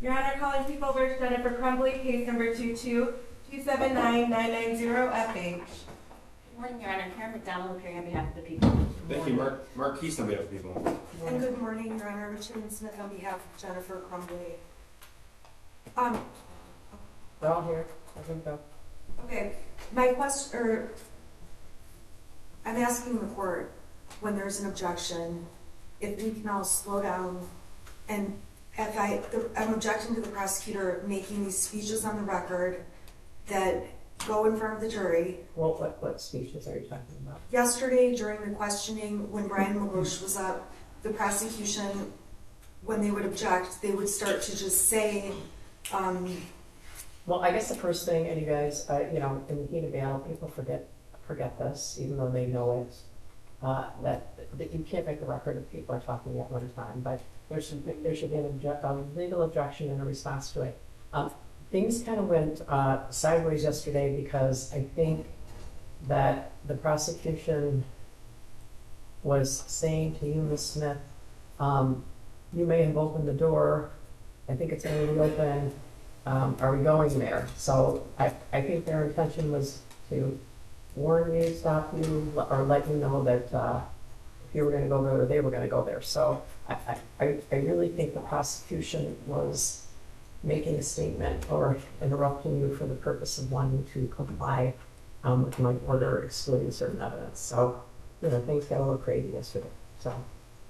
Your Honor, calling people versus Jennifer Crumbley, case number 222799990 FH. Good morning, Your Honor. Karen McDonald appearing on behalf of the people. Thank you, Mark Keast on behalf of the people. And good morning, Your Honor. Richard Smith on behalf of Jennifer Crumbley. They're all here. I think so. Okay, my question, I'm asking the court when there's an objection, if we can all slow down, and if I'm objecting to the prosecutor making these speeches on the record that go in front of the jury. Well, what speeches are you talking about? Yesterday, during the questioning, when Brian Malouche was up, the prosecution, when they would object, they would start to just say, Well, I guess the first thing, and you guys, in the heat of battle, people forget this, even though they know it, that you can't make a record if people are talking at one time, but there should be a legal objection and a response to it. Things kind of went sideways yesterday because I think that the prosecution was saying to you, Ms. Smith, you may have opened the door. I think it's going to reopen. Are we going there? So I think their intention was to warn you, stop you, or let you know that if you were going to go there, or they were going to go there. So I really think the prosecution was making a statement or interrupting you for the purpose of wanting to comply with my order excluding certain evidence. So, things got a little crazy yesterday. So.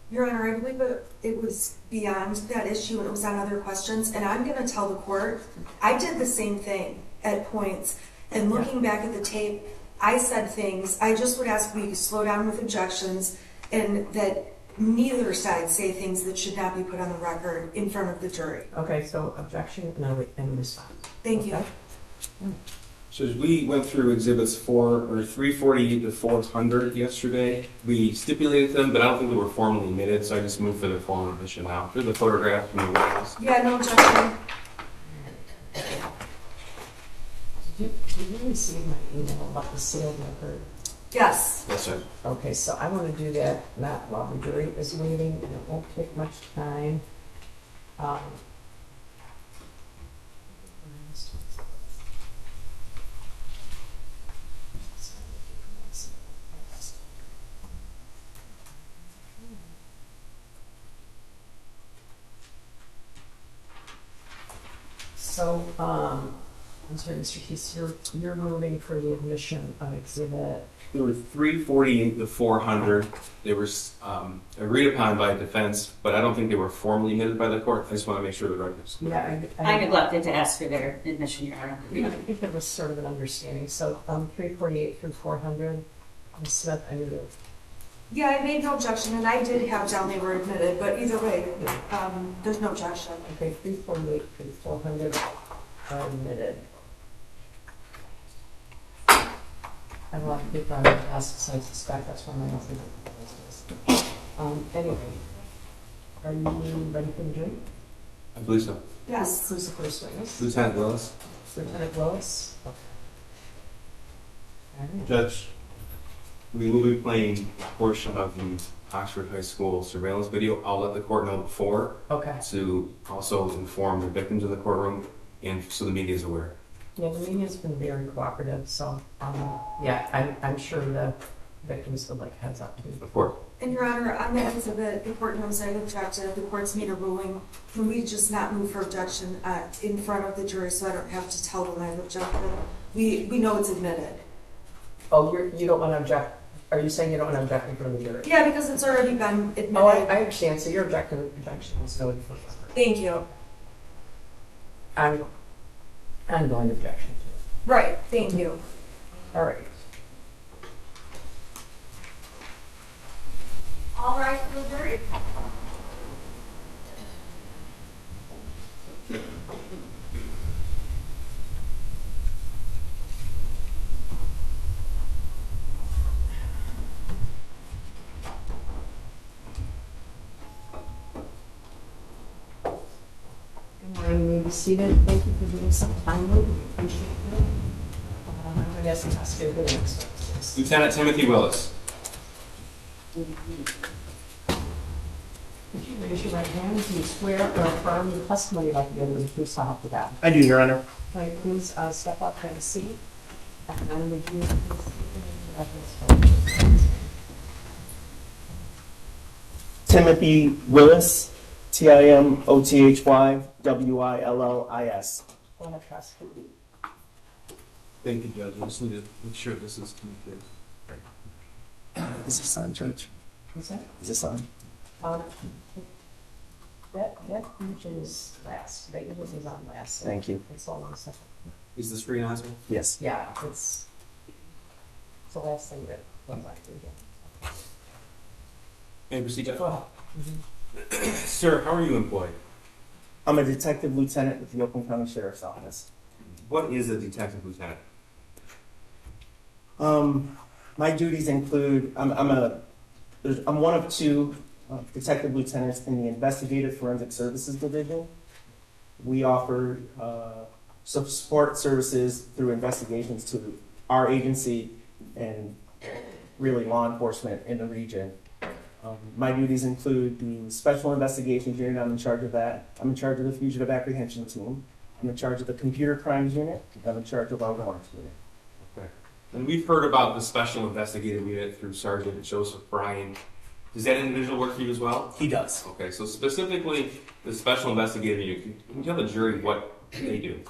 Your Honor, I believe it was beyond that issue and it was on other questions. And I'm going to tell the court, I did the same thing at points. And looking back at the tape, I said things. I just would ask we slow down with objections and that neither side say things that should not be put on the record in front of the jury. Okay, so objection and response. Thank you. So as we went through exhibits 348 to 400 yesterday, we stipulated them, but I don't think they were formally admitted, so I just moved for the formal admission now. Here's the photograph from the witness. Yeah, no objection. Did you receive my email about the sealed record? Yes. Yes, sir. Okay, so I want to do that not while the jury is waiting, and it won't take much time. So, I'm sorry, Mr. Keese, you're moving for the admission of exhibit. There were 348 to 400. They were agreed upon by defense, but I don't think they were formally admitted by the court. I just want to make sure the records. Yeah, I neglected to ask for their admission, Your Honor. I think there was sort of an understanding. So, 348 through 400. Ms. Smith, I need to. Yeah, I made no objection, and I did have down they were admitted, but either way, there's no objection. Okay, 348 through 400 are admitted. I have a lot of people I would ask, so I suspect that's why my message is. Anyway, are you ready for the jury? I believe so. Yes. Who's the first witness? Lieutenant Willis. Lieutenant Willis. Okay. All right. Judge, we will be playing a portion of the Oxford High School surveillance video. I'll let the court know before Okay. to also inform the victims of the courtroom and so the media is aware. Yeah, the media's been very cooperative, so I'm sure the victims would like heads up too. Of course. And Your Honor, on that exhibit, the court knows I objected. The court's made a ruling. Can we just not move for objection in front of the jury so I don't have to tell them I've objected? We know it's admitted. Oh, you don't want to object? Are you saying you don't want to object in front of the jury? Yeah, because it's already been admitted. Oh, I understand. So your objection is noted for the record. Thank you. Ongoing objection to it. Right, thank you. All right. All right, for the jury. Good morning. You may be seated. Thank you for being so timely. We appreciate it. I'm going to ask the prosecutor for the next one. Lieutenant Timothy Willis. Would you raise your right hand? Do you swear or affirm the testimony you're about to give is the truth, so help you God? I do, Your Honor. Can you please step up and seat? And then would you please Timothy Willis, Timothy Willis. go ahead, trust. Thank you, Judge. I just need to make sure this is complete. Is this on, Judge? Is that? Is this on? Um, that image is last. That image is on last. So Thank you. it's all on second. Is the screen on, sir? Yes. Yeah, it's the last thing that looks like it again. May I proceed, Judge? Well, Sir, how are you employed? I'm a detective lieutenant with the Oakland County Sheriff's Office. What is a detective lieutenant? My duties include, I'm one of two detective lieutenants in the Investigative Forensic Services Division. We offer support services through investigations to our agency and really law enforcement in the region. My duties include the Special Investigations Unit. I'm in charge of that. I'm in charge of the Fugitive Apprehension Team. I'm in charge of the Computer Crimes Unit. I'm in charge of our Warrants Unit. Okay. And we've heard about the Special Investigative Unit through Sergeant Joseph Bryan. Does that individual work for you as well? He does. Okay, so specifically the Special Investigative Unit, can you tell the jury what they do?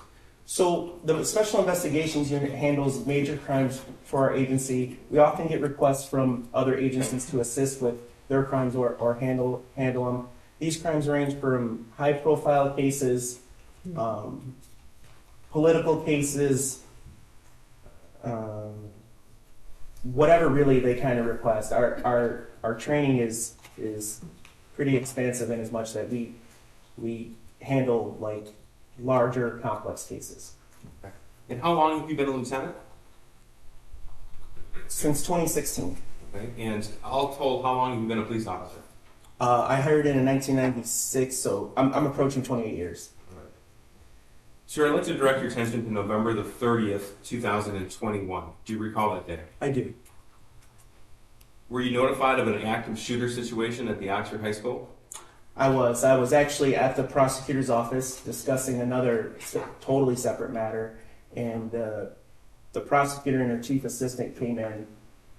So the Special Investigations Unit handles major crimes for our agency. We often get requests from other agencies to assist with their crimes or handle them. These crimes range from high-profile cases, political cases, whatever really they kind of request. Our training is pretty expansive in as much that we handle like larger, complex cases. And how long have you been a lieutenant? Since 2016. Okay. And all told, how long have you been a police officer? I hired in 1996, so I'm approaching 28 years. Sir, I'd like to direct your attention to November the 30th, 2021. Do you recall that day? I do. Were you notified of an active shooter situation at the Oxford High School? I was actually at the prosecutor's office discussing another totally separate matter, and the prosecutor and her chief assistant came in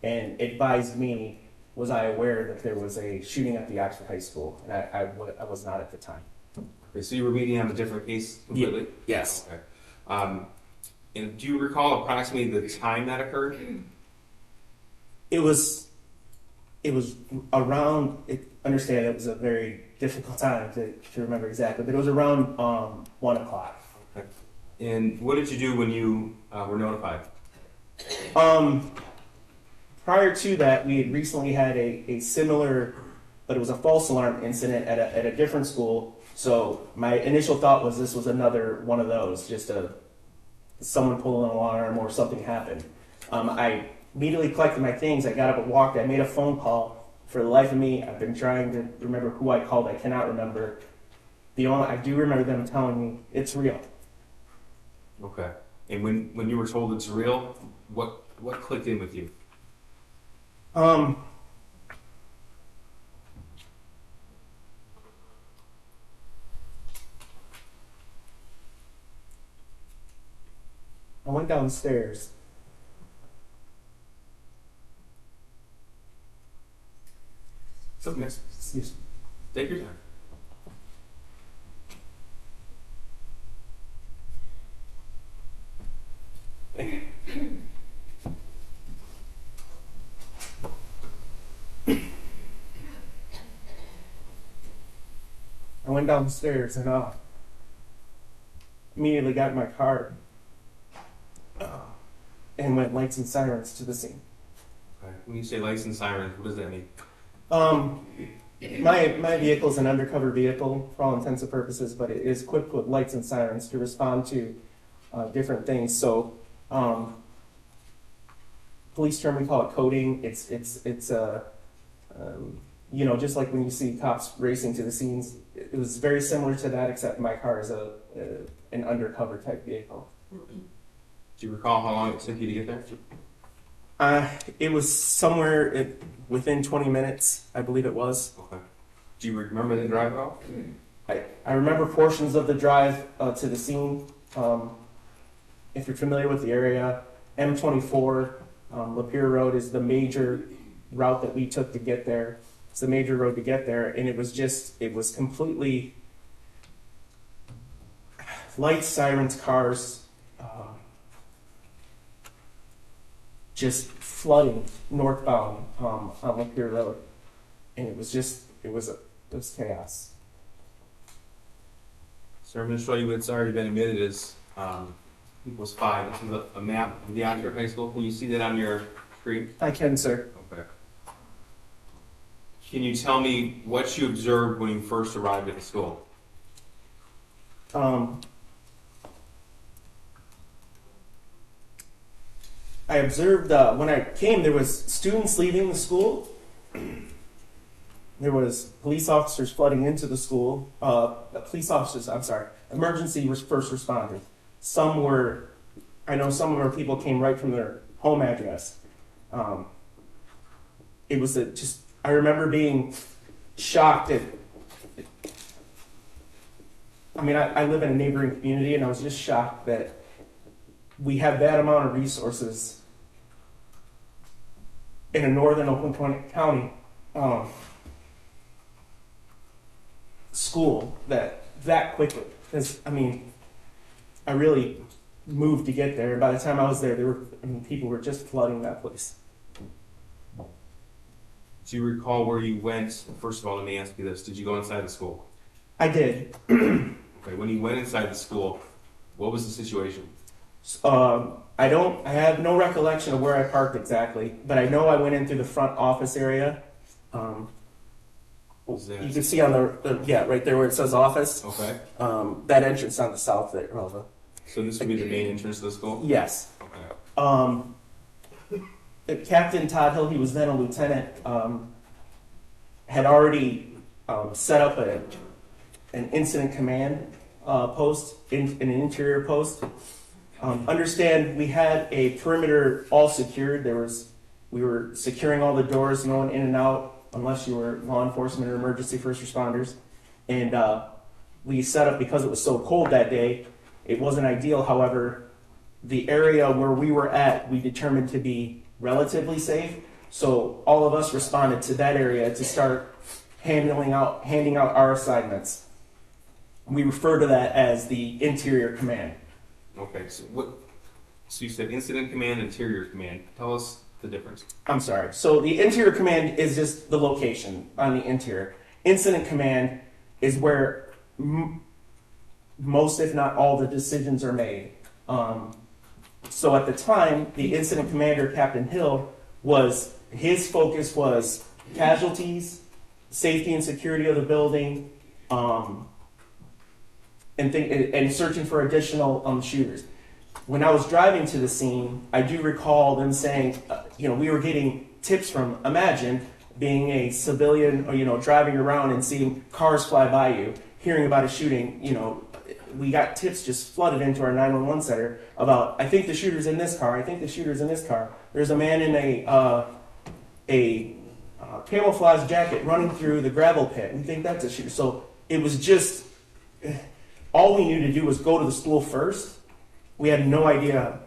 and advised me, was I aware that there was a shooting at the Oxford High School, and I was not at the time. Okay, so you were meeting on a different case completely? Yes. Okay. And do you recall approximately the time that occurred? It was around, understand it was a very difficult time to remember exactly, but it was around 1 o'clock. Okay. And what did you do when you were notified? Prior to that, we had recently had a similar, but it was a false alarm incident at a different school. So my initial thought was this was another one of those, just someone pulled an alarm or something happened. I immediately collected my things. I got up and walked. I made a phone call. For the life of me, I've been trying to remember who I called. I cannot remember. I do remember them telling me it's real. Okay. And when you were told it's real, what clicked in with you? I went downstairs. Something. Excuse me. Take your time. I went downstairs and immediately got in my car and went lights and sirens to the scene. Okay. When you say lights and sirens, what does that mean? My vehicle is an undercover vehicle for all intents and purposes, but it is equipped with lights and sirens to respond to different things. So, police term we call it coding. It's just like when you see cops racing to the scenes. It was very similar to that, except my car is an undercover type vehicle. Do you recall how long it took you to get there? It was somewhere within 20 minutes, I believe it was. Okay. Do you remember the drive at all? I remember portions of the drive to the scene. If you're familiar with the area, M24, Lapeer Road is the major route that we took to get there. It's the major road to get there, and it was completely lights, sirens, cars, just flooding northbound on Lapeer Road, and it was chaos. Sir, I'm show you what's already been admitted as equals 5. This is a map of the Oxford High School. Can you see that on your screen? I can, sir. Okay. Can you tell me what you observed when you first arrived at the school? I observed when I came, there was students leaving the school. There was police officers flooding into the school. Emergency first responders. I know some of our people came right from their home address. It was I remember being shocked I live in a neighboring community, and I was just shocked that we have that amount of resources in a northern Oakland County school that quickly. Because I really moved to get there. By the time I was there, people were just flooding that place. Do you recall where you went? First of all, let me ask you this. Did you go inside the school? I did. Okay, when you went inside the school, what was the situation? I have no recollection of where I parked exactly, but I know I went in through the front office area. You can see on right there where it says office. Okay. That entrance on the south there. So this would be the main entrance to the school? Yes. Okay. Captain Todd Hill, he was then a lieutenant, had already set up an incident command post, an interior post. Understand we had a perimeter all secured. We were securing all the doors, no one in and out unless you were law enforcement or emergency first responders. And we set up, because it was so cold that day, it wasn't ideal. However, the area where we were at, we determined to be relatively safe. So all of us responded to that area to start handing out our assignments. We refer to that as the interior command. Okay, so you said incident command, interior command. Tell us the difference. I'm sorry. So the interior command is just the location on the interior. Incident command is where most, if not all, the decisions are made. So at the time, the incident commander, Captain Hill, his focus was casualties, safety and security of the building, and searching for additional shooters. When I was driving to the scene, I do recall them saying, we were getting tips from, imagine being a civilian, or, driving around and seeing cars fly by you, hearing about a shooting, we got tips just flooded into our 911 center about, I think the shooter's in this car, I think the shooter's in this car. There's a man in a camouflage jacket running through the gravel pit. We think that's a shooter. So it was just, all we knew to do was go to the school first. We had no idea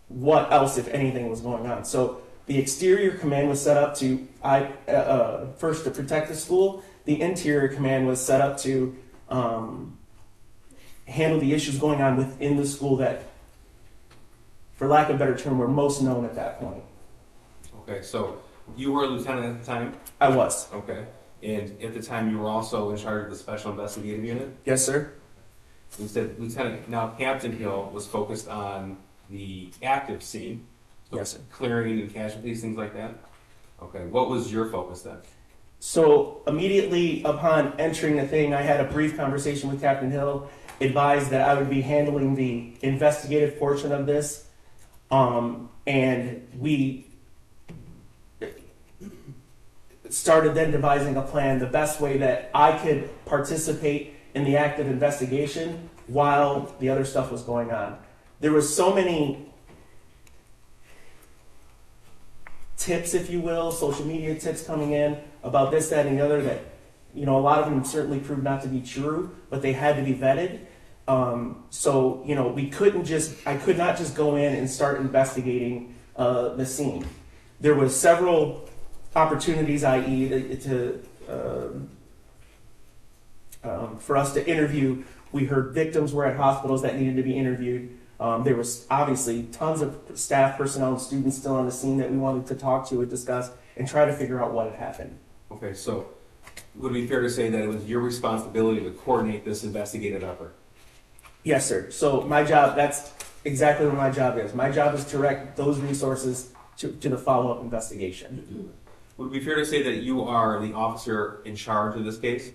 what else, if anything, was going on. So the exterior command was set up to, first to protect the school. The interior command was set up to handle the issues going on within the school that, for lack of a better term, were most known at that point. Okay, so you were a lieutenant at the time? I was. Okay. And at the time, you were also in charge of the Special Investigative Unit? Yes, sir. You said Lieutenant. Now, Captain Hill was focused on the active scene. So Yes, sir. clearing and casualties, things like that? Okay. What was your focus then? So immediately upon entering the thing, I had a brief conversation with Captain Hill, advised that I would be handling the investigative portion of this, and we started then devising a plan, the best way that I could participate in the active investigation while the other stuff was going on. There was so many tips, if you will, social media tips coming in about this, that, and the other that, you know, a lot of them certainly proved not to be true, but they had to be vetted. So, you know, I could not just go in and start investigating the scene. There was several opportunities, i.e. For us to interview. We heard victims were at hospitals that needed to be interviewed. There was obviously tons of staff, personnel, and students still on the scene that we wanted to talk to and discuss and try to figure out what had happened. Okay, so would it be fair to say that it was your responsibility to coordinate this investigative effort? Yes, sir. So my job, that's exactly what my job is. My job is to direct those resources to the follow-up investigation. Would it be fair to say that you are the officer in charge of this case?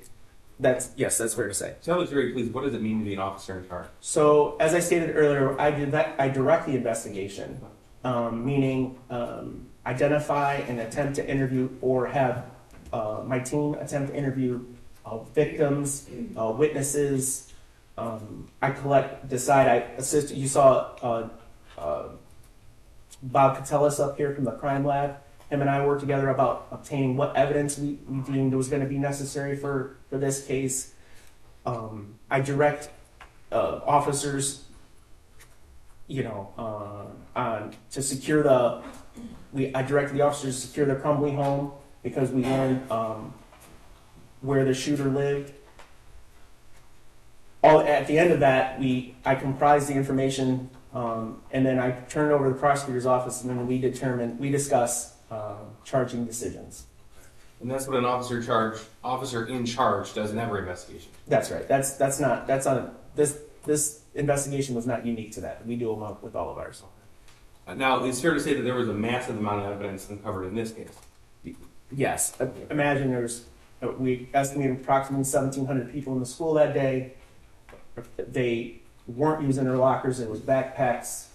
Yes, that's fair to say. Tell us very please, what does it mean to be an officer in charge? So, as I stated earlier, I direct the investigation, meaning identify and attempt to interview or have my team attempt to interview victims, witnesses. I decide, I assist. You saw Bob Catellis up here from the crime lab. Him and I worked together about obtaining what evidence we deemed was going to be necessary for this case. I direct officers, you know, to secure I directed the officers to secure the Crumbley home because we learned where the shooter lived. At the end of that, I comprised the information, and then I turned it over to the prosecutor's office, and then we discuss charging decisions. And that's what an officer in charge does in every investigation. That's right. This investigation was not unique to that. We do them up with all of ours. Now, it's fair to say that there was a massive amount of evidence uncovered in this case. Yes. Imagine we estimated approximately 1,700 people in the school that day. They weren't using their lockers. It was backpacks,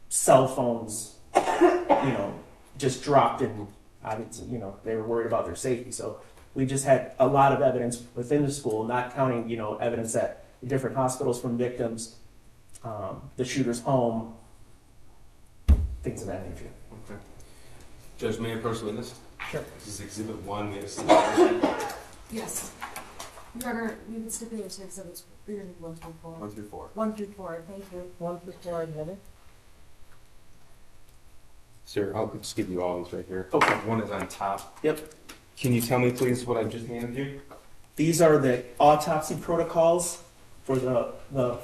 cell phones, you know, just dropped in. Obviously, you know, they were worried about their safety. So we just had a lot of evidence within the school, not counting, you know, evidence at different hospitals from victims, the shooter's home, things of that nature. Okay. Judge, may I approach the witness? Sure. This is Exhibit 1. We have stipulation. Yes. Your Honor, we would stipulate to exhibits 1 through 4. 1 through 4. 1 through 4, thank you. 1 through 4 admitted. Sir, I'll just give you all these right here. Okay. One is on top. Yep. Can you tell me, please, what I just handed you? These are the autopsy protocols for the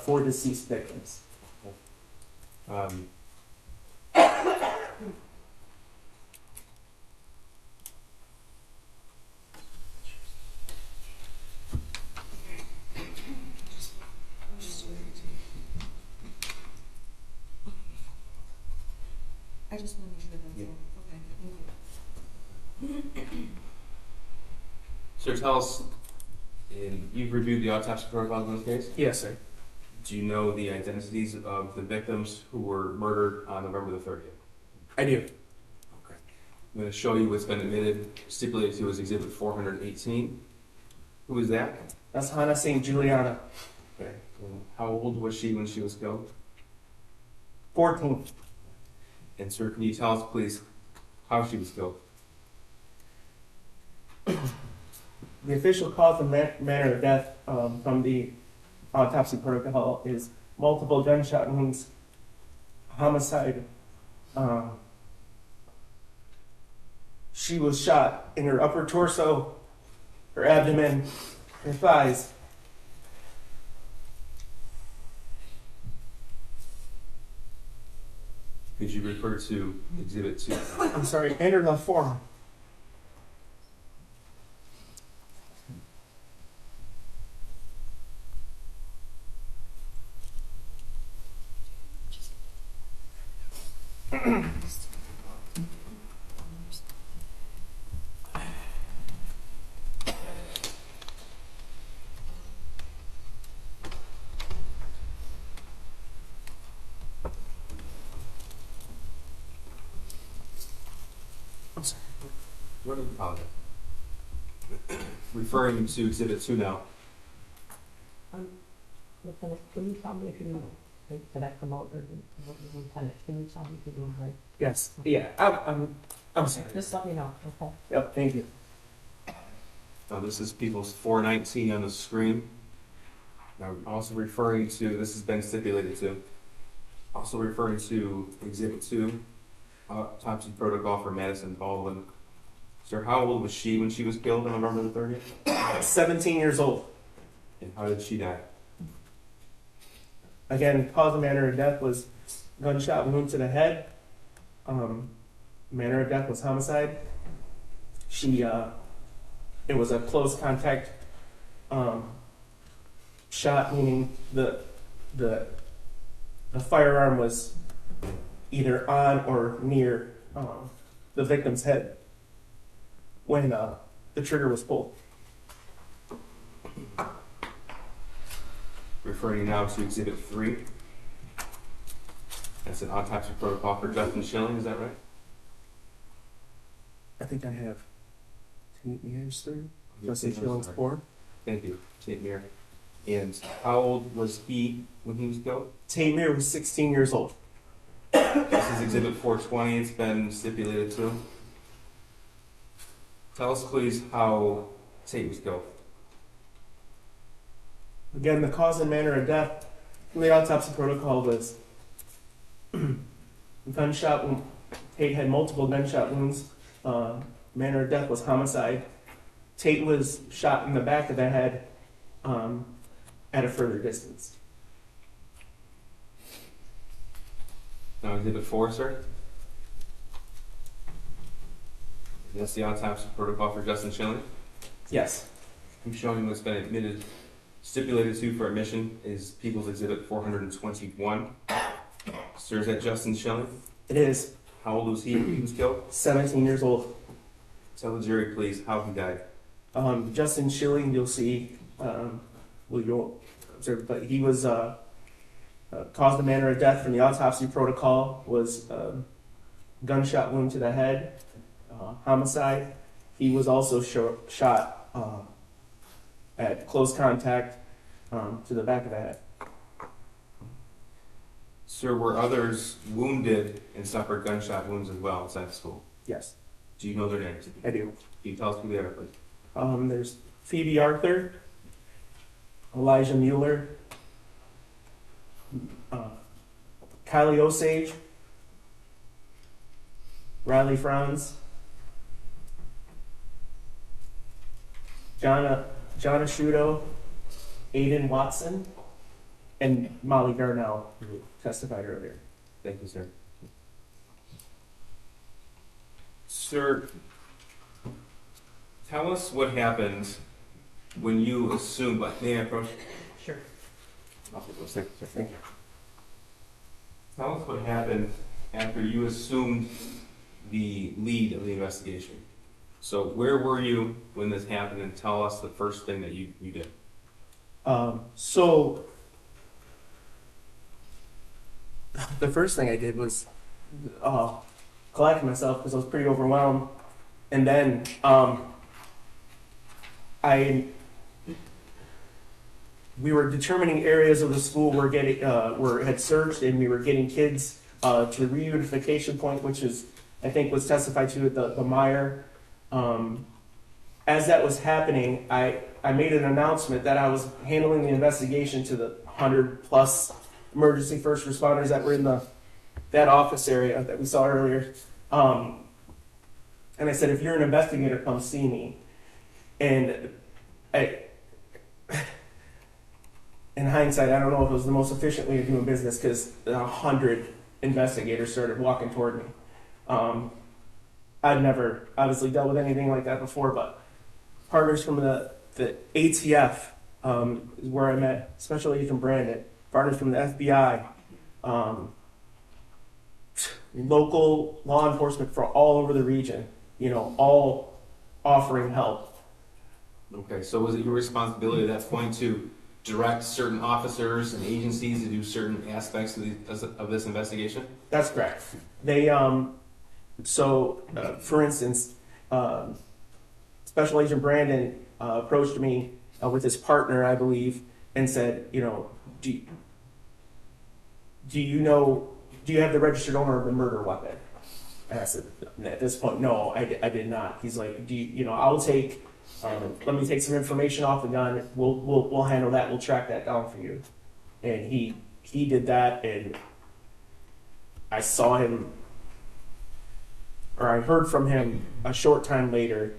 4 deceased victims. I just want to make sure that's Yeah. all. Okay, thank you. Sir, tell us, you've reviewed the autopsy protocols in this case? Yes, sir. Do you know the identities of the victims who were murdered on November the 30th? I do. Okay. I'm going to show you what's been admitted, stipulated to as Exhibit 418. Who is that? That's Hannah St. Juliana, Okay. And how old was she when she was killed? 14. And sir, can you tell us, please, how she was killed? The official cause and manner of death from the autopsy protocol is multiple gunshot wounds, homicide. She was shot in her upper torso, her abdomen, her thighs. Could you refer to Exhibit 2? I'm sorry, and her left forearm. What do you apologize? Referring to Exhibit 2 now. Lieutenant, can you tell me if you can I promote or Lieutenant? Can you tell me if you're doing great? Yes. Yeah. I'm sorry. Just let me know. Okay. Yep. Thank you. Now, this is people's 419 on the screen. Now, also referring to, this has been stipulated to, also referring to Exhibit 2, autopsy protocol for Madison Baldwin. Sir, how old was she when she was killed on November the 30th? 17 years old. And how did she die? Again, cause and manner of death was gunshot wound to the head. Manner of death was homicide. It was a close contact shot, meaning the firearm was either on or near the victim's head when the trigger was pulled. Referring now to Exhibit 3. That's an autopsy protocol for Justin Schilling, is that right? I think I have 2 years through. Yes, Justin Schilling's 4. Thank you, Tate Muir. And how old was he when he was killed? Tate Muir was 16 years old. This is Exhibit 420, it's been stipulated to. Tell us please how Tate was killed. Again, the cause and manner of death from the autopsy protocol was gunshot wound. Tate had multiple gunshot wounds. Manner of death was homicide. Tate was shot in the back of the head at a further distance. Now Exhibit 4, sir. That's the autopsy protocol for Justin Schilling. Yes. I'm showing what's been admitted, stipulated to for admission is People's Exhibit 421. Sir, is that Justin Schilling? It is How old was he when he was killed? 17 years old. Tell the jury, please, how he died. Justin Schilling, you'll see, well, you won't observe, but he was caused the manner of death from the autopsy protocol was gunshot wound to the head, homicide. He was also shot at close contact to the back of the head. Sir, were others wounded and suffered gunshot wounds as well inside the school? Yes, Do you know their names? I do. Can you tell us who they are, please? There's Phoebe Arthur, Elijah Mueller, Kylie Osage, Riley Franz, John Asciutto, Aiden Watson, and Molly Garnell, who testified earlier. Thank you, sir. Sir, tell us what happened when you assumed, may I approach? Sure. Thank you. Tell us what happened after you assumed the lead of the investigation. So where were you when this happened, and tell us the first thing that you did. So the first thing I did was collect myself because I was pretty overwhelmed, and then we were determining areas of the school were had searched, and we were getting kids to the reunification point, which is I think was testified to at the Meyer. As that was happening, I made an announcement that I was handling the investigation to the 100+ emergency first responders that were in that office area that we saw earlier. And I said, if you're an investigator, come see me. And in hindsight, I don't know if it was the most efficient way of doing business because 100 investigators started walking toward me. I'd never obviously dealt with anything like that before, but partners from the ATF is where I met Special Agent Brandon, partners from the FBI, local law enforcement from all over the region, all offering help. Okay, so was it your responsibility at that point to direct certain officers and agencies to do certain aspects of this investigation? That's correct. They, for instance, Special Agent Brandon approached me with his partner, I believe, and said, do you have the registered owner of the murder weapon? And I said, at this point, no, I did not. He's like, I'll take Let me take some information off the gun. We'll handle that. We'll track that down for you. And he did that, and I saw him, or I heard from him a short time later,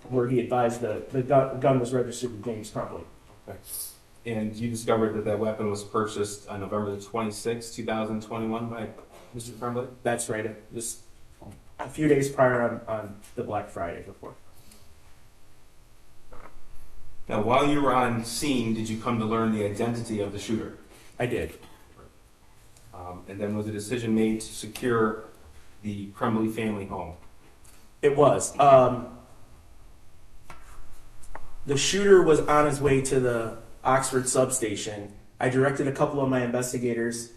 where he advised the gun was registered to James Crumbley. Okay. And you discovered that that weapon was purchased on November the 26th, 2021 by Mr. Crumbley? That's right. Just a few days prior on the Black Friday before. Now, while you were on scene, did you come to learn the identity of the shooter? I did. And then was a decision made to secure the Crumbley family home? It was. The shooter was on his way to the Oxford substation. I directed a couple of my investigators,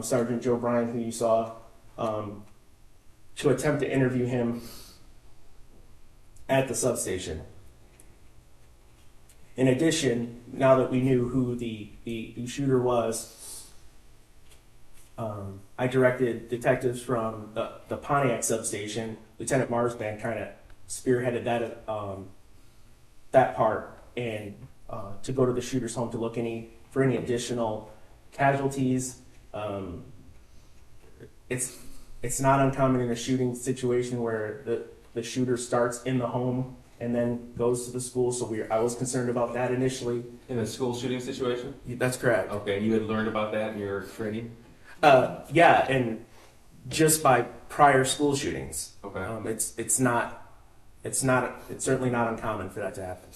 Sergeant Joe Bryan, who you saw, to attempt to interview him at the substation. In addition, now that we knew who the shooter was, I directed detectives from the Pontiac substation. Lieutenant Marsman kind of spearheaded that part, and to go to the shooter's home to look for any additional casualties. It's not uncommon in a shooting situation where the shooter starts in the home and then goes to the school. So I was concerned about that initially. In a school shooting situation? That's correct. Okay, you had learned about that in your training? Yeah, and just by prior school shootings. Okay. It's certainly not uncommon for that to happen.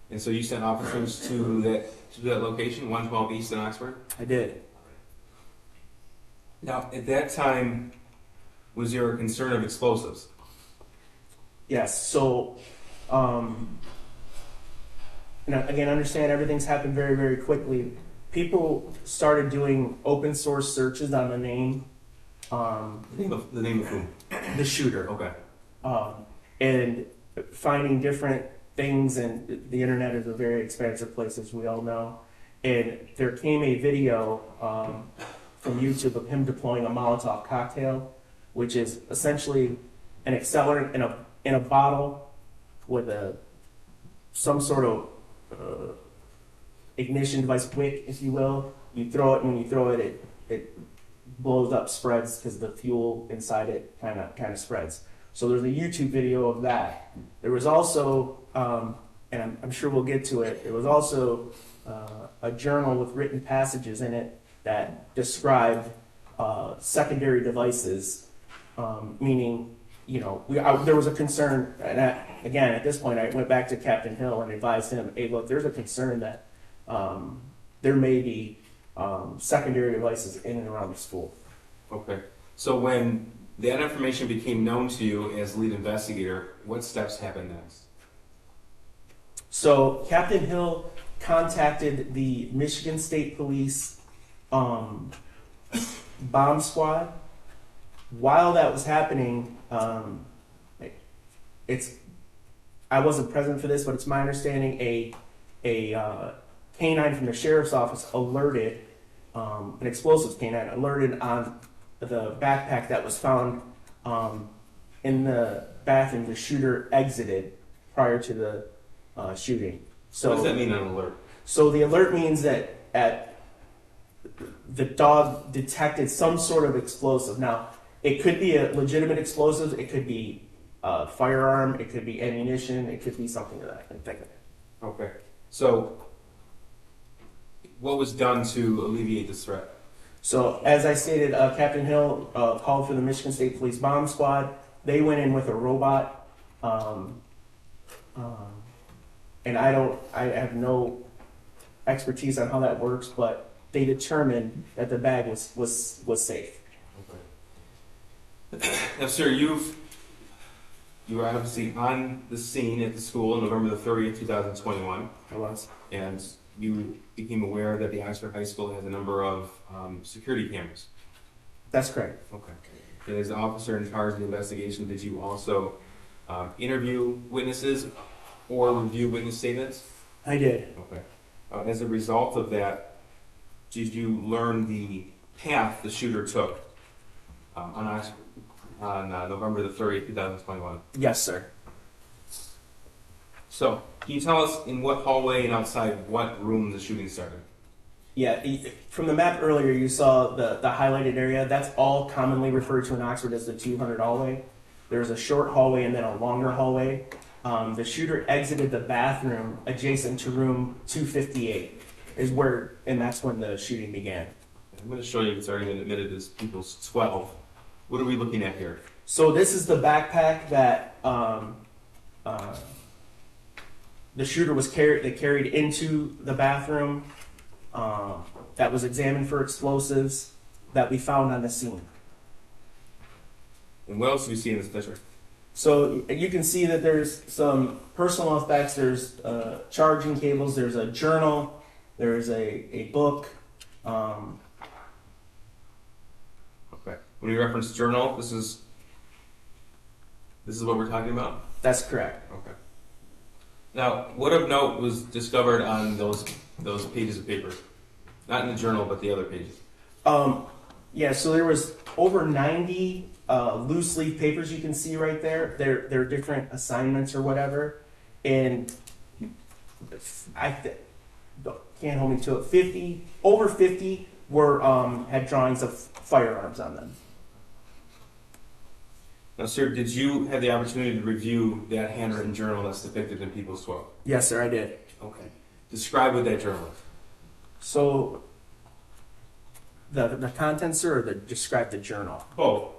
And so you sent officers to that location, 112 East in Oxford? I did. Now, at that time, was there a concern of explosives? Yes. So, and again, understand everything's happened very, very quickly. People started doing open source searches on the name. The name of whom? The shooter. Okay. And finding different things, and the internet is a very expansive place, as we all know. And there came a video from YouTube of him deploying a Molotov cocktail, which is essentially an accelerant in a bottle with some sort of ignition device, wick, if you will. You throw it, and when you throw it, it blows up, spreads, because the fuel inside it kind of spreads. So there's a YouTube video of that. There was also, and I'm sure we'll get to it, there was also a journal with written passages in it that described secondary devices, meaning, there was a concern, and again, at this point, I went back to Captain Hill and advised him, hey, look, there's a concern that there may be secondary devices in and around the school. Okay. So when that information became known to you as lead investigator, what steps happened next? So Captain Hill contacted the Michigan State Police bomb squad. While that was happening, I wasn't present for this, but it's my understanding a canine from the sheriff's office alerted, an explosives canine alerted on the backpack that was found in the bathroom the shooter exited prior to the shooting. So What does that mean, an alert? So the alert means that the dog detected some sort of explosive. Now, it could be a legitimate explosive, it could be a firearm, it could be ammunition, it could be something of that thing. Okay. So what was done to alleviate this threat? So, as I stated, Captain Hill called for the Michigan State Police bomb squad. They went in with a robot, and I have no expertise on how that works, but they determined that the bag was safe. Okay. Now, sir, you were obviously on the scene at the school on November the 30th, 2021. I was. And you became aware that the Oxford High School has a number of security cameras. That's correct. Okay. And as an officer in charge of the investigation, did you also interview witnesses or review witness statements? I did. Okay. As a result of that, did you learn the path the shooter took on November the 30th, 2021? Yes, sir. So, can you tell us in what hallway and outside what room the shooting started? Yeah, from the map earlier, you saw the highlighted area. That's all commonly referred to in Oxford as the 200 hallway. There's a short hallway and then a longer hallway. The shooter exited the bathroom adjacent to room 258, and that's when the shooting began. I'm going to show you it's already been admitted as people's 12. What are we looking at here? So this is the backpack that the shooter was carried into the bathroom. That was examined for explosives that we found on the scene. And what else do we see in this picture? So you can see that there's some personal effects. There's charging cables. There's a journal. There's a book. Okay. When you reference journal, this is what we're talking about? That's correct. Okay. Now, what of note was discovered on those pages of paper? Not in the journal, but the other pages. Yeah, so there was over 90 loose leaf papers you can see right there. They're different assignments or whatever. And can't hold me to it. Over 50 were had drawings of firearms on them. Now, sir, did you have the opportunity to review that handwritten journal that's depicted in People's 12? Yes, sir, I did. Okay. Describe what that journal is. So the contents, sir, or describe the journal? Oh,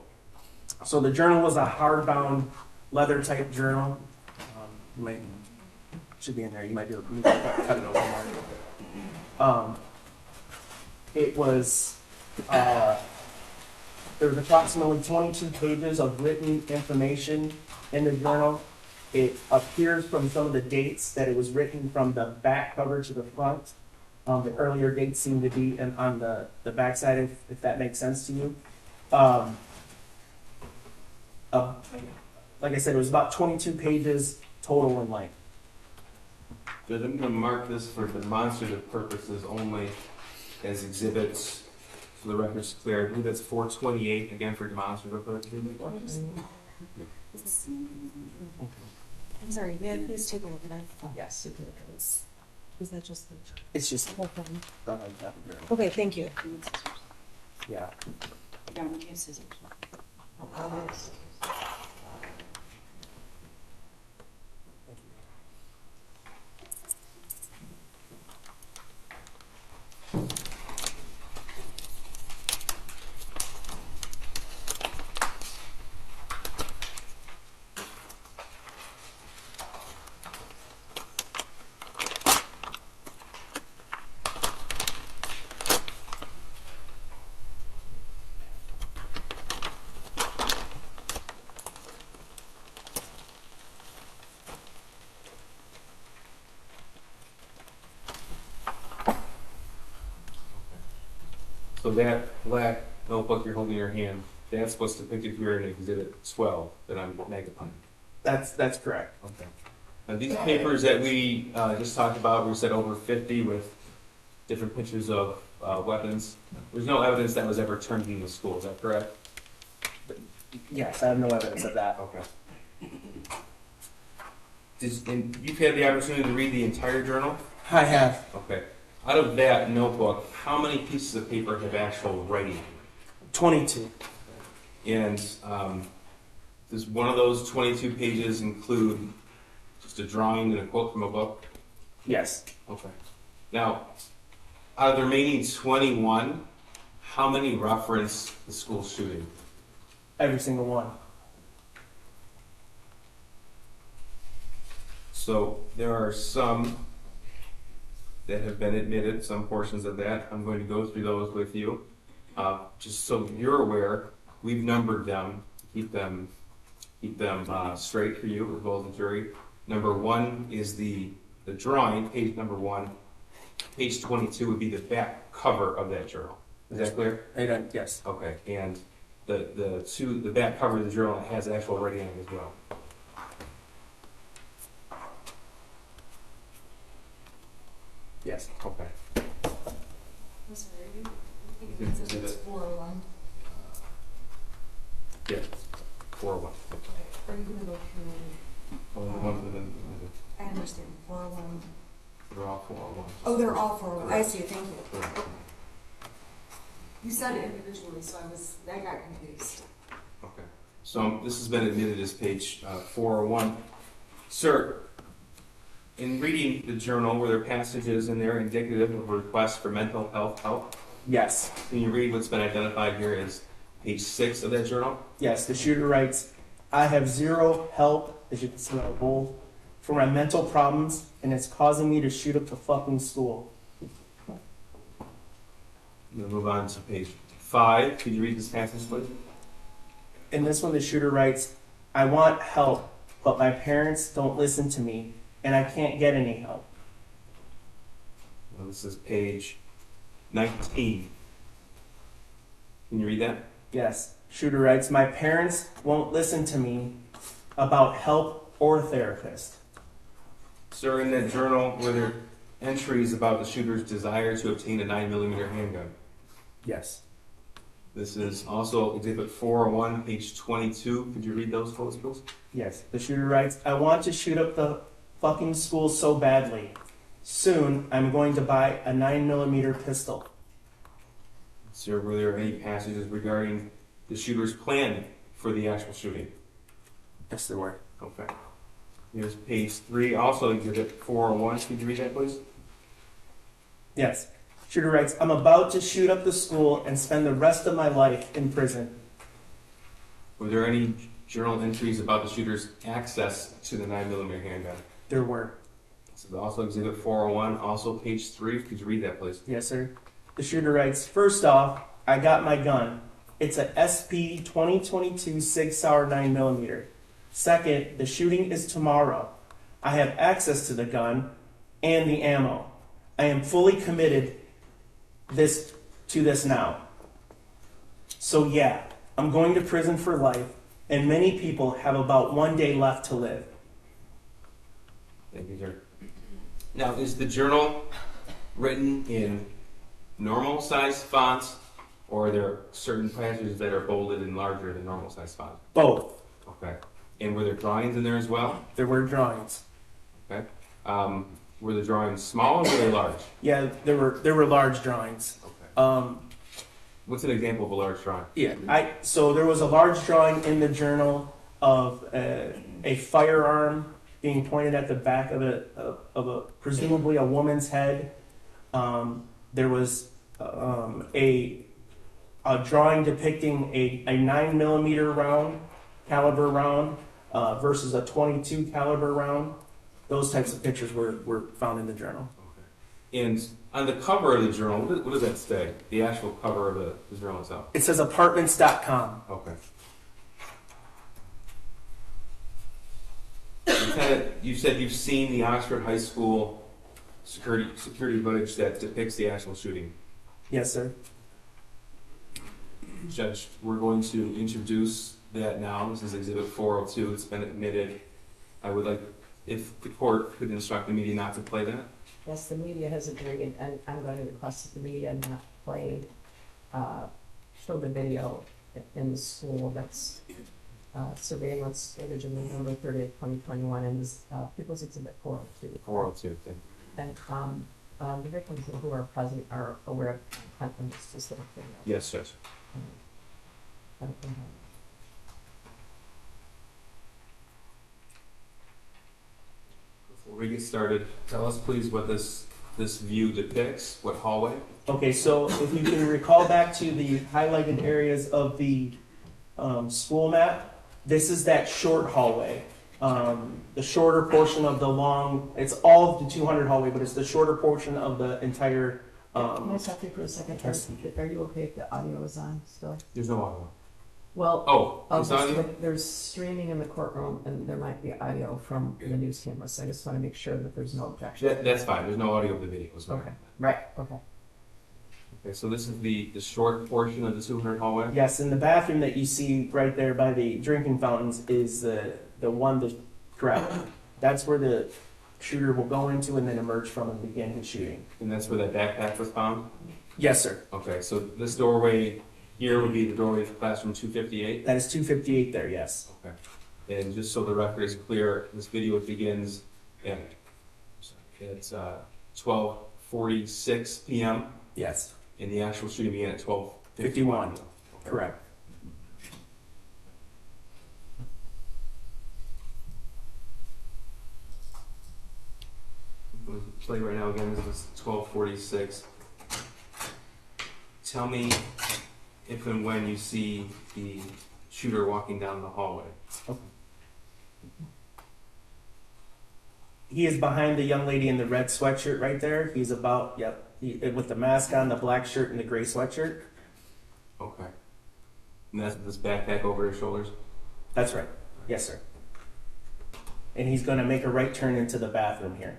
So the journal was a hardbound leather type journal. Should be in there. You might be able to cut it over more. It was there was approximately 22 pages of written information in the journal. It appears from some of the dates that it was written from the back cover to the front. The earlier dates seem to be on the back side, if that makes sense to you. Like I said, it was about 22 pages total in length. good. I'm going to mark this for demonstrative purposes only as exhibits. So the record's clear. I believe that's 428 again for demonstrative purposes. I'm sorry, may I please take a look at it? Yes. Is that just the It's just, whole thing? uh, Okay, thank you. yeah. So that black notebook you're holding in your hand, that's what's depicted here in Exhibit 12 that I'm magnifying. That's correct. Okay. Now these papers that we just talked about, we said over 50 with different pictures of weapons. There's no evidence that was ever turned into the school, is that correct? Yes, I have no evidence of that. Okay. And you've had the opportunity to read the entire journal? I have Okay. Out of that notebook, how many pieces of paper have actual writing? 22. And does one of those 22 pages include just a drawing and a quote from a book? Yes. Okay. Now, out of the remaining 21, how many reference the school shooting? Every single one. So there are some that have been admitted, some portions of that. I'm going to go through those with you. Just so you're aware, we've numbered them, keep them straight for you as well as the jury. Number 1 is the drawing, page number 1. Page 22 would be the back cover of that journal. Is that clear? Yes. Okay, and the back cover of the journal has actual writing on it as well. Yes. Okay. I'm sorry. Exhibit. 401. Yeah. 401. Are you gonna go through? Only the ones that have been- I understand, 401. They're all 401. Oh, they're all 401, I see, thank you. You said it individually, so I got confused. Okay. So this has been admitted as page 401. Sir, in reading the journal, were there passages in there indicative of a request for mental health help? Yes, Can you read what's been identified here as page 6 of that journal? yes, the shooter writes, I have zero help, as you can see on the bold, for my mental problems, and it's causing me to shoot up the fucking school. I'm going to move on to page 5. Could you read this passage, please? In this one, the shooter writes, I want help, but my parents don't listen to me, and I can't get any help. Well, this is page 19. Can you read that? Yes, shooter writes, my parents won't listen to me about help or therapist. Sir, in that journal, were there entries about the shooter's desire to obtain a 9mm handgun? Yes. This is also Exhibit 401, page 22. Could you read those for us, please? Yes, the shooter writes, I want to shoot up the fucking school so badly. Soon, I'm going to buy a 9mm pistol. Sir, were there any passages regarding the shooter's plan for the actual shooting? Yes, there were. Okay. Here's page 3, also Exhibit 401. Could you read that, please? Yes. Shooter writes, I'm about to shoot up the school and spend the rest of my life in prison. Were there any journal entries about the shooter's access to the 9mm handgun? There were. This is also Exhibit 401, also page 3. Could you read that, please? Yes, sir. The shooter writes, first off, I got my gun. It's a SP 2022 Sig Sauer 9mm. Second, the shooting is tomorrow. I have access to the gun and the ammo. I am fully committed to this now. So yeah, I'm going to prison for life, and many people have about 1 day left to live. Thank you, sir. Now, is the journal written in normal size fonts, or are there certain passages that are bolded and larger than normal size font? Both. Okay. And were there drawings in there as well? There were drawings. Okay. Were the drawings small or were they large? Yeah, there were large drawings. Okay. What's an example of a large drawing? Yeah, so there was a large drawing in the journal of a firearm being pointed at the back of a presumably a woman's head. There was a drawing depicting a 9mm caliber round versus a 22 caliber round. Those types of pictures were found in the journal. Okay. And on the cover of the journal, what does that say? The actual cover of the journal itself? It says apartments.com. Okay. You said you've seen the Oxford High School security footage that depicts the actual shooting. Yes, sir. Judge, we're going to introduce that now. This is Exhibit 402. It's been admitted. I would like, if the court could instruct the media not to play that. Yes, the media has agreed, and I'm going to request that the media not play, show the video in the school. That's surveillance footage of November 30th, 2021, and this People's Exhibit 402. 402. And the victims who are present are aware of the content of this specific video. Yes, Judge. Before we get started, tell us please what this view depicts, what hallway? Okay, so if you can recall back to the highlighted areas of the school map, this is that short hallway. The shorter portion of the long, it's all of the 200 hallway, but it's the shorter portion of the entire. Can I stop you for a second? Are you okay if the audio is on still? There's no audio. Well, Oh, it's audio? there's streaming in the courtroom, and there might be audio from the news camera, so I just want to make sure that there's no objection. That's fine. There's no audio of the video. Okay, right, okay. Okay, so this is the short portion of the 200 hallway? Yes, and the bathroom that you see right there by the drinking fountains is the one that's correct. That's where the shooter will go into and then emerge from and begin his shooting. And that's where that backpack was found? Yes, sir. Okay, so this doorway here would be the doorway to classroom 258? That is 258 there, yes. Okay. And just so the record is clear, this video begins And it's 12:46 p.m. Yes, and the actual shooting began at 12:51. 51. Correct. I'm gonna play right now again. This is 12:46. Tell me if and when you see the shooter walking down the hallway. He is behind the young lady in the red sweatshirt right there. He's about, with the mask on, the black shirt, and the gray sweatshirt. Okay. And that's this backpack over his shoulders? That's right. Yes, sir. And he's going to make a right turn into the bathroom here.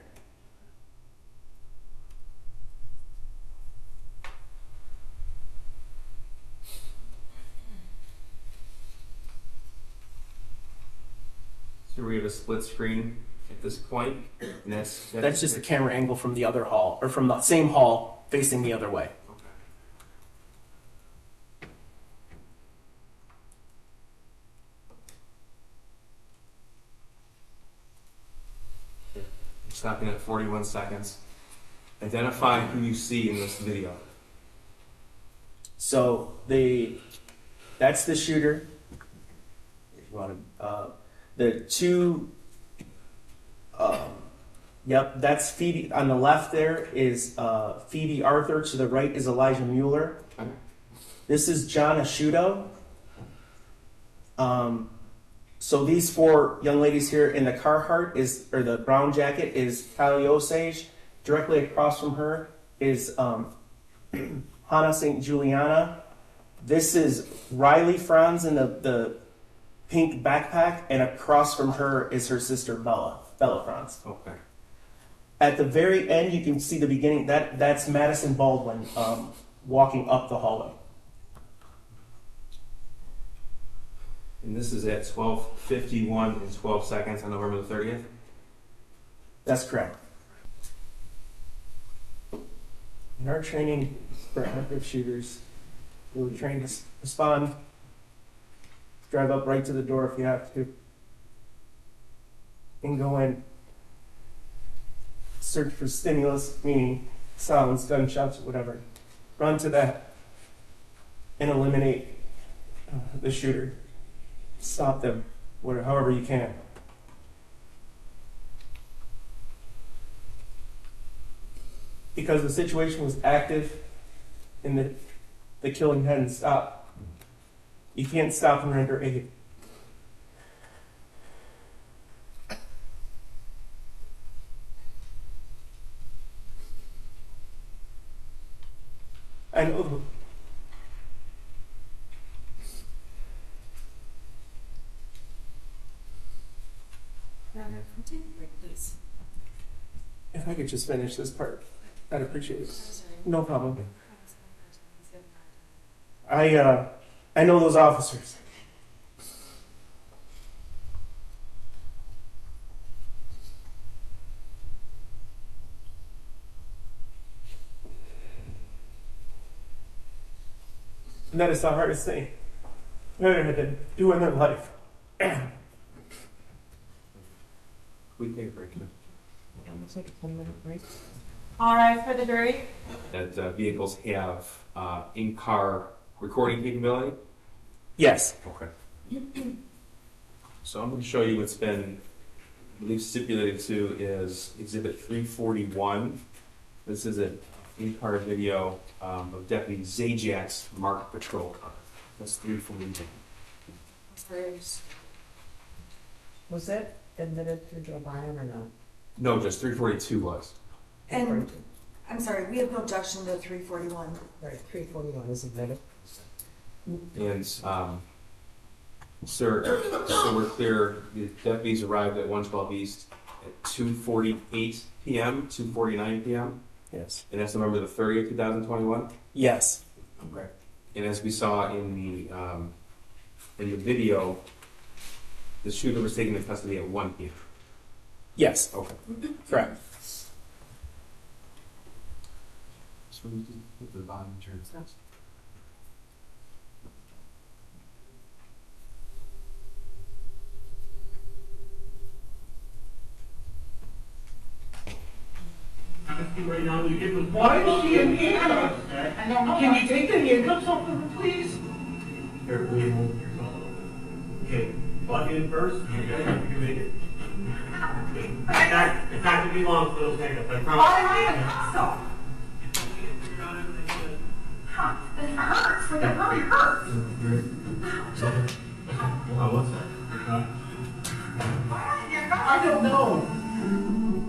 So we have a split screen at this point, and That's just the camera angle from the other hall, or from the same hall facing the other way. Okay. Stopping at 41 seconds. Identify who you see in this video. So that's the shooter. If you want to, the two. Yep, that's Phoebe. On the left there is Phoebe Arthur. To the right is Elijah Mueller. Okay. This is John Asciutto. So these four young ladies here in the Carhartt or the brown jacket is Kylie Osage. Directly across from her is Hannah St. Juliana. This is Riley Franz in the pink backpack, and across from her is her sister Bella Franz. Okay. At the very end, you can see the beginning. That's Madison Baldwin walking up the hallway. And this is at 12:51 and 12 seconds on November the 30th? That's correct. In our training for active shooters, we were trained to respond, drive up right to the door if you have to, and go in, search for stimulus, meaning sounds, gunshots, whatever. Run to that and eliminate the shooter. Stop them, however you can. Because the situation was active and the killing hadn't stopped. You can't stop and render aid. I know. If I could just finish this part, I'd appreciate it. No problem. I know those officers. And that is the hardest thing they had to do in their life. We take a break now. Almost like a 10-minute break. All right, for the jury. That vehicles have in-car recording capability? Yes. Okay. So I'm going to show you what's been, I believe, stipulated to is Exhibit 341. This is an in-car video of Deputy Zajak's marked patrol car. That's 341. Was that admitted through Joe Bryan or not? No, just 342 was. And I'm sorry, we have no objection to 341. Right, 341 is admitted. And, sir, so we're clear, the deputies arrived at 112 East at 2:48 p.m., 2:49 p.m., Yes. and that's November the 30th, 2021? Yes. Okay. And as we saw in the video, the shooter was taken into custody at 1 p.m. Yes. Okay. Correct. So we can put the bottom insurance. right now. Why is she in handcuffs? Can you take the handcuffs off of her, please? Okay, plug in first. Okay, you make it. It's not gonna be long for those handcuffs, I promise. Why am I in hospital? It hurts. Like it really hurts. What's that? I don't know.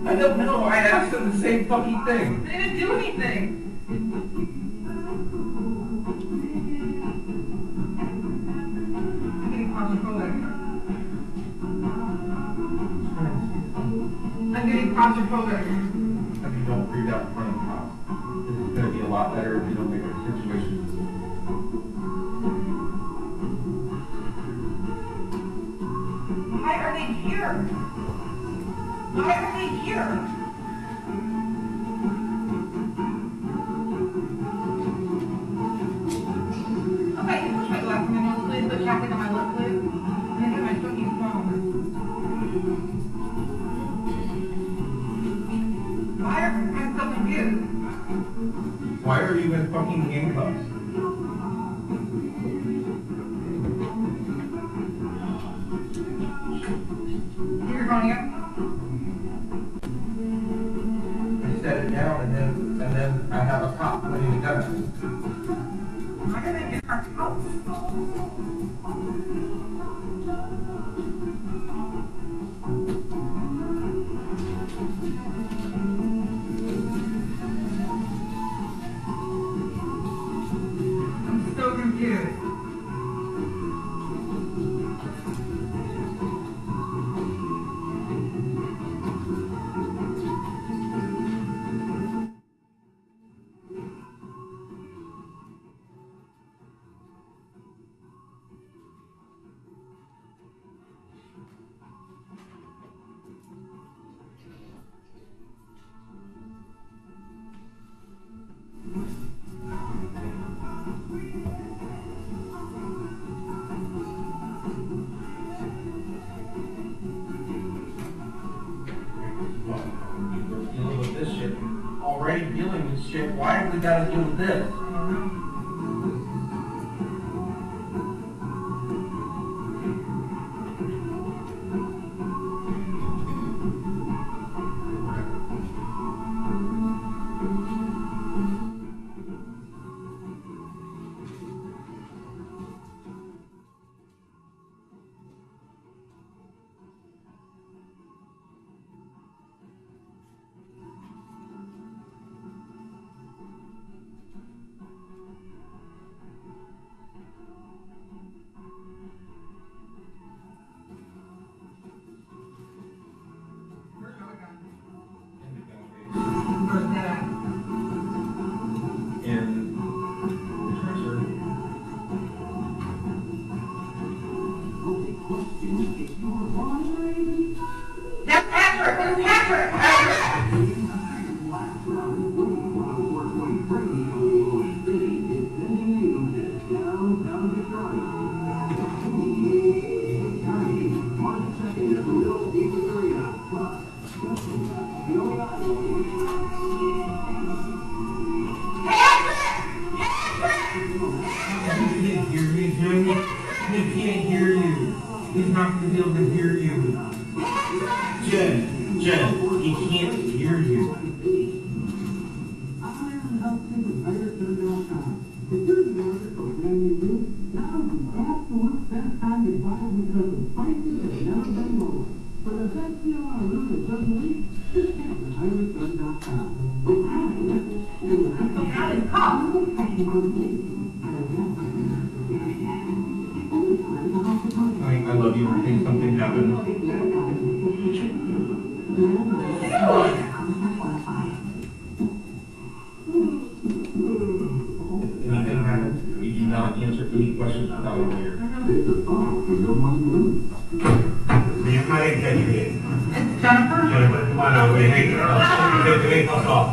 I don't know. I asked them the same fucking thing. They didn't do anything. I'm getting claustrophobic. I'm getting claustrophobic. If you don't freak out in front of the cops, it's gonna be a lot better if you don't make a situation. Why are they here? Why are they here? Okay, you push my glass in my nose, please. Put chocolate on my lip, please. And then get my fucking phone. Why are I'm so confused? Why are you in fucking handcuffs? You're going up? I set it down and then I have a cop pointing a gun at me. Why are they in our house? I'm so confused. We're dealing with this shit. Already dealing with shit. Why have we gotta deal with this? Where's that at? And That's Patrick! That's Patrick! Patrick! he can't hear me, Jimmy. He can't hear you. He's not gonna be able to hear you. Jen, he can't hear you. I love you. I think something happened. Anything happened? You do not answer any questions without a lawyer. You're not executive. Jennifer? Jennifer, come on now. Wait, hey, fuck off.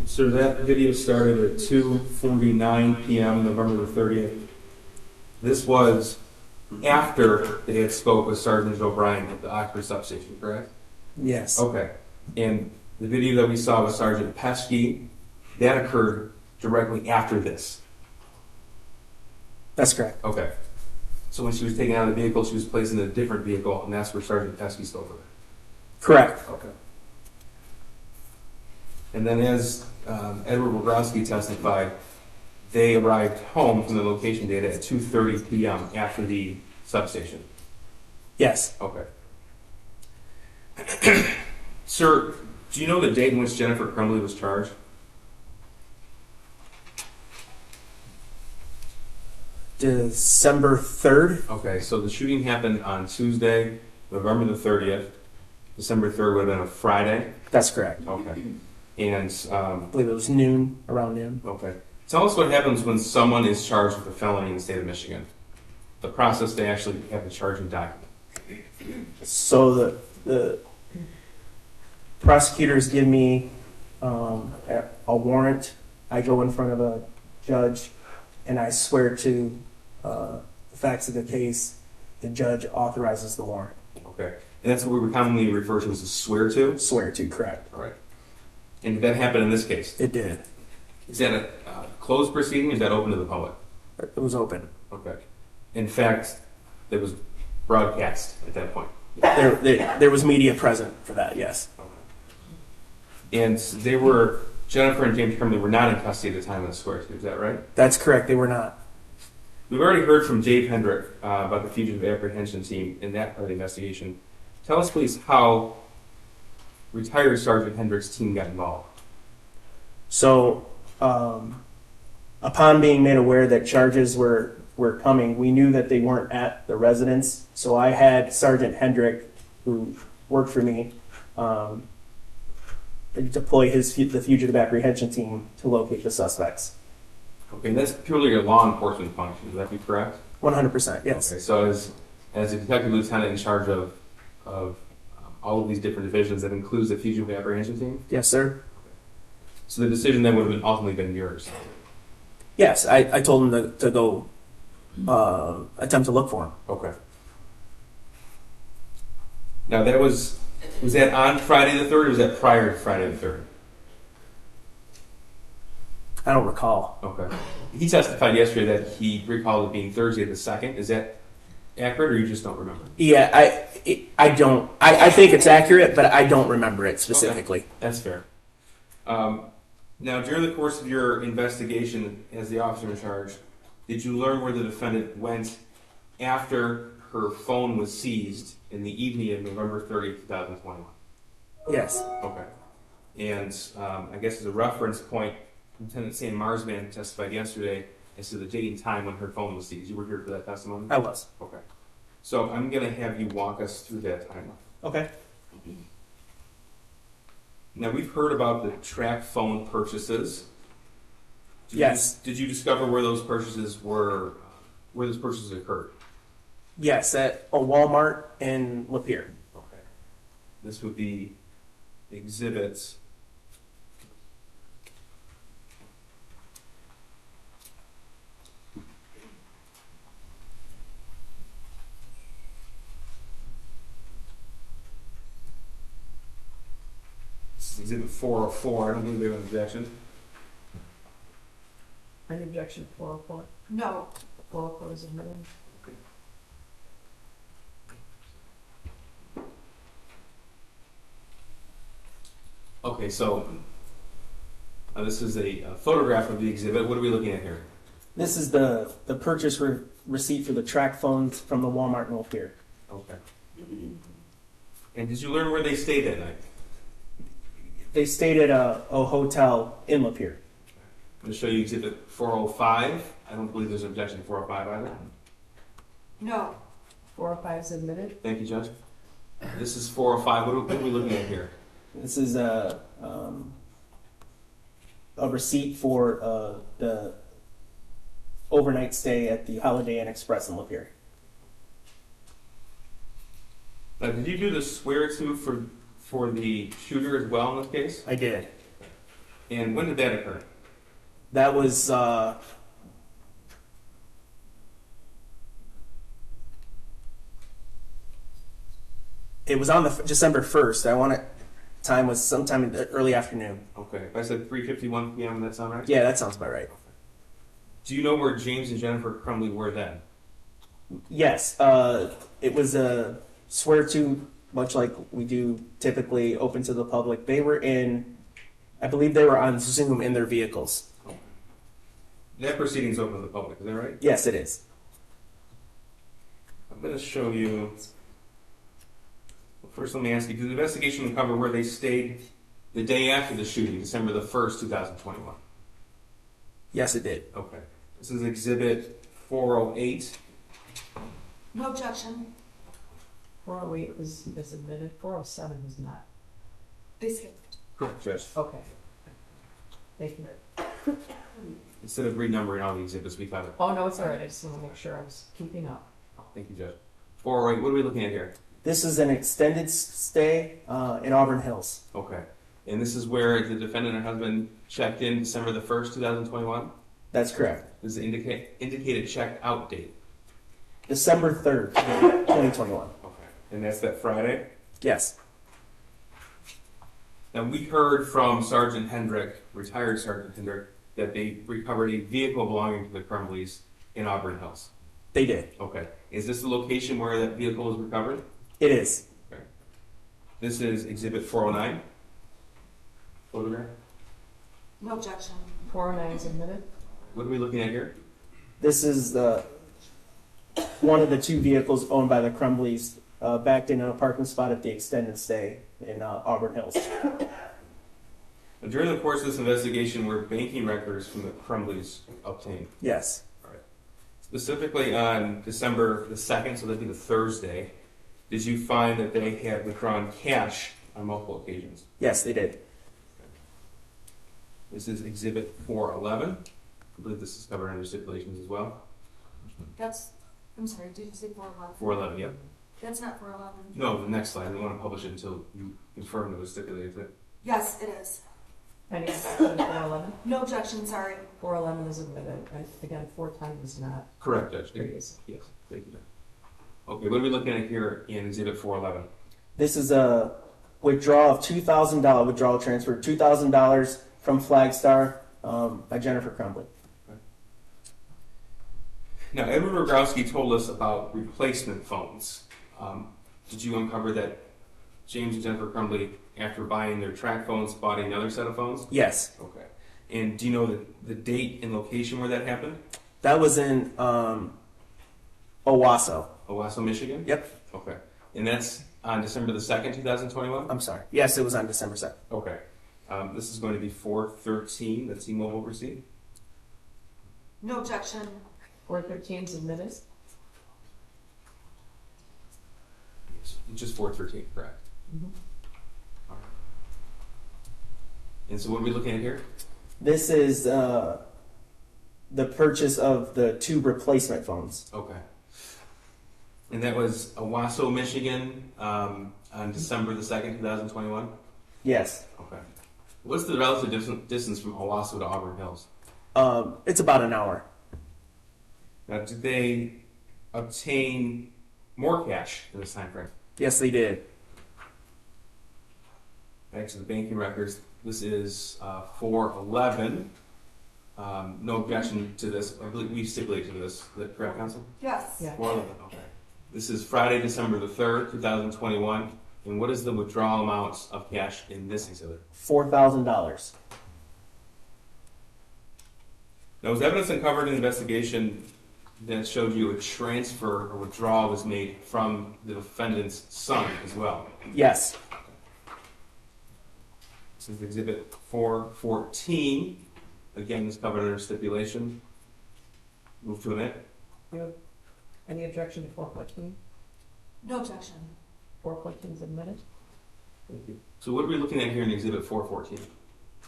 So that video started at 2:49 p.m. November the 30th. This was after they had spoke with Sergeant O'Brien at the Oxford substation, correct? Yes. Okay. And the video that we saw with Sergeant Pesky, that occurred directly after this. That's correct. Okay. So when she was taken out of the vehicle, she was placed in a different vehicle, and that's where Sergeant Pesky spoke with her. Correct. Okay. And then as Edward Wogrowski testified, they arrived home from the location data at 2:30 p.m. after the substation. Yes. Okay. Sir, do you know the date in which Jennifer Crumbley was charged? December 3rd. Okay, so the shooting happened on Tuesday, November the 30th. December 3rd would have been a Friday. That's correct. Okay. And, I believe it was noon, around noon. okay. Tell us what happens when someone is charged with a felony in the state of Michigan. The process to actually have the charging document. So the prosecutors give me a warrant. I go in front of a judge and I swear to the facts of the case. The judge authorizes the warrant. Okay. And that's what we would commonly refer to as a swear to? Swear to, correct. All right. And did that happen in this case? It did. Is that a closed proceeding or is that open to the public? It was open. Okay. In fact, it was broadcast at that point. There was media present for that, yes. And they were, Jennifer and James Crumbley were not in custody at the time of the swear to, is that right? That's correct, they were not. We've already heard from Dave Hendrick about the fugitive apprehension team in that part of the investigation. Tell us, please, how retired Sergeant Hendrick's team got involved. So, upon being made aware that charges were coming, we knew that they weren't at the residence. So I had Sergeant Hendrick, who worked for me, deploy the fugitive apprehension team to locate the suspects. Okay, and that's purely a law enforcement function, would that be correct? 100%, yes. Okay, so as a detective lieutenant in charge of all of these different divisions, that includes the fugitive apprehension team? Yes, sir. So the decision then would have ultimately been yours? Yes, I told him to go attempt to look for him. Okay. Now that was that on Friday the 3rd or was that prior to Friday the 3rd? I don't recall. Okay. He testified yesterday that he recalled it being Thursday the 2nd. Is that accurate or you just don't remember? Yeah, I don't. I think it's accurate, but I don't remember it specifically. Okay. That's fair. Now, during the course of your investigation as the officer in charge, did you learn where the defendant went after her phone was seized in the evening of November 30th, 2021? Yes. Okay. And I guess as a reference point, Lieutenant Sam Marsman testified yesterday as to the date and time when her phone was seized. You were here for that testimony? I was. Okay. So I'm going to have you walk us through that timeline. Okay. Now, we've heard about the track phone purchases. Yes. Did you discover where those purchases were, where those purchases occurred? Yes, at a Walmart in Lapeer. Okay. This would be exhibits. This is exhibit 404. I don't think we have an objection. Any objection, 404? No. 404 is admitted. Okay, so this is a photograph of the exhibit. What are we looking at here? This is the purchase receipt for the track phones from the Walmart in Lapeer. Okay. And did you learn where they stayed that night? They stayed at a hotel in Lapeer. I'm going to show you exhibit 405. I don't believe there's an objection to 405 either. No. 405 is admitted. Thank you, Judge. This is 405. What are we looking at here? This is a receipt for the overnight stay at the Holiday Inn Express in Lapeer. Now, did you do the swear to for the shooter as well in this case? I did. And when did that occur? That was It was on the December 1st. I want it. Time was sometime in the early afternoon. Okay. If I said 3:51 p.m., that sound right? Yeah, that sounds about right. Do you know where James and Jennifer Crumbley were then? Yes, it was a swear to, much like we do typically, open to the public. They were I believe they were on Zoom in their vehicles. That proceeding's open to the public, is that right? Yes, it is. I'm going to show you. Well, first, let me ask you, does the investigation uncover where they stayed the day after the shooting, December the 1st, 2021? Yes, it did. Okay. This is Exhibit 408. No objection. 408 is admitted, 407 is not. They skipped. Correct, Judge. Okay. Thank you. Instead of renumbering all the exhibits, we found it. Oh, no, it's all right. I just want to make sure I was keeping up. Thank you, Judge. 408, what are we looking at here? This is an extended stay in Auburn Hills. Okay. And this is where the defendant and her husband checked in December the 1st, 2021? That's correct. This is the indicated check out date. December 3rd, 2021. Okay. And that's that Friday? Yes. Now, we heard from Sergeant Hendrick, retired Sergeant Hendrick, that they recovered a vehicle belonging to the Crumbleys in Auburn Hills. They did. Okay. Is this the location where that vehicle was recovered? It is. Okay. This is Exhibit 409. Photograph. No objection. 409 is admitted. What are we looking at here? This is one of the two vehicles owned by the Crumbleys, backed in a parking spot at the extended stay in Auburn Hills. Now, during the course of this investigation, were banking records from the Crumbleys obtained? Yes. Specifically on December the 2nd, so that'd be the Thursday, did you find that they had withdrawn cash on multiple occasions? Yes, they did. This is Exhibit 411. I believe this is covered under stipulations as well. I'm sorry, did you say 411? 411, yep. That's not 411. No, the next slide. We don't want to publish it until you confirm it was stipulated. Yes, it is. Any objection to 411? No objection, sorry. 411 is admitted. Again, 410 is not. Correct, Judge. Previous. Yes, thank you. Okay, what are we looking at here in Exhibit 411? This is a withdrawal of $2,000 withdrawal transfer, $2,000 from Flagstar by Jennifer Crumbley. Now, Edward Rogowski told us about replacement phones. Did you uncover that James and Jennifer Crumbley, after buying their track phones, bought another set of phones? Yes. Okay. And do you know the date and location where that happened? That was in Owasso. Owasso, Michigan? Yep. Okay. And that's on December the 2nd, 2021? I'm sorry. Yes, it was on December 2nd. Okay. This is going to be 413 that T-Mobile received. No objection. 413 is admitted. Just 413, correct? Mm-hmm. All right. And so what are we looking at here? This is the purchase of the two replacement phones. Okay. And that was Owasso, Michigan, on December the 2nd, 2021? Yes. Okay. What's the relative distance from Owasso to Auburn Hills? It's about an hour. Now, did they obtain more cash in this time frame? Yes, they did. Back to the banking records. This is 411. No objection to this. I believe we stipulated to this. Is that correct, Counsel? Yes. Yeah. 411. Okay. This is Friday, December the 3rd, 2021. And what is the withdrawal amount of cash in this exhibit? $4,000. Now, was evidence uncovered in the investigation that showed you a transfer or withdrawal was made from the defendant's son as well? Yes. This is Exhibit 414. Again, is covered under stipulation. Move to admit. Any objection to 414? No objection. 414 is admitted. Thank you. So what are we looking at here in Exhibit 414?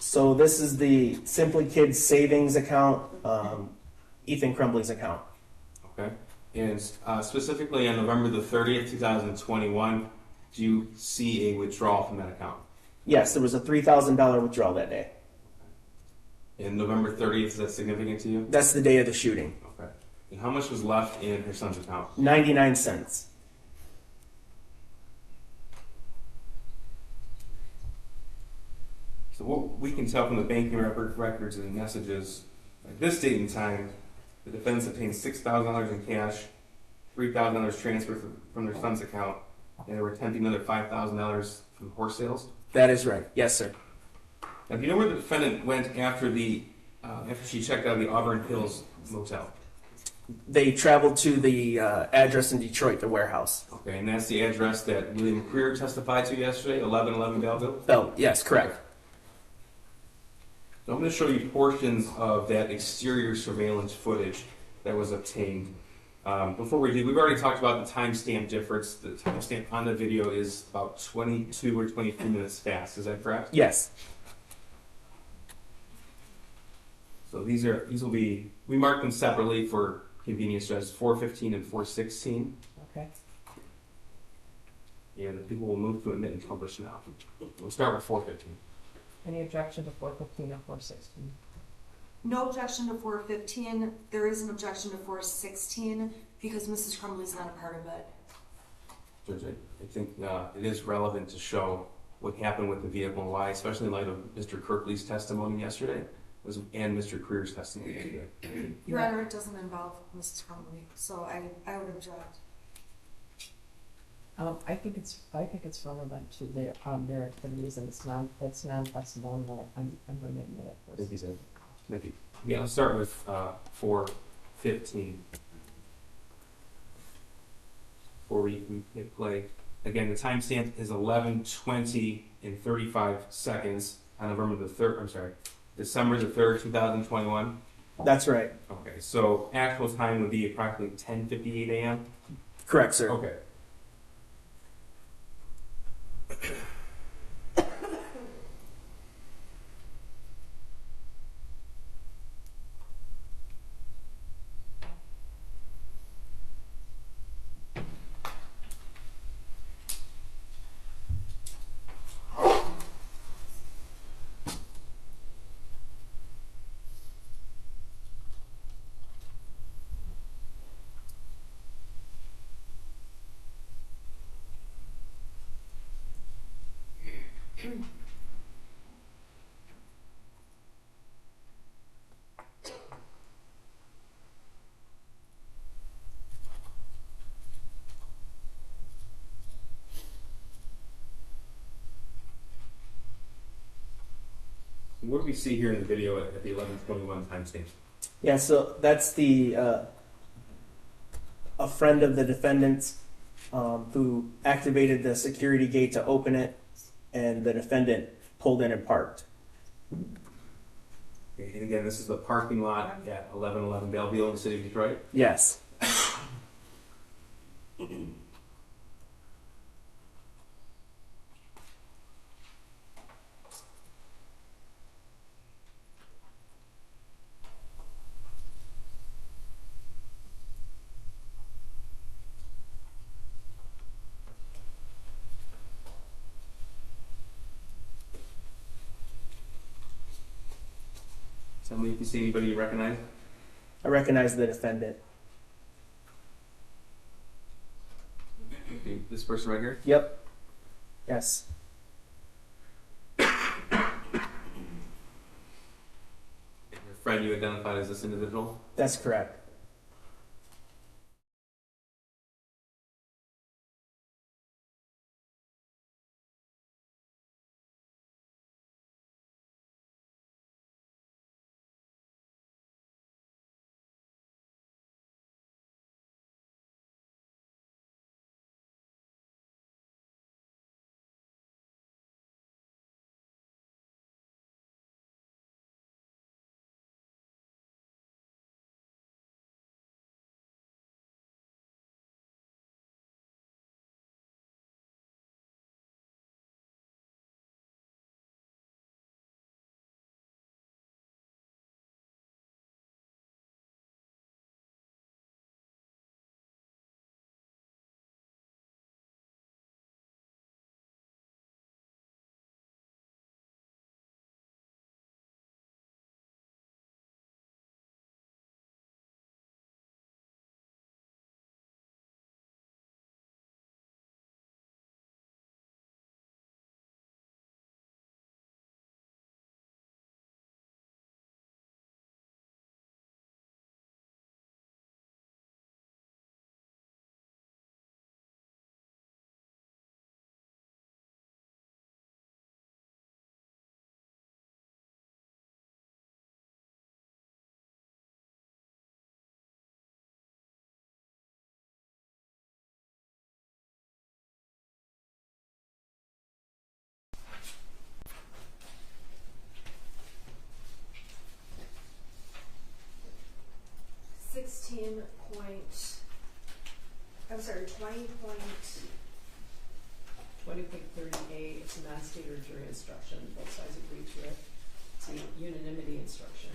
So this is the Simply Kids savings account, Ethan Crumbley's account. Okay. And specifically on November the 30th, 2021, do you see a withdrawal from that account? Yes, there was a $3,000 withdrawal that day. And November 30th, is that significant to you? That's the day of the shooting. Okay. And how much was left in her son's account? 99 cents. So what we can tell from the banking records and messages, at this date and time, the defendants obtained $6,000 in cash, $3,000 transferred from their son's account, and they were attempting another $5,000 from horse sales. That is right. Yes, sir. Now, do you know where the defendant went after after she checked out of the Auburn Hills motel? They traveled to the address in Detroit, the warehouse. Okay, and that's the address that William Creer testified to yesterday, 1111 Belleville? Oh, yes, correct. So I'm going to show you portions of that exterior surveillance footage that was obtained. Before we do, we've already talked about the timestamp difference. The timestamp on the video is about 22 or 23 minutes fast. Is that correct? Yes. So these will be, we marked them separately for convenience as 415 and 416. Okay. And the people will move to admit and publish now. We'll start with 415. Any objection to 415 or 416? No objection to 415. There is an objection to 416 because Mrs. Crumbley's not a part of it. Judge, I think it is relevant to show what happened with the vehicle and why, especially in light of Mr. Kirkley's testimony yesterday and Mr. Creer's testimony yesterday. Your Honor, it doesn't involve Mrs. Crumbley, so I would object. I think it's relevant to their activities, and it's non-testimonial. I'm going to admit it. Thank you, sir. Thank you. Yeah, let's start with 415. Before we hit play. Again, the timestamp is 11:20 and 35 seconds on November the 3rd. I'm sorry, December the 3rd, 2021. That's right. Okay, so actual time would be approximately 10:58 a.m. Correct, sir. Okay. What do we see here in the video at the 11:21 timestamp? Yeah, so that's a friend of the defendant's who activated the security gate to open it, and the defendant pulled in and parked. Okay, and again, this is the parking lot at 1111 Belleville in the city of Detroit. Yes. Tell me if you see anybody you recognize. I recognize the defendant. Okay, this person right here. Yep. Yes. Your friend you identified as this individual. That's correct. 20.30A, it's a non-standard jury instruction, both sides agree to it. It's a unanimity instruction.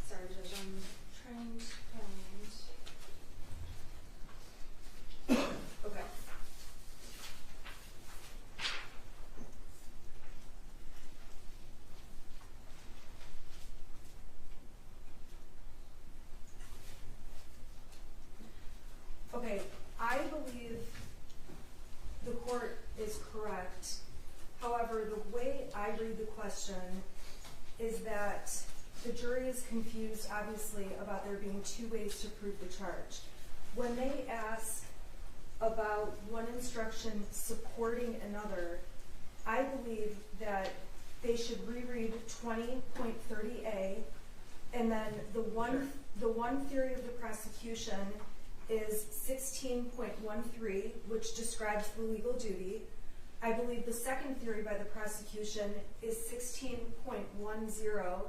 Sorry, Judge, I'm trying to find. Okay. Okay, I believe the court is correct. However, the way I read the question is that the jury is confused, obviously, about there being two ways to prove the charge. When they ask about one instruction supporting another, I believe that they should reread 20.30A, and then the one theory of the prosecution is 16.13, which describes the legal duty. I believe the second theory by the prosecution is 16.10,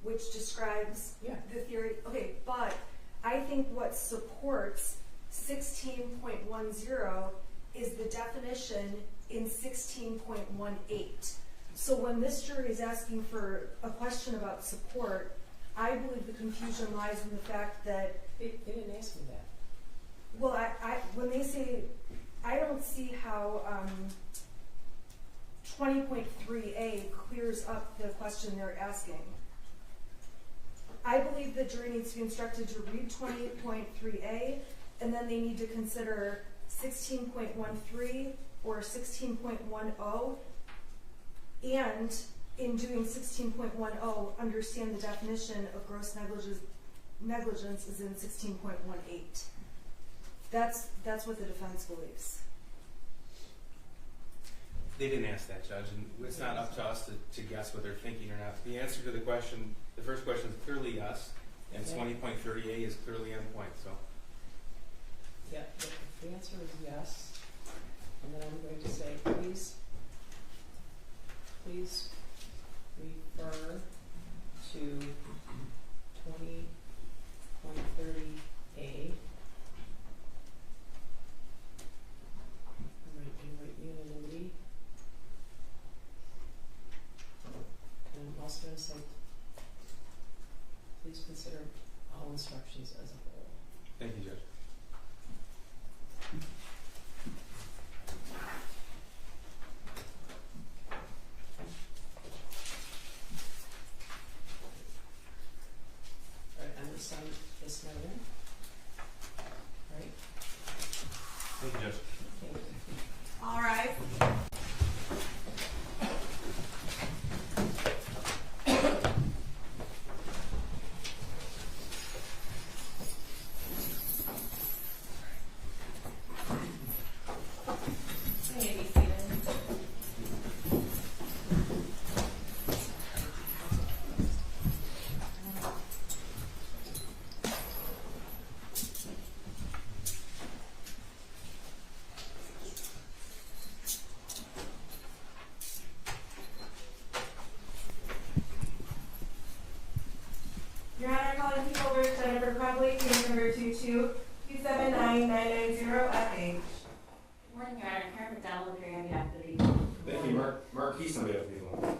which describes the theory. Okay, but I think what supports 16.10 is the definition in 16.18. So when this jury is asking for a question about support, I believe the confusion lies in the fact that They didn't ask me that. well, when they say, I don't see how 20.3A clears up the question they're asking. I believe the jury needs to be instructed to read 20.3A, and then they need to consider 16.13 or 16.10, and in doing 16.10, understand the definition of gross negligence is in 16.18. That's what the defense believes. They didn't ask that, Judge, and it's not up to us to guess what they're thinking or not. The answer to the question, the first question is clearly yes, and 20.30A is clearly on point, so. Yeah, the answer is yes. And then I'm going to say, please refer to 20.30A. Write unanimity. And I'm also going to say, please consider all instructions as a whole. Thank you, Judge. All right, I'm going to sign this note in. Right? Thank you, Judge. Thank you. All right. Your Honor, calling people over Senator Crumbley, case number 22-279990 FH. Morning, Your Honor. Karen McDonald appearing on behalf of the people. Thank you, Marquise on behalf of people.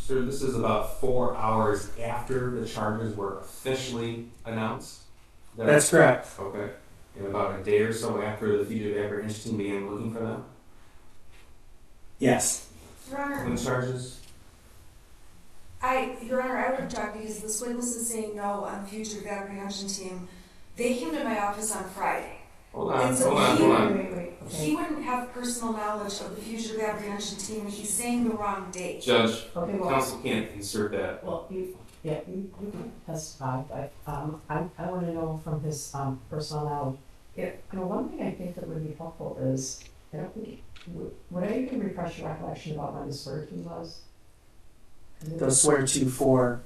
Sir, this is about 4 hours after the charges were officially announced? That's correct. Okay. And about a day or so after the fugitive apprehension team began looking for them? Yes. Your Honor, When charges? Your Honor, I would object because this witness is saying no on the fugitive apprehension team. They came to my office on Friday. Hold on, And so hold on. Wait. He wouldn't have personal knowledge of the fugitive apprehension team, and he's saying the wrong date. Judge, Okay, well, counsel can't insert that. well, you can testify, but, I wanna know from his, personal knowledge. One thing I think that would be helpful is, I don't think, would you can refresh your recollection about when the swear to was? The swear to for,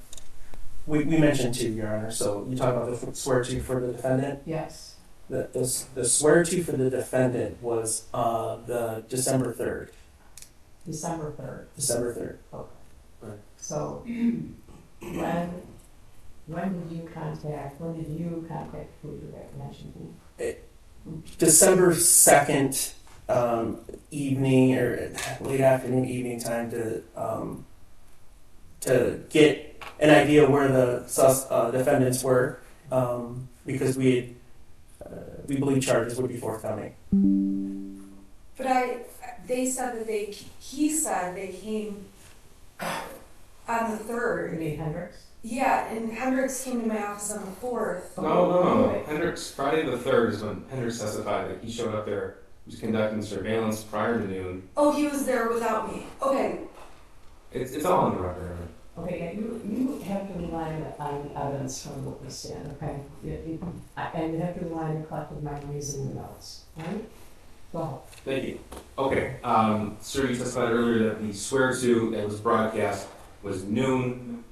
we mentioned two, Your Honor, so you talk about the swear to for the defendant? Yes. The swear to for the defendant was, the December 3rd. December 3rd. December 3rd. Okay. Right. So, when did you contact Fugitive Apprehension Team? December 2nd, evening or late afternoon, evening time to get an idea where the defendants were, because we believe charges would be forthcoming. But he said they came on the You 3rd. mean Hendricks? Yeah, and Hendricks came to my office on the 4th. No. Hendricks, Friday the 3rd is when Hendricks testified that he showed up there, he was conducting surveillance prior to noon. Oh, he was there without me. Okay. It's all on the record. Okay, yeah, you have to rely on evidence from the witness stand, okay? And you have to rely on your collective memories and your notes, right? Go ahead. Thank you. Okay, sir, you testified earlier that the swear to that was broadcast was noon,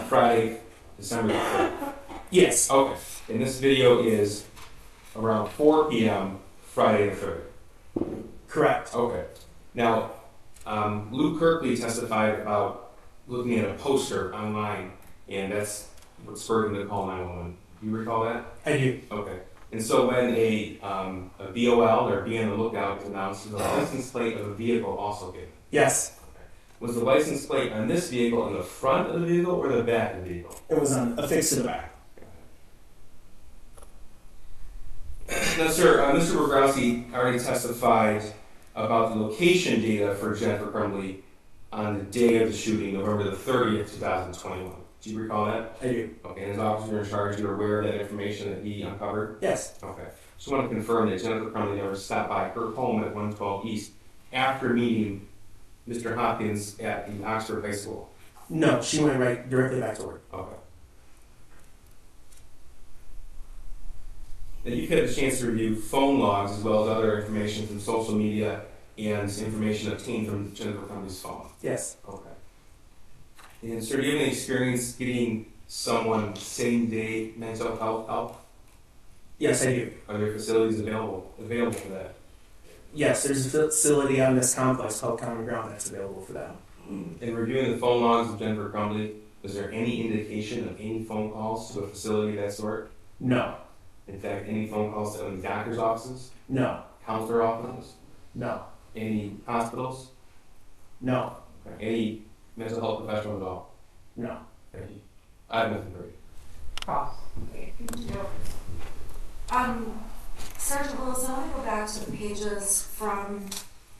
Friday, December 3rd. Yes. Okay, and this video is around 4 p.m. Friday the 3rd. Correct. Okay. Now, Lou Kirkley testified about looking at a poster online, and that's what spurred him to call 911. Do you recall that? I do. Okay. And so when a BOL or be on the lookout is announced, the license plate of a vehicle also given. Yes. Was the license plate on this vehicle in the front of the vehicle or the back of the vehicle? It was affixed to the back. Now, sir, Mr. Bogrowski already testified about the location data for Jennifer Crumbley on the day of the shooting, November the 30th, 2021. Do you recall that? I do. Okay, and as officer in charge, you were aware of that information that he uncovered? Yes. Okay. Just want to confirm that Jennifer Crumbley never stopped by her home at 112 East after meeting Mr. Hopkins at the Oxford High School. No, she went right directly back to work. Okay. Now you've had a chance to review phone logs as well as other information from social media and information obtained from Jennifer Crumbley's phone. Yes. Okay. And sir, do you have any experience getting someone same-day mental health help? Yes, I do. Are there facilities available for that? Yes, there's a facility on this complex called Common Ground that's available for that. In reviewing the phone logs of Jennifer Crumbley, was there any indication of any phone calls to a facility of that sort? No. In fact, any phone calls to any doctor's offices, No. counselor offices, No. any hospitals, No. any mental health professional at all? No. Thank you. I have nothing for you. Cross. Sergeant Willis, I want to go back to the pages from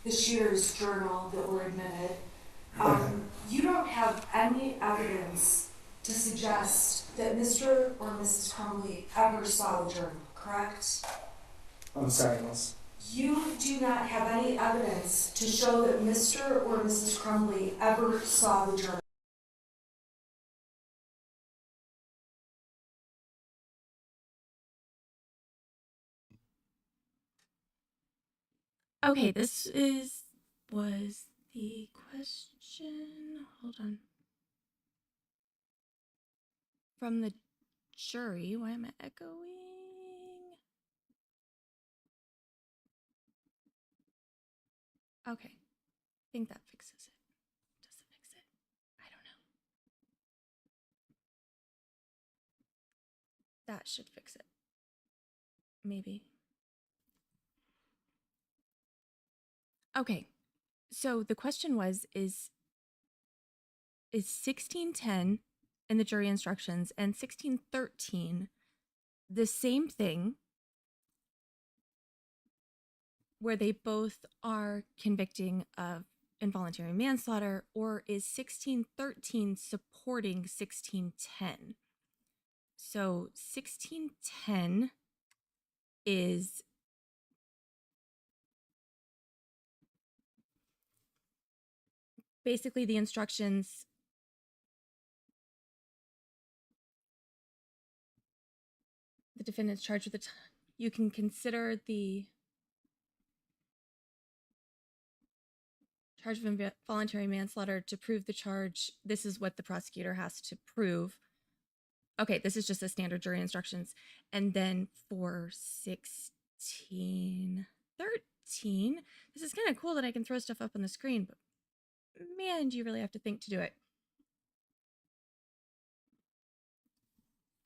the shooter's journal that were admitted. You don't have any evidence to suggest that Mr. or Mrs. Crumbley ever saw the journal, correct? I'm sorry, Miss. You do not have any evidence to show that Mr. or Mrs. Crumbley ever saw the journal. Okay, was the question. Hold on. From the jury. Why am I echoing? Okay. I think that fixes it. Does it fix it? I don't know. That should fix it. Maybe. Okay. So the question is is 1610 in the jury instructions and 1613 the same thing, where they both are convicting of involuntary manslaughter, or is 1613 supporting 1610? So 1610 is basically the instructions the defendant's charged with you can consider the charge of involuntary manslaughter to prove the charge. This is what the prosecutor has to prove. Okay, this is just the standard jury instructions. And then for 1613, this is kind of cool that I can throw stuff up on the screen, but man, do you really have to think to do it.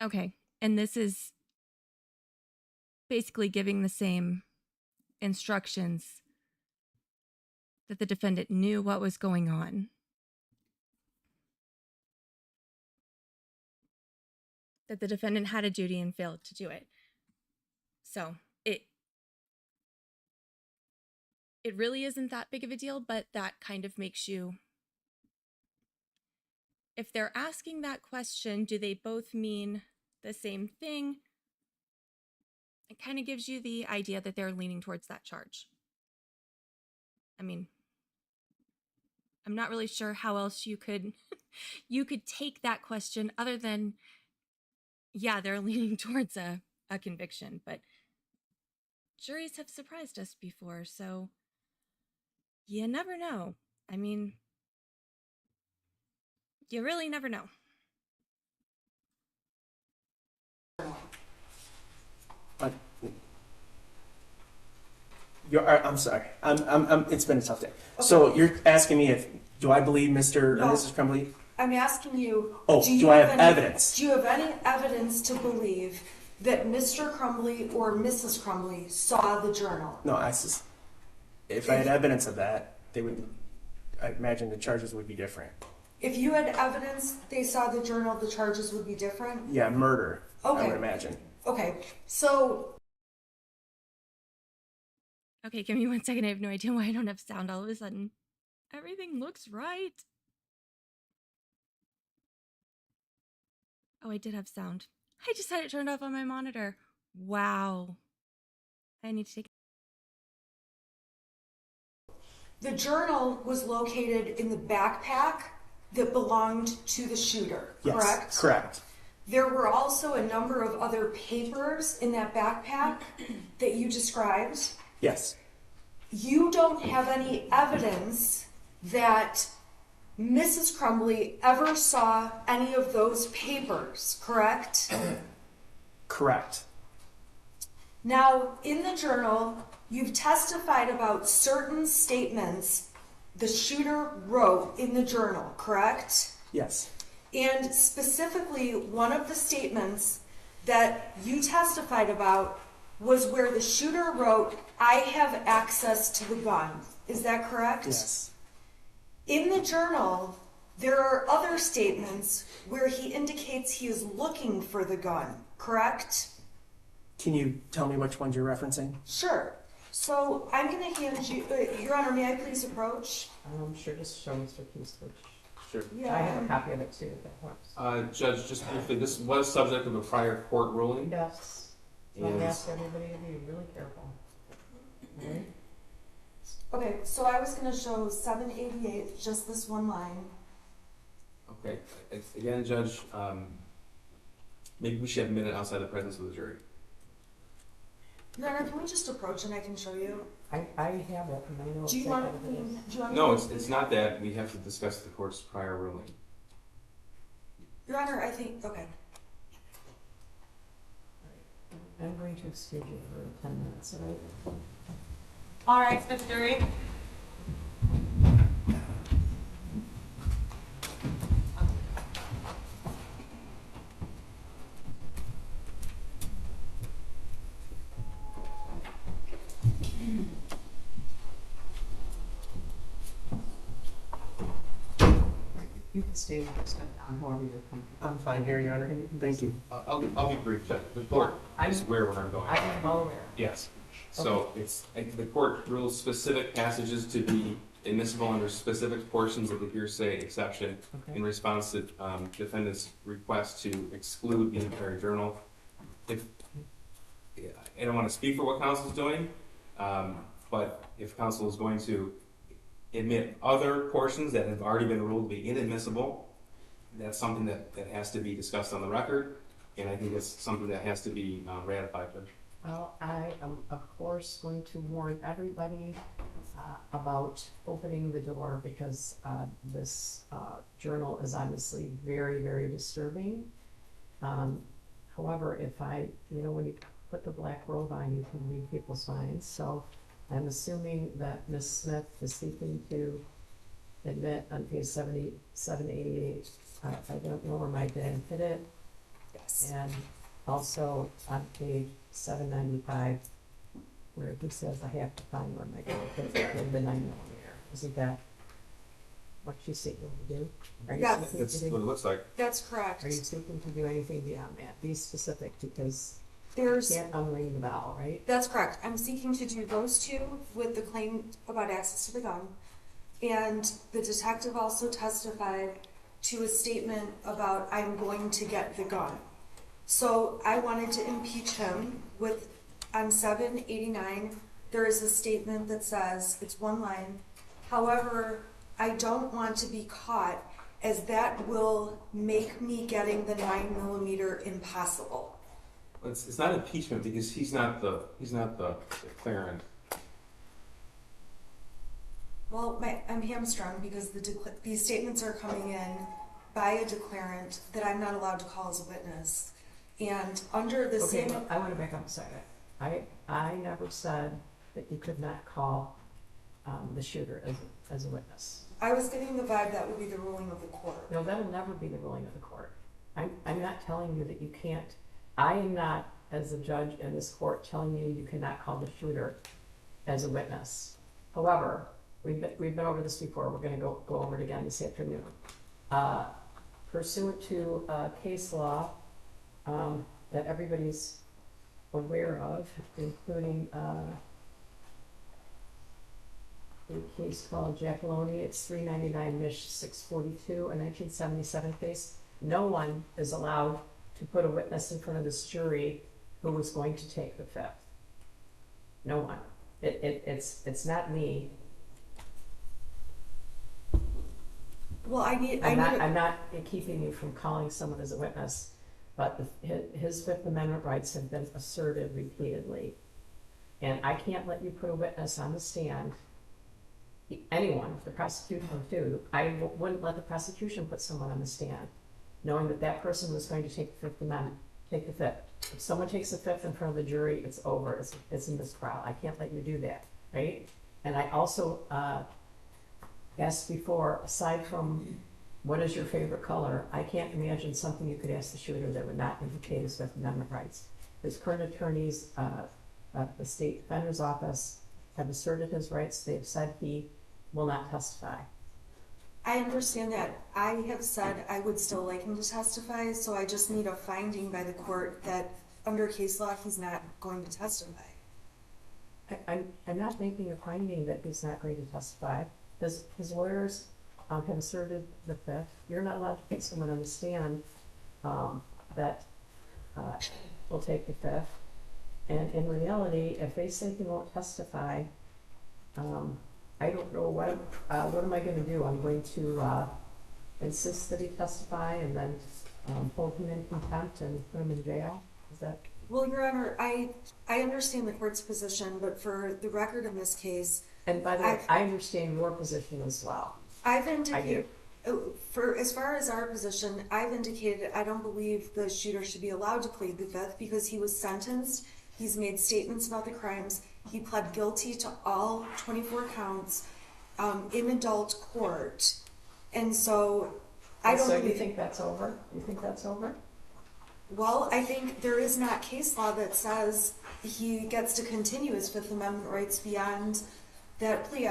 Okay, and this is basically giving the same instructions that the defendant knew what was going on, that the defendant had a duty and failed to do it. So it really isn't that big of a deal, but that kind of makes you, if they're asking that question, do they both mean the same thing? It kind of gives you the idea that they're leaning towards that charge. I mean, I'm not really sure how else you could take that question other than, yeah, they're leaning towards a conviction, but juries have surprised us before, so you never know. I mean, you really never know. I'm sorry. It's been a tough day. Okay. So you're asking me do I believe Mr. or Mrs. Crumbley? I'm asking you. Do I have evidence? Do you have any evidence to believe that Mr. Crumbley or Mrs. Crumbley saw the journal? No, if I had evidence of that, I imagine the charges would be different. If you had evidence they saw the journal, the charges would be different? Yeah, murder. Okay. I would imagine. Okay, so. Okay, give me 1 second. I have no idea why I don't have sound all of a sudden. Everything looks right. Oh, I did have sound. I just had it turned off on my monitor. Wow. I need to take. The journal was located in the backpack that belonged to the shooter, correct? Yes, correct. There were also a number of other papers in that backpack that you described. Yes. You don't have any evidence that Mrs. Crumbley ever saw any of those papers, correct? Correct. Now, in the journal, you've testified about certain statements the shooter wrote in the journal, correct? Yes. And specifically, one of the statements that you testified about was where the shooter wrote, "I have access to the gun." Is that correct? Yes. In the journal, there are other statements where he indicates he is looking for the gun, correct? Can you tell me which ones you're referencing? Sure. So I'm going to hand you, Your Honor, may I please approach? Sure, just show Mr. Keystone. Sure. Yeah. I have a copy of it too, if that helps. Judge, just briefly, this was subject of a prior court ruling. Yes. So I'm gonna ask everybody to be really careful. All right? Okay, so I was going to show 788, just this one line. Okay. Again, Judge, maybe we should have a minute outside the presence of the jury. Your Honor, can we just approach and I can show you? I have it, and I know Do you exactly want what it is. me? Do you want me No, to- it's not that. We have to discuss the court's prior ruling. Your Honor, I think, okay. I'm going to excuse you for 10 minutes, all right? All right, Mr. Jury. You can stay with us, I'm however you're comfortable. I'm fine here, Your Honor. Thank you. I'll be brief. The court is aware where I'm going. I'm well aware. Yes. So the court rules specific passages to be admissible under specific portions of the hearsay exception in response to defendant's request to exclude the entire journal. I don't want to speak for what counsel is doing, but if counsel is going to admit other portions that have already been ruled to be inadmissible, that's something that has to be discussed on the record, and I think it's something that has to be ratified. Well, I am, of course, going to warn everybody about opening the door because this journal is obviously very, very disturbing. However, if when you put the black robe on, you can read people's minds. So I'm assuming that Ms. Smith is seeking to admit on page 788. I don't know where my dad hit it. Yes. And also on page 795, where he says I have to find where my dad hit the 9mm. Isn't that what she's seeking to do? Are you Yes. seeking That's to what it do? looks like. That's correct. Are you seeking to do anything beyond that? Be specific, because There's, you can't unring the bell, right? that's correct. I'm seeking to do those two with the claim about access to the gun. And the detective also testified to a statement about I'm going to get the gun. So I wanted to impeach him with, on 789, there is a statement that says, it's one line, however, I don't want to be caught as that will make me getting the 9mm impossible. It's not impeachment because he's not the declarant. Well, I'm hamstrung because these statements are coming in by a declarant that I'm not allowed to call as a witness. And under the Okay, same... I want to back up a second. I never said that you could not call the shooter as a witness. I was getting the vibe that would be the ruling of the court. No, that'll never be the ruling of the court. I'm not telling you that you can't. I am not, as a judge in this court, telling you you cannot call the shooter as a witness. However, we've been over this before. We're going to go over it again this afternoon. Pursuant to case law that everybody's aware of, including a case called Jackaloni, it's 399 Mich 642, a 1977 case. No one is allowed to put a witness in front of this jury who was going to take the fifth. No one. It's not me. Well, I'm not keeping you from calling someone as a witness, but his Fifth Amendment rights have been asserted repeatedly. And I can't let you put a witness on the stand, anyone, the prosecution too. I wouldn't let the prosecution put someone on the stand, knowing that that person was going to take the Fifth Amendment, take the fifth. If someone takes the fifth in front of the jury, it's over, it's a mistrial. I can't let you do that, right? And I also asked before, aside from what is your favorite color, I can't imagine something you could ask the shooter that would not implicate his Fifth Amendment rights. His current attorneys, the state defender's office, have asserted his rights. They have said he will not testify. I understand that. I have said I would still like him to testify, so I just need a finding by the court that under case law he's not going to testify. I'm not making a finding that he's not going to testify. His lawyers have asserted the fifth. You're not allowed to put someone on the stand that will take the fifth. And in reality, if they say he won't testify, I don't know what am I going to do? I'm going to insist that he testify and then hold him in contempt and put him in jail? Is that? Well, Your Honor, I understand the court's position, but for the record in this case, and by the way, I understand your position as well. I've indicated, for as far as our position, I've indicated I don't believe the shooter should be allowed to plead the fifth because he was sentenced. He's made statements about the crimes. He pled guilty to all 24 counts in adult court. And so I don't So you think that's over? You think that's over? Well, I think there is not case law that says he gets to continue his Fifth Amendment rights beyond that plea.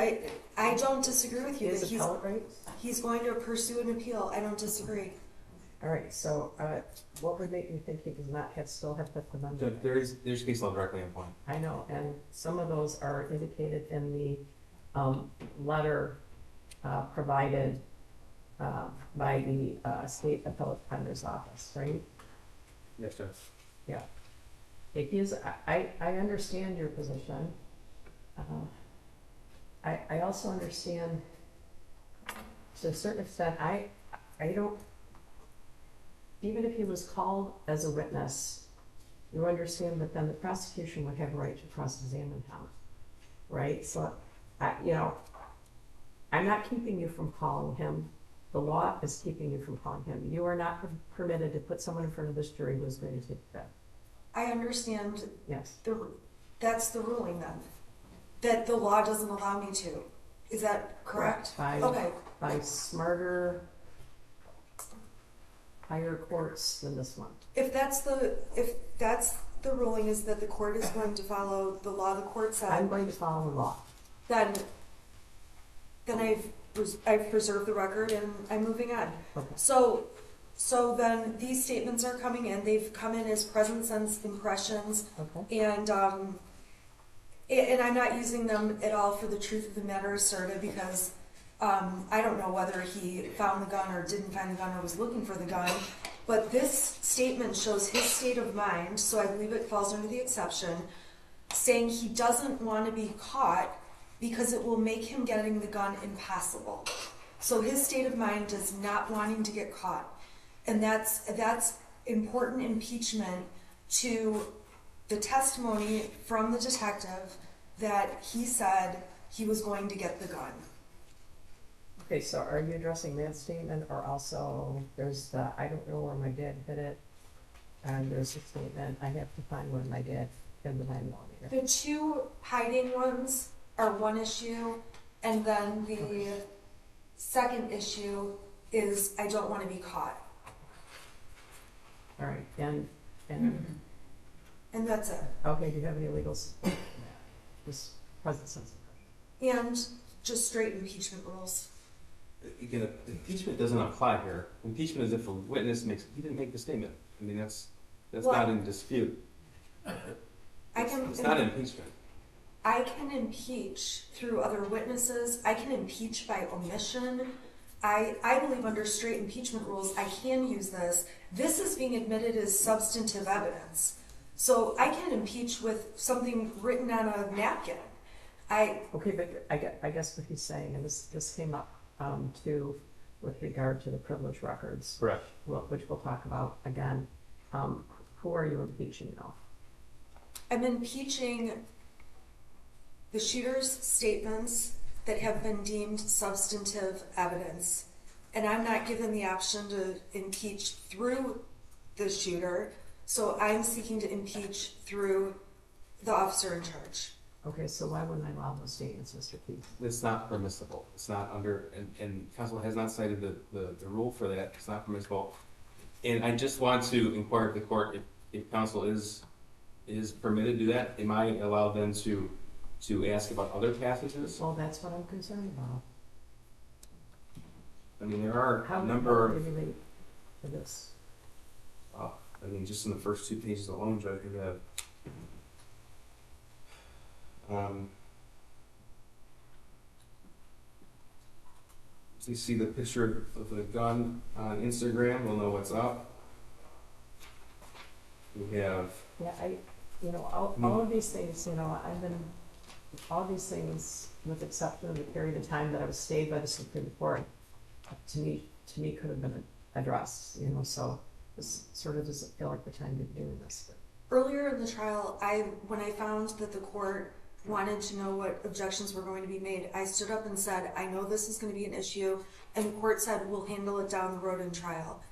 I don't disagree with you that He's going to pursue an appeal. I don't disagree. All right, so, what would make you think he does not still have Fifth Amendment? There's case law directly on point. I know, and some of those are indicated in the, letter, provided, by the, State Appellate Defender's Office, right? Yes, Judge. Yeah. It is, I understand your position. I also understand, to a certain extent, I don't, even if he was called as a witness, you understand that then the prosecution would have a right to cross-examine him, right? So, I'm not keeping you from calling him. The law is keeping you from calling him. You are not permitted to put someone in front of this jury who is going to take the fifth. I understand. Yes. That's the ruling then. That the law doesn't allow me to. Is that correct? Okay. By smarter, higher courts than this one. If that's the ruling, is that the court is going to follow the law the court said. I'm going to follow the law. Then I've preserved the record and I'm moving on. Okay. So then these statements are coming in. They've come in as present sense impressions. Okay. And I'm not using them at all for the truth of the matter asserted because I don't know whether he found the gun or didn't find the gun or was looking for the gun. But this statement shows his state of mind, so I believe it falls under the exception, saying he doesn't want to be caught because it will make him getting the gun impossible. So his state of mind is not wanting to get caught. And that's important impeachment to the testimony from the detective that he said he was going to get the gun. Okay, so are you addressing that statement or also there's the, I don't know where my dad hid it, and there's a statement, I have to find where my dad hid the 9mm. The two hiding ones are one issue, and then the second issue is I don't want to be caught. All right, and that's it. okay, do you have any legal support for that? Just present sense of And just straight impeachment rules. Again, impeachment doesn't apply here. Impeachment is if a witness he didn't make the statement. I mean, that's not in dispute. It's not impeachment. I can impeach through other witnesses. I can impeach by omission. I believe under straight impeachment rules, I can use this. This is being admitted as substantive evidence. So I can impeach with something written on a napkin. Okay, but I guess what he's saying, and this came up too with regard to the privilege records. Correct. Which we'll talk about again. Who are you impeaching now? I'm impeaching the shooter's statements that have been deemed substantive evidence. And I'm not given the option to impeach through the shooter, so I'm seeking to impeach through the officer in charge. Okay, so why wouldn't I allow those statements, Mr. Keith? It's not permissible. It's not under, and counsel has not cited the rule for that. It's not permissible. And I just want to inquire of the court if counsel is permitted to do that. Am I allowed then to ask about other passages? Well, that's what I'm concerned about. I mean, there are How a number do of, you relate to this? I mean, just in the first 2 pages alone, Judge, you have, so you see the picture of the gun on Instagram, we'll know what's up. We have, Yeah, all of these things, I've been, all these things, with exception of the period of time that I was stayed by the Supreme Court, to me could have been addressed, so this sort of doesn't feel like the time to be doing this. But. Earlier in the trial, when I found that the court wanted to know what objections were going to be made, I stood up and said, I know this is going to be an issue, and the court said, we'll handle it down the road in trial.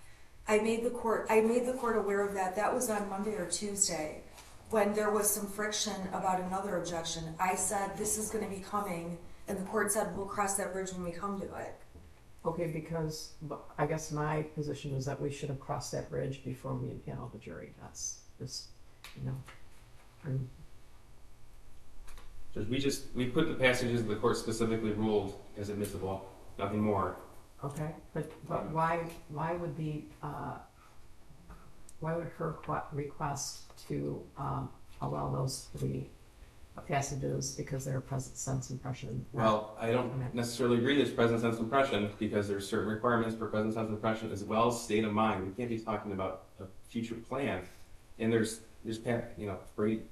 I made the court aware of that. That was on Monday or Tuesday, when there was some friction about another objection. I said, this is going to be coming, and the court said, we'll cross that bridge when we come to it. Okay, because I guess my position is that we should have crossed that bridge before we impaneled the jury. That's just, Judge, we put the passages the court specifically ruled as admissible, nothing more. Okay, but why would why would her request to, allow those three passages because they're a present sense impression? Well, I don't necessarily agree there's present sense impression because there's certain requirements for present sense impression as well as state of mind. We can't be talking about a future plan. And there's Brady,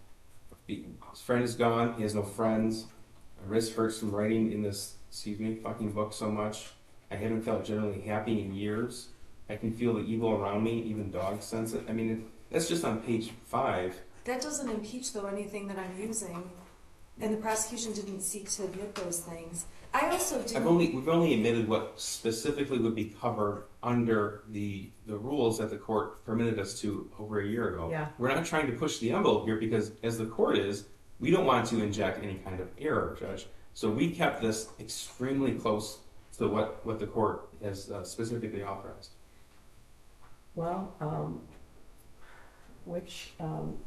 his friend is gone, he has no friends. My wrist hurts from writing in this, fucking book so much. I haven't felt generally happy in years. I can feel the evil around me, even dogs sense it. I mean, that's just on page 5. That doesn't impeach, though, anything that I'm using, and the prosecution didn't seek to admit those things. I also didn't. We've only admitted what specifically would be covered under the rules that the court permitted us to over a year ago. Yeah. We're not trying to push the envelope here because, as the court is, we don't want to inject any kind of error, Judge. So we kept this extremely close to what the court has specifically authorized. Well, which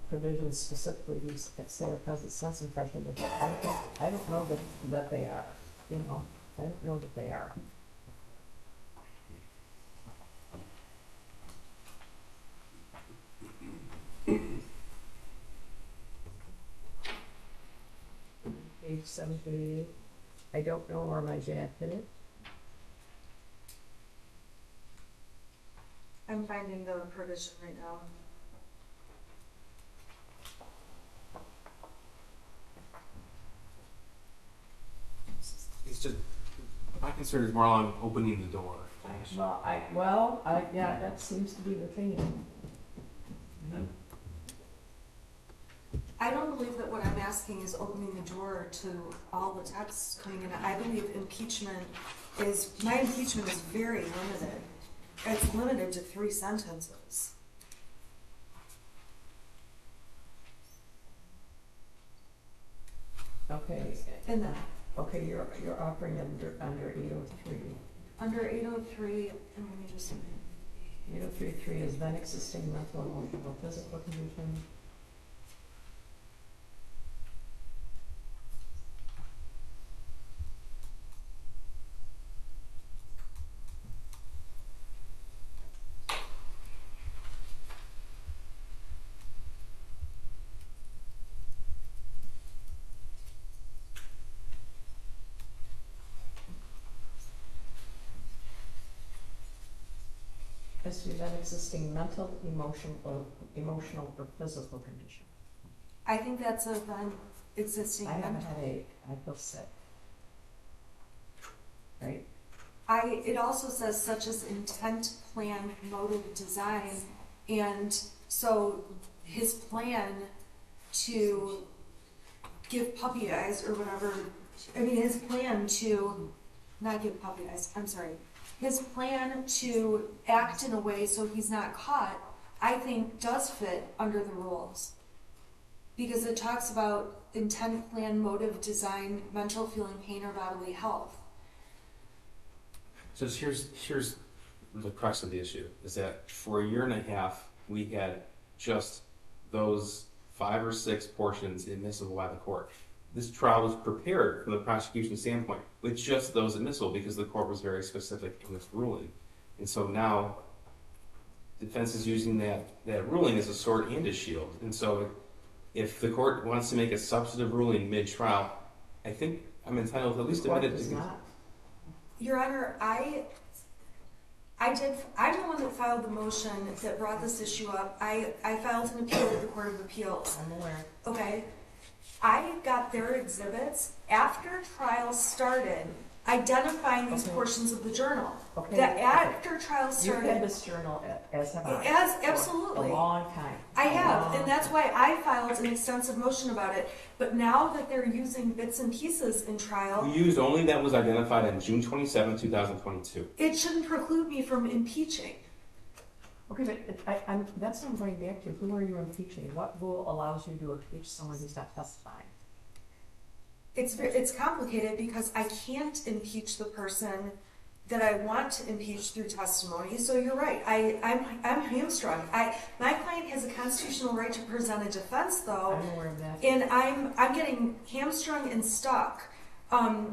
provisions specifically do you say are present sense impression? I don't know that they are. I don't know that they are. Page 738. I don't know where my dad hit it. I'm finding the provision right now. It's just, my concern is more on opening the door. Yeah, that seems to be the theme. I don't believe that what I'm asking is opening the door to all the texts coming in. I believe my impeachment is very limited. It's limited to 3 sentences. Okay. And then Okay, you're offering under 803. under 803, and let me just. 803.3 is then existing mental, emotional, physical condition. Has to be then existing mental, emotional, or physical condition. I think that's a then existing. I have a headache. I feel sick. Right? It also says such as intent, plan, motive, design, and so his plan to give puppy eyes or whatever. I mean, his plan to not give puppy eyes. I'm sorry. His plan to act in a way so he's not caught, I think, does fit under the rules. Because it talks about intent, plan, motive, design, mental, feeling, pain, or bodily health. So here's the crux of the issue, is that for a year and a half, we had just those 5 or 6 portions admissible by the court. This trial was prepared from the prosecution standpoint with just those admissible because the court was very specific in its ruling. And so now, defense is using that ruling as a sword and a shield. And so if the court wants to make a substantive ruling mid-trial, I think I'm entitled to at least admit it. Your Honor, I'm the one that filed the motion that brought this issue up. I filed an appeal with the Court of Appeals. I'm aware. Okay. I got their exhibits after trial started, identifying these portions of the journal. Okay. That after trial started. You've had this journal as have I. Absolutely. For a long time. I have, and that's why I filed an extensive motion about it. But now that they're using bits and pieces in trial, We used only that was identified on June 27, 2022. it shouldn't preclude me from impeaching. Okay, but that's what I'm going back to. Who are you impeaching? What rule allows you to impeach someone who's not testifying? It's complicated because I can't impeach the person that I want to impeach through testimony. So you're right. I'm hamstrung. My client has a constitutional right to present a defense, though. I'm aware of that. And I'm getting hamstrung and stuck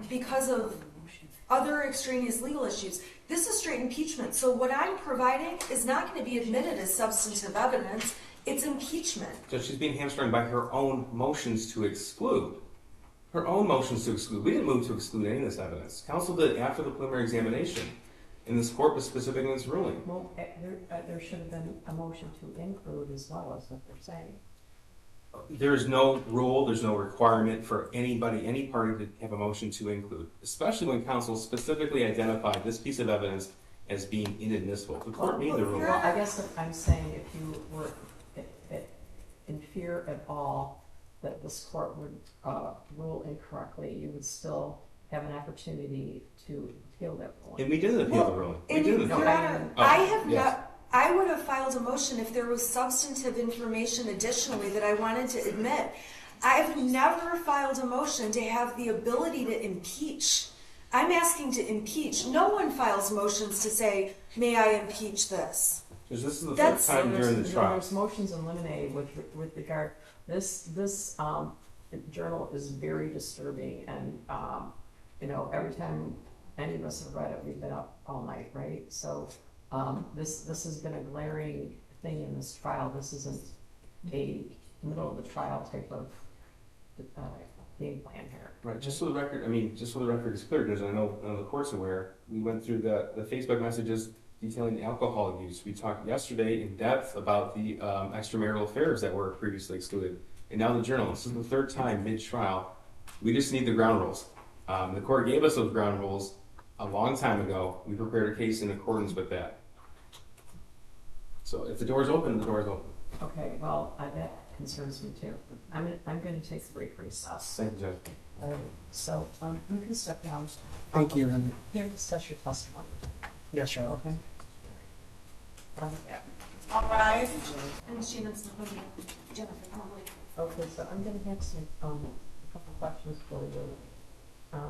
because of other extraneous legal issues. This is straight impeachment. So what I'm providing is not going to be admitted as substantive evidence. It's impeachment. So she's being hamstrung by her own motions to exclude. Her own motions to exclude. We didn't move to exclude any of this evidence. Council did it after the preliminary examination. And this court was specific in its ruling. Well, there should have been a motion to include as well, as what they're saying. There's no rule, there's no requirement for anybody, any party to have a motion to include, especially when council specifically identified this piece of evidence as being inadmissible. The court made the ruling. Well, I guess what I'm saying, if you were in fear at all that this court would rule incorrectly, you would still have an opportunity to appeal that ruling. And we did appeal the ruling. We And did Your appeal. Honor, Oh, I have yes. not. I would have filed a motion if there was substantive information additionally that I wanted to admit. I've never filed a motion to have the ability to impeach. I'm asking to impeach. No one files motions to say, may I impeach this? Because this is the That's- first time during the trial. There's motions eliminated with regard, this journal is very disturbing, and you know, every time any of us have read it, we've been up all night, right? So this has been a glaring thing in this trial. This isn't a middle of the trial type of game plan here. Right, just so the record, just so the record is clear, because I know the court's aware, we went through the Facebook messages detailing alcohol use. We talked yesterday in depth about the extramarital affairs that were previously excluded. And now the journal. This is the third time mid-trial. We just need the ground rules. The court gave us those ground rules a long time ago. We prepared a case in accordance with that. So if the door's open, the door's open. Okay, well, that concerns me too. I'm going to take a brief recess. Thank you, Judge. So you can step down. Thank you. Here, discuss your testimony. Yes, Your Honor. Okay. Yeah. All right. And she knows Jennifer Crumbley. Okay, so I'm going to have some a couple questions for you.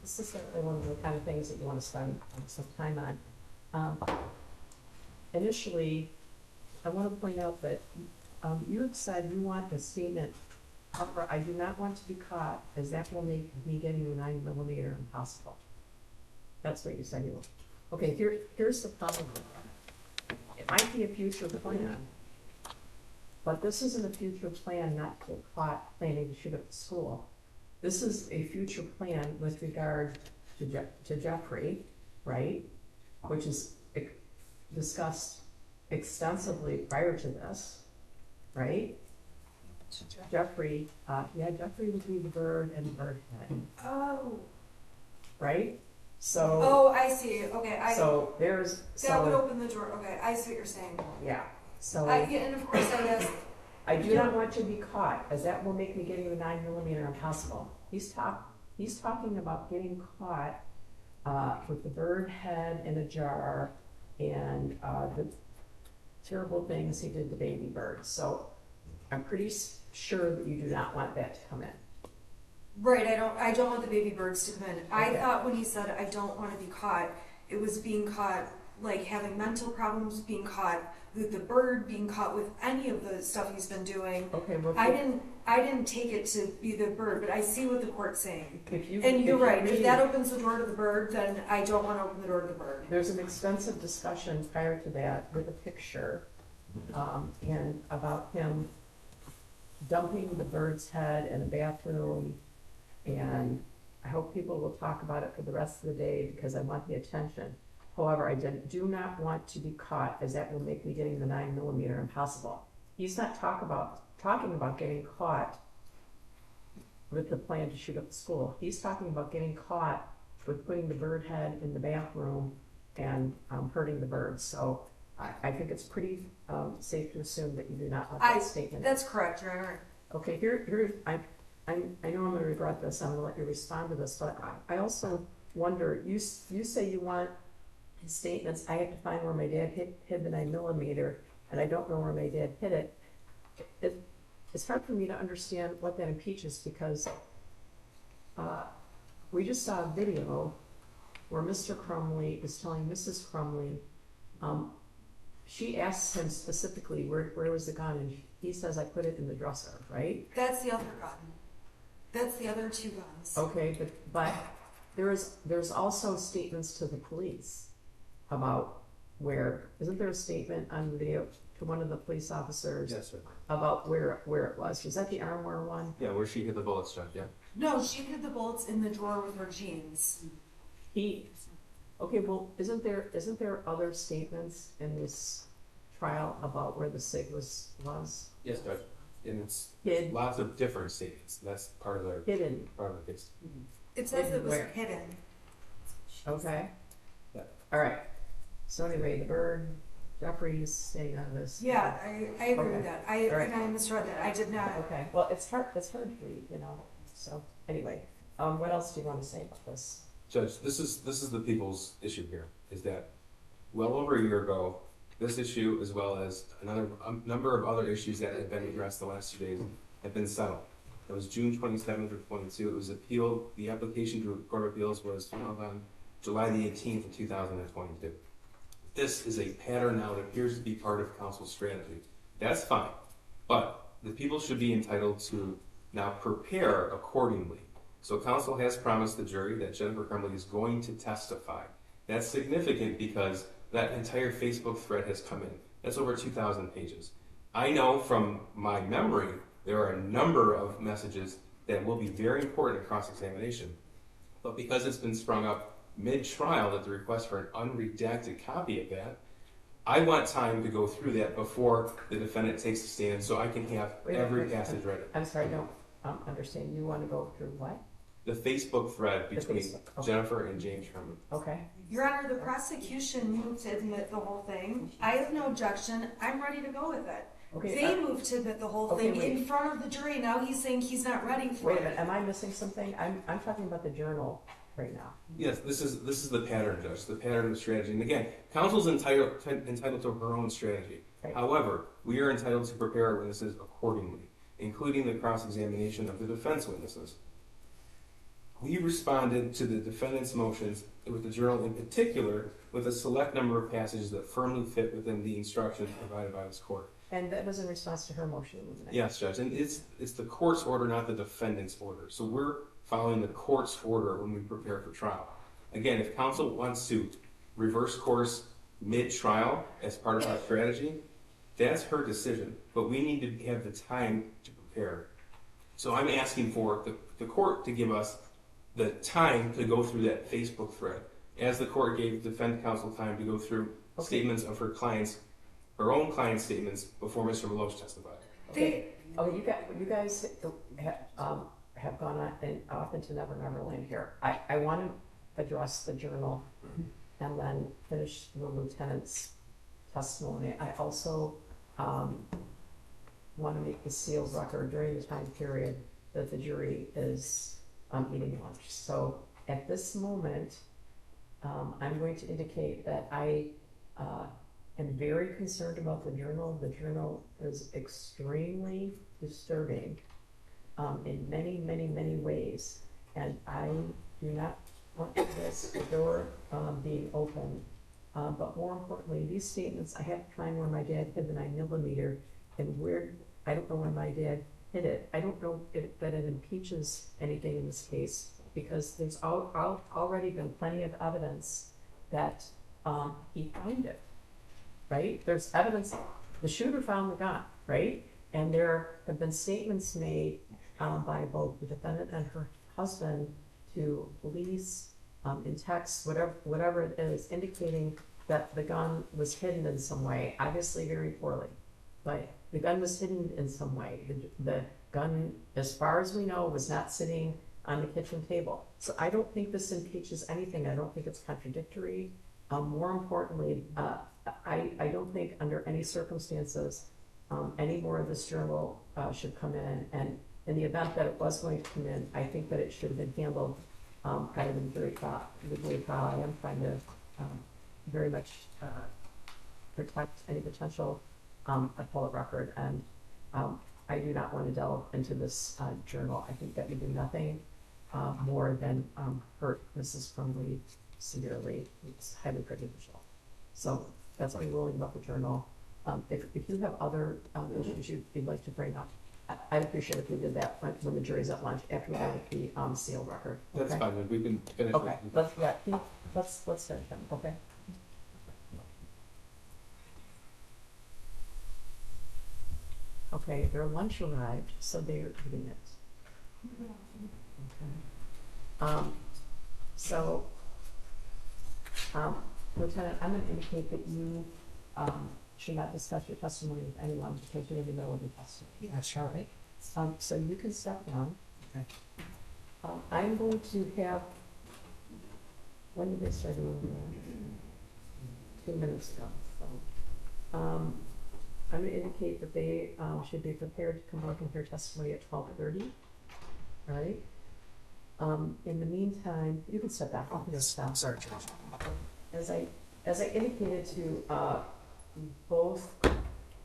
This is certainly one of the kind of things that you want to spend some time on. Initially, I want to point out that you had said you want a statement. However, I do not want to be caught, as that will make me getting a 9mm impossible. That's what you said you want. Okay, here's the problem. It might be a future plan, but this isn't a future plan not to get caught planning to shoot up the school. This is a future plan with regard to Jeffrey, right? Which is discussed extensively prior to this, right? Jeffrey, Jeffrey would be the bird and the bird head, Oh. right? So. Oh, I see. Okay, So there's. that would open the door. Okay, I see what you're saying. Yeah, so. Yeah, and of course I guess. I do not want to be caught, as that will make me getting the 9mm impossible. He's talking about getting caught with the bird head in a jar and the terrible things he did to baby birds. So I'm pretty sure that you do not want that to come in. Right, I don't want the baby birds to come in. I Okay. thought when he said I don't want to be caught, it was being caught like having mental problems, being caught with the bird, being caught with any of the stuff he's been doing. Okay, well, I didn't take it to be the bird, but I see what the court's saying. if And you're right, if read- that opens the door to the bird, then I don't want to open the door to the bird. There's an extensive discussion prior to that with a picture, and about him dumping the bird's head in a bathroom, and I hope people will talk about it for the rest of the day because I want the attention. However, I do not want to be caught, as that will make me getting the 9mm impossible. He's not talking about getting caught with the plan to shoot up the school. He's talking about getting caught with putting the bird head in the bathroom and hurting the birds. So I think it's pretty safe to assume that you do not want that statement. That's correct, Your Honor. Okay, I know I'm going to regret this. I'm going to let you respond to this, but I also wonder. You say you want his statements. I have to find where my dad hid the 9mm, and I don't know where my dad hid it. It's hard for me to understand what that impeaches because we just saw a video where Mr. Crumbley is telling Mrs. Crumbley. She asks him specifically where was the gun, and he says, I put it in the dresser, right? That's the other gun. That's the other two guns. Okay, but there's also statements to the police about isn't there a statement on video to one of the police officers? Yes, sir. About where it was? Was that the armor one? Yeah, where she hit the bullets, Judge, yeah. No, she hid the bullets in the drawer with her jeans. Okay, well, isn't there other statements in this trial about where the SIG was? Yes, Judge. And it's Hid. lots of different statements. That's part of the Hidden. case. It says it was Where? hidden. Okay. Yeah. All right. So anyway, the bird, Jeffrey's staying out of this. Yeah, I agree Okay. with that. All right. And I misread that. I did not. Okay, well, it's hard to read, so, anyway, what else do you want to say about this? Judge, this is the people's issue here, is that well over a year ago, this issue, as well as a number of other issues that have been addressed the last 2 days, have been settled. It was June 27th or 22. It was appealed. The application to the Court of Appeals was filed on July the 18th of 2022. This is a pattern now that appears to be part of counsel's strategy. That's fine, but the people should be entitled to now prepare accordingly. So counsel has promised the jury that Jennifer Crumbley is going to testify. That's significant because that entire Facebook thread has come in. That's over 2,000 pages. I know from my memory, there are a number of messages that will be very important in cross-examination. But because it's been sprung up mid-trial at the request for an unredacted copy of that, I want time to go through that before the defendant takes the stand so I can have every passage read. I'm sorry, I don't understand. You want to go through what? The Facebook thread between Okay. Jennifer and James Crumbley. Okay. Your Honor, the prosecution moved to admit the whole thing. I have no objection. I'm ready to go with it. Okay, They moved to admit the whole okay, thing wait. in front of the jury. Now he's saying he's not ready for Wait a it. minute, am I missing something? I'm talking about the journal right now. Yes, this is the pattern, Judge, the pattern of strategy. And again, counsel's entitled to her own strategy. Right. However, we are entitled to prepare our witnesses accordingly, including the cross-examination of the defense witnesses. We responded to the defendant's motions with the journal in particular with a select number of passages that firmly fit within the instructions provided by this court. And that was in response to her motion, wasn't it? Yes, Judge, and it's the court's order, not the defendant's order. So we're following the court's order when we prepare for trial. Again, if counsel wants to reverse course mid-trial as part of our strategy, that's her decision, but we need to have the time to prepare. So I'm asking for the court to give us the time to go through that Facebook thread, as the court gave defense counsel time to go through statements of her own client's statements before Mr. Meloche testified. Okay. Oh, you guys have gone on and off into Never Never Land here. I want to address the journal and then finish the lieutenant's testimony. I also want to make the sealed record during the time period that the jury is eating lunch. So at this moment, I'm going to indicate that I am very concerned about the journal. The journal is extremely disturbing in many, many, many ways. And I do not want this door being open. But more importantly, these statements, I have to find where my dad hid the 9mm and where, I don't know where my dad hid it. I don't know that it impeaches anything in this case because there's already been plenty of evidence that he found it, right? There's evidence, the shooter found the gun, right? And there have been statements made by both the defendant and her husband to police in text, whatever it is, indicating that the gun was hidden in some way, obviously very poorly, but the gun was hidden in some way. The gun, as far as we know, was not sitting on the kitchen table. So I don't think this impeaches anything. I don't think it's contradictory. More importantly, I don't think under any circumstances any more of this journal should come in. And in the event that it was going to come in, I think that it should have been handled kind of in the jury trial. I am trying to very much protect any potential appellate record, and I do not want to delve into this journal. I think that would do nothing more than hurt Mrs. Crumbley severely. It's highly prejudicial. So that's my ruling about the journal. If you have other issues you'd like to bring up. I'd appreciate if we did that when the jury's at lunch, after we have the, sealed record. That's Okay? fine, we can finish. Okay, let's finish them, okay? Okay, their lunch arrived, so they are eating it. Okay. So, Lieutenant, I'm gonna indicate that you, should not discuss your testimony with anyone because you're in the middle of the testimony. That's right. So you can step down. Okay. I'm going to have, when did they start doing that? 2 minutes ago. So, I'm gonna indicate that they, should be prepared to come back and hear testimony at 12:30. All right? In the meantime, you can step back. Yes, I'm sorry, Judge. As I indicated to, both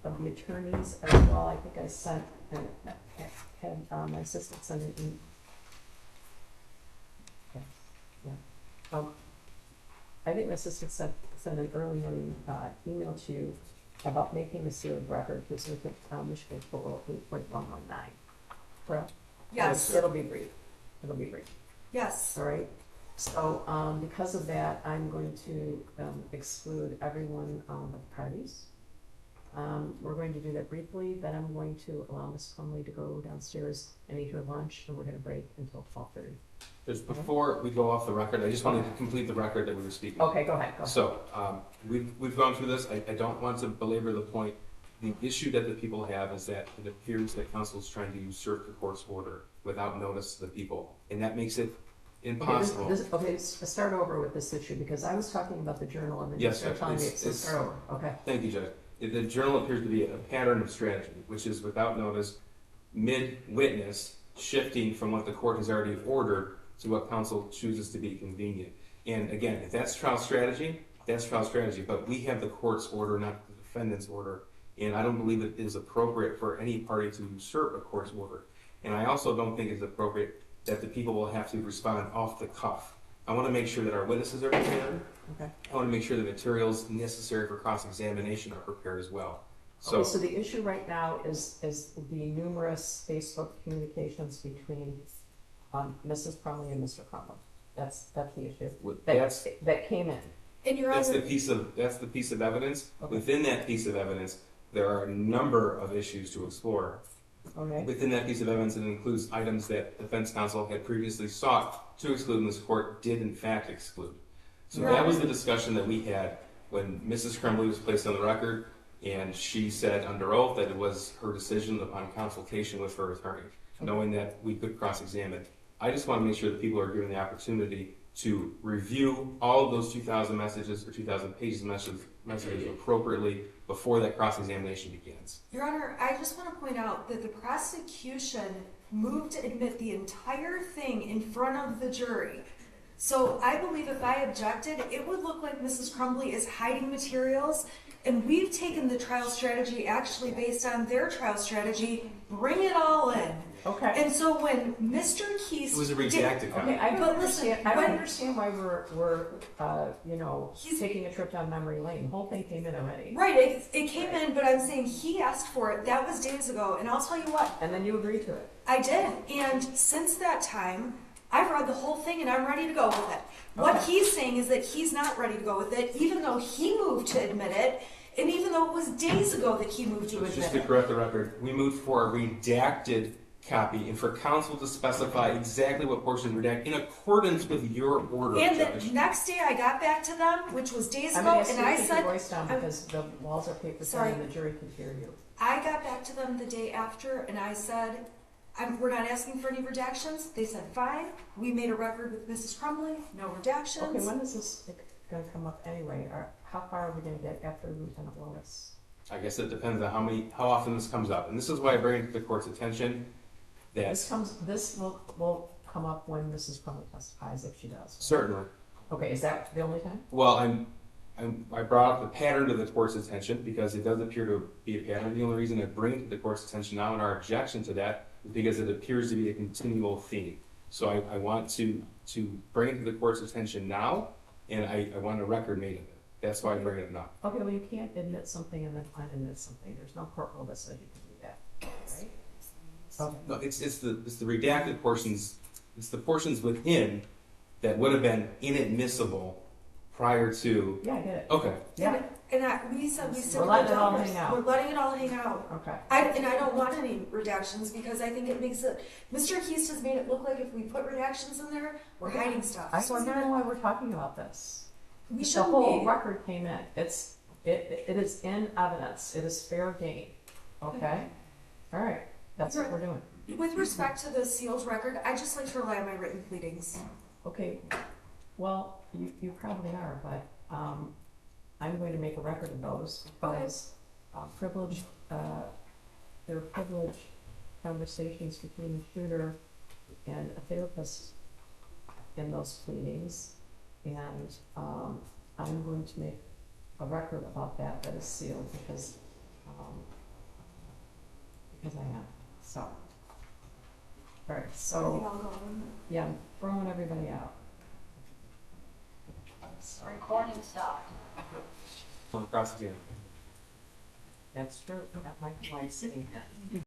of the attorneys as well, I think I sent, had, my assistant send an email. Okay, yeah. I think my assistant sent an early morning, email to you about making the sealed record, because we could, Michigan Code 8.119. Correct? Yes. It'll be brief. It'll be brief. Yes. All right. So, because of that, I'm going to exclude everyone of the parties. We're going to do that briefly, then I'm going to allow Ms. Crumbley to go downstairs and eat her lunch, and we're gonna break until 12:30. Just before we go off the record, I just wanted to complete the record that we were speaking. Okay, go ahead. So, we've gone through this, I don't want to belabor the point. The issue that the people have is that it appears that council is trying to usurp the court's order without notice to the people, and that makes it impossible. Okay, start over with this issue, because I was talking about the journal, and then you Yes, started telling me it's start over, okay? Thank you, Judge. The journal appears to be a pattern of strategy, which is without notice, mid-witness, shifting from what the court has already ordered to what counsel chooses to be convenient. And again, if that's trial strategy, that's trial strategy, but we have the court's order, not the defendant's order, and I don't believe it is appropriate for any party to usurp a court's order. And I also don't think it's appropriate that the people will have to respond off the cuff. I want to make sure that our witnesses are prepared. Okay. I want to make sure the materials necessary for cross-examination are prepared as well. Okay, so the issue right now is the numerous Facebook communications between Mrs. Crumbley and Mr. Crumbley. That's the issue. That came in. And Your That's Honor, the piece of evidence. Okay. Within that piece of evidence, there are a number of issues to explore. Okay. Within that piece of evidence, it includes items that defense counsel had previously sought to exclude, and this court did in fact exclude. So that was the discussion that we had when Mrs. Crumbley was placed on the record, and she said under oath that it was her decision upon consultation with her attorney, knowing that we could cross-examine. I just want to make sure that people are given the opportunity to review all of those 2,000 messages or 2,000 pages of messages appropriately before that cross-examination begins. Your Honor, I just want to point out that the prosecution moved to admit the entire thing in front of the jury. So I believe if I objected, it would look like Mrs. Crumbley is hiding materials, and we've taken the trial strategy actually based on their trial strategy, bring it all in. Okay. And so when Mr. Keese... It was a redacted copy. Okay, I don't But understand why we're taking a trip down memory lane. The whole thing came in already. Right, it came in, but I'm saying he asked for it. That was days ago, and I'll tell you what. And then you agreed to it. I did, and since that time, I've read the whole thing and I'm ready to go with it. What he's saying is that he's not ready to go with it, even though he moved to admit it, and even though it was days ago that he moved to admit Just to it. correct the record, we moved for a redacted copy and for counsel to specify exactly what portion is redacted in accordance with your order, And Judge. the next day I got back to them, which was days I'm ago, gonna ask and you to I keep your said, voice down because the walls are paper thin and the jury can hear you. I got back to them the day after and I said, we're not asking for any redactions. They said, fine. We made a record with Mrs. Crumbley, no redactions. Okay, when is this going to come up anyway? Or how far are we going to get after Lieutenant Willis? I guess it depends on how often this comes up. And this is why I bring it to the court's attention that... This will come up when Mrs. Crumbley testifies, if she does. Certainly. Okay, is that the only time? Well, I brought up the pattern to the court's attention because it does appear to be a pattern. The only reason I bring it to the court's attention now and our objection to that is because it appears to be a continual theme. So I want to bring it to the court's attention now, and I want a record made of it. That's why I bring it up. Okay, well, you can't admit something and then unadmit something. There's no court rule that says you can do that, right? Okay. No, it's the redacted portions, it's the portions within that would have been inadmissible prior to, Yeah, I get it. okay. Yeah, We said we We're letting it all hang out. We're letting it all hang out. okay. And I don't want any redactions because I think it makes it, Mr. Keast has made it look like if we put redactions in there, we're hiding stuff. I So don't know why we're talking about this. we The shouldn't whole be. record came in. It is in evidence. It is fair game. Okay? All right. That's what we're doing. With respect to the sealed record, I just like to rely on my written pleadings. Okay. Well, you probably are, but I'm going to make a record of those because privilege, there are privileged conversations between the shooter and a therapist in those pleadings. And I'm going to make a record about that is sealed because I am. So, all right. Are they So all gone? yeah, I'm throwing everybody out. Recording stopped. Across again. That's true. That might be why I'm sitting here.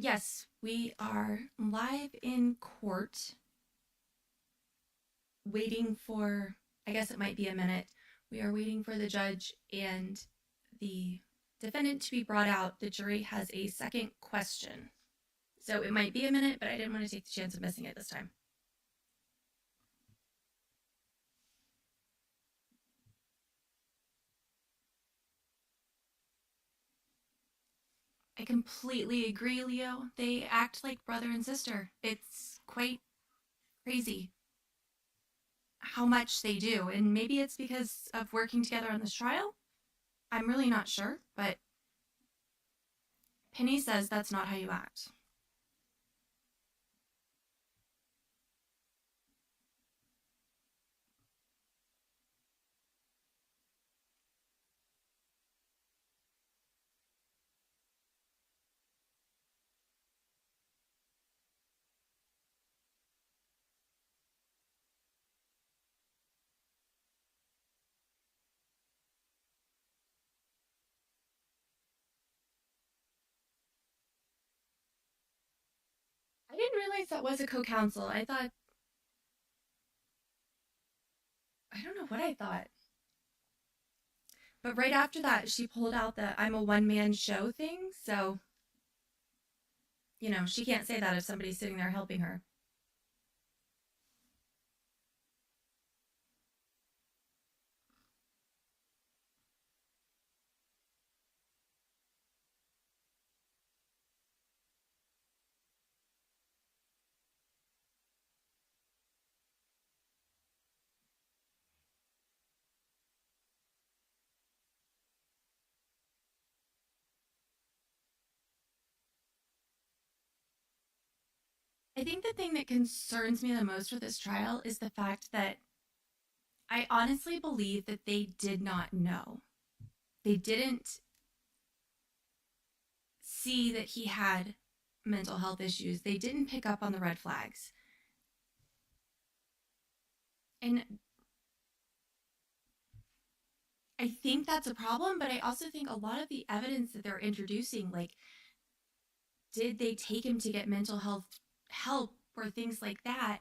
Yes, we are live in court, waiting for, I guess it might be a minute. We are waiting for the judge and the defendant to be brought out. The jury has a second question. So it might be a minute, but I didn't want to take the chance of missing it this time. I completely agree, Leo. They act like brother and sister. It's quite crazy how much they do. And maybe it's because of working together on this trial. I'm really not sure, but Penny says that's not how you act. I didn't realize that was a co-counsel. I thought, I don't know what I thought. But right after that, she pulled out the I'm a one-man show thing. So, she can't say that if somebody's sitting there helping her. I think the thing that concerns me the most with this trial is the fact that I honestly believe that they did not know. They didn't see that he had mental health issues. They didn't pick up on the red flags. And I think that's a problem, but I also think a lot of the evidence that they're introducing, like, did they take him to get mental health help or things like that?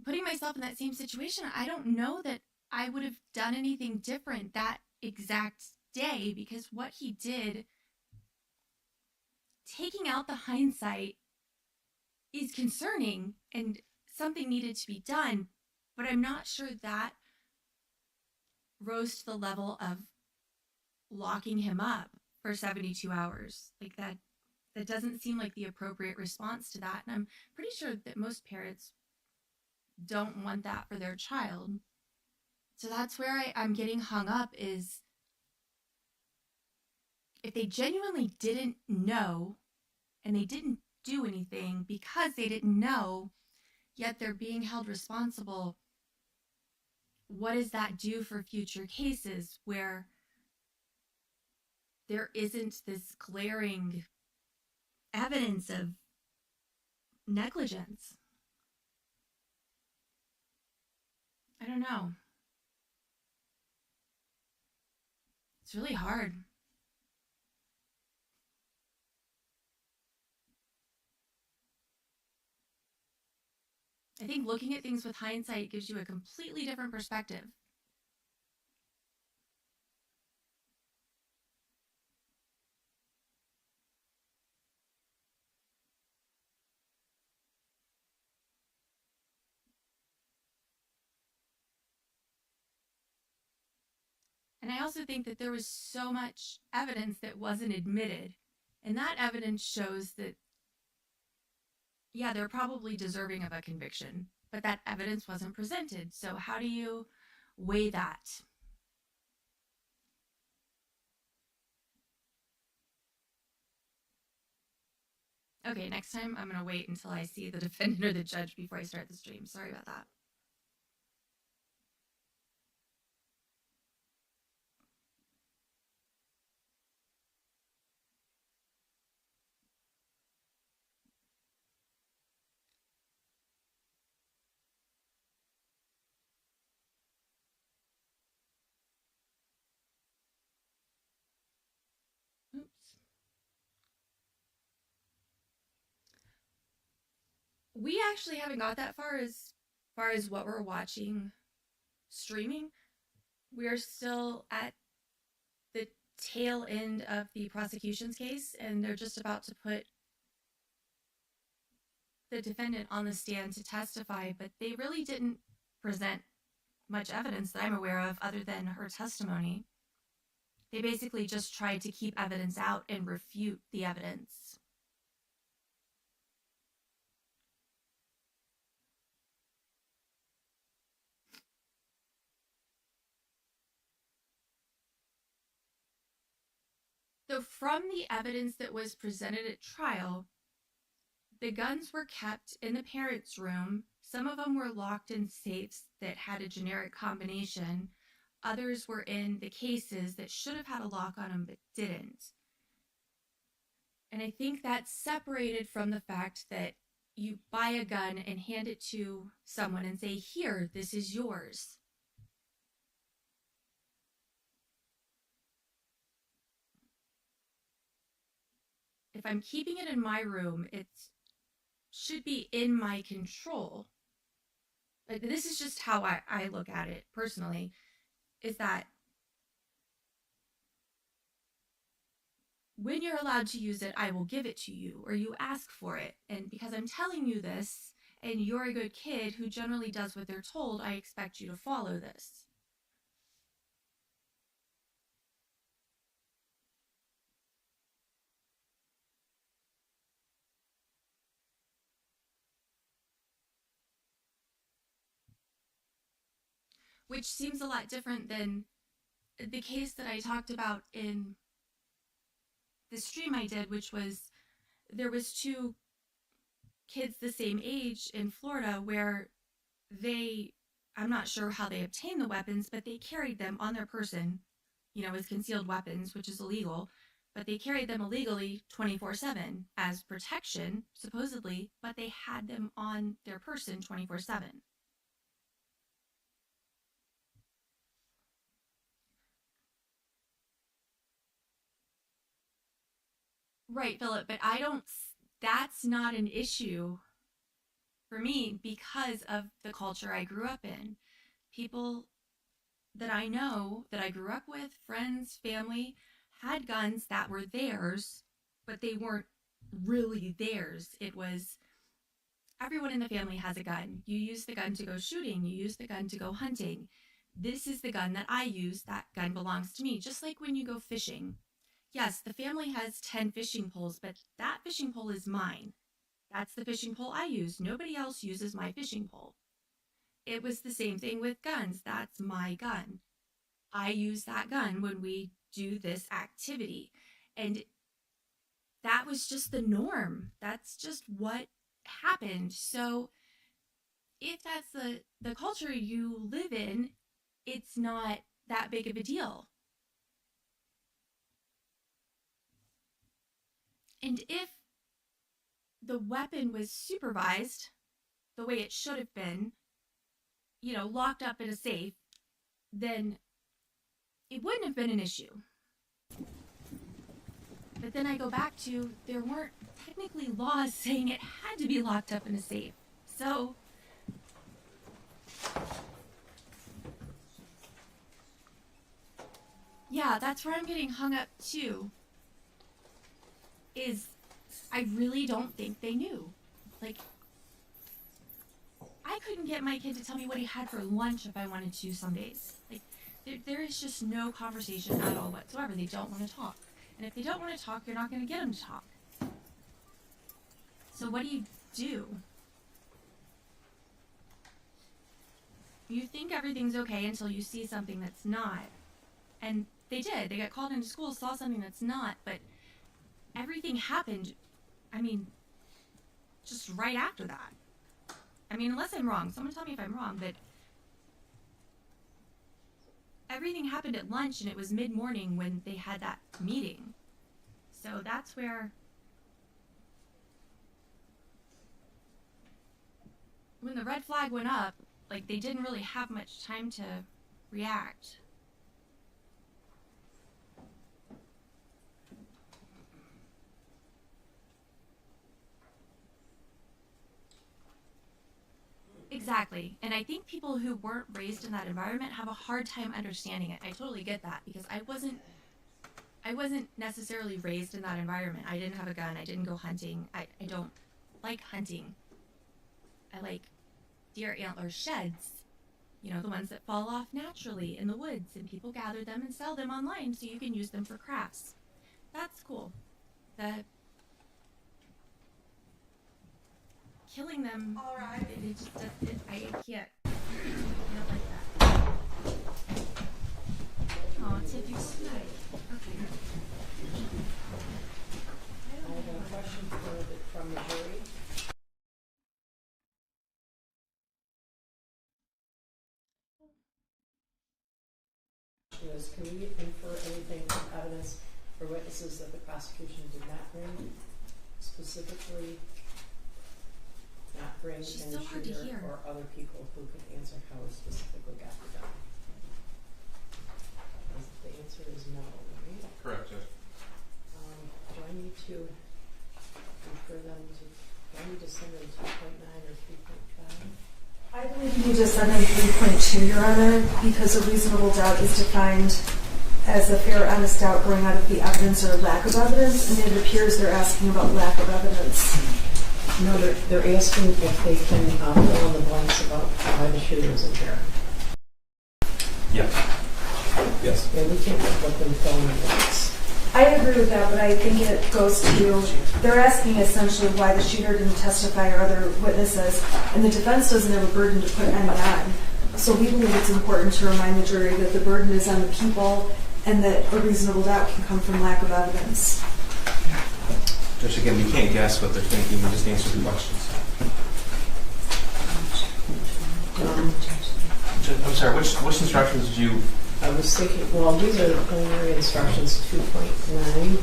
Putting myself in that same situation, I don't know that I would have done anything different that exact day, because what he did, taking out the hindsight, is concerning and something needed to be done, but I'm not sure that rose to the level of locking him up for 72 hours. Like, that doesn't seem like the appropriate response to that, and I'm pretty sure that most parents don't want that for their child. So that's where I'm getting hung up, is if they genuinely didn't know and they didn't do anything because they didn't know, yet they're being held responsible, what does that do for future cases where there isn't this glaring evidence of negligence? I don't know. It's really hard. I think looking at things with hindsight gives you a completely different perspective. And I also think that there was so much evidence that wasn't admitted. And that evidence shows that, yeah, they're probably deserving of a conviction, but that evidence wasn't presented. So how do you weigh that? Okay, next time I'm going to wait until I see the defendant or the judge before I start the stream. Sorry about that. Oops. We actually haven't got that far as what we're watching streaming. We are still at the tail end of the prosecution's case, and they're just about to put the defendant on the stand to testify, but they really didn't present much evidence that I'm aware of other than her testimony. They basically just tried to keep evidence out and refute the evidence. So from the evidence that was presented at trial, the guns were kept in the parents' room. Some of them were locked in safes that had a generic combination. Others were in the cases that should have had a lock on them but didn't. And I think that's separated from the fact that you buy a gun and hand it to someone and say, here, this is yours. If I'm keeping it in my room, it should be in my control. Like, this is just how I look at it personally, is that when you're allowed to use it, I will give it to you, or you ask for it. And because I'm telling you this, and you're a good kid who generally does what they're told, I expect you to follow this. Which seems a lot different than the case that I talked about in the stream I did, which was there was 2 kids the same age in Florida where I'm not sure how they obtained the weapons, but they carried them on their person, as concealed weapons, which is illegal, but they carried them illegally 24/7 as protection, supposedly, but they had them on their person 24/7. Right, Philip, but that's not an issue for me because of the culture I grew up in. People that I know, that I grew up with, friends, family, had guns that were theirs, but they weren't really theirs. It was everyone in the family has a gun. You use the gun to go shooting. You use the gun to go hunting. This is the gun that I use. That gun belongs to me. Just like when you go fishing. Yes, the family has 10 fishing poles, but that fishing pole is mine. That's the fishing pole I use. Nobody else uses my fishing pole. It was the same thing with guns. That's my gun. I use that gun when we do this activity. And that was just the norm. That's just what happened. So if that's the culture you live in, it's not that big of a deal. And if the weapon was supervised the way it should have been, locked up in a safe, then it wouldn't have been an issue. But then I go back to, there weren't technically laws saying it had to be locked up in a safe. So, yeah, that's where I'm getting hung up too. Is I really don't think they knew. Like, I couldn't get my kid to tell me what he had for lunch if I wanted to some days. Like, there is just no conversation at all whatsoever. They don't want to talk. And if they don't want to talk, you're not going to get them to talk. So what do? You think everything's okay until you see something that's not. And they did. They got called into school, saw something that's not, but everything happened, just right after that. Unless I'm wrong, someone tell me if I'm wrong, but everything happened at lunch and it was mid-morning when they had that meeting. So that's where, when the red flag went up, like, they didn't really have much time to react. Exactly. And I think people who weren't raised in that environment have a hard time understanding it. I totally get that because I wasn't necessarily raised in that environment. I didn't have a gun. I didn't go hunting. I don't like hunting. I like deer antler sheds. The ones that fall off naturally in the woods, and people gather them and sell them online so you can use them for crafts. That's cool. Killing them, all right. I can't. I don't like that. Oh, Tiffy's tonight. Okay. I have a question from the jury. Can we infer anything from evidence or witnesses that the prosecution did not bring, specifically not bring any shooter or other people who could answer how it specifically got the gun? The answer is no, right? Correct, yes. Do I need to refer them to, do I need to send them 2.9 or 3.5? I believe you need to send them 3.2, Your Honor, because a reasonable doubt is defined as a fair, honest doubt growing out of the evidence or lack of evidence, and it appears they're asking about lack of evidence. No, they're asking if they can fill in the blanks about why the shooter isn't there. Yeah. Yes. Yeah, we can't let them fill in the blanks. I agree with that, but I think it goes to, they're asking essentially why the shooter didn't testify or other witnesses, and the defense doesn't have a burden to put any on. So we believe it's important to remind the jury that the burden is on the people and that a reasonable doubt can come from lack of evidence. Just again, we can't guess what they're thinking, we just answer the questions. I'm sorry, which instructions did you? I was thinking, well, these are the preliminary instructions 2.9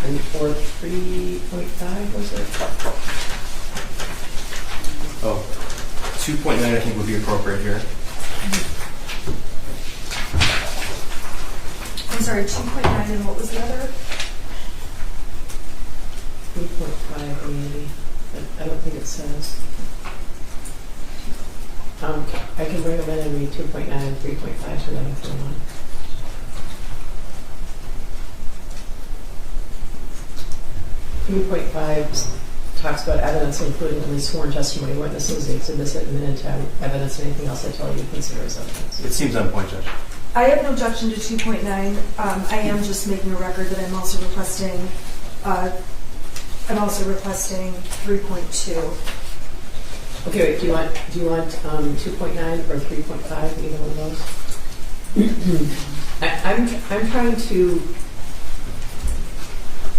and or 3.5, was it? Oh, 2.9 I think would be appropriate here. I'm sorry, 2.9 and what was the other? 3.5 maybe, but I don't think it says. I can bring them in and read 2.9 and 3.5 to them if you want. .5 talks about evidence, including only sworn testimony, witnesses, exhibits admitted to evidence, and anything else I tell you to consider as evidence. It seems on point, Judge. I have no objection to 2.9. I am just making a record that I'm also requesting 3.2. Okay, wait, do you want 2.9 or 3.5, either one of those? I'm trying to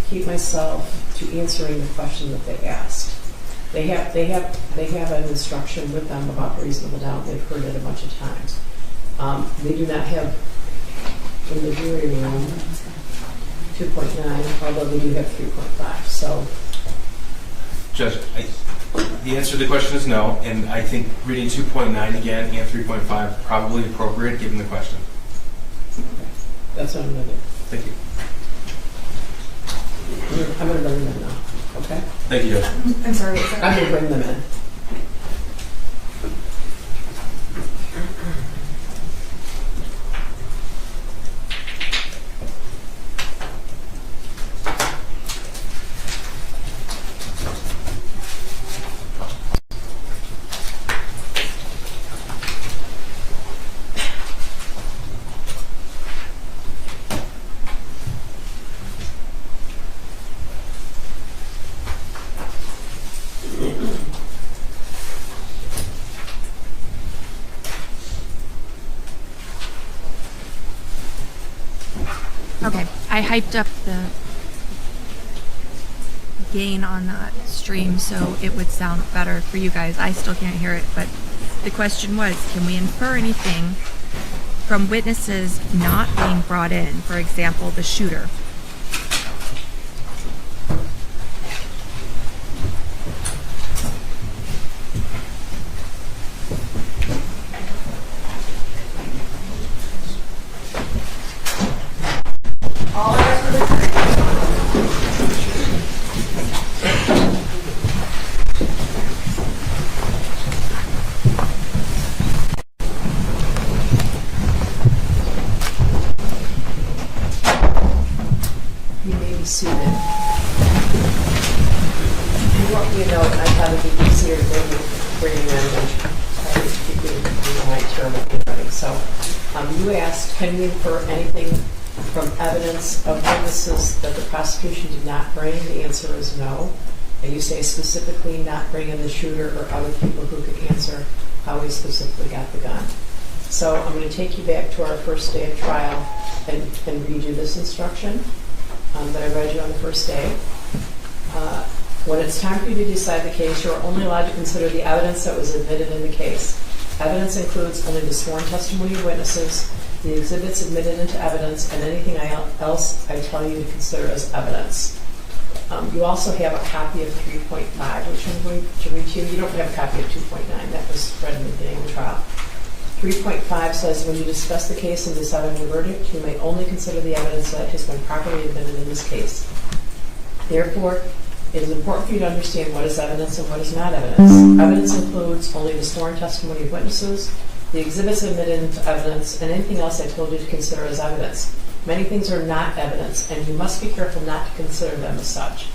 keep myself to answering the question that they asked. They have an instruction with them about reasonable doubt. They've heard it a bunch of times. They do not have in the jury room 2.9, although they do have 3.5. So, Judge, the answer to the question is no, and I think reading 2.9 again and 3.5 probably appropriate given the question. okay. That's what I'm going to do. Thank you. I'm going to bring them in now. Okay? Thank you, Judge. I'm sorry. I'm going to bring them in. Okay, I hyped up the gain on the stream so it would sound better for you guys. I still can't hear it, but the question was, can we infer anything from witnesses not being brought in? For example, the shooter. Suited. You want me to know, and I thought it'd be easier to bring you in than try to keep you in my term of running. So you asked, can we infer anything from evidence of witnesses that the prosecution did not bring? The answer is no. And you say specifically not bring in the shooter or other people who could answer how he specifically got the gun. So I'm going to take you back to our first day of trial and read you this instruction that I read you on the first day. When it's time for you to decide the case, you are only allowed to consider the evidence that was admitted in the case. Evidence includes only the sworn testimony of witnesses, the exhibits admitted into evidence, and anything else I tell you to consider as evidence. You also have a copy of 3.5, which I'm going to read to you. You don't have a copy of 2.9. That was read in the beginning of the trial. 3.5 says, when you discuss the case and decide on the verdict, you may only consider the evidence that has been properly admitted in this case. Therefore, it is important for you to understand what is evidence and what is not evidence. Evidence includes only the sworn testimony of witnesses, the exhibits admitted into evidence, and anything else I told you to consider as evidence. Many things are not evidence, and you must be careful not to consider them as such.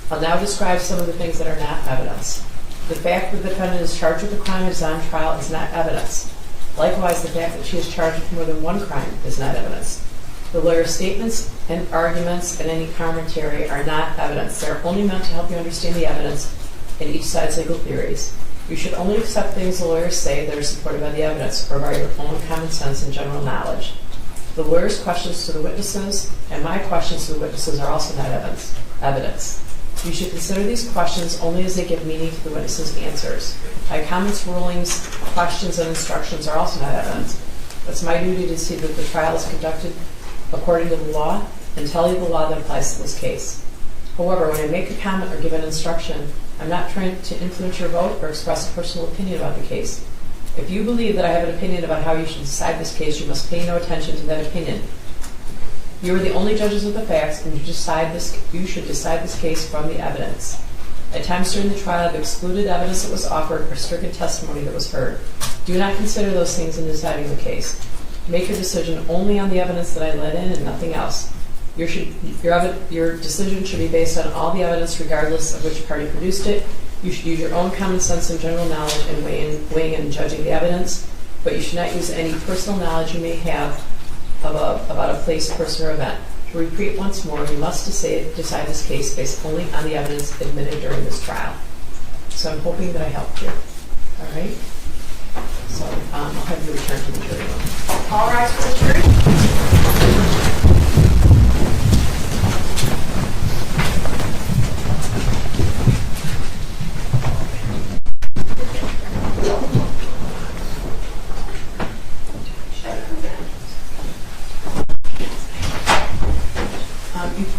I'll now describe some of the things that are not evidence. The fact that the defendant is charged with a crime and is on trial is not evidence. Likewise, the fact that she is charged with more than one crime is not evidence. The lawyer's statements and arguments and any commentary are not evidence. They are only meant to help you understand the evidence in each side's legal theories. You should only accept things the lawyers say that are supported by the evidence or by your own common sense and general knowledge. The lawyer's questions to the witnesses and my questions to the witnesses are also not evidence. You should consider these questions only as they give meaning to the witness's answers. My comments, rulings, questions, and instructions are also not evidence. It's my duty to see that the trial is conducted according to the law and tell you the law that applies to this case. However, when I make a comment or give an instruction, I'm not trying to influence your vote or express a personal opinion about the case. If you believe that I have an opinion about how you should decide this case, you must pay no attention to that opinion. You are the only judges of the facts, and you should decide this case from the evidence. At times during the trial, I've excluded evidence that was offered or stricken testimony that was heard. Do not consider those things in deciding the case. Make your decision only on the evidence that I let in and nothing else. Your decision should be based on all the evidence regardless of which party produced it. You should use your own common sense and general knowledge in weighing and judging the evidence, but you should not use any personal knowledge you may have about a place, person, or event. To repeat once more, you must decide this case based only on the evidence admitted during this trial. So I'm hoping that I helped you. All right? So I'll have you return to the jury room. All rise for the jury.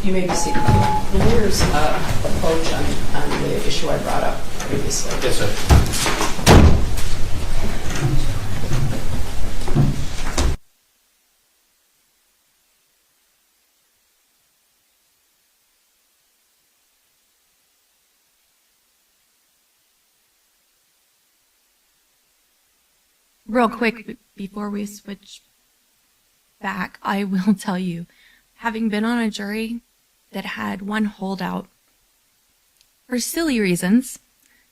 You may be seated. The lawyer's approach on the issue I brought up previously. Yes, sir. Real quick, before we switch back, I will tell you, having been on a jury that had one holdout for silly reasons,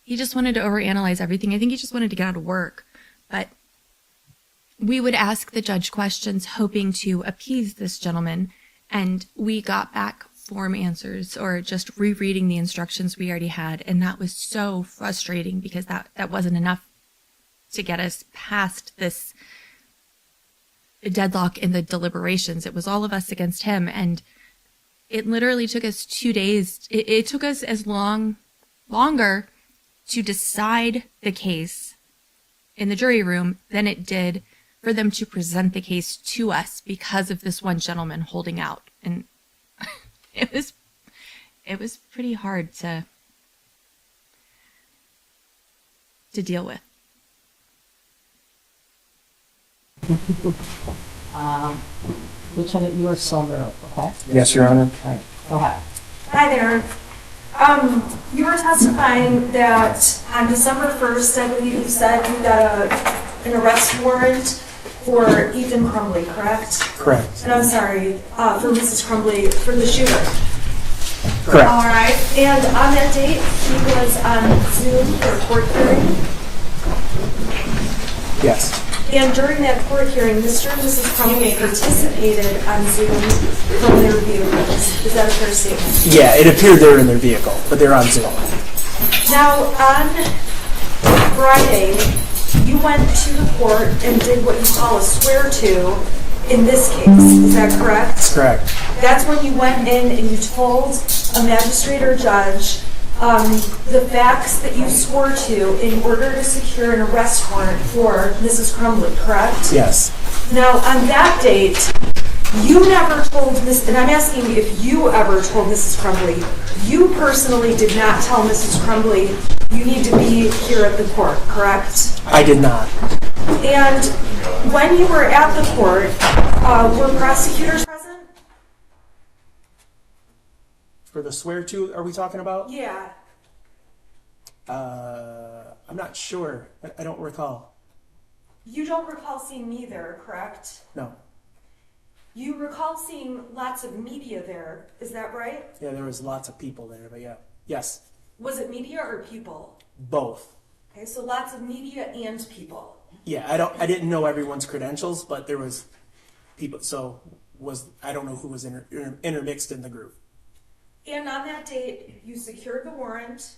he just wanted to overanalyze everything. I think he just wanted to get out of work. But we would ask the judge questions hoping to appease this gentleman, and we got back form answers or just rereading the instructions we already had, and that was so frustrating because that wasn't enough to get us past this deadlock in the deliberations. It was all of us against him, and it literally took us 2 days. It took us as longer to decide the case in the jury room than it did for them to present the case to us because of this one gentleman holding out. And it was pretty hard to deal with. Lieutenant, you are Silver, okay? Yes, Your Honor. All right, go ahead. Hi there. You were testifying that on December 1st, I believe you said you got an arrest warrant for Ethan Crumbley, correct? Correct. And I'm sorry, for Mrs. Crumbley, for the shooter. Correct. All right. And on that date, he was on Zoom for a court hearing. Yes. And during that court hearing, Mr. and Mrs. Crumbley participated on Zoom from their vehicles. Is that a fair statement? Yeah, it appeared they were in their vehicle, but they're on Zoom. Now, on Friday, you went to the court and did what you call a swear-to in this case. Is that correct? Correct. That's when you went in and you told a magistrate or judge the facts that you swore to in order to secure an arrest warrant for Mrs. Crumbley, correct? Yes. Now, on that date, you never told Miss, and I'm asking if you ever told Mrs. Crumbley, you personally did not tell Mrs. Crumbley you need to be here at the court, correct? I did not. And when you were at the court, were prosecutors present? For the swear-to, are we talking about? Yeah. I'm not sure. I don't recall. You don't recall seeing me there, correct? No. You recall seeing lots of media there, is that right? Yeah, there was lots of people there, but yeah. Yes. Was it media or people? Both. Okay, so lots of media and people. Yeah, I didn't know everyone's credentials, but there was people, so I don't know who was intermixed in the group. And on that date, you secured the warrant.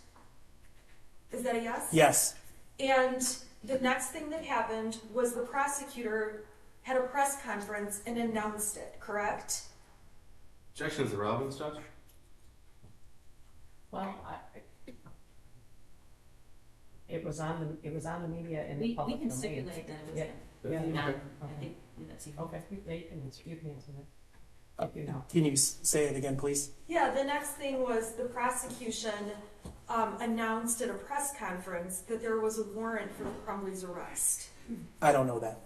Is that a yes? Yes. And the next thing that happened was the prosecutor had a press conference and announced it, correct? Objections to relevance, Judge? Well, it was on the media in the We public can domain. stipulate that it was. Yeah. not- Okay. I think that's even. Okay, you can answer it. If you know. Can you say it again, please? Yeah, the next thing was the prosecution announced at a press conference that there was a warrant for Crumbley's arrest. I don't know that.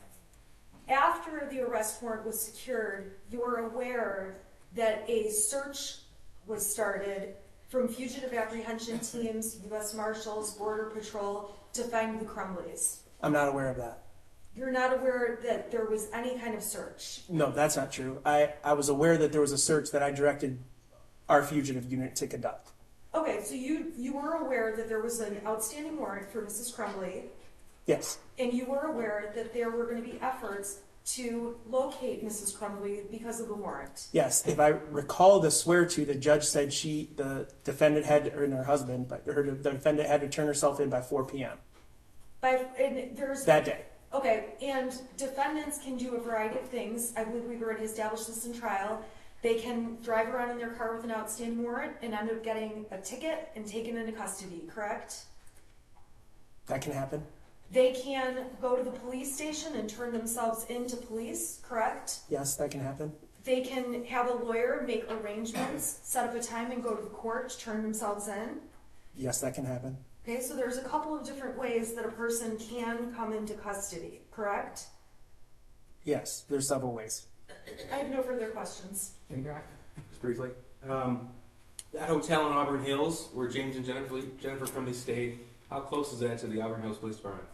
After the arrest warrant was secured, you were aware that a search was started from fugitive apprehension teams, U.S. Marshals, Border Patrol, to find the Crumbleys. I'm not aware of that. You're not aware that there was any kind of search? No, that's not true. I was aware that there was a search that I directed our fugitive unit to conduct. Okay, so you were aware that there was an outstanding warrant for Mrs. Crumbley, Yes. and you were aware that there were going to be efforts to locate Mrs. Crumbley because of the warrant. Yes. If I recall the swear to, the judge said the defendant and her husband, the defendant had to turn herself in by 4 p.m. And there's that day. Okay, and defendants can do a variety of things. I believe we've already established this in trial. They can drive around in their car with an outstanding warrant and end up getting a ticket and taken into custody, correct? That can happen. They can go to the police station and turn themselves into police, correct? Yes, that can happen. They can have a lawyer make arrangements, set up a time and go to the court to turn themselves in. Yes, that can happen. Okay, so there's a couple of different ways that a person can come into custody, correct? Yes, there's several ways. I have no further questions. Just briefly. That hotel in Auburn Hills where James and Jennifer Crumbley stayed, how close is that to the Auburn Hills Police Department?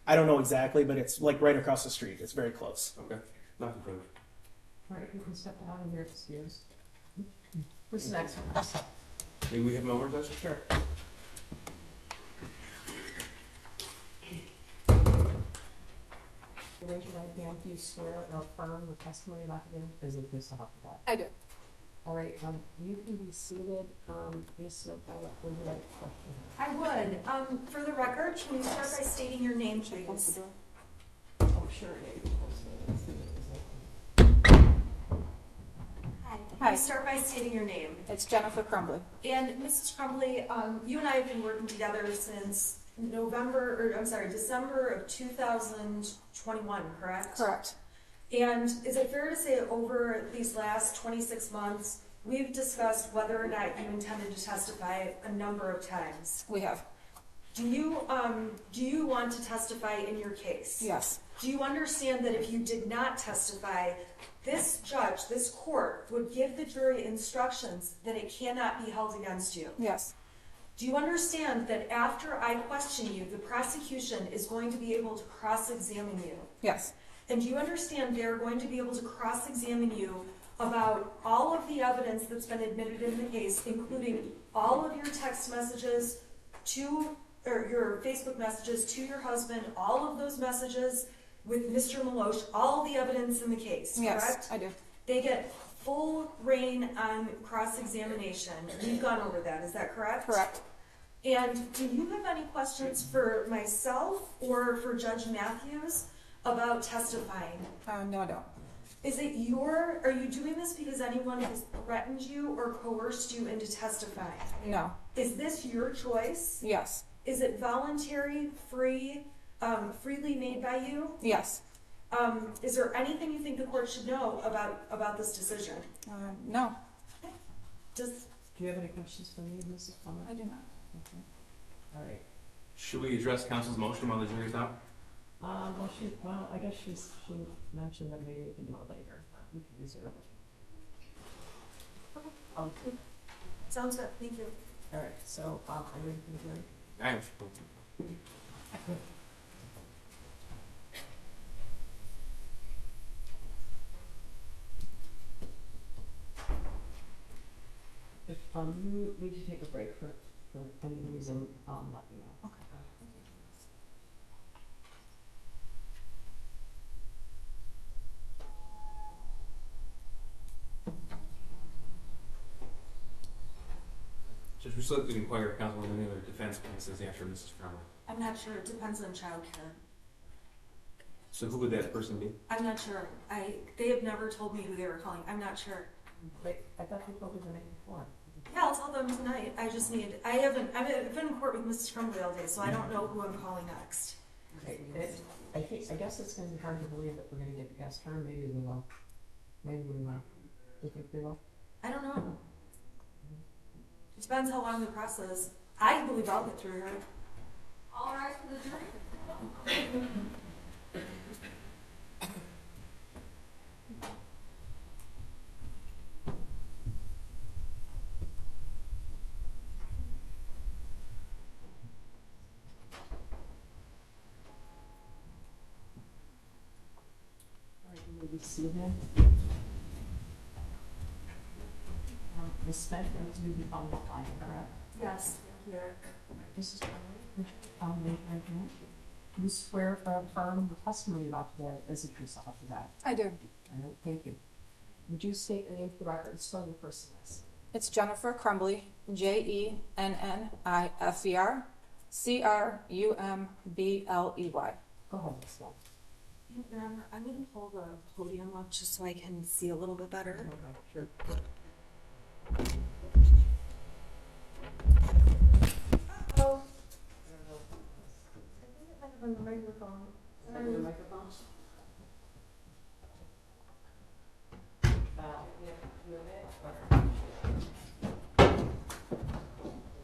I don't know exactly, but it's like right across the street. It's very close. Okay, nothing further. All right, you can step down and your excuse. Who's next one? Maybe we have no more questions? Sure. Raise your right hand. Do you swear or affirm the testimony you're about to give is the truth, so help you God? I do. All right, you can be seated. Ms. Smith, would you like a question? I would. For the record, can you start by stating your name, please? Oh, sure. Can you start by stating your name? It's Jennifer Crumbley. And Mrs. Crumbley, you and I have been working together since December of 2021, correct? Correct. And is it fair to say that over these last 26 months, we've discussed whether or not you intended to testify a number of times? We have. Do you want to testify in your case? Yes. Do you understand that if you did not testify, this judge, this court, would give the jury instructions that it cannot be held against you? Yes. Do you understand that after I question you, the prosecution is going to be able to cross-examine you? Yes. And do you understand they're going to be able to cross-examine you about all of the evidence that's been admitted in the case, including all of your text messages or your Facebook messages to your husband, all of those messages with Mr. Maloche, all the evidence in the case, Yes, correct? I do. They get full reign on cross-examination. We've gone over that, is that correct? Correct. And do you have any questions for myself or for Judge Matthews about testifying? No, I don't. Are you doing this because anyone has threatened you or coerced you into testifying? No. Is this your choice? Yes. Is it voluntary, freely made by you? Yes. Is there anything you think the court should know about this decision? No. Do you have any questions for me, Mrs. Plummer? I do not. Okay. All right. Should we address counsel's motion while the jury's out? I guess she mentioned that maybe we can do it later. We can use it. Okay. Sounds good, thank you. All right, so, are you ready for the jury? I am. If you need to take a break for any reason, let me know. Okay. Judge, we're still going to inquire of counsel on any other defense witnesses after Mrs. Crumbley. I'm not sure, it depends on childcare. So who would that person be? I'm not sure. They have never told me who they were calling. I'm not sure. Wait, I thought you told me the night before. Yeah, I'll tell them tonight. I've been in court with Mrs. Crumbley all day, so I don't know who I'm calling next. I guess it's gonna be hard to believe that we're gonna get past her, maybe we will. Maybe we will. Do you think we will? I don't know. It depends how long the process is. I believe I'll get through her. All rise for the jury. Maybe see him. Ms. Smith, you be on the line, correct? Yes, here. This is you swear for a firm the testimony about today is it yourself for that? I do. All right, thank you. Would you state the name for the record and spell your first name? It's Jennifer Crumbley, JENNIFER, CRUMBLEY. Go ahead, Ms. Smith. I'm going to pull the podium up just so I can see a little bit better. Okay, sure. Oh. I think it might have been the microphone. The microphone? Move it, or? It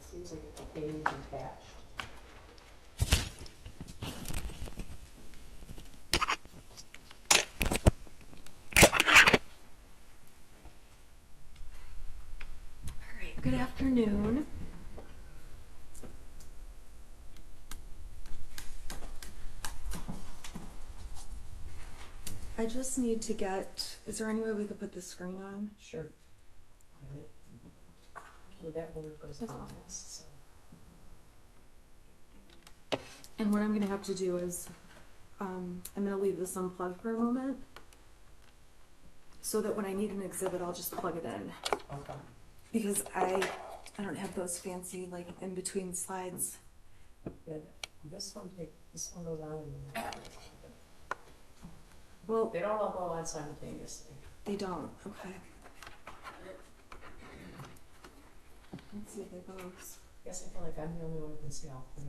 seems like it's a page attached. Good afternoon. I just need to get, is there any way we could put the screen on? Sure. Okay, that one goes on this, so. And what I'm gonna have to do is, I'm gonna leave this unplugged for a moment so that when I need an exhibit, I'll just plug it in. Okay. Because I don't have those fancy, like, in between slides. Good. This one goes on and then. Well, They don't all go on simultaneously. they don't, okay. Let's see if it goes. I guess I feel like I'm the only one who can see all three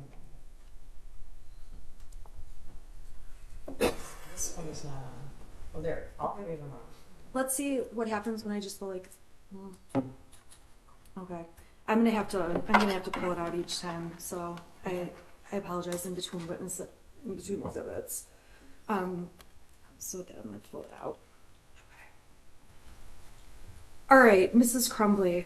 of them. This one is not on. Oh, there, all three of them are on. Let's see what happens when I just go like, okay. I'm gonna have to pull it out each time, so I apologize in between exhibits. So then I'm gonna pull it out. Okay. All right, Mrs. Crumbley.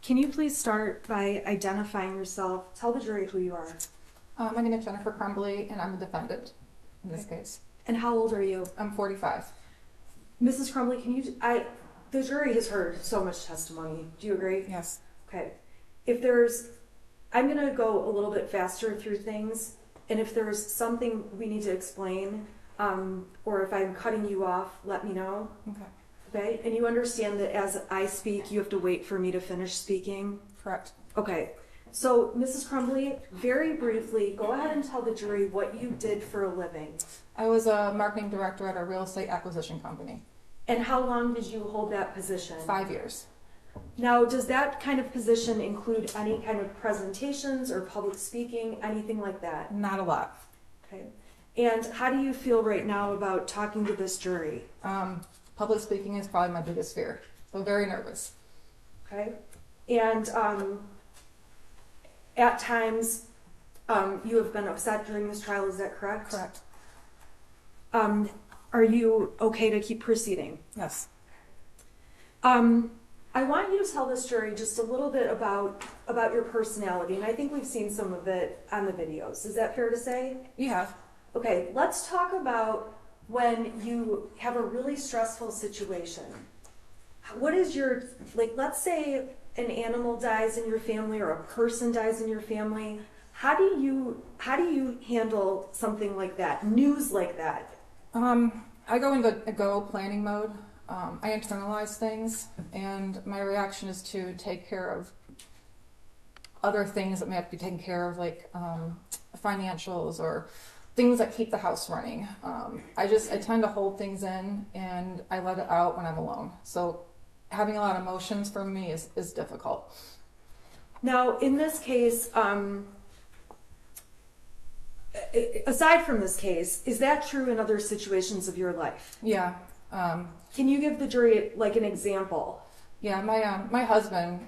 Can you please start by identifying yourself? Tell the jury who you are. My name is Jennifer Crumbley, and I'm a defendant in this case. And how old are you? I'm 45. Mrs. Crumbley, the jury has heard so much testimony. Do you agree? Yes. Okay. I'm gonna go a little bit faster through things, and if there's something we need to explain, or if I'm cutting you off, let me know. Okay. Okay? And you understand that as I speak, you have to wait for me to finish speaking? Correct. Okay. So, Mrs. Crumbley, very briefly, go ahead and tell the jury what you did for a living. I was a marketing director at a real estate acquisition company. And how long did you hold that position? 5 years. Now, does that kind of position include any kind of presentations or public speaking, anything like that? Not a lot. Okay. And how do you feel right now about talking to this jury? Public speaking is probably my biggest fear. So very nervous. Okay. And at times, you have been upset during this trial, is that correct? Correct. Are you okay to keep proceeding? Yes. I want you to tell this jury just a little bit about your personality, and I think we've seen some of it on the videos. Is that fair to say? You have. Okay, let's talk about when you have a really stressful situation. What is your, let's say an animal dies in your family or a person dies in your family. How do you handle something like that, news like that? I go into a go planning mode. I internalize things, and my reaction is to take care of other things that may have to be taken care of, like financials or things that keep the house running. I tend to hold things in and I let it out when I'm alone. So having a lot of emotions for me is difficult. Now, in this case, aside from this case, is that true in other situations of your life? Yeah. Can you give the jury like an example? Yeah, my husband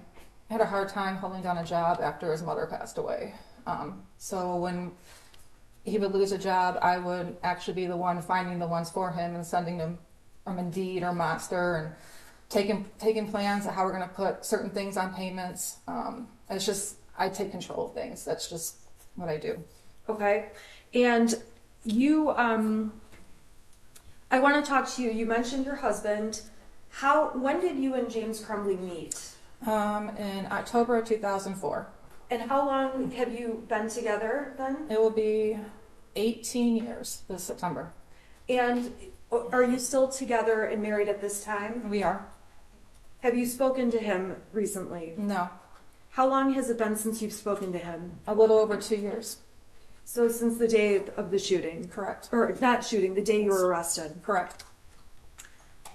had a hard time holding down a job after his mother passed away. So when he would lose a job, I would actually be the one finding the ones for him and sending them from Indeed or Monster and taking plans of how we're going to put certain things on payments. It's just, I take control of things. That's just what I do. Okay. And you, I want to talk to you. You mentioned your husband. When did you and James Crumbley meet? In October of 2004. And how long have you been together then? It will be 18 years this September. And are you still together and married at this time? We are. Have you spoken to him recently? No. How long has it been since you've spoken to him? A little over 2 years. So since the day of the shooting? Correct. Or not shooting, the day you were arrested? Correct.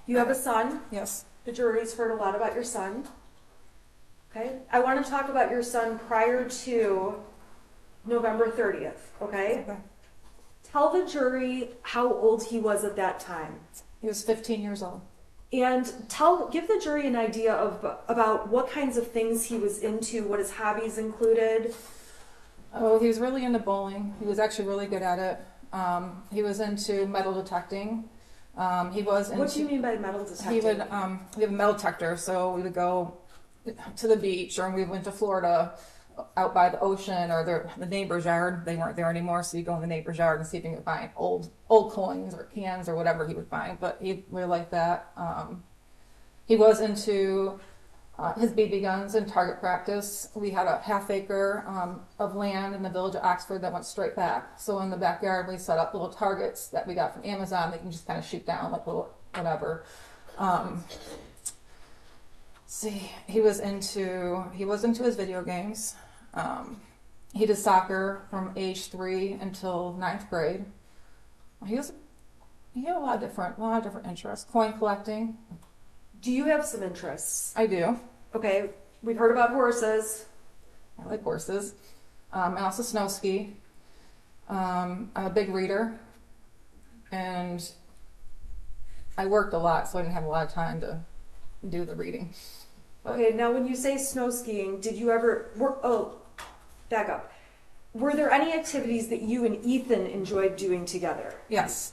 You have a son? Yes. The jury's heard a lot about your son. Okay. I want to talk about your son prior to November 30th, okay? Okay. Tell the jury how old he was at that time. He was 15 years old. And give the jury an idea about what kinds of things he was into, what his hobbies included. Oh, he was really into bowling. He was actually really good at it. He was into metal detecting. What do you mean by metal detecting? We have a metal detector, so we would go to the beach, or we went to Florida, out by the ocean, or the neighbor's yard. They weren't there anymore, so you go in the neighbor's yard and see if you can find old coins or cans or whatever he would find. But he really liked that. He was into his BB guns and target practice. We had a half-acre of land in the village of Oxford that went straight back. So in the backyard, we set up little targets that we got from Amazon. They can just kind of shoot down like little whatever. He was into his video games. He did soccer from age 3 until 9th grade. He had a lot of different interests. Coin collecting. Do you have some interests? I do. Okay, we've heard about horses. I like horses. I also snow ski. I'm a big reader, and I worked a lot, so I didn't have a lot of time to do the reading. But Okay, now when you say snow skiing, did you ever back up. Were there any activities that you and Ethan enjoyed doing together? Yes.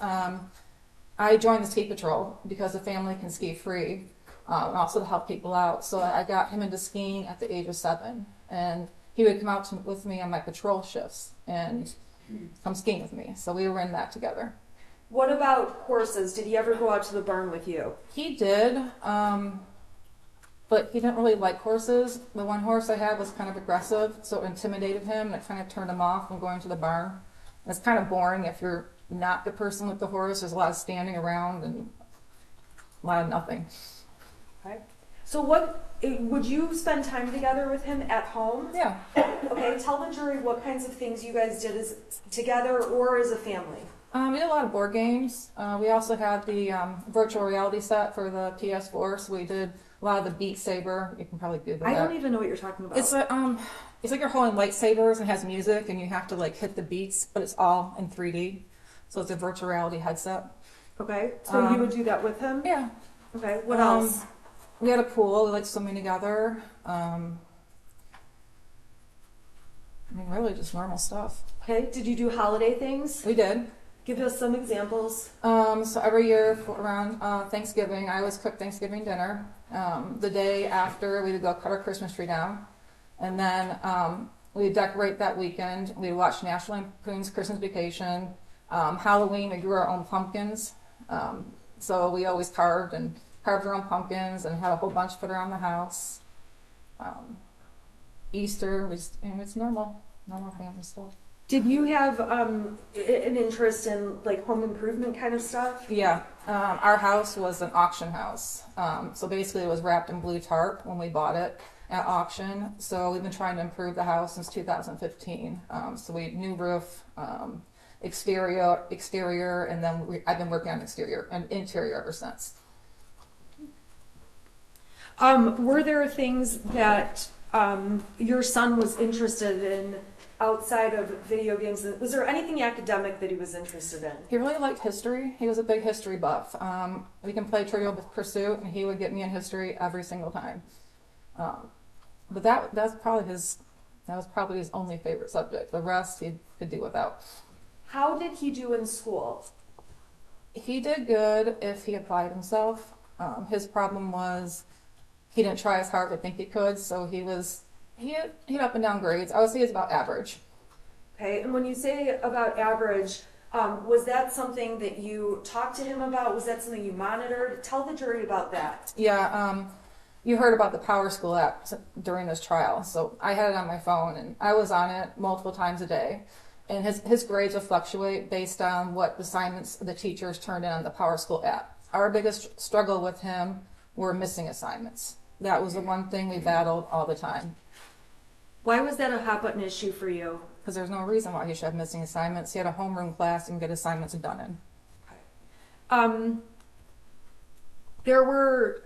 I joined the ski patrol because the family can ski free, and also to help people out. So I got him into skiing at the age of 7, and he would come out with me on my patrol shifts and come skiing with me. So we were in that together. What about horses? Did he ever go out to the barn with you? He did, but he didn't really like horses. The one horse I had was kind of aggressive, so it intimidated him, and it kind of turned him off from going to the barn. And it's kind of boring if you're not the person with the horse. There's a lot of standing around and a lot of nothing. Okay. So would you spend time together with him at home? Yeah. Okay, tell the jury what kinds of things you guys did together or as a family. We did a lot of board games. We also had the virtual reality set for the PS4, so we did a lot of the Beat Saber. You can probably Google that. I don't even know what you're talking about. It's like you're holding lightsabers and has music, and you have to like hit the beats, but it's all in 3D. So it's a virtual reality headset. Okay, so you would do that with him? Yeah. Okay, what else? We had a pool. We liked swimming together. I mean, really just normal stuff. Okay, did you do holiday things? We did. Give us some examples. So every year around Thanksgiving, I always cook Thanksgiving dinner. The day after, we would go cut our Christmas tree down. And then we would decorate that weekend. We would watch National Lampoon's Christmas Vacation. Halloween, we grew our own pumpkins. So we always carved our own pumpkins and had a whole bunch put around the house. Easter, it's normal family stuff. Did you have an interest in like home improvement kind of stuff? Yeah, our house was an auction house. So basically it was wrapped in blue tarp when we bought it at auction. So we've been trying to improve the house since 2015. So we new roof. exterior, and then I've been working on exterior and interior ever since. Were there things that your son was interested in outside of video games? Was there anything academic that he was interested in? He really liked history. He was a big history buff. We can play Trivial Pursuit, and he would get me in history every single time. But that was probably his only favorite subject. The rest he could do without. How did he do in school? He did good if he applied himself. His problem was he didn't try as hard as I think he could, so he had up and down grades. I would say it's about average. Okay, and when you say about average, was that something that you talked to him about? Was that something you monitored? Tell the jury about that. Yeah, you heard about the Power School app during this trial, so I had it on my phone, and I was on it multiple times a day. And his grades will fluctuate based on what assignments the teachers turned in on the Power School app. Our biggest struggle with him were missing assignments. That was the one thing we battled all the time. Why was that a hot button issue for you? Because there's no reason why he should have missing assignments. He had a homeroom class and get assignments done in. There were,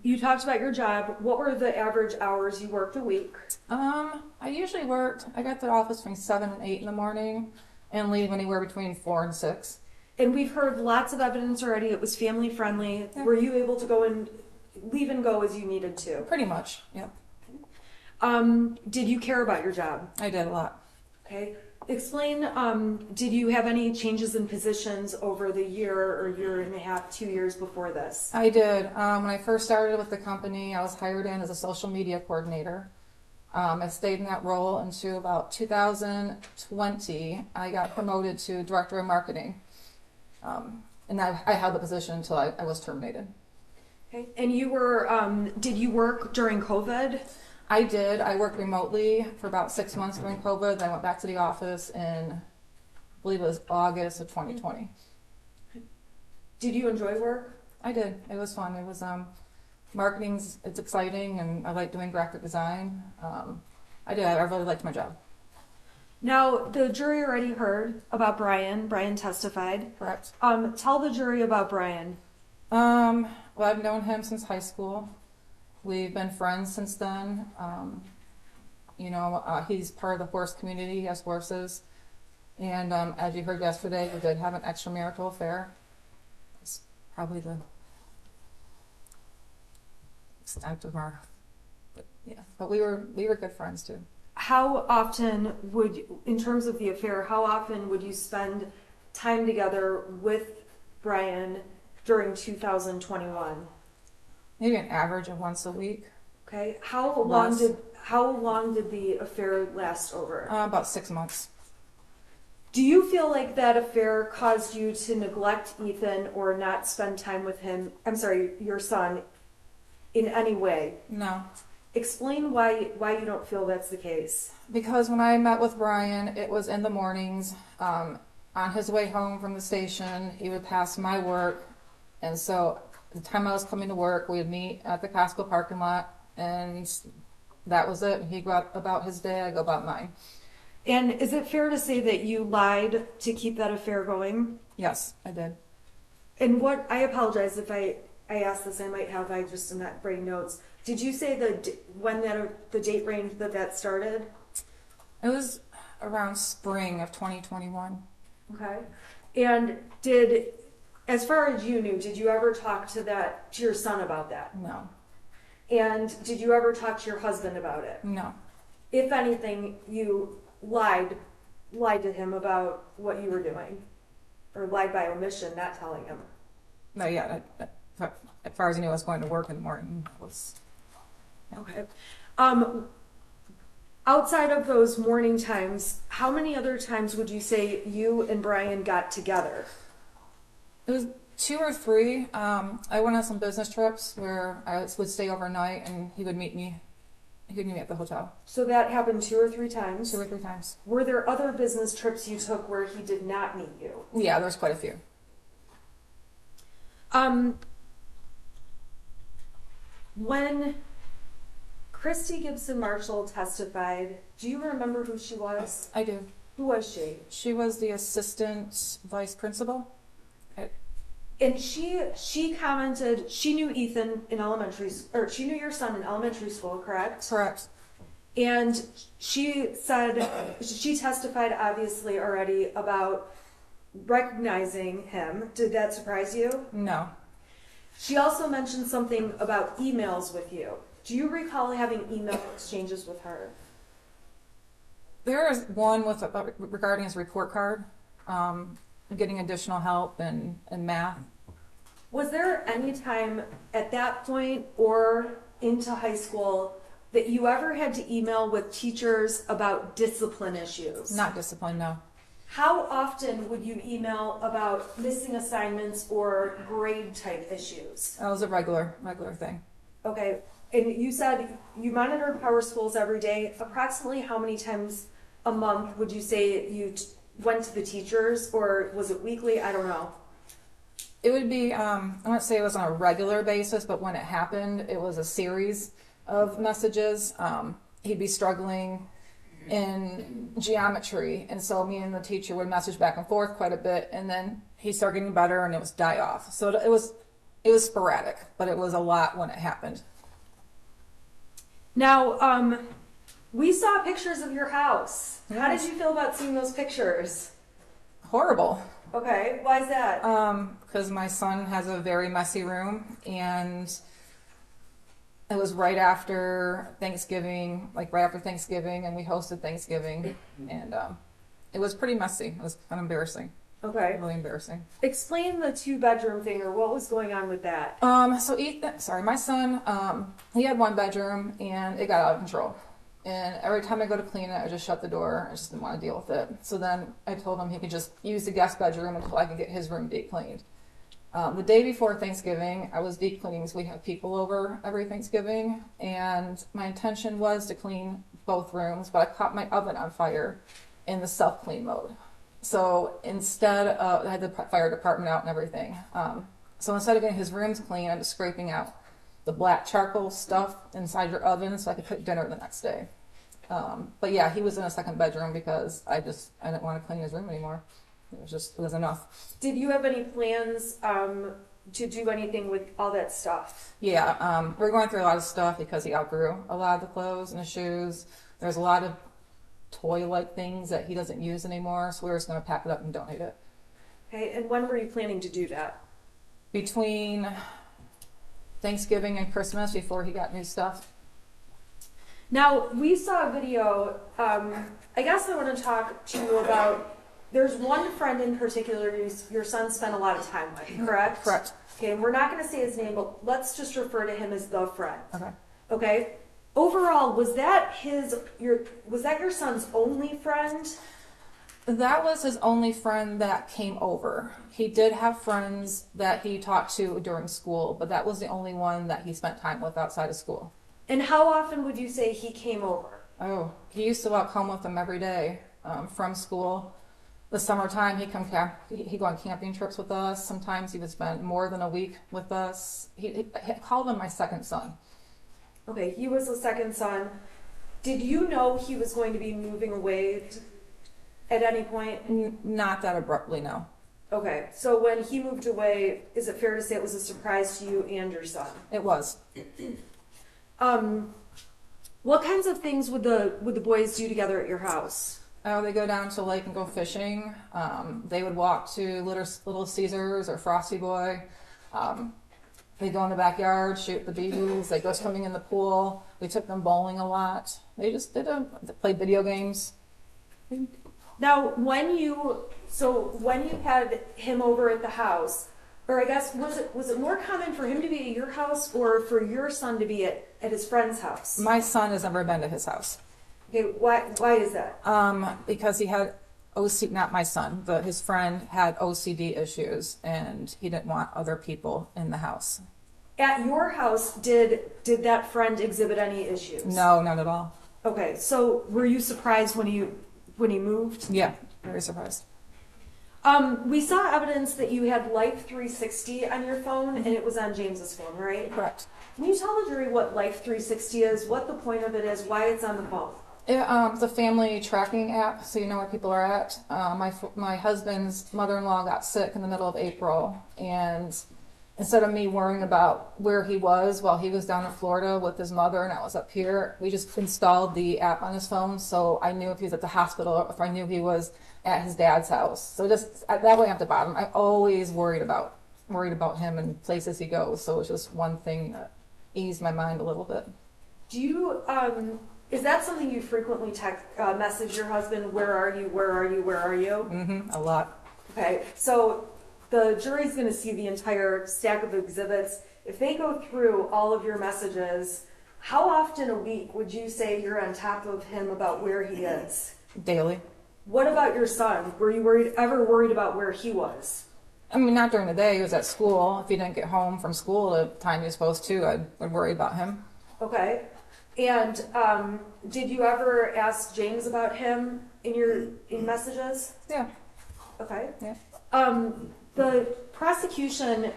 you talked about your job. What were the average hours you worked a week? I usually I got to the office between 7 and 8 in the morning and leave anywhere between 4 and 6. And we've heard lots of evidence already. It was family friendly. Yeah. Were you able to go and leave and go as you needed to? Pretty much, yeah. Did you care about your job? I did a lot. Okay. Explain, did you have any changes in positions over the year or year and a half, 2 years before this? I did. When I first started with the company, I was hired in as a social media coordinator. I stayed in that role until about 2020. I got promoted to director of marketing. And I held the position until I was terminated. Okay. And you were, did you work during COVID? I did. I worked remotely for about 6 months during COVID. Then I went back to the office in, I believe it was August of 2020. Did you enjoy work? I did. It was fun. It was, it's exciting, and I like doing graphic design. I did. I really liked my job. Now, the jury already heard about Brian. Brian testified. Correct. Tell the jury about Brian. Well, I've known him since high school. We've been friends since then. He's part of the horse community. He has horses. And as you heard yesterday, we did have an extramarital affair. It's probably the extent of our, but we were good friends too. How often in terms of the affair, how often would you spend time together with Brian during 2021? Maybe an average of once a week. Okay. How long did the affair last over? About 6 months. Do you feel like that affair caused you to neglect Ethan or not spend time with him? I'm sorry, your son, in any way? No. Explain why you don't feel that's the case. Because when I met with Brian, it was in the mornings. On his way home from the station, he would pass my work, and so the time I was coming to work, we'd meet at the Costco parking lot, and that was it. He'd go about his day, I'd go about mine. And is it fair to say that you lied to keep that affair going? Yes, I did. And I apologize if I asked this, I just am not writing notes. Did you say the date range that started? It was around spring of 2021. Okay. And as far as you knew, did you ever talk to your son about that? No. And did you ever talk to your husband about it? No. If anything, you lied to him about what you were doing, or lied by omission, not telling him. No, yeah. As far as I knew, I was going to work in the morning. Okay. Outside of those morning times, how many other times would you say you and Brian got together? It was 2 or 3. I went on some business trips where I would stay overnight, and he would meet me. He would meet me at the hotel. So that happened 2 or 3 times? 2 or 3 times. Were there other business trips you took where he did not meet you? Yeah, there's quite a few. When Christy Gibson Marshall testified, do you remember who she was? I do. Who was she? She was the assistant vice principal. And she commented, she knew Ethan in or she knew your son in elementary school, correct? Correct. And she said, she testified obviously already about recognizing him. Did that surprise you? No. She also mentioned something about emails with you. Do you recall having email exchanges with her? There is one with regarding his report card, getting additional help in math. Was there any time at that point or into high school that you ever had to email with teachers about discipline issues? Not discipline, no. How often would you email about missing assignments or grade type issues? That was a regular thing. Okay, and you said you monitored power schools every day. Approximately how many times a month would you say you went to the teachers, or was it weekly? I don't know. It would be, I wouldn't say it was on a regular basis, but when it happened, it was a series of messages. He'd be struggling in geometry, and so me and the teacher would message back and forth quite a bit, and then he'd start getting better and it was die off. So it was sporadic, but it was a lot when it happened. Now, we saw pictures of your house. Yes. How did you feel about seeing those pictures? Horrible. Okay, why is that? Because my son has a very messy room, and it was right after Thanksgiving, and we hosted Thanksgiving, and it was pretty messy. It was kind of embarrassing. Okay. Really embarrassing. Explain the 2-bedroom thing, or what was going on with that. So Ethan, my son, he had 1 bedroom, and it got out of control. And every time I go to clean it, I just shut the door. I just didn't want to deal with it. So then I told him he could just use the guest bedroom until I could get his room deep cleaned. The day before Thanksgiving, I was deep cleaning because we have people over every Thanksgiving. And my intention was to clean both rooms, but I caught my oven on fire in the self-clean mode. So instead of, I had the fire department out and everything. So instead of getting his rooms clean, I'm just scraping out the black charcoal stuff inside your oven so I could cook dinner the next day. But yeah, he was in a 2nd bedroom because I didn't want to clean his room anymore. It was enough. Did you have any plans to do anything with all that stuff? Yeah, we're going through a lot of stuff because he outgrew a lot of the clothes and the shoes. There's a lot of toy-like things that he doesn't use anymore, so we're just going to pack it up and donate it. Okay, and when were you planning to do that? Between Thanksgiving and Christmas, before he got new stuff. Now, we saw a video, I guess I want to talk to you about, there's one friend in particular your son spent a lot of time with, correct? Correct. Okay, and we're not going to say his name, but let's just refer to him as the friend. Okay. Okay? Overall, was that your son's only friend? That was his only friend that came over. He did have friends that he talked to during school, but that was the only one that he spent time with outside of school. And how often would you say he came over? Oh, he used to walk home with them every day from school. The summertime, he'd go on camping trips with us. Sometimes he would spend more than a week with us. He called him my 2nd son. Okay, he was the 2nd son. Did you know he was going to be moving away at any point? Not that abruptly, no. Okay, so when he moved away, is it fair to say it was a surprise to you and your son? It was. What kinds of things would the boys do together at your house? They go down to the lake and go fishing. They would walk to Little Caesars or Frosty Boy. They go in the backyard, shoot the bees. They go swimming in the pool. We took them bowling a lot. They played video games. Now, when you had him over at the house, or I guess was it more common for him to be at your house or for your son to be at his friend's house? My son has never been to his house. Okay, why is that? Because he had not my son, but his friend had OCD issues, and he didn't want other people in the house. At your house, did that friend exhibit any issues? No, not at all. Okay, so were you surprised when he moved? Yeah, very surprised. We saw evidence that you had Life 360 on your phone, and it was on James's phone, right? Correct. Can you tell the jury what Life 360 is, what the point of it is, why it's on the phone? It's a family tracking app, so you know where people are at. My husband's mother-in-law got sick in the middle of April, and instead of me worrying about where he was while he was down in Florida with his mother and I was up here, we just installed the app on his phone, so I knew if he was at the hospital or if I knew he was at his dad's house. So just that way, at the bottom, I always worried about him and places he goes. So it's just one thing that eased my mind a little bit. Do you, is that something you frequently message your husband? Where are you? Where are you? Where are you? Mm-hmm, a lot. Okay, so the jury's going to see the entire stack of exhibits. If they go through all of your messages, how often a week would you say you're on top of him about where he is? Daily. What about your son? Were you ever worried about where he was? I mean, not during the day. He was at school. If he didn't get home from school the time he was supposed to, I'd worry about him. Okay. And did you ever ask James about him in messages? Yeah. Okay. Yeah. The prosecution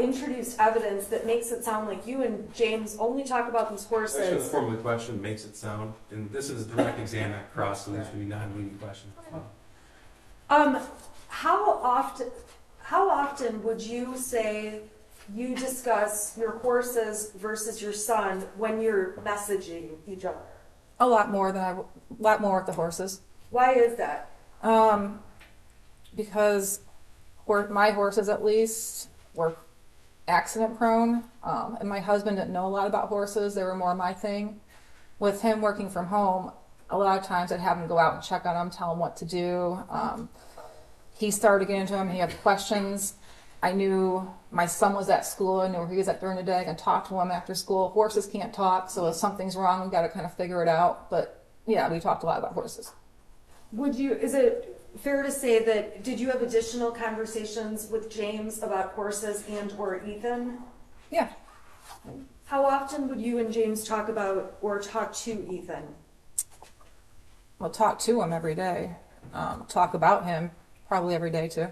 introduced evidence that makes it sound like you and James only talk about these Actually, the horses. form of the question makes it sound, and this is a direct exam at cross, so this would be non-leading question. How often would you say you discuss your horses versus your son when you're messaging each other? A lot more with the horses. Why is that? Because my horses, at least, were accident prone, and my husband didn't know a lot about horses. They were more my thing. With him working from home, a lot of times I'd have him go out and check on him, tell him what to do. He started getting into him. He had questions. I knew my son was at school. I knew where he was at during the day. I can talk to him after school. Horses can't talk, so if something's wrong, we've got to kind of figure it out. But yeah, we talked a lot about horses. Is it fair to say that, did you have additional conversations with James about horses and or Ethan? Yeah. How often would you and James talk about or talk to Ethan? Well, talk to him every day. Talk about him probably every day too.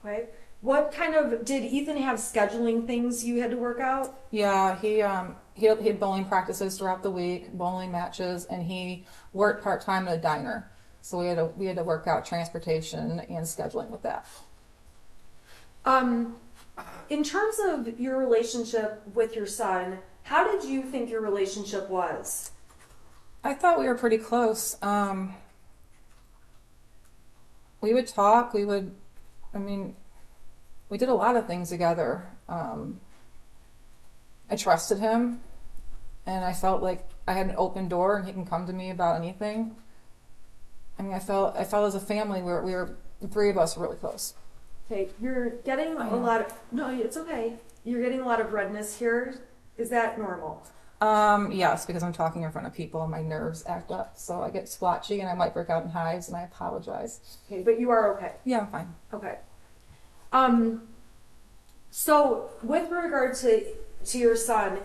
Okay. Did Ethan have scheduling things you had to work out? Yeah, he had bowling practices throughout the week, bowling matches, and he worked part-time at a diner. So we had to work out transportation and scheduling with that. In terms of your relationship with your son, how did you think your relationship was? I thought we were pretty close. We would talk, we did a lot of things together. I trusted him, and I felt like I had an open door and he can come to me about anything. I mean, I felt as a family, the three of us were really close. Okay, you're getting a lot of, no, it's okay. You're getting a lot of redness here. Is that normal? Yes, because I'm talking in front of people and my nerves act up. So I get splotchy and I might break out in hives, and I apologize. Okay, but you are okay. Yeah, I'm fine. Okay. So with regard to your son,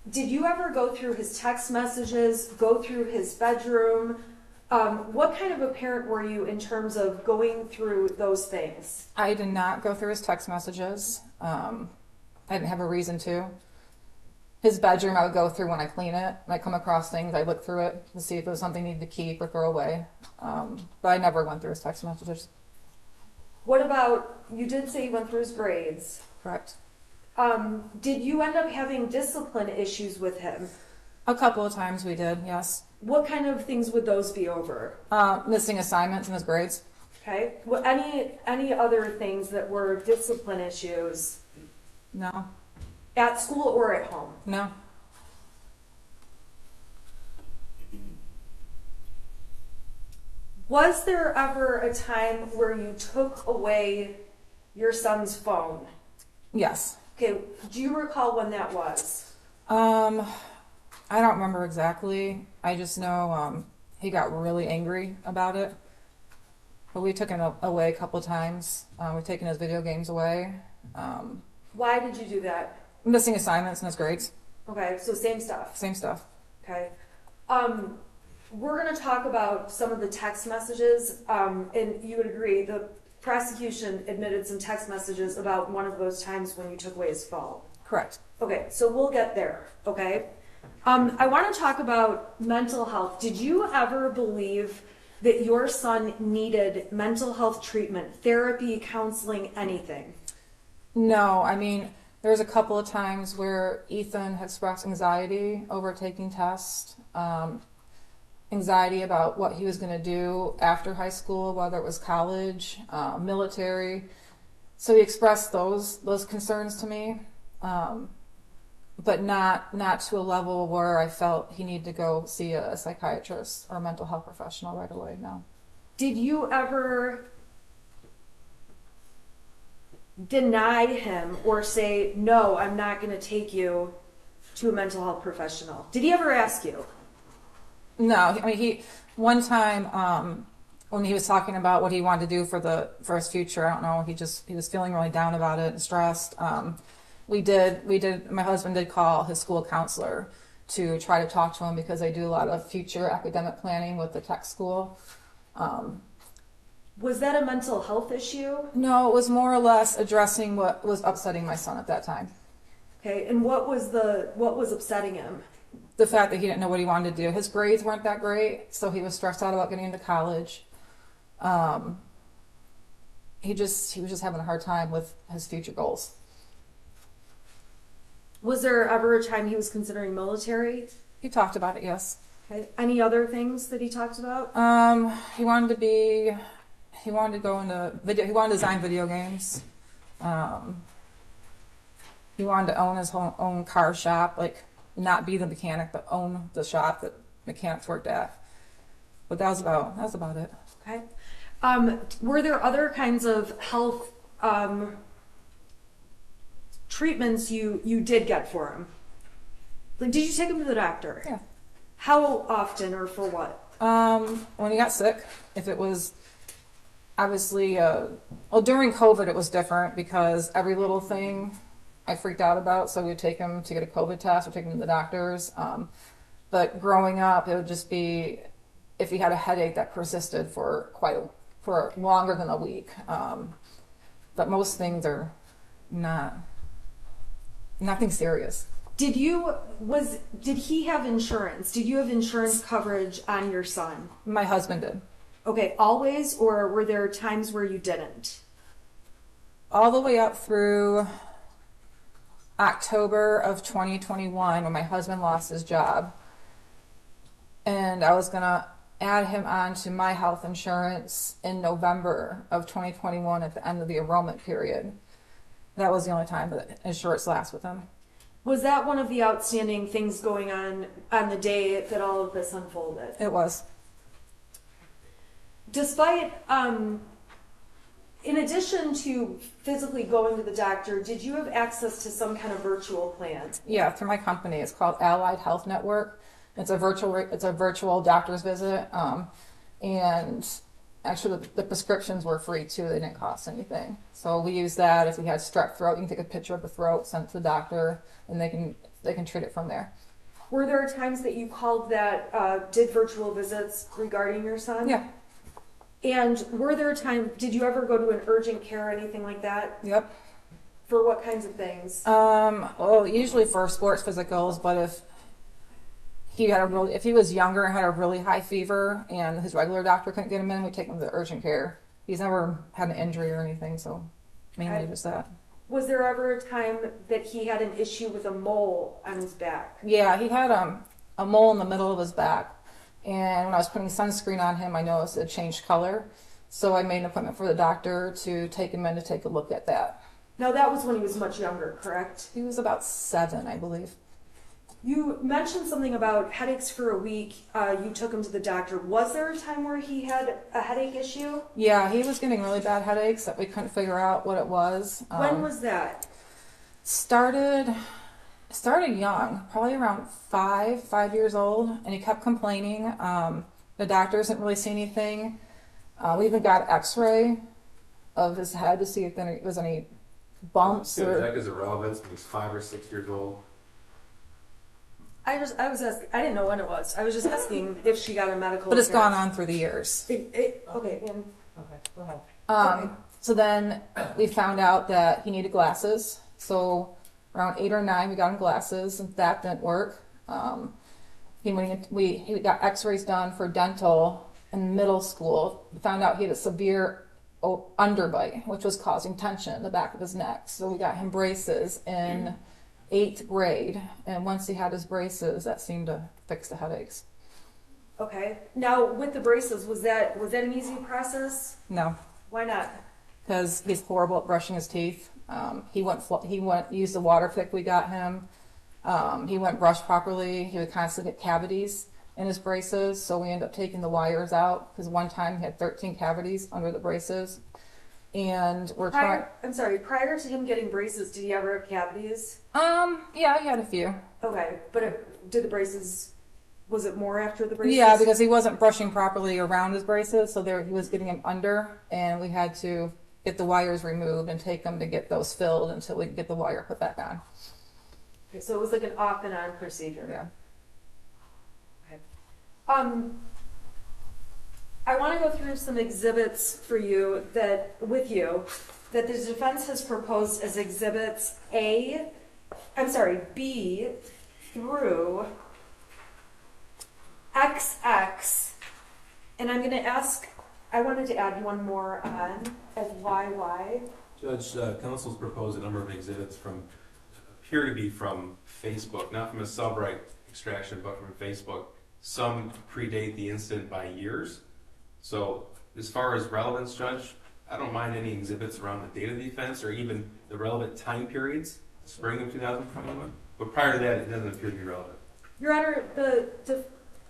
did you ever go through his text messages, go through his bedroom? What kind of a parent were you in terms of going through those things? I did not go through his text messages. I didn't have a reason to. His bedroom I would go through when I clean it. When I come across things, I look through it to see if it was something I needed to keep or throw away. But I never went through his text messages. What about, you did say you went through his grades. Correct. Did you end up having discipline issues with him? A couple of times we did, yes. What kind of things would those be over? Missing assignments in his grades. Okay. Well, any other things that were discipline issues? No. At school or at home? No. Was there ever a time where you took away your son's phone? Yes. Okay, do you recall when that was? I don't remember exactly. I just know he got really angry about it. But we took him away a couple of times. We've taken his video games away. Why did you do that? Missing assignments in his grades. Okay, so same stuff. Same stuff. Okay. We're going to talk about some of the text messages, and you would agree the prosecution admitted some text messages about one of those times when you took away his phone. Correct. Okay, so we'll get there, okay? I want to talk about mental health. Did you ever believe that your son needed mental health treatment, therapy, counseling, anything? No, I mean, there's a couple of times where Ethan had expressed anxiety over taking tests, anxiety about what he was going to do after high school, whether it was college, military. So he expressed those concerns to me, but not to a level where I felt he needed to go see a psychiatrist or a mental health professional right away. No. Did you ever deny him or say, no, I'm not going to take you to a mental health professional? Did he ever ask you? No, I mean, he one time when he was talking about what he wanted to do for his future, I don't know, he was feeling really down about it and stressed. My husband did call his school counselor to try to talk to him because they do a lot of future academic planning with the tech school. Was that a mental health issue? No, it was more or less addressing what was upsetting my son at that time. Okay, and what was upsetting him? The fact that he didn't know what he wanted to do. His grades weren't that great, so he was stressed out about getting into college. He was just having a hard time with his future goals. Was there ever a time he was considering military? He talked about it, yes. Okay. Any other things that he talked about? He wanted to go into video. He wanted to design video games. He wanted to own his own car shop, like not be the mechanic, but own the shop that mechanics worked at. But that was about it. Okay. Were there other kinds of health treatments you did get for him? Like, did you take him to the doctor? Yeah. How often or for what? When he got sick, if it was obviously, during COVID it was different because every little thing I freaked out about, so we would take him to get a COVID test or take him to the doctors. But growing up, it would just be if he had a headache that persisted for longer than a week. But most things are nothing serious. Did he have insurance? Did you have insurance coverage on your son? My husband did. Okay, always, or were there times where you didn't? All the way up through October of 2021 when my husband lost his job. And I was going to add him on to my health insurance in November of 2021 at the end of the enrollment period. That was the only time that insurance lasts with him. Was that one of the outstanding things going on the day that all of this unfolded? It was. Despite, in addition to physically going to the doctor, did you have access to some kind of virtual plan? Yeah, through my company. It's called Allied Health Network. It's a virtual doctor's visit. And actually the prescriptions were free too. They didn't cost anything. So we use that. If we had strep throat, you can take a picture of the throat, send it to the doctor, and they can treat it from there. Were there times that you called that did virtual visits regarding your son? Yeah. And were there times, did you ever go to an urgent care or anything like that? Yep. For what kinds of things? Well, usually for sports physicals, but if he was younger and had a really high fever and his regular doctor couldn't get him in, we'd take him to the urgent care. He's never had an injury or anything, so mainly just that. Was there ever a time that he had an issue with a mole on his back? Yeah, he had a mole in the middle of his back. And when I was putting sunscreen on him, I noticed it changed color. So I made an appointment for the doctor to take him in to take a look at that. Now that was when he was much younger, correct? He was about 7, I believe. You mentioned something about headaches for a week. You took him to the doctor. Was there a time where he had a headache issue? Yeah, he was getting really bad headaches that we couldn't figure out what it was. When was that? Started young, probably around 5 years old, and he kept complaining. The doctors didn't really see anything. We even got an X-ray of his head to see if there was any bumps. That is irrelevant when he's 5 or 6 years old. I was asking. I didn't know when it was. I was just asking if she got a medical. But it's gone on through the years. Okay. Okay, go ahead. So then we found out that he needed glasses. So around 8 or 9, we got him glasses, and that didn't work. He got x-rays done for dental in middle school, found out he had a severe underbite, which was causing tension in the back of his neck. So we got him braces in 8th grade, and once he had his braces, that seemed to fix the headaches. Okay. Now, with the braces, was that an easy process? No, Why not? because he's horrible at brushing his teeth. He went use the water pick we got him. He wouldn't brush properly. He would constantly get cavities in his braces, so we ended up taking the wires out because one time he had 13 cavities under the braces. And we're trying. I'm sorry. Prior to him getting braces, did he ever have cavities? Yeah, he had a few. Okay, but did the braces? Was it more after the braces? Yeah, because he wasn't brushing properly around his braces, so he was getting them under, and we had to get the wires removed and take them to get those filled until we could get the wire put back on. Okay, so it was like an off and on procedure. Yeah. Okay. I want to go through some exhibits for you that the defense has proposed as exhibits B through XX, and I'm going to ask, I wanted to add one more on as YY. Judge, counsel's proposed a number of exhibits appear to be from Facebook, not from a Cellbrite extraction, but from Facebook. Some predate the incident by years. So as far as relevance, Judge, I don't mind any exhibits around the date of the offense or even the relevant time periods, spring of 2021. But prior to that, it doesn't appear to be relevant. Your Honor,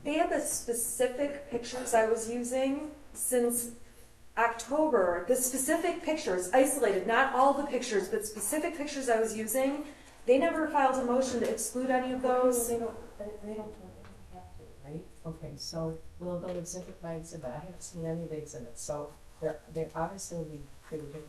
they had the specific pictures I was using since October. The specific pictures, isolated, not all the pictures, but specific pictures I was using. They never filed a motion to exclude any of those. They don't have to, right? Okay, so we'll go exhibit by exhibit. I haven't seen any of the exhibits, so they're obviously will be pretty different.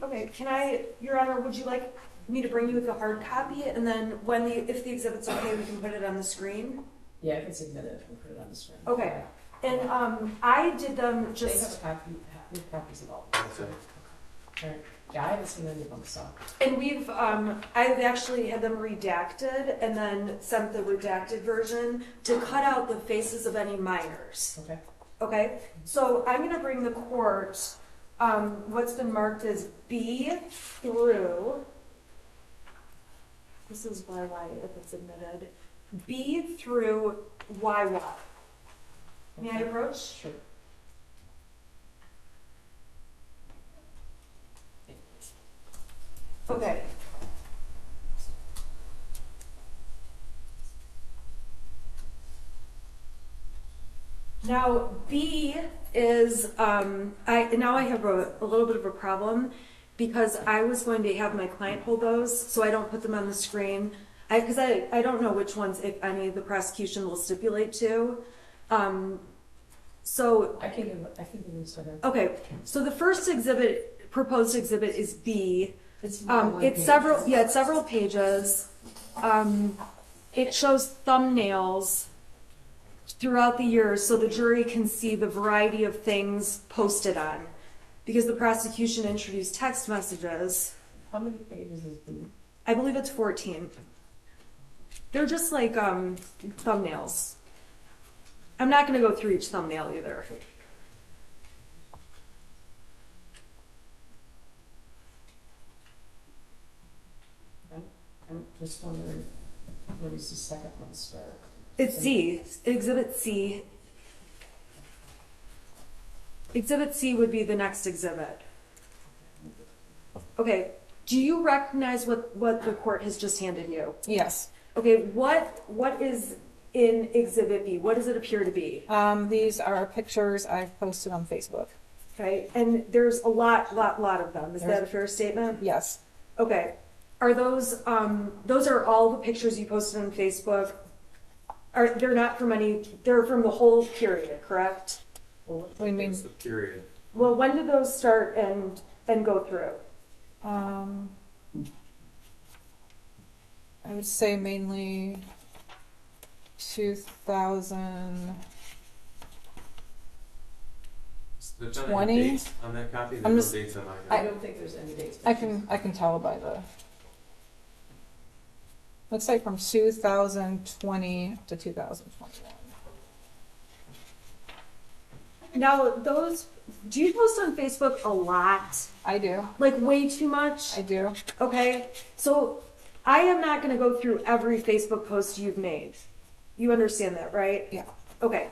Okay, Your Honor, would you like me to bring you the hard copy, and then if the exhibit's okay, we can put it on the screen? Yeah, if it's exhibit, we'll put it on the screen. Okay, and I did them They have just, a copy, copies of all. That's it. All right. Yeah, I haven't seen any of them, so. and I've actually had them redacted and then sent the redacted version to cut out the faces of any minors. Okay. Okay, so I'm gonna bring the court, what's been marked as B through, this is YY if it's admitted, B through YY. May I approach? Sure. Okay. Now B is I have a little bit of a problem because I was going to have my client hold those, so I don't put them on the screen. Because I don't know which ones, if any, the prosecution will stipulate to. So I can give this to her. okay, so the first proposed exhibit is B. It's several pages. It shows thumbnails throughout the years so the jury can see the variety of things posted on. Because the prosecution introduced text messages. How many pages is B? I believe it's 14. They're just like thumbnails. I'm not going to go through each thumbnail either. I'm just wondering, where does the second one start? It's C, Exhibit C. Exhibit C would be the next exhibit. Okay, do you recognize what the court has just handed you? Yes. Okay, what is in Exhibit B? What does it appear to be? These are pictures I've posted on Facebook. Okay, and there's a lot of them. Is that a fair statement? Yes. Okay, are those are all the pictures you posted on Facebook? They're not from they're from the whole period, correct? What do you mean? It's the period. Well, when did those start and go through? I would say mainly 2000. There's not 20? any dates on that copy. I'm There's just- no dates on my I copy. don't think there's any dates. I can tell by the. let's say from 2020 to 2021. Now, those, do you post on Facebook a lot? I do. Like way too much? I do. Okay, so I am not gonna go through every Facebook post you've made. You understand that, right? Yeah. Okay.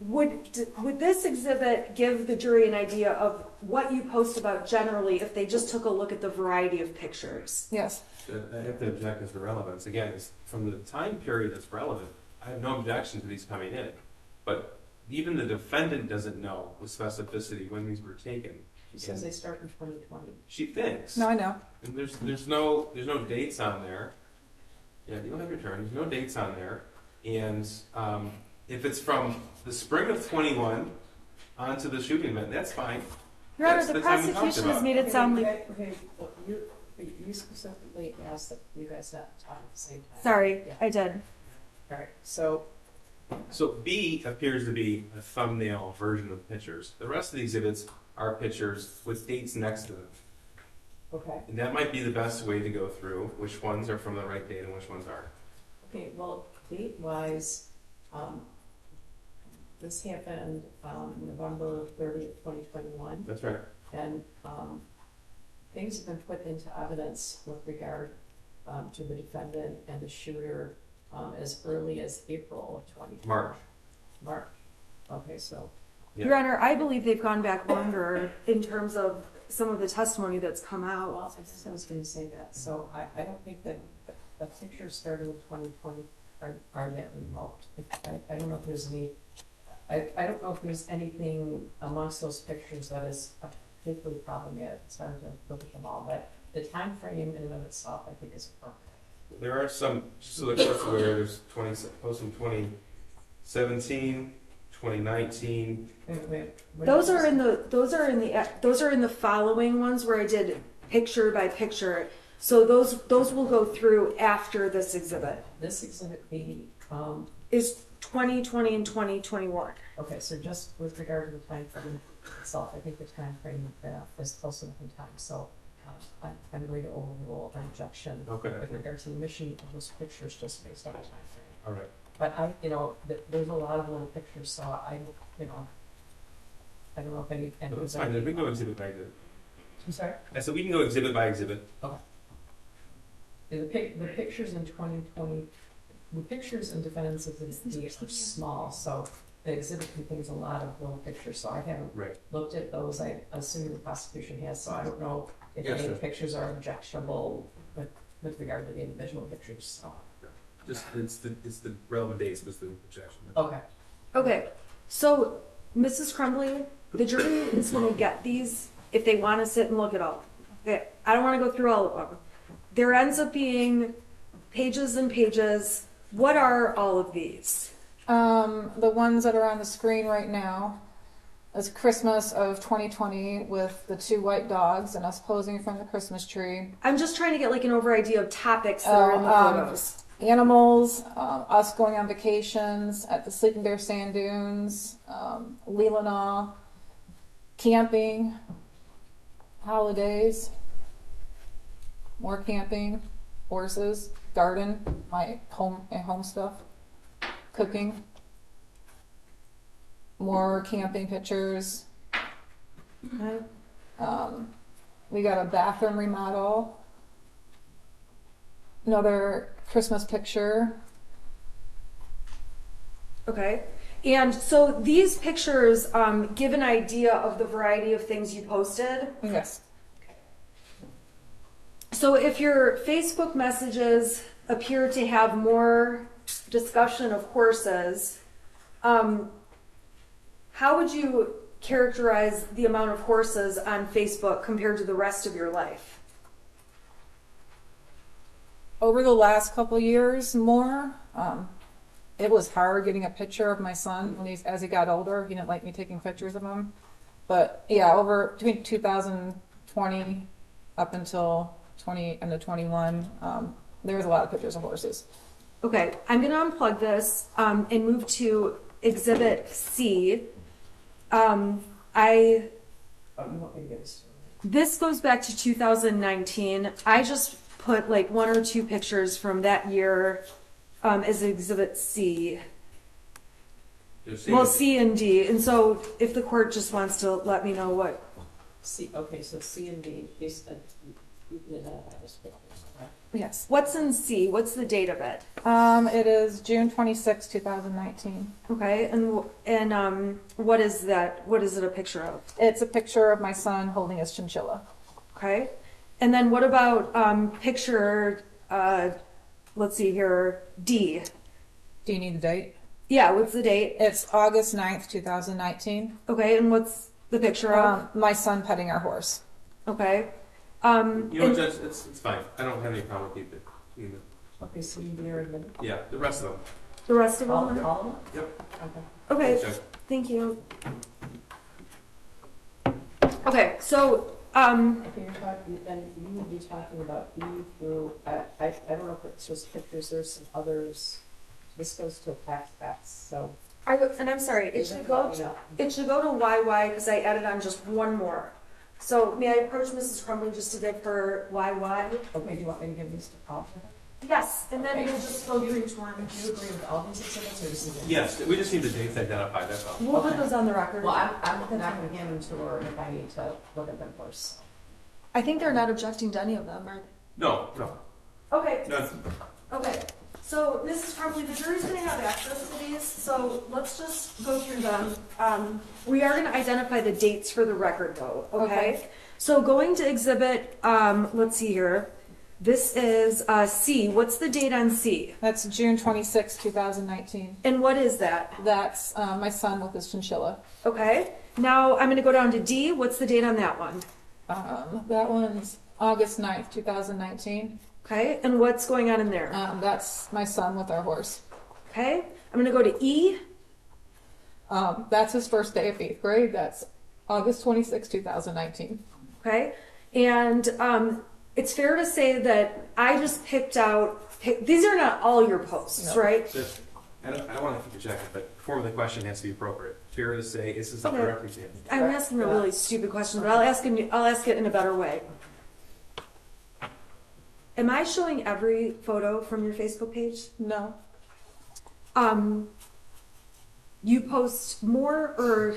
Would this exhibit give the jury an idea of what you post about generally if they just took a look at the variety of pictures? Yes. I have to object as to relevance. Again, it's from the time period that's relevant. I have no objection to these coming in, but even the defendant doesn't know with specificity when these were taken. She says they start in 2020. She thinks. No, I know. And there's no dates on there. Yeah, you don't have your turn. There's no dates on there. And if it's from the spring of 21 onto the shooting event, that's fine. Your Honor, That's the the time we talked prosecution has about. made it sound like, Okay, well, you specifically asked that you guys not talk at the same time. sorry, Yeah. I did. All right, so, So B appears to be a thumbnail version of pictures. The rest of the exhibits are pictures with dates next to them. okay, And that might be the best way to go through which ones are from the right date and which ones aren't. okay, well, date-wise, this happened, November 30th, 2021. That's right. And things have been put into evidence with regard to the defendant and the shooter as early as April of 2020. March. Okay, so, Yeah. Your Honor, I believe they've gone back longer in terms of some of the testimony that's come out. well, I guess I was going to say that. So I don't think that the pictures started in 2020 are that remote. I don't know if there's any, I don't know if there's anything amongst those pictures that is particularly problematic. It's hard to look at them all, but the time frame in and of itself, I think, is appropriate. There are some, so the court's aware, there's posts from 2017, 2019. Those are in the following ones where I did picture by picture. So those will go through after this exhibit. This exhibit B, Is 2020 and 2021. okay, so just with regard to the time frame itself, I think the time frame is close enough in time. So I'm going to overrule an objection Okay. with regard to the mission of those pictures just based on the time frame. All right. But there's a lot of little pictures, so I don't know if any. No, that's fine. Then we can go exhibit by exhibit. I'm sorry? I said we can go exhibit by exhibit. The pictures in 2020, the pictures in defendant's exhibit are small, so the exhibit contains a lot of little pictures, so I haven't Right. looked at those. I assume the prosecution has, so I don't know if Yeah, any of the sure. pictures are objectionable with regard to the individual pictures, so. Just it's the relevant dates was the objection. Okay. Okay, so Mrs. Crumbley, the jury is going to get these if they want to sit and look at all. Okay, I don't want to go through all of them. There ends up being pages and pages. What are all of these? The ones that are on the screen right now is Christmas of 2020 with the two white dogs and us posing in front of the Christmas tree. I'm just trying to get like an over idea of topics that are in the photos. Animals, us going on vacations at the Sleeping Bear Sand Dunes, Leelanau, camping, holidays, more camping, horses, garden, my home stuff, cooking, more camping pictures. Okay. We got a bathroom remodel, another Christmas picture. Okay. And so these pictures give an idea of the variety of things you posted. Yes. So if your Facebook messages appear to have more discussion of horses, how would you characterize the amount of horses on Facebook compared to the rest of your life? Over the last couple years, more. It was hard getting a picture of my son as he got older. He didn't like me taking pictures of him. But yeah, between 2020 up until end of 21, there was a lot of pictures of horses. Okay, I'm going to unplug this and move to Exhibit C. You want me to get this? This goes back to 2019. I just put like one or two pictures from that year as Exhibit C. Well, C and D. And so if the court just wants to let me know what. C, okay, so C and D, you said, you did this picture, right? Yes. What's in C? What's the date of it? It is June 26, 2019. Okay. And what is that? What is it a picture of? It's a picture of my son holding his chinchilla. Okay. And then what about picture, let's see here, D? Do you need the date? Yeah, what's the date? It's August 9th, 2019. Okay, and what's the picture of? My son petting our horse. Okay. You know, Judge, it's fine. I don't have any problem with either. Okay, so you're in the. Yeah, the rest of them. The rest of them? All? Yep. Okay. Okay, Judge. thank you. Okay, so, If you're talking, then you would be talking about E through, I don't know if it's just pictures, there's some others. This goes to past facts, so. and I'm sorry, it should go to YY because I added on just one more. So may I approach Mrs. Crumbley just to give her YY? Okay, do you want me to give these to Paul? Yes, and then Okay. we'll just go through each one. Do you agree with all these exhibits, or this is it? Yes, we just need the dates identified, that's all. We'll put Okay. those on the record. Well, I'm not gonna hand them to her if I need to look at them first. I think they're not objecting to any of them, are No, no, Okay, none. okay. So Mrs. Crumbley, the jury's gonna have access to these, so let's just go through them. We are gonna identify the dates for the record though, okay? So going to exhibit, let's see here. This is C. What's the date on C? That's June 26, 2019. And what is that? That's my son with his chinchilla. Okay. Now I'm gonna go down to D. What's the date on that one? That one's August 9th, 2019. Okay. And what's going on in there? That's my son with our horse. Okay. I'm gonna go to E. That's his first day of 8th grade. That's August 26, 2019. Okay. And it's fair to say that I just picked out, these are not all your posts, No. right? Just, I don't want to interject, but the form of the question has to be appropriate. Fair to say, is this a Okay. correct example? I'm asking a really stupid question, but I'll ask it in a better way. Am I showing every photo from your Facebook page? No. You post more, or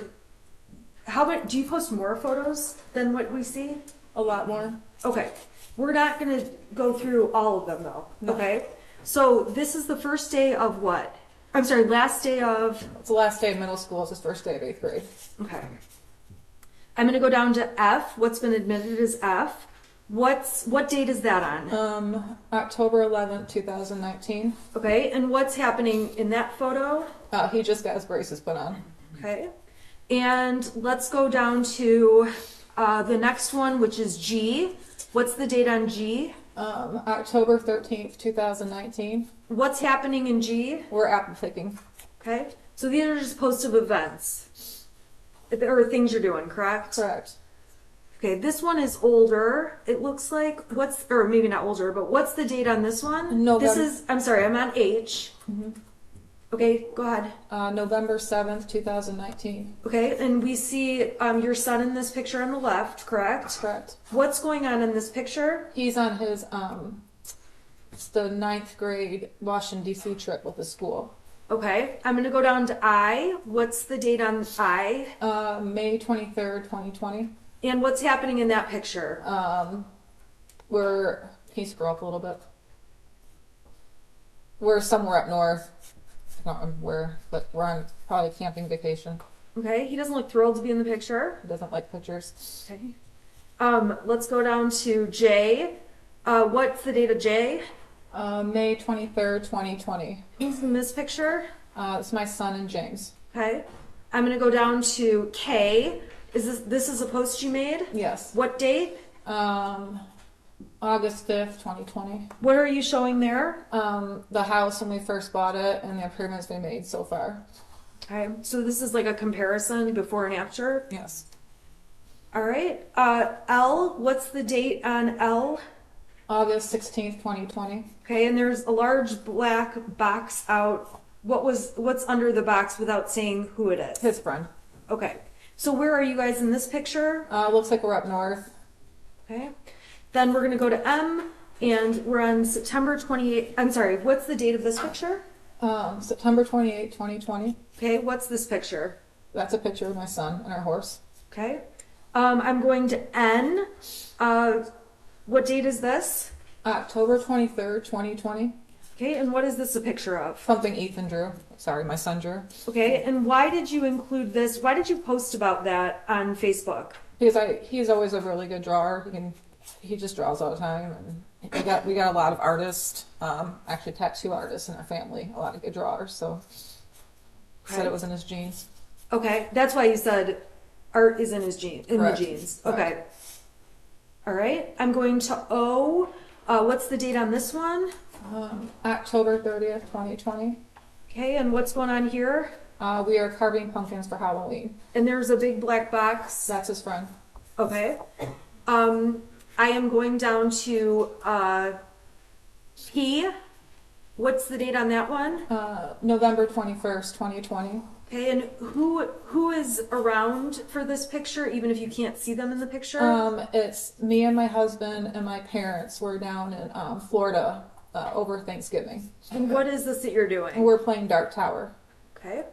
how about, do you post more photos than what we see? A lot more. Okay, we're not gonna go through all of them though, No. okay? So this is the first day of what? I'm sorry, last day of, It's the last day of middle school. It's his first day of 8th grade. okay. I'm gonna go down to F, what's been admitted is F. What date is that on? October 11th, 2019. Okay, and what's happening in that photo? He just got his braces put on. Okay, and let's go down to the next one, which is G. What's the date on G? October 13th, 2019. What's happening in G? We're apple picking. Okay, so these are just posts of events or things you're doing, correct? Correct. Okay, this one is older. It looks like or maybe not older, but what's the date on this one? November. This is, I'm sorry, I'm on H. Okay, go ahead. November 7th, 2019. Okay, and we see your son in this picture on the left, correct? Correct. What's going on in this picture? He's on his, it's the 9th grade Washington, D.C. trip with the school. Okay, I'm gonna go down to I. What's the date on I? May 23rd, 2020. And what's happening in that picture? Can you scroll up a little bit? We're somewhere up north. I don't remember where, but we're on probably camping vacation. Okay, he doesn't look thrilled to be in the picture. He doesn't like pictures. Okay. Let's go down to J. What's the date of J? May 23rd, 2020. Who's in this picture? It's my son and James. Okay. I'm gonna go down to K. This is a post you made? Yes. What date? August 5th, 2020. What are you showing there? The house when we first bought it and the improvements we made so far. Okay, so this is like a comparison before and after. Yes. All right. L. What's the date on L? August 16th, 2020. Okay, and there's a large black box out. What's under the box without saying who it is? His friend. Okay. So where are you guys in this picture? Looks like we're up north. Okay. Then we're gonna go to M. And we're on September 28th. I'm sorry, what's the date of this picture? September 28, 2020. Okay, what's this picture? That's a picture of my son and our horse. Okay. I'm going to N. What date is this? October 23rd, 2020. Okay, and what is this a picture of? Something Ethan drew. Sorry, my son drew. Okay, and why did you include this? Why did you post about that on Facebook? Because he's always a really good drawer. He just draws all the time. And we got a lot of artists, actually tattoo artists in our family, a lot of good drawers. So said it was in his genes. Okay, that's why you said art is in his gene, in Correct. the genes. Right. Okay. All right, I'm going to O. What's the date on this one? October 30th, 2020. Okay, and what's going on here? We are carving pumpkins for Halloween. And there's a big black box. That's his friend. Okay. I am going down to P. What's the date on that one? November 21st, 2020. Okay, and who is around for this picture, even if you can't see them in the picture? It's me and my husband and my parents. We're down in Florida over Thanksgiving. And what is this that you're doing? And we're playing Dark Tower. Okay.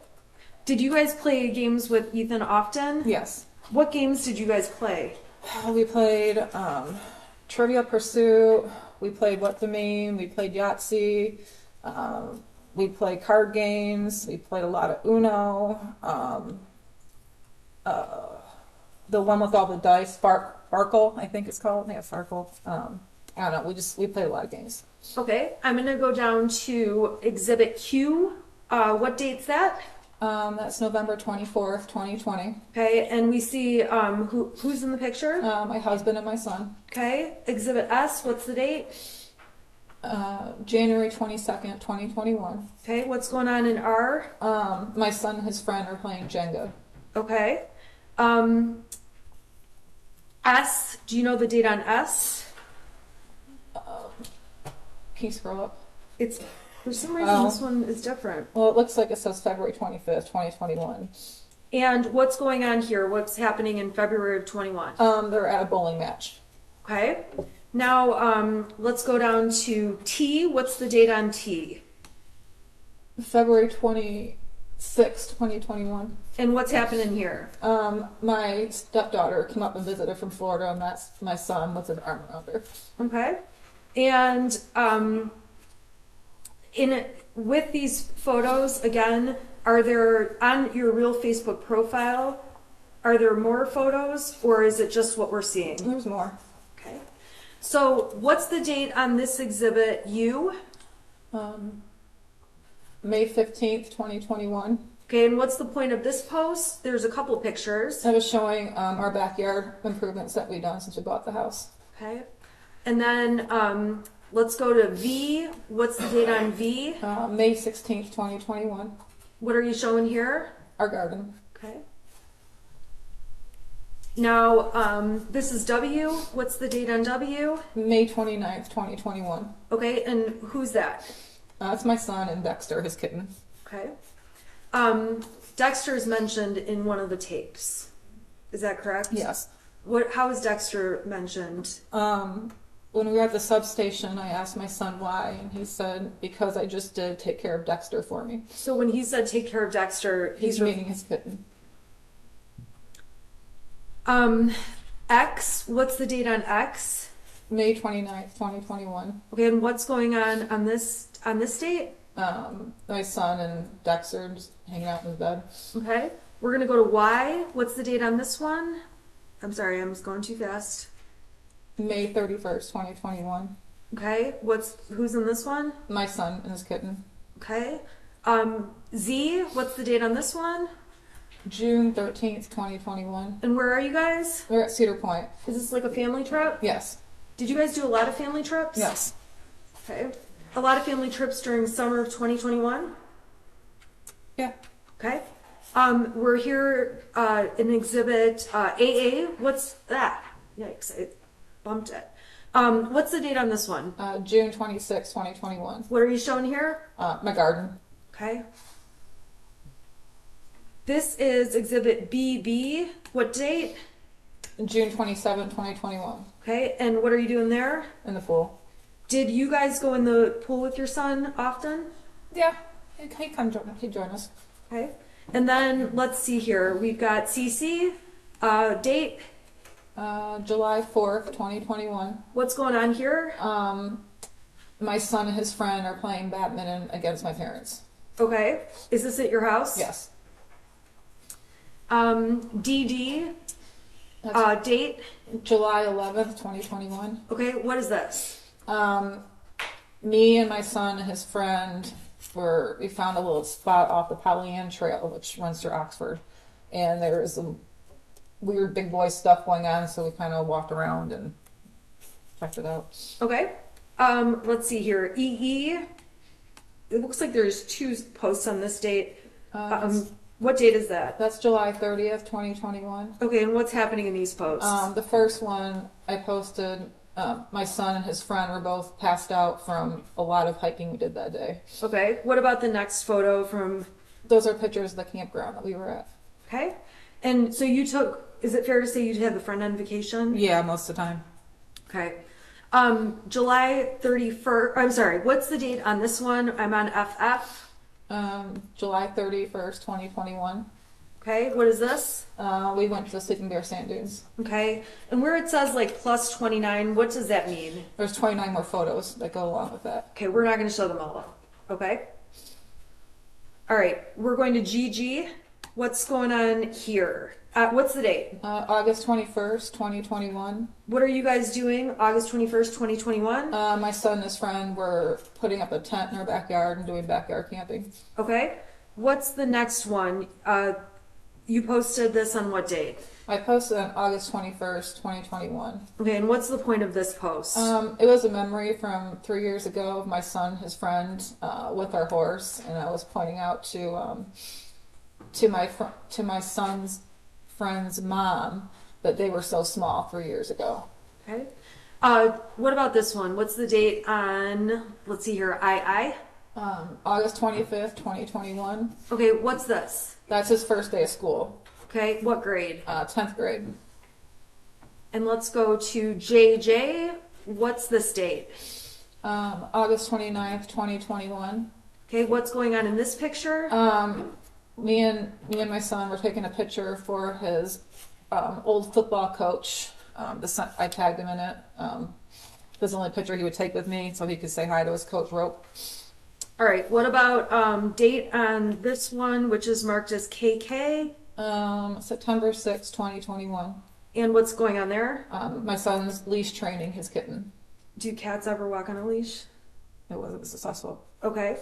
Did you guys play games with Ethan often? Yes. What games did you guys play? We played Trivial Pursuit. We played What the Meme. We played Yahtzee. We played card games. We played a lot of Uno. The one with all the dice, Farkle, I think it's called. Yeah, Farkle. I don't know. We played a lot of games. Okay, I'm gonna go down to Exhibit Q. What date's that? That's November 24th, 2020. Okay, and we see who's in the picture? My husband and my son. Okay, Exhibit S. What's the date? January 22nd, 2021. Okay, what's going on in R? My son and his friend are playing Jenga. Okay. S. Do you know the date on S? Can you scroll up? It's for some reason this one is different. Well, it looks like it says February 25th, 2021. And what's going on here? What's happening in February of 21? They're at a bowling match. Okay. Now, let's go down to T. What's the date on T? February 26th, 2021. And what's happening here? My stepdaughter came up and visited from Florida, and that's my son with his arm around her. Okay. And with these photos, again, are there, on your real Facebook profile, are there more photos, or is it just what we're seeing? There's more. Okay. So what's the date on this exhibit U? May 15th, 2021. Okay, and what's the point of this post? There's a couple pictures. I was showing our backyard improvements that we've done since we bought the house. Okay. And then let's go to V. What's the date on V? May 16th, 2021. What are you showing here? Our garden. Okay. Now, this is W. What's the date on W? May 29th, 2021. Okay, and who's that? That's my son and Dexter, his kitten. Okay. Dexter is mentioned in one of the tapes. Is that correct? Yes. How is Dexter mentioned? When we were at the substation, I asked my son why, and he said, because I just did take care of Dexter for me. So when he said take care of Dexter, He's meaning his kitten. X, what's the date on X? May 29th, 2021. Okay, and what's going on this date? My son and Dexter just hanging out in his bed. Okay. We're gonna go to Y. What's the date on this one? I'm sorry, I'm just going too fast. May 31st, 2021. Okay. Who's in this one? My son and his kitten. Okay. Z, what's the date on this one? June 13th, 2021. And where are you guys? We're at Cedar Point. Is this like a family trip? Yes. Did you guys do a lot of family trips? Yes. Okay. A lot of family trips during summer of 2021? Yeah. Okay. We're here in exhibit AA. What's that? Yikes, I bumped it. What's the date on this one? June 26th, 2021. What are you showing here? My garden. Okay. This is exhibit BB. What date? June 27th, 2021. Okay, and what are you doing there? In the pool. Did you guys go in the pool with your son often? Yeah, he'd join us. Okay. And then let's see here. We've got CC, date. July 4th, 2021. What's going on here? My son and his friend are playing badminton against my parents. Okay. Is this at your house? Yes. DD, That's date. July 11th, 2021. Okay. What is this? Me and my son and his friend we found a little spot off the Pollyant Trail, which runs through Oxford. And there was some weird big boy stuff going on, so we kind of walked around and checked it out. Okay. Let's see here. EE. It looks like there's 2 posts on this date. What date is that? That's July 30th, 2021. Okay, and what's happening in these posts? The first one I posted, my son and his friend were both passed out from a lot of hiking we did that day. Okay. What about the next photo from? Those are pictures of the campground that we were at. Okay. And so you took, is it fair to say you had the friend on vacation? Yeah, most of the time. Okay. July 31st, I'm sorry, what's the date on this one? I'm on FF. July 31st, 2021. Okay, what is this? We went to the Sleeping Bear Sand Dunes. Okay, and where it says like plus 29, what does that mean? There's 29 more photos that go along with that. Okay, we're not going to show them all. Okay. All right, we're going to GG. What's going on here? What's the date? August 21st, 2021. What are you guys doing August 21st, 2021? My son and his friend were putting up a tent in our backyard and doing backyard camping. Okay. What's the next one? You posted this on what date? I posted on August 21st, 2021. Okay, and what's the point of this post? It was a memory from 3 years ago of my son, his friend, with our horse, and I was pointing out to my son's friend's mom that they were so small 3 years ago. Okay. What about this one? What's the date on, let's see here, August 25th, 2021. Okay, what's this? That's his first day of school. Okay, what grade? 10th grade. And let's go to JJ. What's this date? August 29th, 2021. Okay, what's going on in this picture? Me and my son were taking a picture for his old football coach. I tagged him in it. This is the only picture he would take with me, so he could say hi to his coach Rope. All right. What about date on this one, which is marked as KK? September 6, 2021. And what's going on there? My son's leash training his kitten. Do cats ever walk on a leash? It wasn't successful. Okay.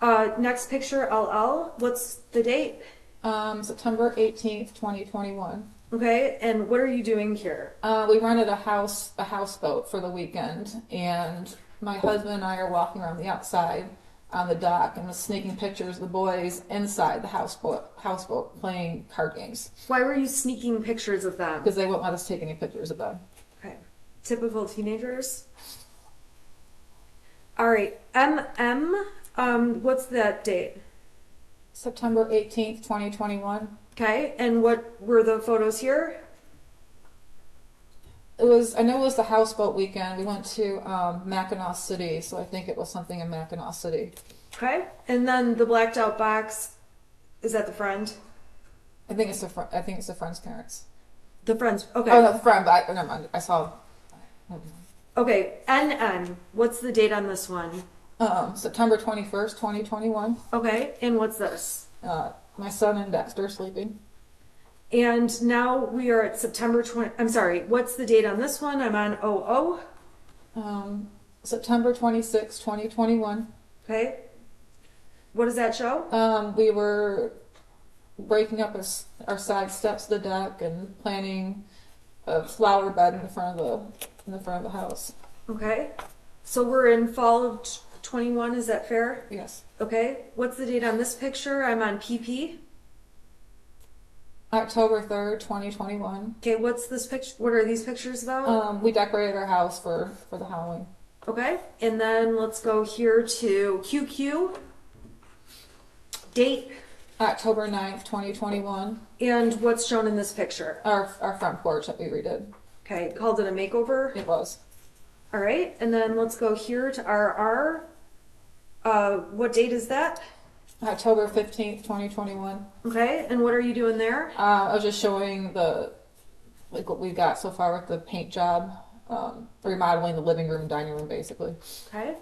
Next picture, LL. What's the date? September 18th, 2021. Okay, and what are you doing here? We rented a houseboat for the weekend, and my husband and I are walking around the outside on the dock and was sneaking pictures of the boys inside the houseboat playing card games. Why were you sneaking pictures of them? Because they wouldn't let us take any pictures of them. Okay. Typical teenagers. All right, MM. What's that date? September 18th, 2021. Okay, and what were the photos here? I know it was the houseboat weekend. We went to Mackinac City, so I think it was something in Mackinac City. Okay, and then the blacked out box, is that the friend? I think it's the friend's parents. The friend's, okay. Oh, no, the friend, but never mind. I saw. Okay, NN. What's the date on this one? September 21st, 2021. Okay, and what's this? My son and Dexter sleeping. And now we are at September 20, I'm sorry, what's the date on this one? I'm on 00. September 26, 2021. Okay. What does that show? We were breaking up our side steps of the deck and planting a flower bed in the front of the house. Okay. So we're in fall of 21, is that fair? Yes. Okay. What's the date on this picture? I'm on PP. October 3rd, 2021. Okay, what's this picture? What are these pictures about? We decorated our house for the Halloween. Okay, and then let's go here to QQ. Date? October 9th, 2021. And what's shown in this picture? Our front porch that we redid. Okay, called it a makeover? It was. All right, and then let's go here to RR. What date is that? October 15th, 2021. Okay, and what are you doing there? I was just showing what we've got so far with the paint job, remodeling the living room and dining room, basically. Okay.